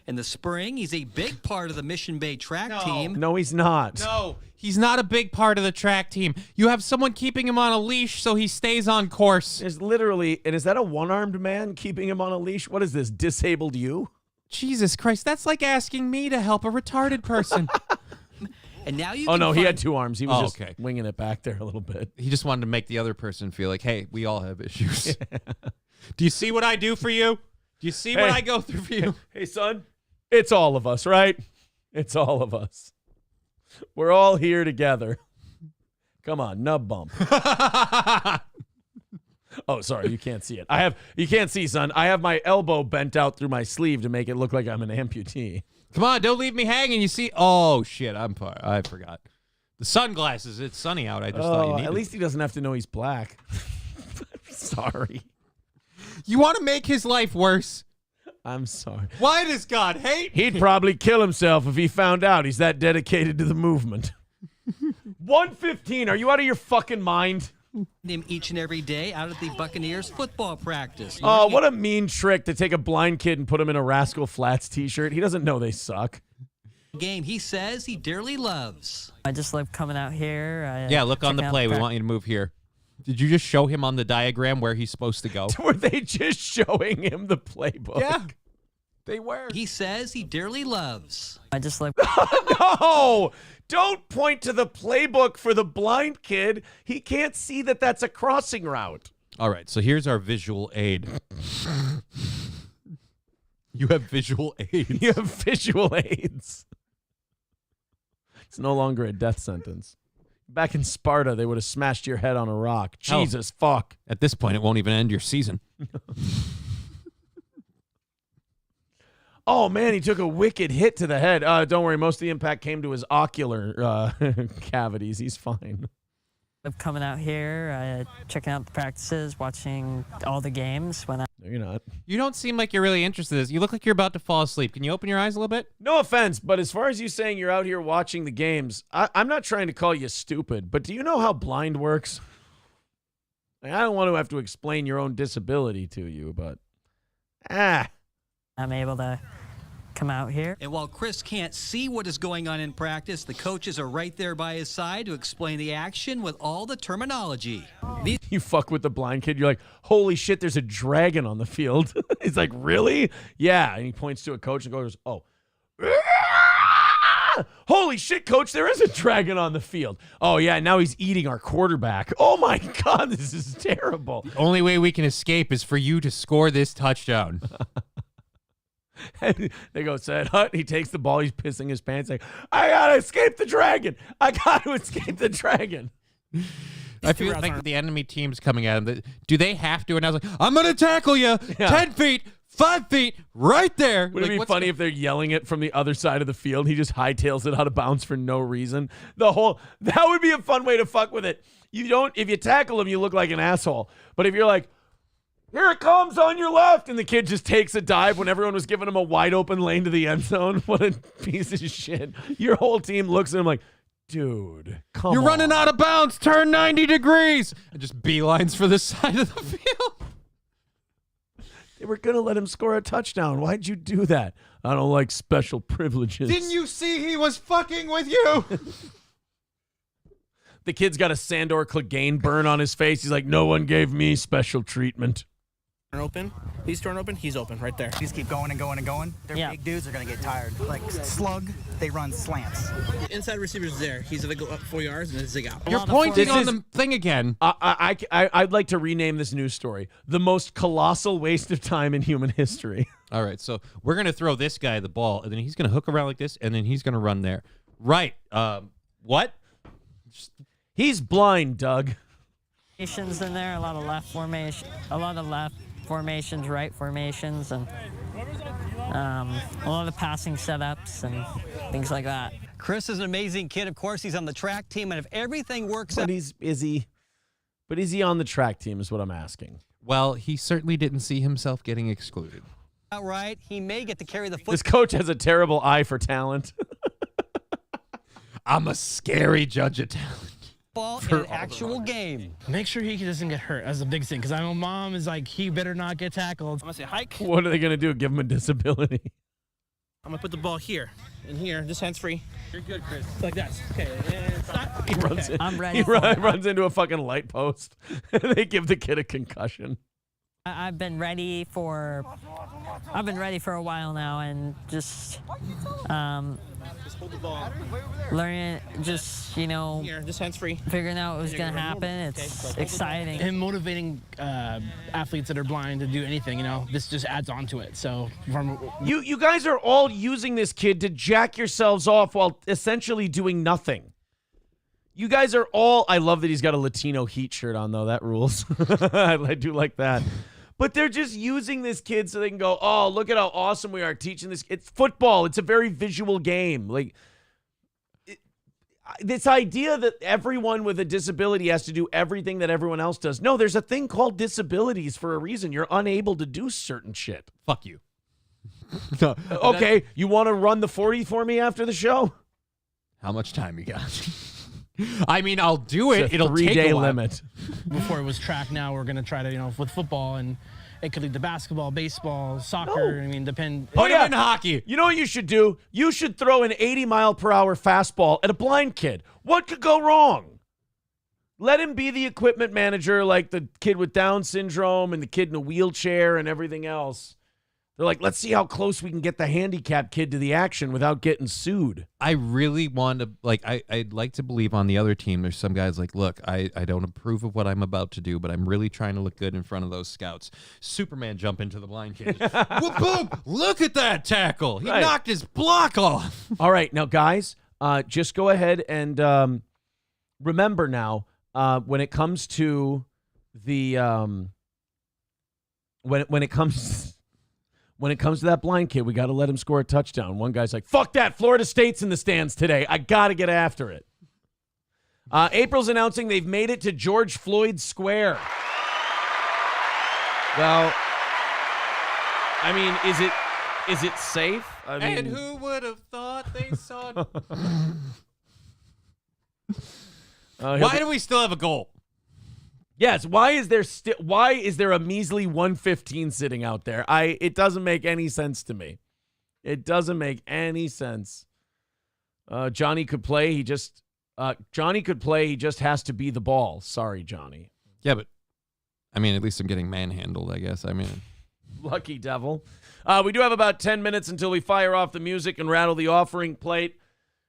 In the spring, he's a big part of the Mission Bay track team. No, he's not. No, he's not a big part of the track team. You have someone keeping him on a leash so he stays on course. There's literally, and is that a one-armed man keeping him on a leash? What is this, disabled you? Jesus Christ, that's like asking me to help a retarded person. And now you Oh, can no, he find- had two arms. He was just winging it back there a little bit. He just wanted to make the other person feel like, hey, we all have issues. Do you see what I do for you? Do you see what I go through for you? Hey, son, it's all of us, right? It's all of us. We're all here together. Come on, nub bump. Oh, sorry, you can't see it. You can't see, son. I have my elbow bent out through my sleeve to make it look like I'm an amputee. Come on, don't leave me hanging. You see? Oh, shit, I forgot. The sunglasses. It's sunny out. I just thought you needed. At least he doesn't have to know he's black. Sorry. You want to make his life worse? I'm sorry. Why does God hate me? He'd probably kill himself if he found out he's that dedicated to the movement. 115, are you out of your fucking mind? him each and every day out at the Buccaneers football practice. Oh, what a mean trick to take a blind kid and put him in a Rascal Flatts t-shirt. He doesn't know they suck. Game he says he dearly loves. I just love coming out here. Yeah, look on the play. We want you to move here. Did you just show him on the diagram where he's supposed to go? Were they just showing him the playbook? Yeah, they were. He says he dearly loves. I just like... No! Don't point to the playbook for the blind kid. He can't see that that's a crossing route. All right, so here's our visual aid. You have visual aids. You have visual aids. It's no longer a death sentence. Back in Sparta, they would have smashed your head on a rock. Jesus, fuck. At this point, it won't even end your season. Oh, man, he took a wicked hit to the head. Don't worry, most of the impact came to his ocular cavities. He's fine. Of coming out here, checking out the practices, watching all the games. When There you're not. You don't seem like you're really interested in this. You look like you're about to fall asleep. Can you open your eyes a little bit? No offense, but as far as you saying you're out here watching the games, I'm not trying to call you stupid, but do you know how blind works? Like, I don't want to have to explain your own disability to you, but I'm able to come out here. And while Chris can't see what is going on in practice, the coaches are right there by his side to explain the action with all the terminology. You fuck with the blind kid, you're like, holy shit, there's a dragon on the field. He's like, really? Yeah. And he points to a coach and goes, oh. Holy shit, coach, there is a dragon on the field. Oh, yeah, now he's eating our quarterback. Oh, my God, this is terrible. The only way we can escape is for you to score this touchdown. And they go, Said Hut. He takes the ball. He's pissing his pants. Like, I got to escape the dragon. I got to escape the dragon. I feel like the enemy team's coming at him. Do they have to? And I was like, I'm going to tackle you 10 feet. 5 feet, right there. Would it be funny if they're yelling it from the other side of the field? He just hightails it out of bounds for no reason. That would be a fun way to fuck with it. If you tackle him, you look like an asshole. But if you're like, here it comes on your left, and the kid just takes a dive when everyone was giving him a wide open lane to the end zone, what a piece of shit. Your whole team looks at him like, dude, come on. You're running out of bounds. Turn 90 degrees. And just beelines for the side of the field. They were going to let him score a touchdown. Why'd you do that? I don't like special privileges. Didn't you see he was fucking with you? The kid's got a Sandor Clegane burn on his face. He's like, no one gave me special treatment. Open. He's torn open. He's open right there. Just keep going and going and going. They're big dudes are going to get tired. Like slug, they run slants. Inside receiver's there. He's going to go up 4 yards and then zig out. You're pointing on the thing again. I'd like to rename this news story the most colossal waste of time in human history. All right, so we're going to throw this guy the ball, and then he's going to hook around like this, and then he's going to run there. Right. What? He's blind, Doug. Formations in there, a lot of left formations, right formations, and a lot of passing setups and things like that. Chris is an amazing kid. Of course, he's on the track team, and if everything works out... Is he on the track team is what I'm asking. Well, he certainly didn't see himself getting excluded. Right, he may get to carry the football. This coach has a terrible eye for talent. I'm a scary judge of talent. In an actual game. Make sure he doesn't get hurt. That's the big thing. Because I know mom is like, he better not get tackled. I'm going to say hike. What are they going to do? Give him a disability? I'm going to put the ball here. And here. This hand's free. You're good, Chris. Like that. Okay. And stop. He runs okay. in. I'm ready. He runs into a fucking light post. And they give the kid a concussion. I've been ready for a while now, and just hold the ball. Learning, just Here, this hand's free. figuring out what was gonna happen. It's exciting. Him motivating athletes that are blind to do anything, this just adds on to it. So you guys are all using this kid to jack yourselves off while essentially doing nothing. You guys are all... I love that he's got a Latino Heat shirt on, though. That rules. I do like that. But they're just using this kid so they can go, oh, look at how awesome we are teaching this. It's football. It's a very visual game. Like, this idea that everyone with a disability has to do everything that everyone else does. No, there's a thing called disabilities for a reason. You're unable to do certain shit. Fuck you. No, okay, you want to run the 40 for me after the show? How much time you got? I mean, I'll do it. It'll take a 3-day limit. Before it was track, now we're going to try to, with football, and it could lead to basketball, baseball, soccer. No. I mean, depend. Put him in hockey. You know what you should do? You should throw an 80-mile-per-hour fastball at a blind kid. What could go wrong? Let him be the equipment manager like the kid with Down syndrome and the kid in a wheelchair and everything else. They're like, let's see how close we can get the handicapped kid to the action without getting sued. I really want to, I'd like to believe on the other team, there's some guys like, look, I don't approve of what I'm about to do, but I'm really trying to look good in front of those scouts. Superman jump into the blind kid. Whoop, boom, look at that tackle. He knocked his block off. All right, now, guys, just go ahead and remember now, when it comes to the, when it comes... When it comes to that blind kid, we got to let him score a touchdown. One guy's like, fuck that. Florida State's in the stands today. I got to get after it. April's announcing they've made it to George Floyd Square. Well, I mean, is it safe? I mean, And who would have thought they saw? Why do we still have a goal? Yes. Why is there a measly 115 sitting out there? It doesn't make any sense to me. It doesn't make any sense. Johnny could play. He just has to be the ball. Sorry, Johnny. Yeah, but I mean, at least I'm getting manhandled, I guess. I mean, lucky devil. We do have about 10 minutes until we fire off the music and rattle the offering plate.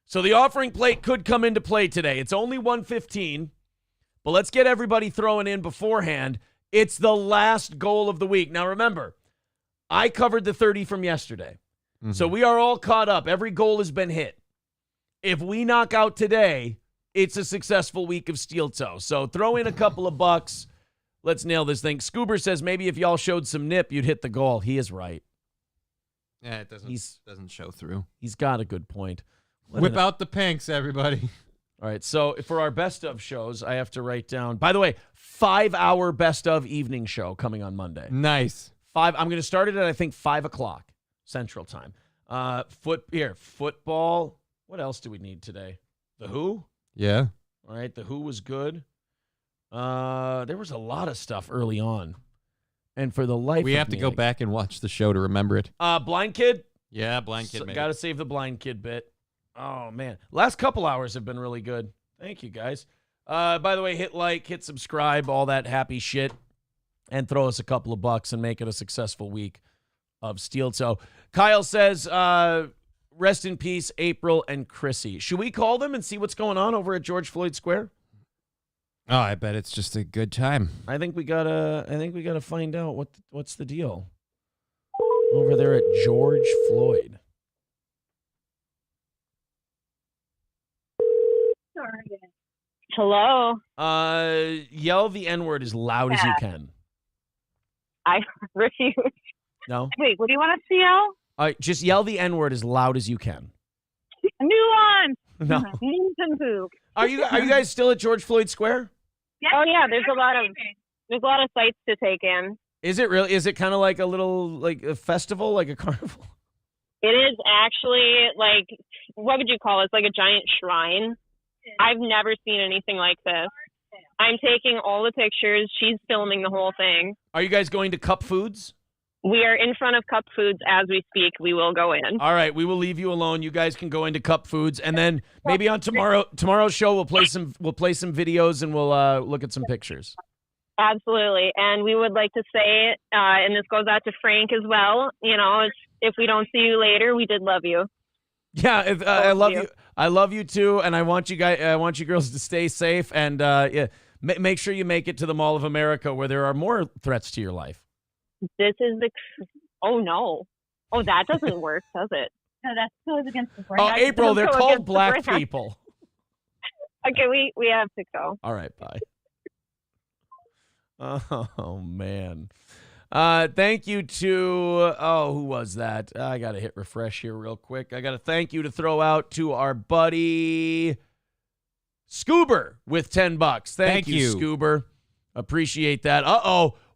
So the offering plate could come into play today. It's only 1:15, but let's get everybody throwing in beforehand. It's the last goal of the week. Now remember, I covered the 30 from yesterday. Mm-hmm. So we are all caught up. Every goal has been hit. If we knock out today, it's a successful week of Steel Toe. So throw in a couple of bucks. Let's nail this thing. Scoober says maybe if y'all showed some nip, you'd hit the goal. He is right. Yeah, it doesn't show through. He's got a good point. Whip out the pinks, everybody. All right, so for our best of shows, I have to write down, by the way, 5-hour best of evening show coming on Monday. Nice. I'm going to start it at, I think, 5 o'clock Central Time. Football. What else do we need today? The Who? Yeah. All right, The Who was good. There was a lot of stuff early on. And for the life we of have to me, go back and watch the show to remember it. Blind Kid? Yeah, Blind Kid. Got to save the Blind Kid bit. Oh, man. Last couple hours have been really good. Thank you, guys. By the way, hit like, hit subscribe, all that happy shit, and throw us a couple of bucks and make it a successful week of Steel Toe. Kyle says, rest in peace, April and Chrissy. Should we call them and see what's going on over at George Floyd Square? Oh, I bet it's just a good time. I think we gotta find out what's the deal over there at George Floyd. Hello. Yell the N-word as loud as you can. I refuse. No? Wait, what do you want us to yell? All right, just yell the N-word as loud as you can. Nuance. No. Poop. Are you guys still at George Floyd Square? Oh yeah, there's a lot of sights to take in. Is it really? Is it kind of like a little like a festival, like a carnival? It is actually like, what would you call it? It's like a giant shrine. I've never seen anything like this. I'm taking all the pictures. She's filming the whole thing. Are you guys going to Cup Foods? We are in front of Cup Foods as we speak. We will go in. All right, we will leave you alone. You guys can go into Cup Foods, and then maybe on tomorrow's show we'll play some videos and we'll look at some pictures. Absolutely, and we would like to say, and this goes out to Frank as well. You know, if we don't see you later, we did love you. Yeah, I love you. I love you too, and I want you girls to stay safe and make sure you make it to the Mall of America where there are more threats to your life. This is oh no. Oh, that doesn't work, does it? No, that goes against the brand. Oh, April, they're called black people. Okay, we have to go. All right, bye. Oh, man. Thank you to, who was that? I got to hit refresh here real quick. I got a thank you to throw out to our buddy Scoober with $10. Thank you, Scoober. Appreciate that.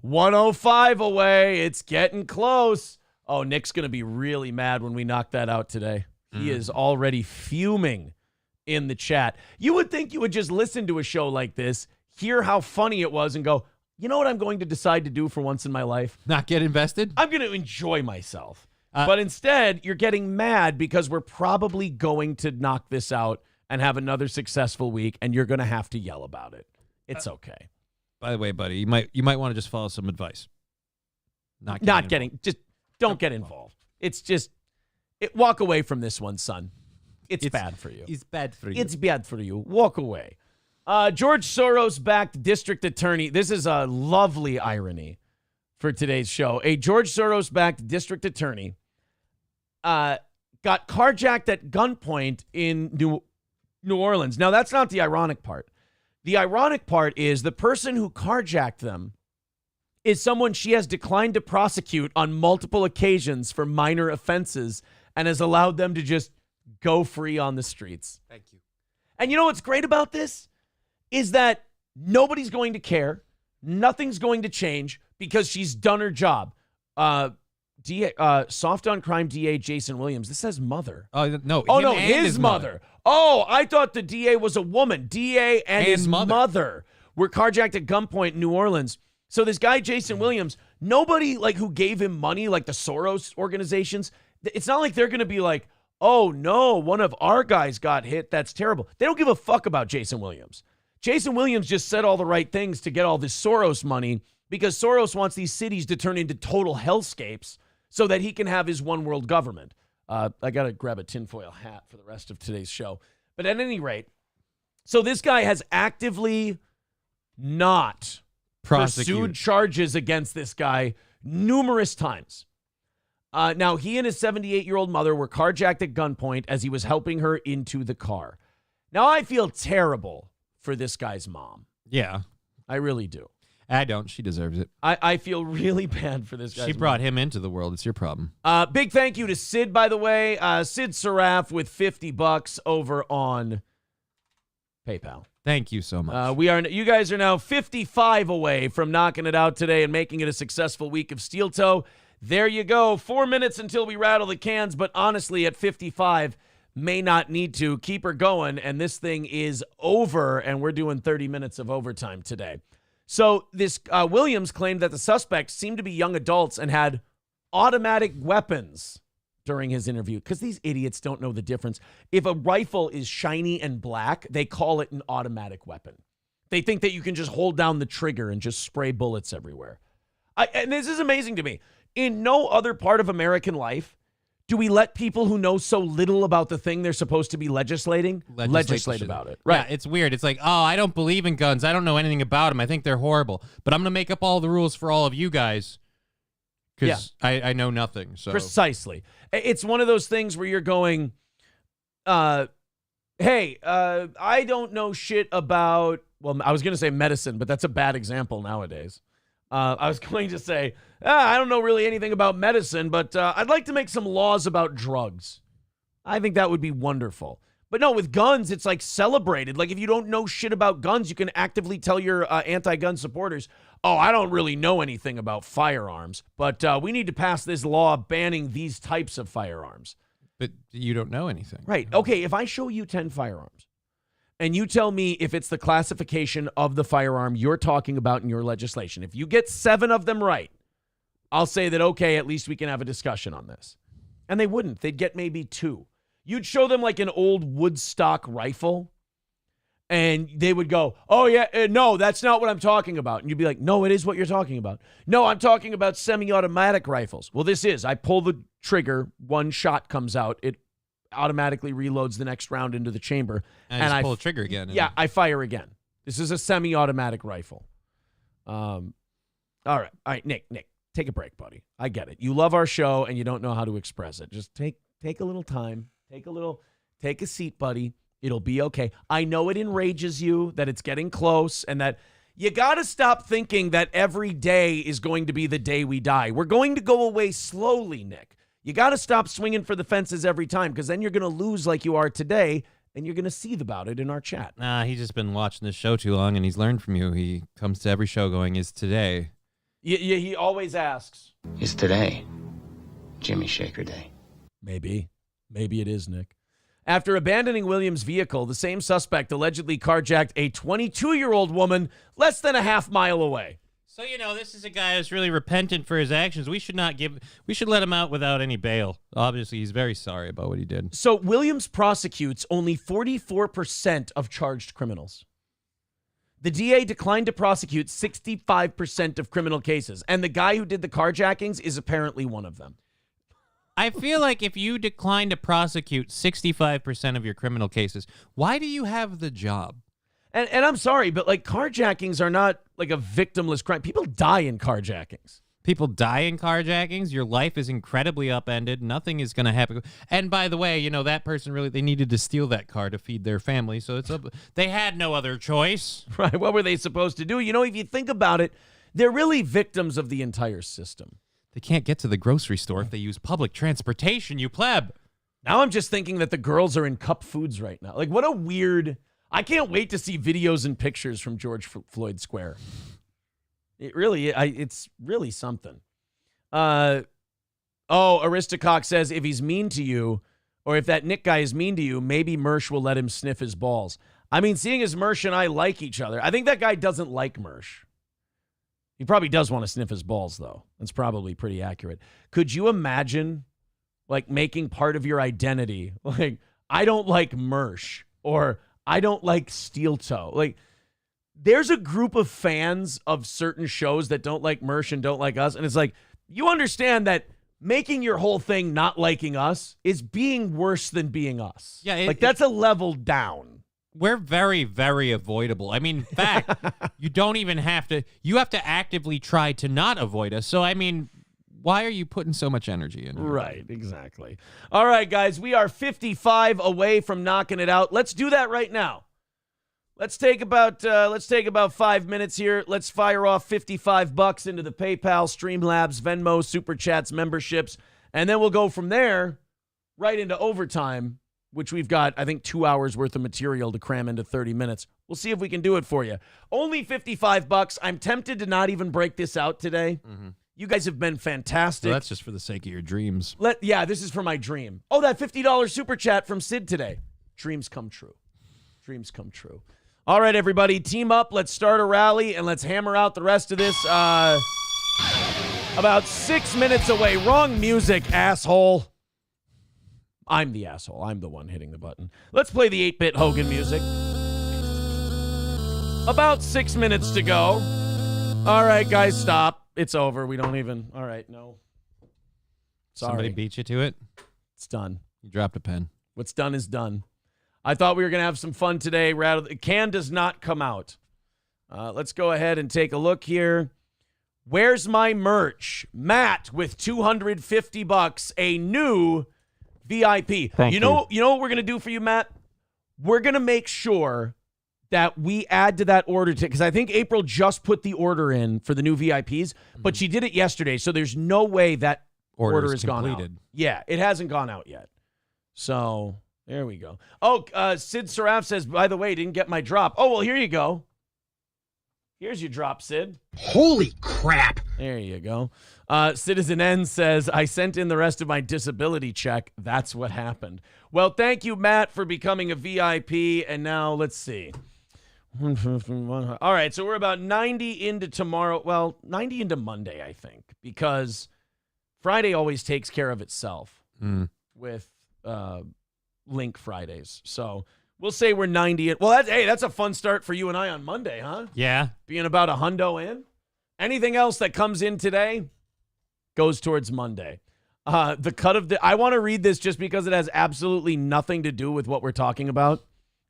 105 away. It's getting close. Oh, Nick's going to be really mad when we knock that out today. He is already fuming in the chat. You would think you would just listen to a show like this, hear how funny it was, and go, you know what I'm going to decide to do for once in my life? Not get invested? I'm going to enjoy myself. But instead, you're getting mad because we're probably going to knock this out and have another successful week, and you're going to have to yell about it. It's okay. By the way, buddy, you might want to just follow some advice. Don't get involved. It's just walk away from this one, son. It's bad for you. It's bad for you. It's bad for you. Walk away. George Soros-backed district attorney. This is a lovely irony for today's show. A George Soros-backed district attorney got carjacked at gunpoint in New Orleans. Now, that's not the ironic part. The ironic part is the person who carjacked them is someone she has declined to prosecute on multiple occasions for minor offenses and has allowed them to just go free on the streets. Thank you. And you know what's great about this? Is that nobody's going to care. Nothing's going to change because she's done her job. Soft on crime DA Jason Williams. This says mother. No. Oh, no, his mother. Oh, I thought the DA was a woman. DA and his mother were carjacked at gunpoint in New Orleans. So this guy, Jason Williams, nobody like who gave him money, like the Soros organizations, it's not like they're going to be like, oh, no, one of our guys got hit. That's terrible. They don't give a fuck about Jason Williams. Jason Williams just said all the right things to get all this Soros money because Soros wants these cities to turn into total hellscapes so that he can have his one world government. I got to grab a tinfoil hat for the rest of today's show. But at any rate, so this guy has actively not pursued charges against this guy numerous times. Now, he and his 78-year-old mother were carjacked at gunpoint as he was helping her into the car. Now, I feel terrible for this guy's mom. Yeah. I really do. I don't. She deserves it. I feel really bad for this guy. She brought him into the world. It's your problem. Big thank you to Sid, by the way. Sid Saraf with $50 over on PayPal. Thank you so much. You guys are now 55 away from knocking it out today and making it a successful week of Steel Toe. There you go. 4 minutes until we rattle the cans, but honestly, at 55, may not need to. Keep her going, and this thing is over, and we're doing 30 minutes of overtime today. So this Williams claimed that the suspects seemed to be young adults and had automatic weapons during his interview because these idiots don't know the difference. If a rifle is shiny and black, they call it an automatic weapon. They think that you can just hold down the trigger and just spray bullets everywhere. And this is amazing to me. In no other part of American life do we let people who know so little about the thing they're supposed to be legislate about it. Right. Yeah, it's weird. It's like, oh, I don't believe in guns. I don't know anything about them. I think they're horrible. But I'm going to make up all the rules for all of you guys because I know nothing. So precisely. It's one of those things where you're going, hey, I don't know shit about, well, I was going to say medicine, but that's a bad example nowadays. I was going to say, I don't know really anything about medicine, but I'd like to make some laws about drugs. I think that would be wonderful. But no, with guns, it's like celebrated. Like if you don't know shit about guns, you can actively tell your anti-gun supporters, oh, I don't really know anything about firearms, but we need to pass this law banning these types of firearms. But you don't know anything. Right. Okay, if I show you 10 firearms, and you tell me if it's the classification of the firearm you're talking about in your legislation. If you get 7 of them right, I'll say that, okay, at least we can have a discussion on this. And they wouldn't. They'd get maybe 2. You'd show them like an old Woodstock rifle, and they would go, oh, yeah, no, that's not what I'm talking about. And you'd be like, no, it is what you're talking about. No, I'm talking about semi-automatic rifles. Well, this is. I pull the trigger, 1 shot comes out, it automatically reloads the next round into the chamber. And I pull the trigger again. Yeah, I fire again. This is a semi-automatic rifle. All right, Nick, take a break, buddy. I get it. You love our show and you don't know how to express it. Just take a little time. Take a seat, buddy. It'll be okay. I know it enrages you that it's getting close and that you got to stop thinking that every day is going to be the day we die. We're going to go away slowly, Nick. You got to stop swinging for the fences every time because then you're going to lose like you are today, and you're going to seethe about it in our chat. Nah, he's just been watching this show too long, and he's learned from you. He comes to every show going, is today. He always asks. Is today Jimmy Shaker Day? Maybe it is, Nick. After abandoning Williams' vehicle, the same suspect allegedly carjacked a 22-year-old woman less than a half mile away. So, this is a guy who's really repentant for his actions. We should let him out without any bail. Obviously, he's very sorry about what he did. So Williams prosecutes only 44% of charged criminals. The DA declined to prosecute 65% of criminal cases, and the guy who did the carjackings is apparently one of them. I feel like if you decline to prosecute 65% of your criminal cases, why do you have the job? And I'm sorry, but like carjackings are not like a victimless crime. People die in carjackings. People die in carjackings. Your life is incredibly upended. Nothing is going to happen. And by the way, that person they needed to steal that car to feed their family. So they had no other choice. Right. What were they supposed to do? If you think about it, they're really victims of the entire system. They can't get to the grocery store if they use public transportation, you pleb. Now I'm just thinking that the girls are in Cup Foods right now. Like, what a weird... I can't wait to see videos and pictures from George Floyd Square. It's really something. Oh, Aristocock says if he's mean to you, or if that Nick guy is mean to you, maybe Mersh will let him sniff his balls. I mean, seeing as Mersh and I like each other, I think that guy doesn't like Mersh. He probably does want to sniff his balls, though. That's probably pretty accurate. Could you imagine, like, making part of your identity, like, I don't like Mersh, or I don't like Steel Toe? Like, there's a group of fans of certain shows that don't like Mersh and don't like us, and it's like, you understand that making your whole thing not liking us is being worse than being us. Yeah, that's a level down. We're very, very avoidable. I mean, in fact, you don't even have to. You have to actively try to not avoid us. So, I mean, why are you putting so much energy in? Right, exactly. All right, guys, we are 55 away from knocking it out. Let's do that right now. Let's take about 5 minutes here. Let's fire off $55 into the PayPal, Streamlabs, Venmo, Super Chats, memberships, and then we'll go from there right into overtime, which we've got, I think, 2 hours worth of material to cram into 30 minutes. We'll see if we can do it for you. Only $55. I'm tempted to not even break this out today. Mm-hmm. You guys have been fantastic. Well, that's just for the sake of your dreams. This is for my dream. Oh, that $50 Super Chat from Sid today. Dreams come true. Dreams come true. All right, everybody, team up. Let's start a rally, and let's hammer out the rest of this. About 6 minutes away. Wrong music, asshole. I'm the asshole. I'm the one hitting the button. Let's play the 8-bit Hogan music. About 6 minutes to go. All right, guys, stop. It's over. We don't even. All right, no. Sorry. Somebody beat you to it? It's done. You dropped a pen. What's done is done. I thought we were going to have some fun today. Can does not come out. Let's go ahead and take a look here. Where's my merch? Matt with $250, a new VIP. Thank you know what we're going to do for you, Matt? We're going to make sure that we add to that order because I think April just put the order in for the new VIPs, but she did it yesterday, so there's no way that order has gone out. Yeah, it hasn't gone out yet. So there we go. Oh, Sid Saraf says, by the way, didn't get my drop. Oh, well, here you go. Here's your drop, Sid. Holy crap. There you go. Citizen N says, I sent in the rest of my disability check. That's what happened. Well, thank you, Matt, for becoming a VIP. And now let's see. All right, so we're about 90 into tomorrow. Well, 90 into Monday, I think, because Friday always takes care of itself with Link Fridays. So we'll say we're 90. Well, that's a fun start for you and I on Monday, huh? Yeah. Being about a hundo in. Anything else that comes in today goes towards Monday. The cut of I want to read this just because it has absolutely nothing to do with what we're talking about.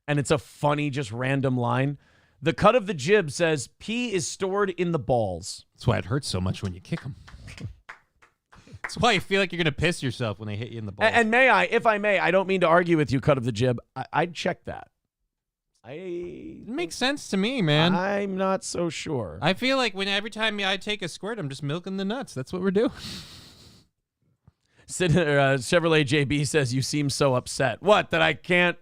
And it's a funny, just random line. The cut of the jib says, pee is stored in the balls. That's why it hurts so much when you kick them. That's why you feel like you're going to piss yourself when they hit you in the balls. And if I may, I don't mean to argue with you, cut of the jib. I'd check that. It makes sense to me, man. I'm not so sure. I feel like every time I take a squirt, I'm just milking the nuts. That's what we're doing. Chevrolet JB says, you seem so upset. What, that I can't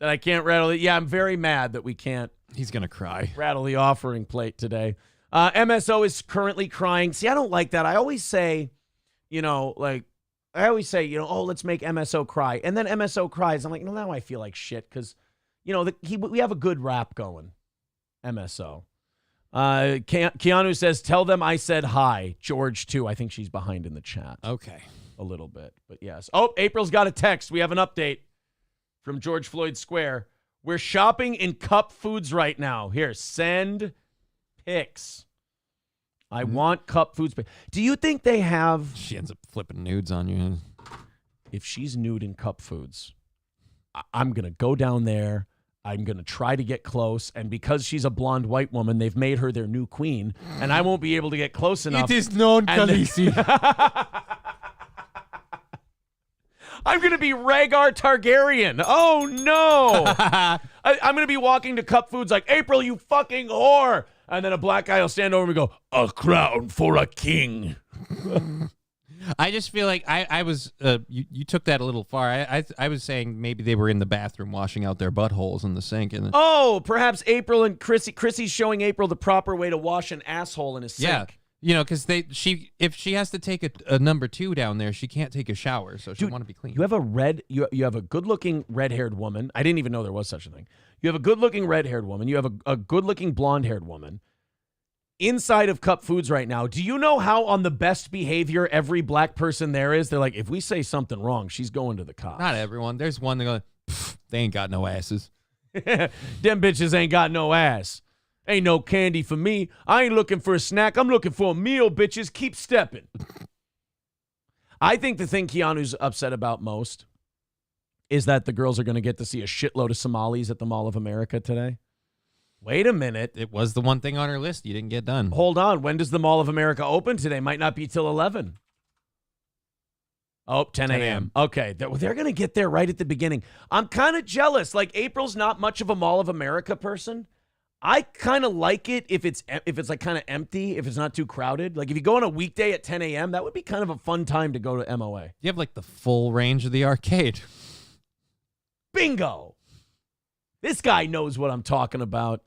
rattle it? Yeah, I'm very mad that we can't. He's going to cry. Rattle the offering plate today. MSO is currently crying. See, I don't like that. I always say, oh, let's make MSO cry. And then MSO cries. I'm like, no, now I feel like shit because, we have a good rap going. MSO. Keanu says, tell them I said hi. George, too. I think she's behind in the chat. Okay. A little bit, but yes. Oh, April's got a text. We have an update from George Floyd Square. We're shopping in Cup Foods right now. Here, send pics. I want Cup Foods. Do you think they have... She ends up flipping nudes on you. If she's nude in Cup Foods, I'm going to go down there. I'm going to try to get close. And because she's a blonde white woman, they've made her their new queen. And I won't be able to get close enough. It is known, Khaleesi. I'm going to be Rhaegar Targaryen. Oh, no. I'm going to be walking to Cup Foods like, April, you fucking whore. And then a black guy will stand over me and go, a crown for a king. I just feel like I was, you took that a little far. I was saying maybe they were in the bathroom washing out their buttholes in the sink. And oh, perhaps April and Chrissy's showing April the proper way to wash an asshole in a sink. Yeah. You know, because if she has to take a number 2 down there, she can't take a shower, so she'll want to be clean. You have a good-looking red-haired woman. I didn't even know there was such a thing. You have a good-looking red-haired woman. You have a good-looking blonde-haired woman. Inside of Cup Foods right now, do you know how on the best behavior every black person there is? They're like, if we say something wrong, she's going to the cops. Not everyone. There's one that goes, they ain't got no asses. Them bitches ain't got no ass. Ain't no candy for me. I ain't looking for a snack. I'm looking for a meal, bitches. Keep stepping. I think the thing Keanu's upset about most is that the girls are going to get to see a shitload of Somalis at the Mall of America today. Wait a minute. It was the one thing on her list you didn't get done. Hold on. When does the Mall of America open today? Might not be till 11. Oh, 10 a.m. Okay. They're going to get there right at the beginning. I'm kind of jealous. Like, April's not much of a Mall of America person. I kind of like it if it's like kind of empty, if it's not too crowded. Like, if you go on a weekday at 10 a.m., that would be kind of a fun time to go to MOA. You have, like, the full range of the arcade. Bingo. This guy knows what I'm talking about.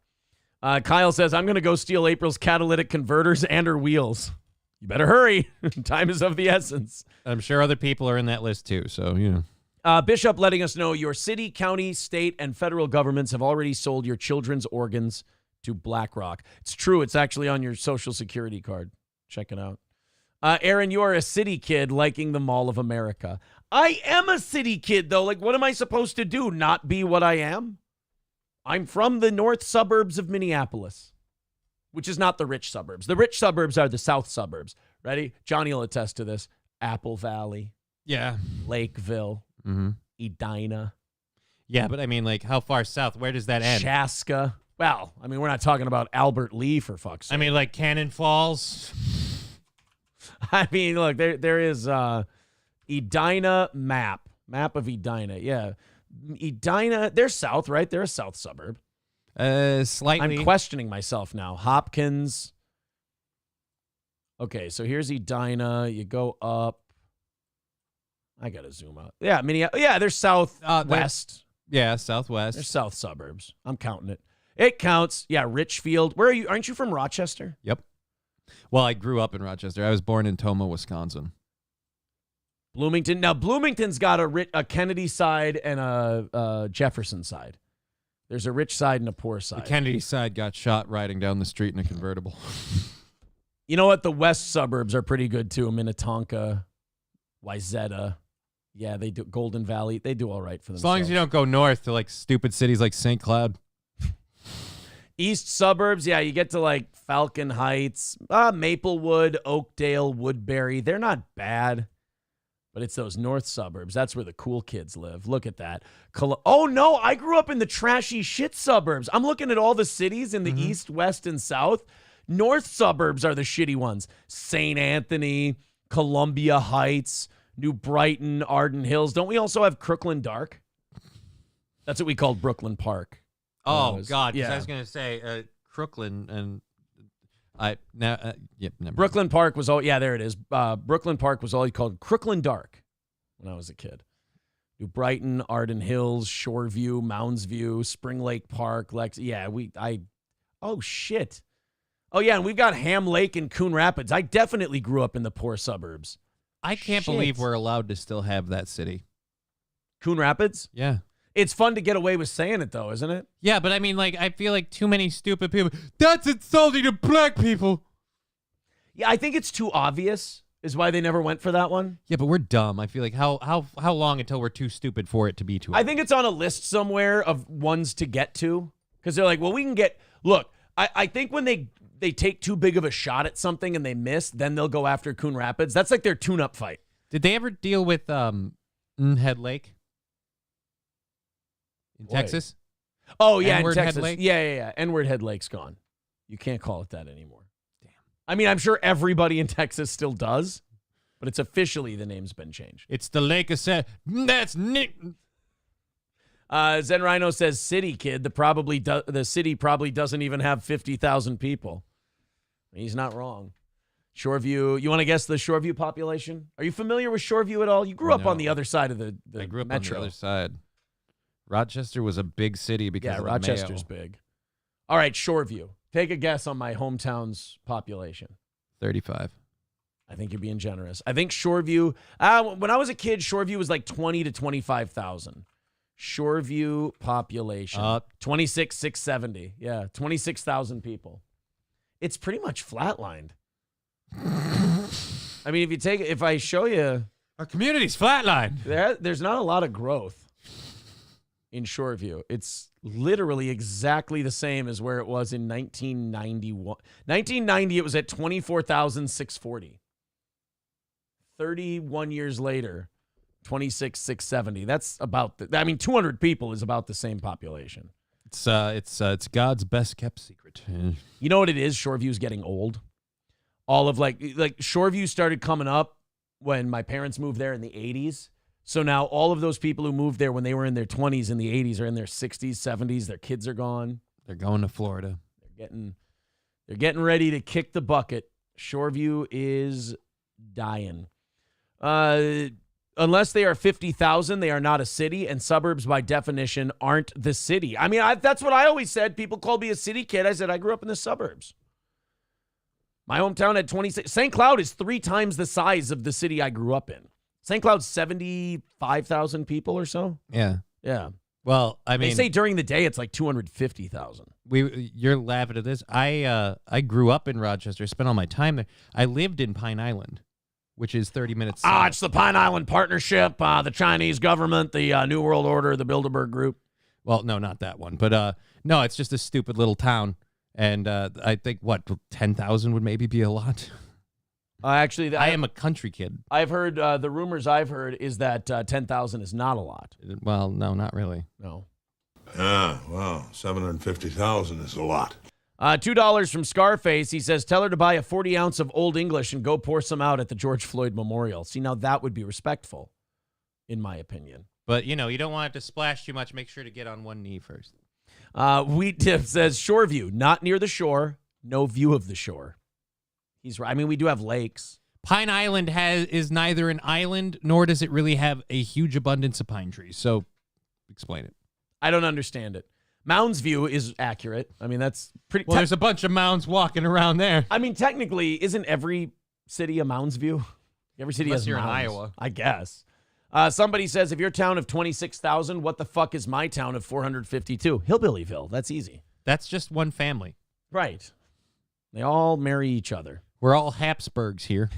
Kyle says, I'm going to go steal April's catalytic converters and her wheels. You better hurry. Time is of the essence. I'm sure other people are in that list too, so, you know. Bishop letting us know your city, county, state, and federal governments have already sold your children's organs to BlackRock. It's true. It's actually on your Social Security card. Check it out. Aaron, you are a city kid liking the Mall of America. I am a city kid, though. Like, what am I supposed to do? Not be what I am? I'm from the north suburbs of Minneapolis, which is not the rich suburbs. The rich suburbs are the south suburbs. Ready? Johnny will attest to this. Apple Valley. Yeah. Lakeville. Edina. Yeah, but I mean, like, how far south? Where does that end? Chaska. Well, I mean, we're not talking about Albert Lee, for fuck's sake. I mean, like Cannon Falls. I mean, look, there is Edina map of Edina. Yeah. Edina, they're south, right? They're a south suburb. Slightly. I'm questioning myself now. Hopkins. Okay, so here's Edina. You go up. I got to zoom out. Yeah, yeah, they're southwest. Yeah, southwest. They're south suburbs. I'm counting it. It counts. Yeah, Richfield. Where are you? Aren't you from Rochester? Yep. Well, I grew up in Rochester. I was born in Tomah, Wisconsin. Bloomington. Now, Bloomington's got a Kennedy side and a Jefferson side. There's a rich side and a poor side. The Kennedy side got shot riding down the street in a convertible. You know what? The west suburbs are pretty good, too. Minnetonka, Wayzata. Yeah, they do. Golden Valley. They do all right for themselves. As long as you don't go north to, like, stupid cities like St. Cloud. East suburbs, yeah, you get to, like, Falcon Heights, Maplewood, Oakdale, Woodbury. They're not bad. But it's those north suburbs. That's where the cool kids live. Look at that. Oh, no, I grew up in the trashy shit suburbs. I'm looking at all the cities in the east, west, and south. North suburbs are the shitty ones. St. Anthony, Columbia Heights, New Brighton, Arden Hills. Don't we also have Crooklyn Dark? That's what we called Brooklyn Park. Oh, God. Yeah. I was going to say Crooklyn and... Brooklyn Park was there it is. Brooklyn Park was always called Crooklyn Dark when I was a kid. New Brighton, Arden Hills, Shoreview, Mounds View, Spring Lake Park, oh shit. Oh yeah, and we've got Ham Lake and Coon Rapids. I definitely grew up in the poor suburbs. I can't believe we're allowed to still have that city. Coon Rapids? Yeah. It's fun to get away with saying it, though, isn't it? Yeah, but I mean, like, I feel like too many stupid people. That's insulting to black people. Yeah, I think it's too obvious, is why they never went for that one. Yeah, but we're dumb. I feel like how long until we're too stupid for it to be too obvious? I think it's on a list somewhere of ones to get to. Because they're like, well, we can get... Look, I think when they take too big of a shot at something and they miss, then they'll go after Coon Rapids. That's like their tune-up fight. Did they ever deal with Head Lake? In Texas? Oh, yeah, N-word in Texas. Head Lake? Yeah. N-word Head Lake's gone. You can't call it that anymore. Damn. I mean, I'm sure everybody in Texas still does, but it's officially the name's been changed. It's the Lake of Said. That's Nick. Zen Rhino says, city kid. The city probably doesn't even have 50,000 people. He's not wrong. Shoreview. You want to guess the Shoreview population? Are you familiar with Shoreview at all? You grew up on the other side of the I grew up metro. on the other side. Rochester was a big city because of Rochester's the Mayo. big. All right, Shoreview. Take a guess on my hometown's population. 35. I think you're being generous. I think Shoreview, when I was a kid, Shoreview was like 20 to 25,000. Shoreview population, 26,670. Yeah, 26,000 people. It's pretty much flatlined. I mean, if I show you. Our community's flatlined. There's not a lot of growth in Shoreview. It's literally exactly the same as where it was in 1991. 1990, it was at 24,640. 31 years later, 26,670. That's about 200 people is about the same population. It's God's best kept secret. You know what it is? Shoreview's getting old. All of like Shoreview started coming up when my parents moved there in the 80s. So now all of those people who moved there when they were in their 20s in the 80s are in their 60s, 70s. Their kids are gone. They're going to Florida. They're getting ready to kick the bucket. Shoreview is dying. Unless they are 50,000, they are not a city, and suburbs by definition aren't the city. I mean, that's what I always said. People called me a city kid. I said I grew up in the suburbs. My hometown had 26. St. Cloud is 3 times the size of the city I grew up in. St. Cloud's 75,000 people or so. Yeah. Yeah. Well, I mean, they say during the day it's like 250,000. You're laughing at this. I grew up in Rochester. Spent all my time there. I lived in Pine Island, which is 30 minutes south. It's the Pine Island Partnership, the Chinese government, the New World Order, the Bilderberg Group. Well, no, not that one. But no, it's just a stupid little town. And I think, 10,000 would maybe be a lot? Actually, I am a country kid. I've heard, the rumors I've heard is that 10,000 is not a lot. Well, no, not really. No. Well, 750,000 is a lot. $2 from Scarface. He says, tell her to buy a 40 ounce of Old English and go pour some out at the George Floyd Memorial. See, now that would be respectful, in my opinion. But, you don't want it to splash too much. Make sure to get on one knee first. Wheat Tip says, Shoreview, not near the shore, no view of the shore. He's right. I mean, we do have lakes. Pine Island is neither an island, nor does it really have a huge abundance of pine trees. So, explain it. I don't understand it. Mounds View is accurate. I mean, that's pretty... Well, there's a bunch of mounds walking around there. I mean, technically, isn't every city a Mounds View? Every city Unless has you're mounds, in Iowa. I guess. Somebody says, if your town of 26,000, what the fuck is my town of 452? Hillbillyville. That's easy. That's just one family. Right. They all marry each other. We're all Habsburgs here.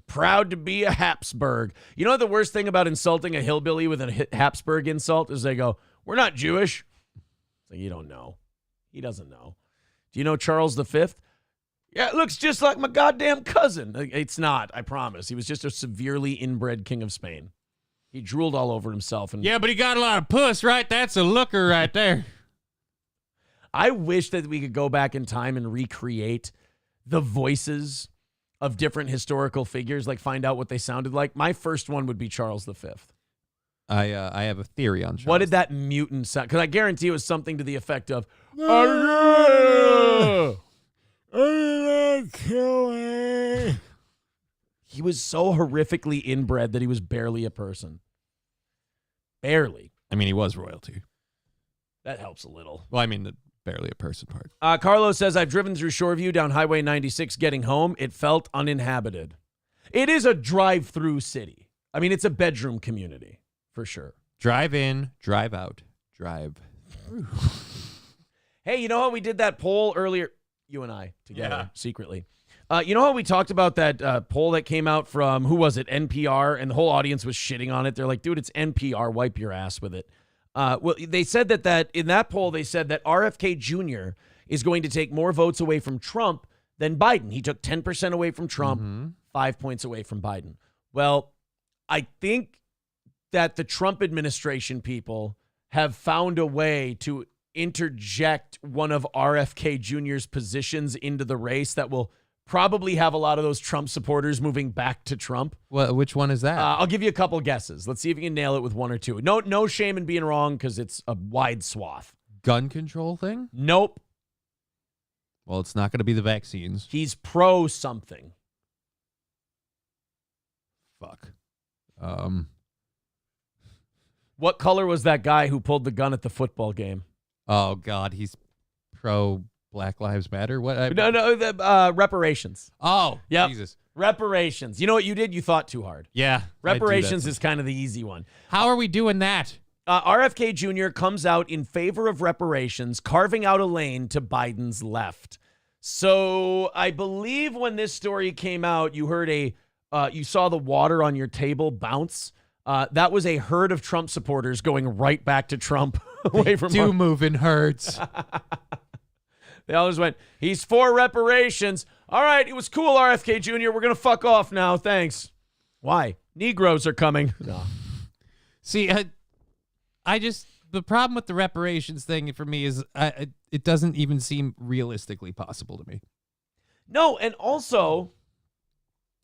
Proud to be a Habsburg. You know what the worst thing about insulting a hillbilly with a Habsburg insult is they go, we're not Jewish. So you don't know. He doesn't know. Do you know Charles V? Yeah, it looks just like my goddamn cousin. It's not, I promise. He was just a severely inbred king of Spain. He drooled all over himself. Yeah, but he got a lot of puss, right? That's a looker right there. I wish that we could go back in time and recreate the voices of different historical figures, like find out what they sounded like. My first one would be Charles V. I have a theory on Charles. What did that mutant sound? Because I guarantee it was something to the effect of, he was so horrifically inbred that he was barely a person. Barely. I mean, he was royalty. That helps a little. Well, I mean, the barely a person part. Carlos says, I've driven through Shoreview down Highway 96 getting home. It felt uninhabited. It is a drive-through city. I mean, it's a bedroom community, for sure. Drive in, drive out, drive through. Hey, you know how we did that poll earlier? You and I together, secretly. You know how we talked about that poll that came out from, who was it, NPR, and the whole audience was shitting on it? They're like, dude, it's NPR. Wipe your ass with it. Well, they said that in that poll, they said that RFK Jr. is going to take more votes away from Trump than Biden. He took 10% away from Trump, 5 points away from Biden. Well, I think that the Trump administration people have found a way to interject one of RFK Jr.'s positions into the race that will probably have a lot of those Trump supporters moving back to Trump. Well, which one is that? I'll give you a couple guesses. Let's see if you can nail it with one or two. No shame in being wrong because it's a wide swath. Gun control thing? Nope. Well, it's not going to be the vaccines. He's pro something. Fuck. What color was that guy who pulled the gun at the football game? Oh, God. He's pro Black Lives Matter? What? No, reparations. Oh, yep. Jesus. Reparations. You know what you did? You thought too hard. Yeah. Reparations is kind of the easy one. How are we doing that? RFK Jr. comes out in favor of reparations, carving out a lane to Biden's left. So I believe when this story came out, you heard you saw the water on your table bounce. That was a herd of Trump supporters going right back to Trump away from Do move in herds. They always went, he's for reparations. All right, it was cool, RFK Jr. We're going to fuck off now. Thanks. Why? Negroes are coming. No. See, the problem with the reparations thing for me is it doesn't even seem realistically possible to me. No, and also,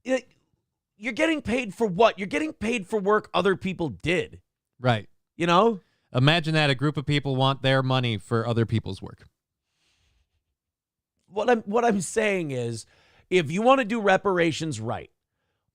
you're getting paid for what? You're getting paid for work other people did. Right. You know? Imagine that a group of people want their money for other people's work. What I'm saying is, if you want to do reparations right,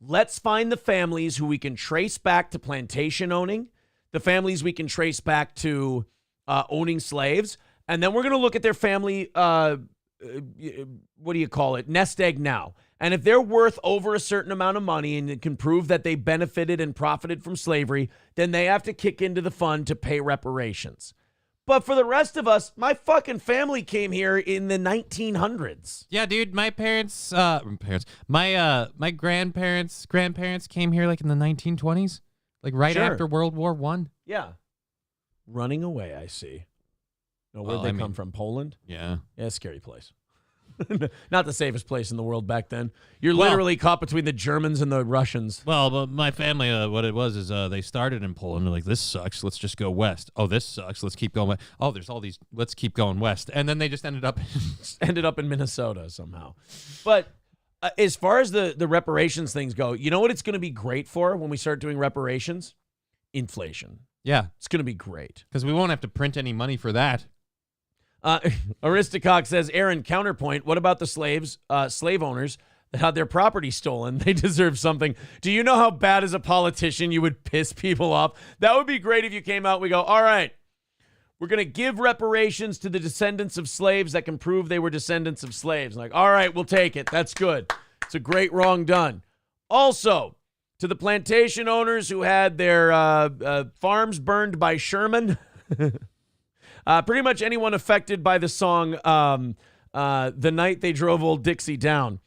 let's find the families who we can trace back to plantation owning, the families we can trace back to owning slaves, and then we're going to look at their family, what do you call it, nest egg now. And if they're worth over a certain amount of money and it can prove that they benefited and profited from slavery, then they have to kick into the fund to pay reparations. But for the rest of us, my fucking family came here in the 1900s. Yeah, dude, my my grandparents came here like in the 1920s, like right after World War I. Yeah. Running away, I see. No, where'd they come from? Poland? Yeah. Yeah, scary place. Not the safest place in the world back then. You're literally caught between the Germans and the Russians. Well, but my family, what it was is they started in Poland. They're like, this sucks. Let's just go west. Oh, this sucks. Let's keep going west. Oh, there's all these. Let's keep going west. And then they just ended up in Minnesota somehow. But as far as the reparations things go, you know what it's going to be great for when we start doing reparations? Inflation. Yeah. It's going to be great. Because we won't have to print any money for that. Aristocock says, Aaron, counterpoint, what about the slave owners that had their property stolen? They deserve something. Do you know how bad as a politician you would piss people off? That would be great if you came out and we go, all right, we're going to give reparations to the descendants of slaves that can prove they were descendants of slaves. Like, all right, we'll take it. That's good. It's a great wrong done. Also, to the plantation owners who had their farms burned by Sherman, pretty much anyone affected by the song The Night They Drove Old Dixie Down,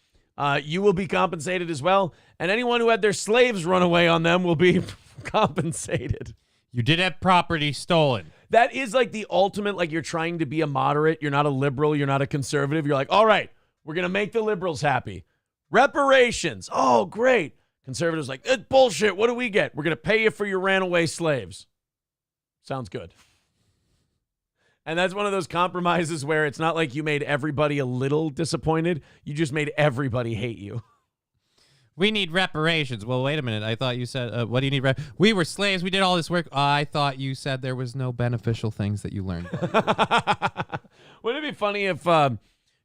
you will be compensated as well. And anyone who had their slaves run away on them will be compensated. You did have property stolen. That is like the ultimate, like you're trying to be a moderate. You're not a liberal. You're not a conservative. You're like, all right, we're going to make the liberals happy. Reparations. Oh, great. Conservatives like, it's bullshit. What do we get? We're going to pay you for your ran away slaves. Sounds good. And that's one of those compromises where it's not like you made everybody a little disappointed. You just made everybody hate you. We need reparations. Well, wait a minute. I thought you said, what do you need? We were slaves. We did all this work. I thought you said there was no beneficial things that you learned. Wouldn't it be funny if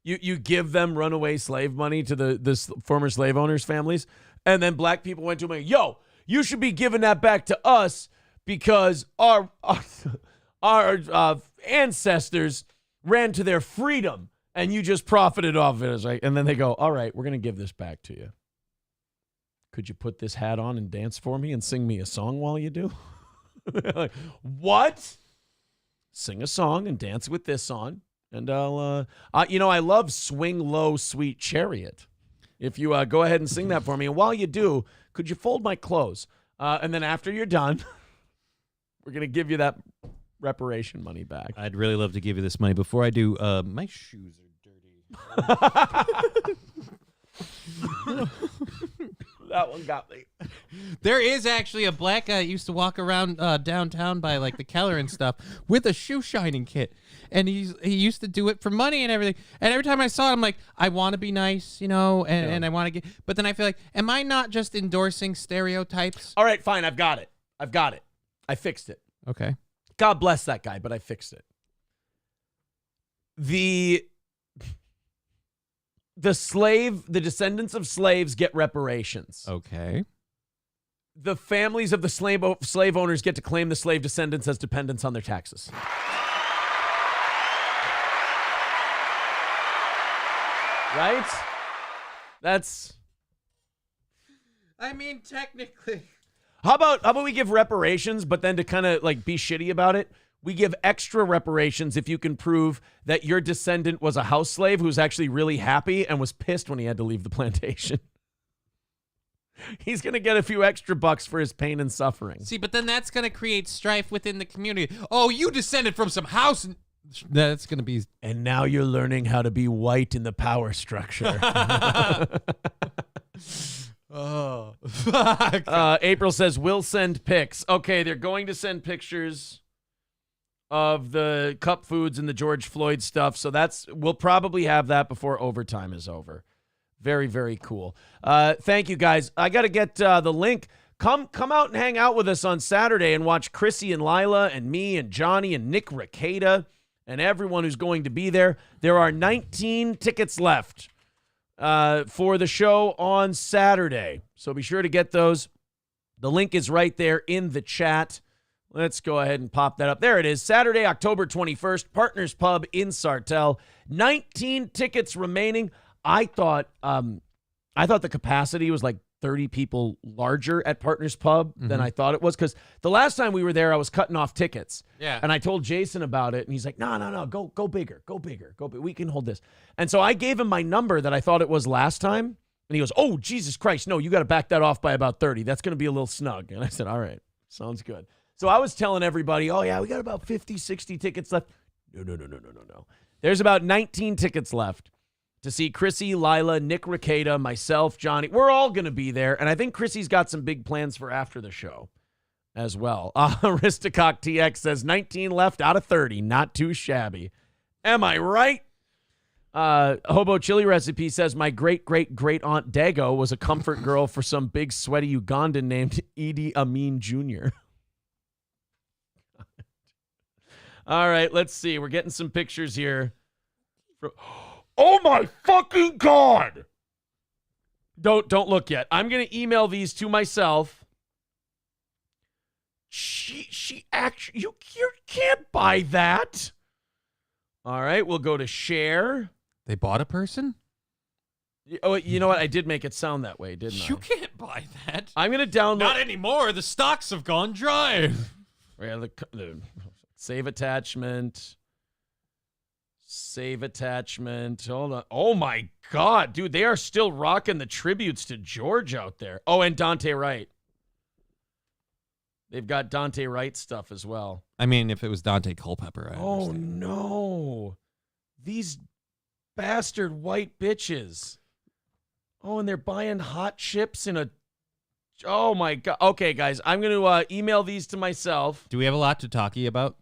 you give them runaway slave money to the former slave owners' families, and then black people went to them and, yo, you should be giving that back to us because our ancestors ran to their freedom and you just profited off of it. Right? And then they go, all right, we're going to give this back to you. Could you put this hat on and dance for me and sing me a song while you do? Like, what? Sing a song and dance with this on. And I'll, I love Swing Low, Sweet Chariot. If you go ahead and sing that for me. And while you do, could you fold my clothes? And then after you're done, we're going to give you that reparation money back. I'd really love to give you this money. Before I do, my shoes are dirty. That one got me. There is actually a black guy that used to walk around downtown by like the Keller and stuff with a shoe shining kit. And he used to do it for money and everything. And every time I saw it, I'm like, I want to be nice, and I want to get. But then I feel like, am I not just endorsing stereotypes? All right, fine. I've got it. I fixed it. Okay. God bless that guy, but I fixed it. The the descendants of slaves get reparations. Okay. The families of the slave owners get to claim the slave descendants as dependents on their taxes. Right? That's... I mean, technically. How about we give reparations, but then to kind of like be shitty about it, we give extra reparations if you can prove that your descendant was a house slave who's actually really happy and was pissed when he had to leave the plantation. He's going to get a few extra bucks for his pain and suffering. See, but then that's going to create strife within the community. Oh, you descended from some house. That's going to be... And now you're learning how to be white in the power structure. Oh, fuck. April says, we'll send pics. Okay, they're going to send pictures of the cup foods and the George Floyd stuff. So we'll probably have that before overtime is over. Very, very cool. Thank you, guys. I got to get the link. Come out and hang out with us on Saturday and watch Chrissy and Lila and me and Johnny and Nick Ricada and everyone who's going to be there. There are 19 tickets left for the show on Saturday. So be sure to get those. The link is right there in the chat. Let's go ahead and pop that up. There it is. Saturday, October 21st, Partners Pub in Sartell. 19 tickets remaining. I thought the capacity was like 30 people larger at Partners Pub than I thought it was, because the last time we were there, I was cutting off tickets. Yeah. And I told Jason about it, and he's like, no, go bigger. We can hold this. And so I gave him my number that I thought it was last time, and he goes, oh, Jesus Christ, no, you got to back that off by about 30. That's going to be a little snug. And I said, all right, sounds good. So I was telling everybody, oh, yeah, we got about 50, 60 tickets left. No. There's about 19 tickets left to see Chrissy, Lila, Nick Ricada, myself, Johnny. We're all going to be there. And I think Chrissy's got some big plans for after the show as well. Aristocock TX says 19 left out of 30. Not too shabby. Am I right? Hobo Chili Recipe says my great-great-great-aunt Dago was a comfort girl for some big sweaty Ugandan named Idi Amin Jr. All right, let's see. We're getting some pictures here. Oh my fucking God! Don't look yet. I'm gonna email these to myself. She actually you can't buy that. All right, we'll go to share. They bought a person? Oh, you know what? I did make it sound that way, didn't I? You can't buy that. I'm gonna download. Not anymore. The stocks have gone dry. Yeah, the save attachment. Save attachment. Hold on. Oh my God, dude, they are still rocking the tributes to George out there. Oh, and Dante Wright. They've got Dante Wright stuff as well. I mean, if it was Dante Culpepper, I Oh understand. no. These bastard white bitches. Oh, and they're buying hot chips in a... Oh my God. Okay, guys, I'm going to email these to myself. Do we have a lot to talk to you about?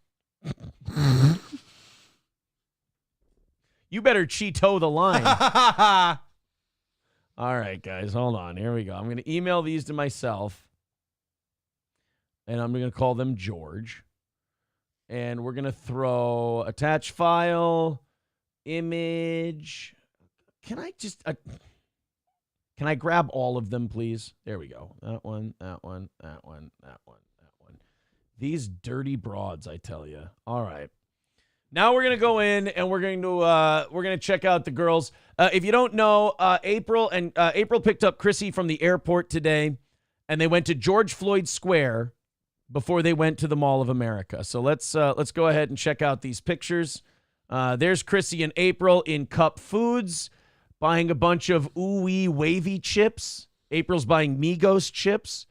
You better Cheeto the line. All right, guys, hold on. Here we go. I'm going to email these to myself, and I'm going to call them George. And we're going to throw attach file, image. Can I just... can I grab all of them, please? There we go. That one. These dirty broads, I tell you. All right. Now we're going to go in and we're going to check out the girls. If you don't know, April picked up Chrissy from the airport today, and they went to George Floyd Square before they went to the Mall of America. So let's go ahead and check out these pictures. There's Chrissy and April in Cup Foods buying a bunch of ooey wavy chips. April's buying Migos chips.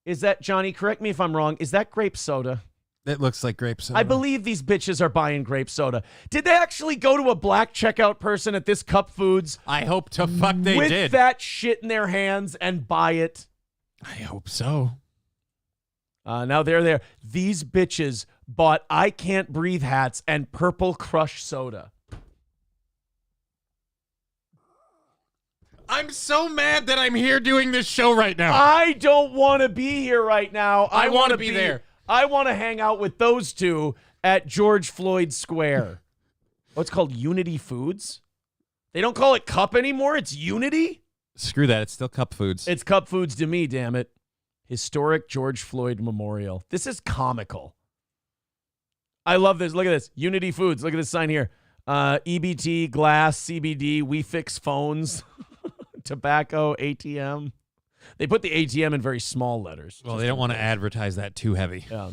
Is that, Johnny, correct me if I'm wrong, is that grape soda? It looks like grape soda. I believe these bitches are buying grape soda. Did they actually go to a black checkout person at this Cup Foods? I hope to fuck they with did. With that shit in their hands and buy it? I hope so. Now they're there. These bitches bought I Can't Breathe hats and Purple Crush soda. I'm so mad that I'm here doing this show right now. I don't want to be here right now. I want to be there. I want to hang out with those two at George Floyd Square. What's called Unity Foods? They don't call it Cup anymore. It's Unity? Screw that. It's still Cup Foods. It's Cup Foods to me, damn it. Historic George Floyd Memorial. This is comical. I love this. Look at this. Unity Foods. Look at this sign here. EBT, glass, CBD, we fix phones, tobacco, ATM. They put the ATM in very small letters. Well, they don't want to advertise that too heavy. Yeah.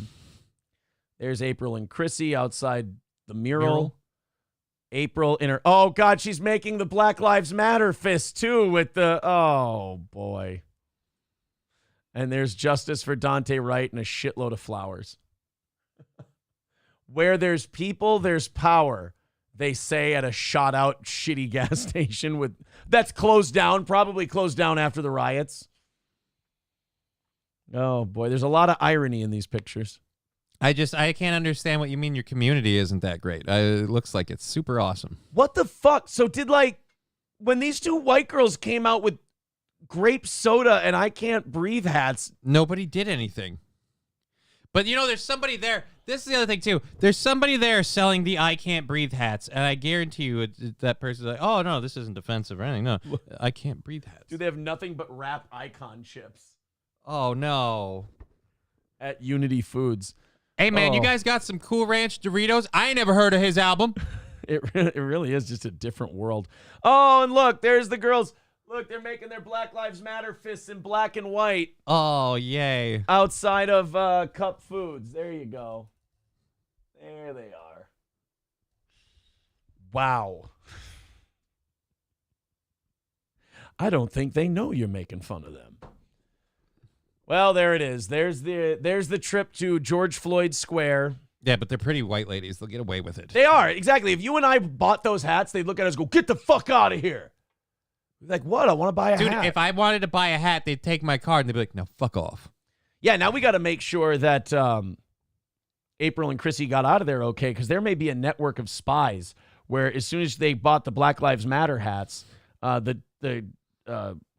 There's April and Chrissy outside the mural. April in her, oh God, she's making the Black Lives Matter fist too with the, oh boy. And there's justice for Dante Wright and a shitload of flowers. Where there's people, there's power, they say at a shot out shitty gas station that's closed down, probably closed down after the riots. Oh boy, there's a lot of irony in these pictures. I can't understand what you mean your community isn't that great. It looks like it's super awesome. What the fuck? So when these two white girls came out with grape soda and I Can't Breathe hats, nobody did anything. But there's somebody there. This is the other thing too. There's somebody there selling the I Can't Breathe hats, and I guarantee you that person's like, oh no, this isn't offensive or anything. No, I Can't Breathe hats. Do they have nothing but rap icon chips? Oh no. At Unity Foods. Hey, man, you guys got some Cool Ranch Doritos? I ain't never heard of his album. It really is just a different world. Oh, and look, there's the girls. Look, they're making their Black Lives Matter fists in black and white. Oh, yay. Outside of Cup Foods. There you go. There they are. Wow. I don't think they know you're making fun of them. Well, there it is. There's the trip to George Floyd Square. Yeah, but they're pretty white ladies. They'll get away with it. They are, exactly. If you and I bought those hats, they'd look at us and go, get the fuck out of here. Like, what? I want to buy a hat. Dude, if I wanted to buy a hat, they'd take my card and they'd be like, no, fuck off. Yeah, now we got to make sure that April and Chrissy got out of there okay, because there may be a network of spies where as soon as they bought the Black Lives Matter hats, the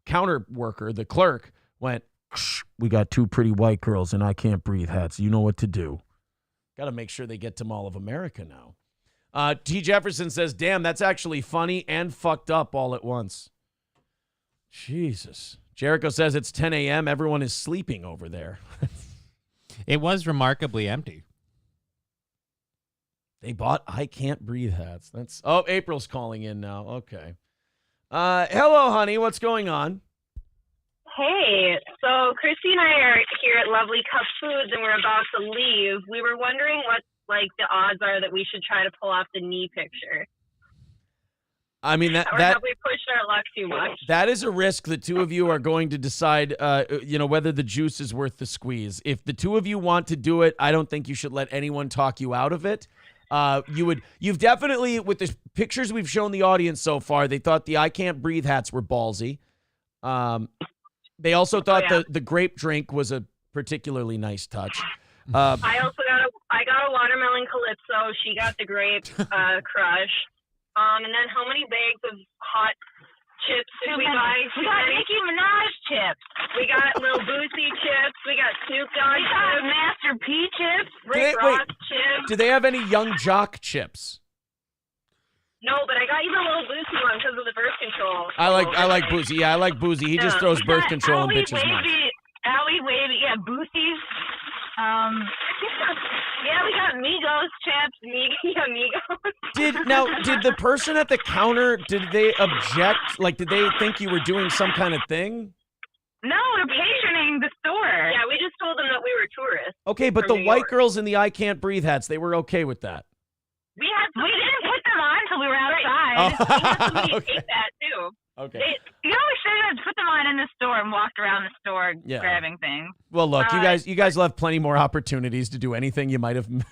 counter worker, the clerk, went, we got two pretty white girls and I Can't Breathe hats. You know what to do. Got to make sure they get to Mall of America now. T. Jefferson says, damn, that's actually funny and fucked up all at once. Jesus. Jericho says it's 10 a.m. Everyone is sleeping over there. It was remarkably empty. They bought I Can't Breathe hats. Oh, April's calling in now. Okay. Hello, honey. What's going on? Hey, so Christy and I are here at Lovely Cup Foods, and we're about to leave. We were wondering what, the odds are that we should try to pull off the knee picture. I mean, or have we pushed our luck too much? That is a risk the two of you are going to decide, whether the juice is worth the squeeze. If the two of you want to do it, I don't think you should let anyone talk you out of it. You've definitely, with the pictures we've shown the audience so far, they thought the I Can't Breathe hats were ballsy. They also thought the grape drink was a particularly nice touch. I got a watermelon calypso. She got the grape crush. And then how many bags of hot chips did we buy? We got Nicki Minaj chips. We got Lil Boosie chips. We got Snoop Dogg chips. We got Master P chips. Rick Ross chips. Do they have any Young Jock chips? No, but I got you the Lil Boosie one because of the birth control. I like Boosie. Yeah, I like Boosie. He just throws birth control in bitches' nuts. Allie Wavy, yeah, Boosies. Yeah, we got Migos chips. Migos. Did the person at the counter, did they object? Did they think you were doing some kind of thing? No, we're patroning the store. Yeah, we just told them that we were tourists. Okay, but the white girls in the I Can't Breathe hats, they were okay with that. We didn't put them on until we were outside. Oh. We had somebody take that too. Okay. We should have put them on in the store and walked around the store grabbing things. Well, look, you guys will have plenty more opportunities to do anything you might have forgotten to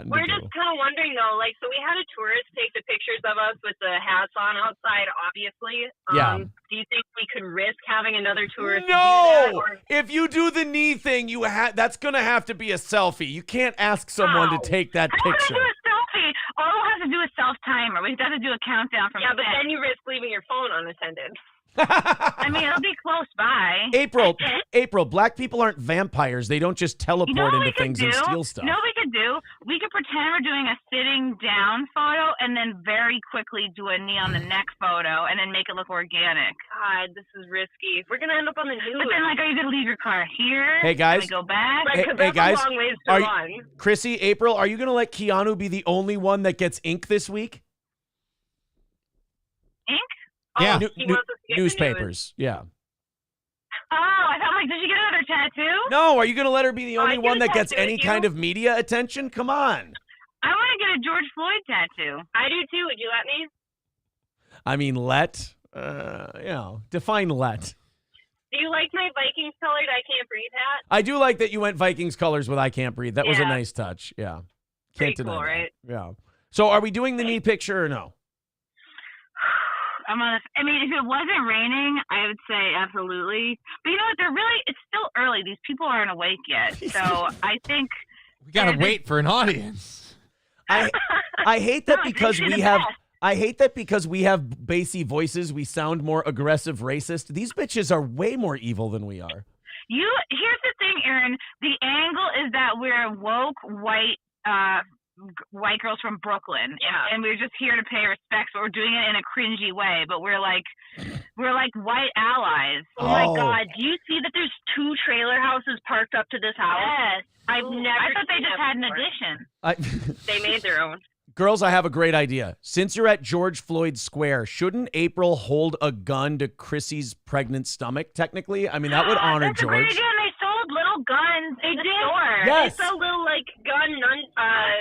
do. We're just kind of wondering though, so we had a tourist take the pictures of us with the hats on outside, obviously. Yeah. Do you think we could risk having another tourist No! do that? Or... If you do the knee thing, that's going to have to be a selfie. You can't ask someone to take that picture. I want to do a selfie. All we'll have to do is self-timer. We have to do a countdown from but then you risk leaving your phone unattended. I mean, it'll be close by. April, black people aren't vampires. They don't just teleport into things and steal stuff. You know what we could do? We could pretend we're doing a sitting down photo and then very quickly do a knee on the neck photo and then make it look organic. God, this is risky. We're gonna end up on the news. But then, are you gonna leave your car here? Hey guys, Can we go back? Hey guys, a long ways to run. Chrissy, April, are you gonna let Keanu be the only one that gets ink this week? Ink? Yeah, He wants us to get newspapers. Yeah. Oh, I thought did you get another tattoo? No, are you gonna let her be the only one that gets any kind of media attention? Come on. I want to get a George Floyd tattoo. I do too. Would you let me? I mean, define let. Do you like my Vikings colored I Can't Breathe hat? I do like that you went Vikings colors with I Can't Breathe. That was a Yeah. nice touch. Yeah. Can't deny cool, that. right? Yeah. So are we doing the knee picture or no? I mean, if it wasn't raining, I would say absolutely. But you know what? It's still early. These people aren't awake yet. So I think We gotta wait for an audience. I hate that because we have bassy voices, we sound more aggressive racist. These bitches are way more evil than we are. Here's the thing, Aaron. The angle is that we're woke white girls from Brooklyn, and we're just here to pay respects, but we're doing it in a cringy way. But we're like white allies. Oh my God! Do you see that there's 2 trailer houses parked up to this house? Yes. I thought they just had an addition. They made their own. Girls, I have a great idea. Since you're at George Floyd Square, shouldn't April hold a gun to Chrissy's pregnant stomach, technically? I mean, that would honor That's a George. great idea. And they sold little guns in the store. Yes. They sell little gun.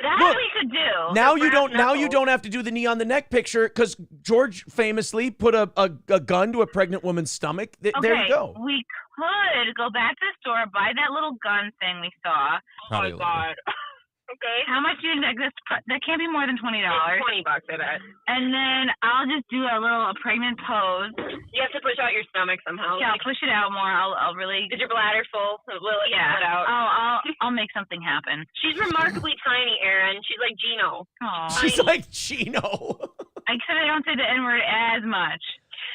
That's Look, what we could do. Now you don't have to do the knee on the neck picture because George famously put a gun to a pregnant woman's stomach. There you go. We could go back to the store, buy that little gun thing we saw. Probably oh my God. Okay. How much do you think that can't be more than $20. $20, I bet. And then I'll just do a pregnant pose. You have to push out your stomach somehow. Yeah, I'll push it out more. I'll really. Is your bladder full? Will it Yeah. put out? I'll make something happen. She's remarkably tiny, Aaron. She's like Gino. Aw. She's like Gino. Except I don't say the N-word as much.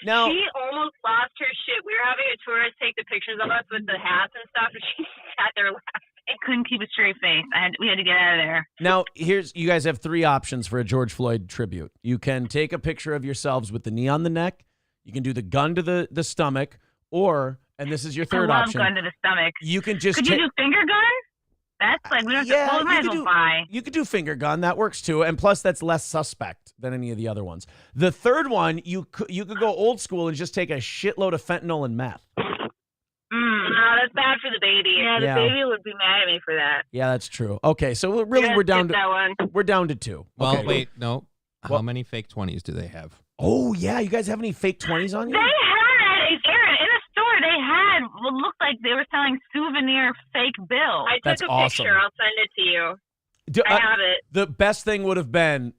Now, she almost lost her shit. We were having a tourist take the pictures of us with the hats and stuff, and she sat there laughing. I couldn't keep a straight face. We had to get out of there. Now, you guys have 3 options for a George Floyd tribute. You can take a picture of yourselves with the knee on the neck. You can do the gun to the stomach, or, and this is your third option. Gun to the stomach. You can just Could you do finger gun? That's like we don't have to. We might as well buy. You could do finger gun. That works too, and plus that's less suspect than any of the other ones. The third one, you could go old school and just take a shitload of fentanyl and meth. No, that's bad for the baby. Yeah, the baby would be mad at me for that. Yeah, that's true. Okay, so we're down to that one. We're down to 2. Well, Okay. wait, no. How many fake 20s do they have? Oh yeah, you guys have any fake 20s on you? They had, Aaron, in the store, they had what looked like they were selling souvenir fake bills. I That's took a awesome. picture. I'll send it to you. I have it. The best thing would have been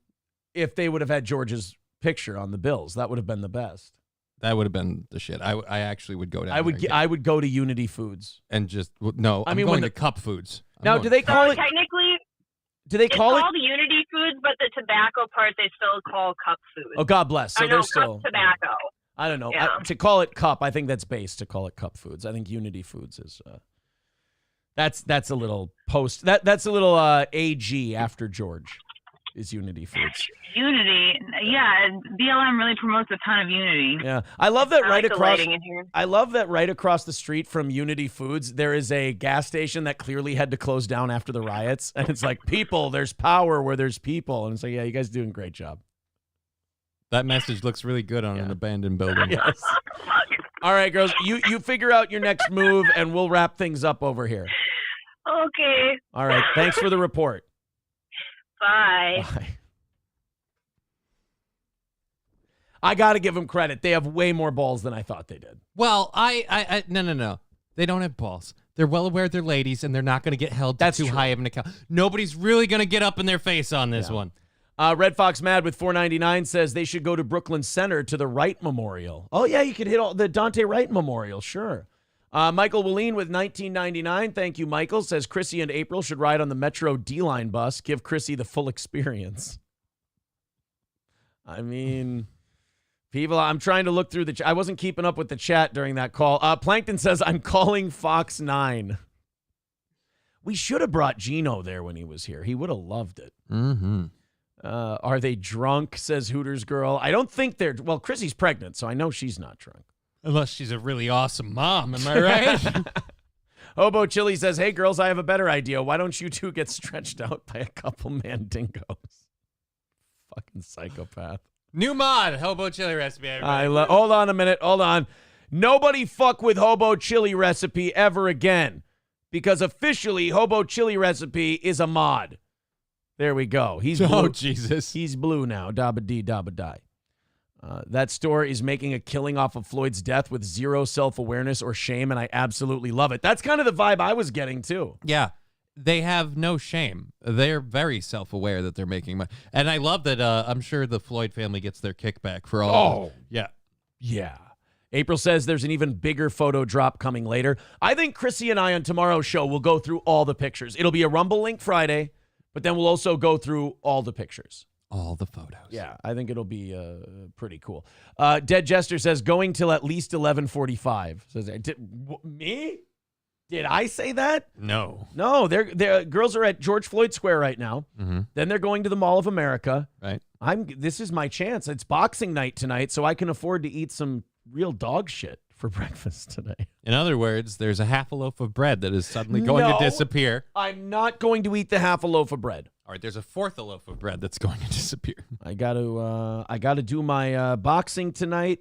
if they would have had George's picture on the bills. That would have been the best. That would have been the shit. I actually would go down. I would go to Unity Foods and just no. I'm going to Cup Foods. Now, do they call it? Technically, do they call it's called Unity Foods, but the tobacco part they still call Cup Foods. Oh, God bless. So they're still Cup tobacco. I don't know. Yeah. To call it Cup, I think that's base to call it Cup Foods. I think Unity Foods is. That's a little post. That's a little AG after George. Is Unity Foods. Unity, yeah. BLM really promotes a ton of unity. Yeah, I love that like the lighting in here. I love that right across the street from Unity Foods, there is a gas station that clearly had to close down after the riots, and it's like, people, there's power where there's people, and it's like, yeah, you guys are doing a great job. That message looks really good on an abandoned building. Yes. All right, girls, you figure out your next move, and we'll wrap things up over here. Okay. All right, thanks for the report. Bye. Bye. I got to give them credit. They have way more balls than I thought they did. Well, no. They don't have balls. They're well aware they're ladies, and they're not going to get held to too high of an account. Nobody's really going to get up in their face on this one. Red Fox Mad with $4.99 says they should go to Brooklyn Center to the Wright Memorial. Oh, yeah, you could hit the Dante Wright Memorial, sure. Michael Willeen with $19.99. Thank you, Michael. Says Chrissy and April should ride on the Metro D-Line bus. Give Chrissy the full experience. I mean, People, I'm trying to look through the I wasn't keeping up with the chat during that call. Plankton says, I'm calling Fox 9. We should have brought Gino there when he was here. He would have loved it. Mm-hmm. Are they drunk, says Hooters Girl. I don't think they're... Well, Chrissy's pregnant, so I know she's not drunk. Unless she's a really awesome mom, am I right? Hobo Chili says, hey, girls, I have a better idea. Why don't you two get stretched out by a couple mandingos? Fucking psychopath. New mod, Hobo Chili Recipe. Hold on a minute. Hold on. Nobody fuck with Hobo Chili Recipe ever again. Because officially, Hobo Chili Recipe is a mod. There we go. He's blue. Oh, Jesus. He's blue now. Dabba dee, dabba die. That store is making a killing off of Floyd's death with zero self-awareness or shame, and I absolutely love it. That's kind of the vibe I was getting, too. Yeah. They have no shame. They're very self-aware that they're making money. And I love that I'm sure the Floyd family gets their kickback for all. Oh, yeah. Yeah. April says there's an even bigger photo drop coming later. I think Chrissy and I on tomorrow's show will go through all the pictures. It'll be a Rumble Link Friday, but then we'll also go through all the pictures. All the photos. Yeah, I think it'll be pretty cool. Dead Jester says going till at least 11:45. Says me? Did I say that? No. No, they're girls are at George Floyd Square right now. Mm-hmm. Then they're going to the Mall of America. Right. This is my chance. It's boxing night tonight, so I can afford to eat some real dog shit for breakfast today. In other words, there's a half a loaf of bread that is suddenly going to disappear. I'm not going to eat the half a loaf of bread. All right, there's a fourth loaf of bread that's going to disappear. I got to do my boxing tonight.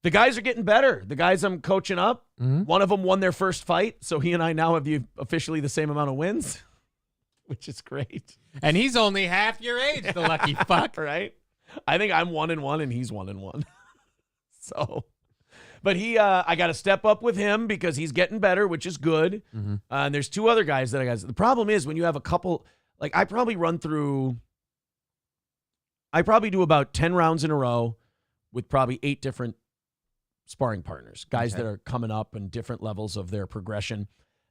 The guys are getting better. The guys I'm coaching up, one of them won their first fight, so he and I now have officially the same amount of wins, which is great. And he's only half your age, the lucky fuck. Right? I think I'm 1-1 and he's 1-1. So, but I got to step up with him because he's getting better, which is good. Mm-hmm. And there's two other guys that I got. The problem is when you have a couple, like I probably do about 10 rounds in a row with probably 8 different sparring partners, guys that are coming up and different levels of their progression.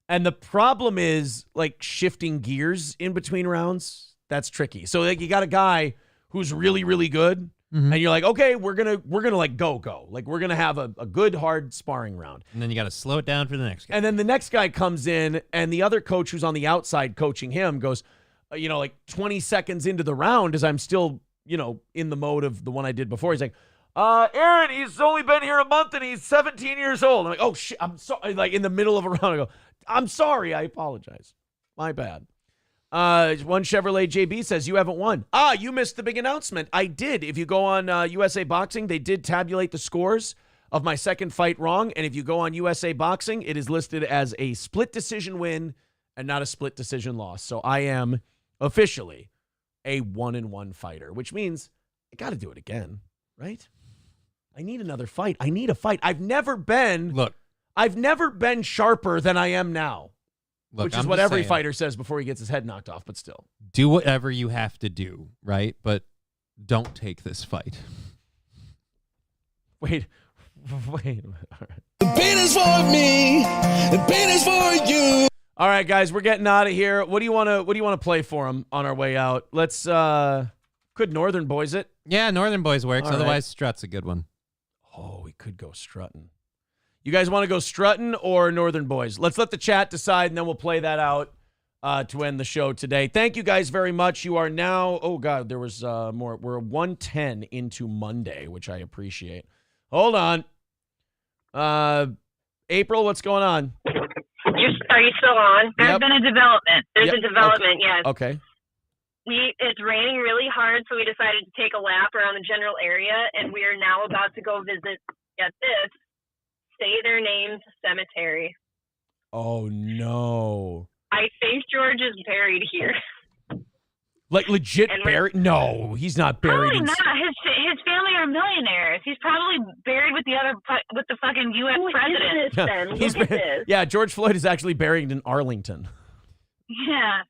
And the problem is like shifting gears in between rounds. That's tricky. So like you got a guy who's really, really good. Mm-hmm. And you're like, okay, we're gonna like go. Like we're gonna have a good hard sparring round. And then you got to slow it down for the next guy. And then the next guy comes in, and the other coach who's on the outside coaching him goes, like 20 seconds into the round, as I'm still, in the mode of the one I did before. He's like, Aaron, he's only been here a month and he's 17 years old. I'm like, oh shit, I'm sorry. Like in the middle of a round, I go, I'm sorry, I apologize. My bad. One Chevrolet JB says, you haven't won. You missed the big announcement. I did. If you go on USA Boxing, they did tabulate the scores of my second fight wrong. And if you go on USA Boxing, it is listed as a split decision win and not a split decision loss. So I am officially a 1-1 fighter, which means I got to do it again, right? I need another fight. I need a fight. I've never been sharper than I am now. Look, which is what every fighter says before he gets his head knocked off, but still. Do whatever you have to do, right? But don't take this fight. Wait a minute. All right. The beat is for me. The beat is for you. All right, guys, we're getting out of here. What do you want to play for them on our way out? Let's could Northern Boys it? Yeah, Northern Boys works. All Otherwise, right. Strut's a good one. Oh, we could go strutting. You guys want to go strutting or Northern Boys? Let's let the chat decide, and then we'll play that out to end the show today. Thank you guys very much. You are now, oh, God, there was more. We're 110 into Monday, which I appreciate. Hold on. April, what's going on? Are you still on? There's been a development. There's a development, yes. Okay. It's raining really hard, so we decided to take a lap around the general area, and we are now about to go visit, get this, Say Their Names Cemetery. Oh, no. I think George is buried here. Like legit buried? No, he's not buried. Probably not. His family are millionaires. He's probably buried with the fucking U.S. president. Look at this. Yeah, George Floyd is actually buried in Arlington. Yeah.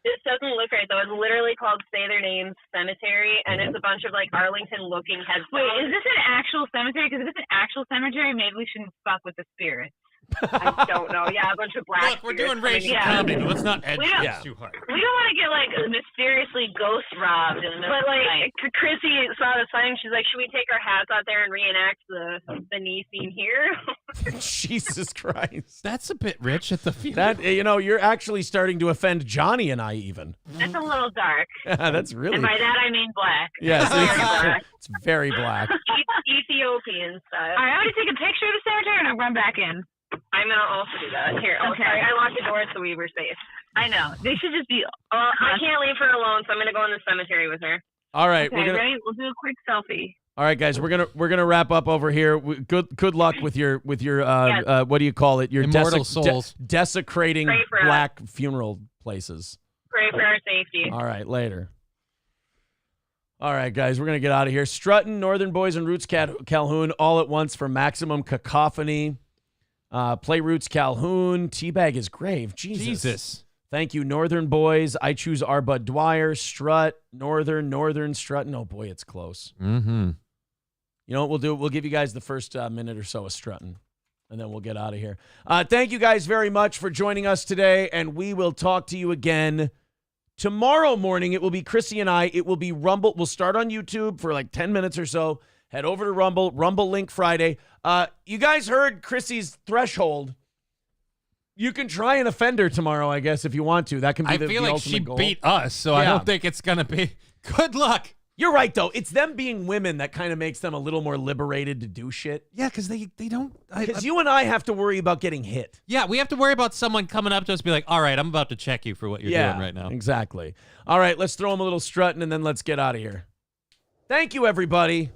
This doesn't look right, though. It's literally called Say Their Names Cemetery, and it's a bunch of, Arlington-looking headstones. Wait, is this an actual cemetery? Because if it's an actual cemetery, maybe we shouldn't fuck with the spirits. I don't know. Yeah, a bunch of black. Look, we're doing spirits racial coming in. comedy, but let's not edge We don't- this too hard. We don't want to get like mysteriously ghost robbed in the middle. But like Chrissy saw the sign, she's like, "Should we take our hats out there and reenact the knee scene here?" Jesus Christ. That's a bit rich at the funeral. That, you're actually starting to offend Johnny and I even. That's a little dark. That's really. And by that I mean black. Yes, Very black. it's very black. Ethiopian style. All right, I'm gonna take a picture of the cemetery and I'll run back in. I'm gonna also do that. Here, okay. Sorry, I locked the doors so we were safe. I know. They should just be. I can't leave her alone, so I'm gonna go in the cemetery with her. All right, Okay, ready? We'll do a quick selfie. All right, guys, we're gonna wrap up over here. Good luck with your Yes. what do you call it? Your Immortal souls. desecrating Pray for us. black funeral places. Pray for our safety. All right, later. All right, guys, we're going to get out of here. Strutting, Northern Boys, and Roots Calhoun all at once for maximum cacophony. Play Roots Calhoun. Teabag is grave. Jesus. Thank you, Northern Boys. I choose R. Bud Dwyer. Strut, Northern, Strutting. Oh, boy, it's close. Mm-hmm. You know what we'll do? We'll give you guys the first minute or so of Strutting, and then we'll get out of here. Thank you guys very much for joining us today, and we will talk to you again tomorrow morning. It will be Chrissy and I. It will be Rumble. We'll start on YouTube for like 10 minutes or so. Head over to Rumble Link Friday. You guys heard Chrissy's threshold. You can try and offend her tomorrow, I guess, if you want to. That can be I the feel like ultimate she goal. beat us, so I don't think it's going to be good luck. You're right, though. It's them being women that kind of makes them a little more liberated to do shit. Yeah, because they don't. Because you and I have to worry about getting hit. Yeah, we have to worry about someone coming up to us and be like, all right, I'm about to check you for what you're doing right now. Exactly. All right, let's throw them a little strutting, and then let's get out of here. Thank you, everybody.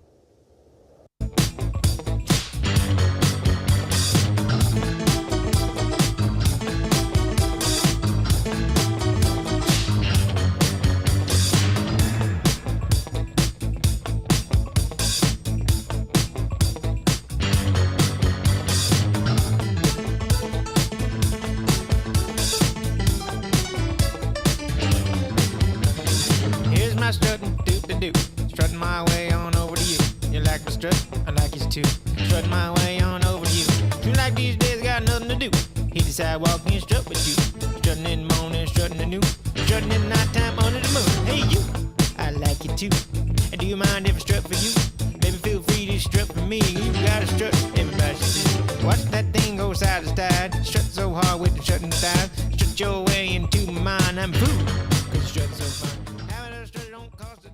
Here's my strutting, do-do-do. Strutting my way on over to you. You like my strut? I like yours too. Strutting my way on over to you. Seems like these days got nothing to do. Hit the sidewalk and strut with you. Strutting in the morning, strutting at noon. Strutting in the nighttime under the moon. Hey you, I like you too. And do you mind if I strut for you? Baby, feel free to strut for me. You gotta strut, everybody should see. Watch that thing go side to side. Strut so hard with the strutting thighs. Strut your way into my mind, I'm through.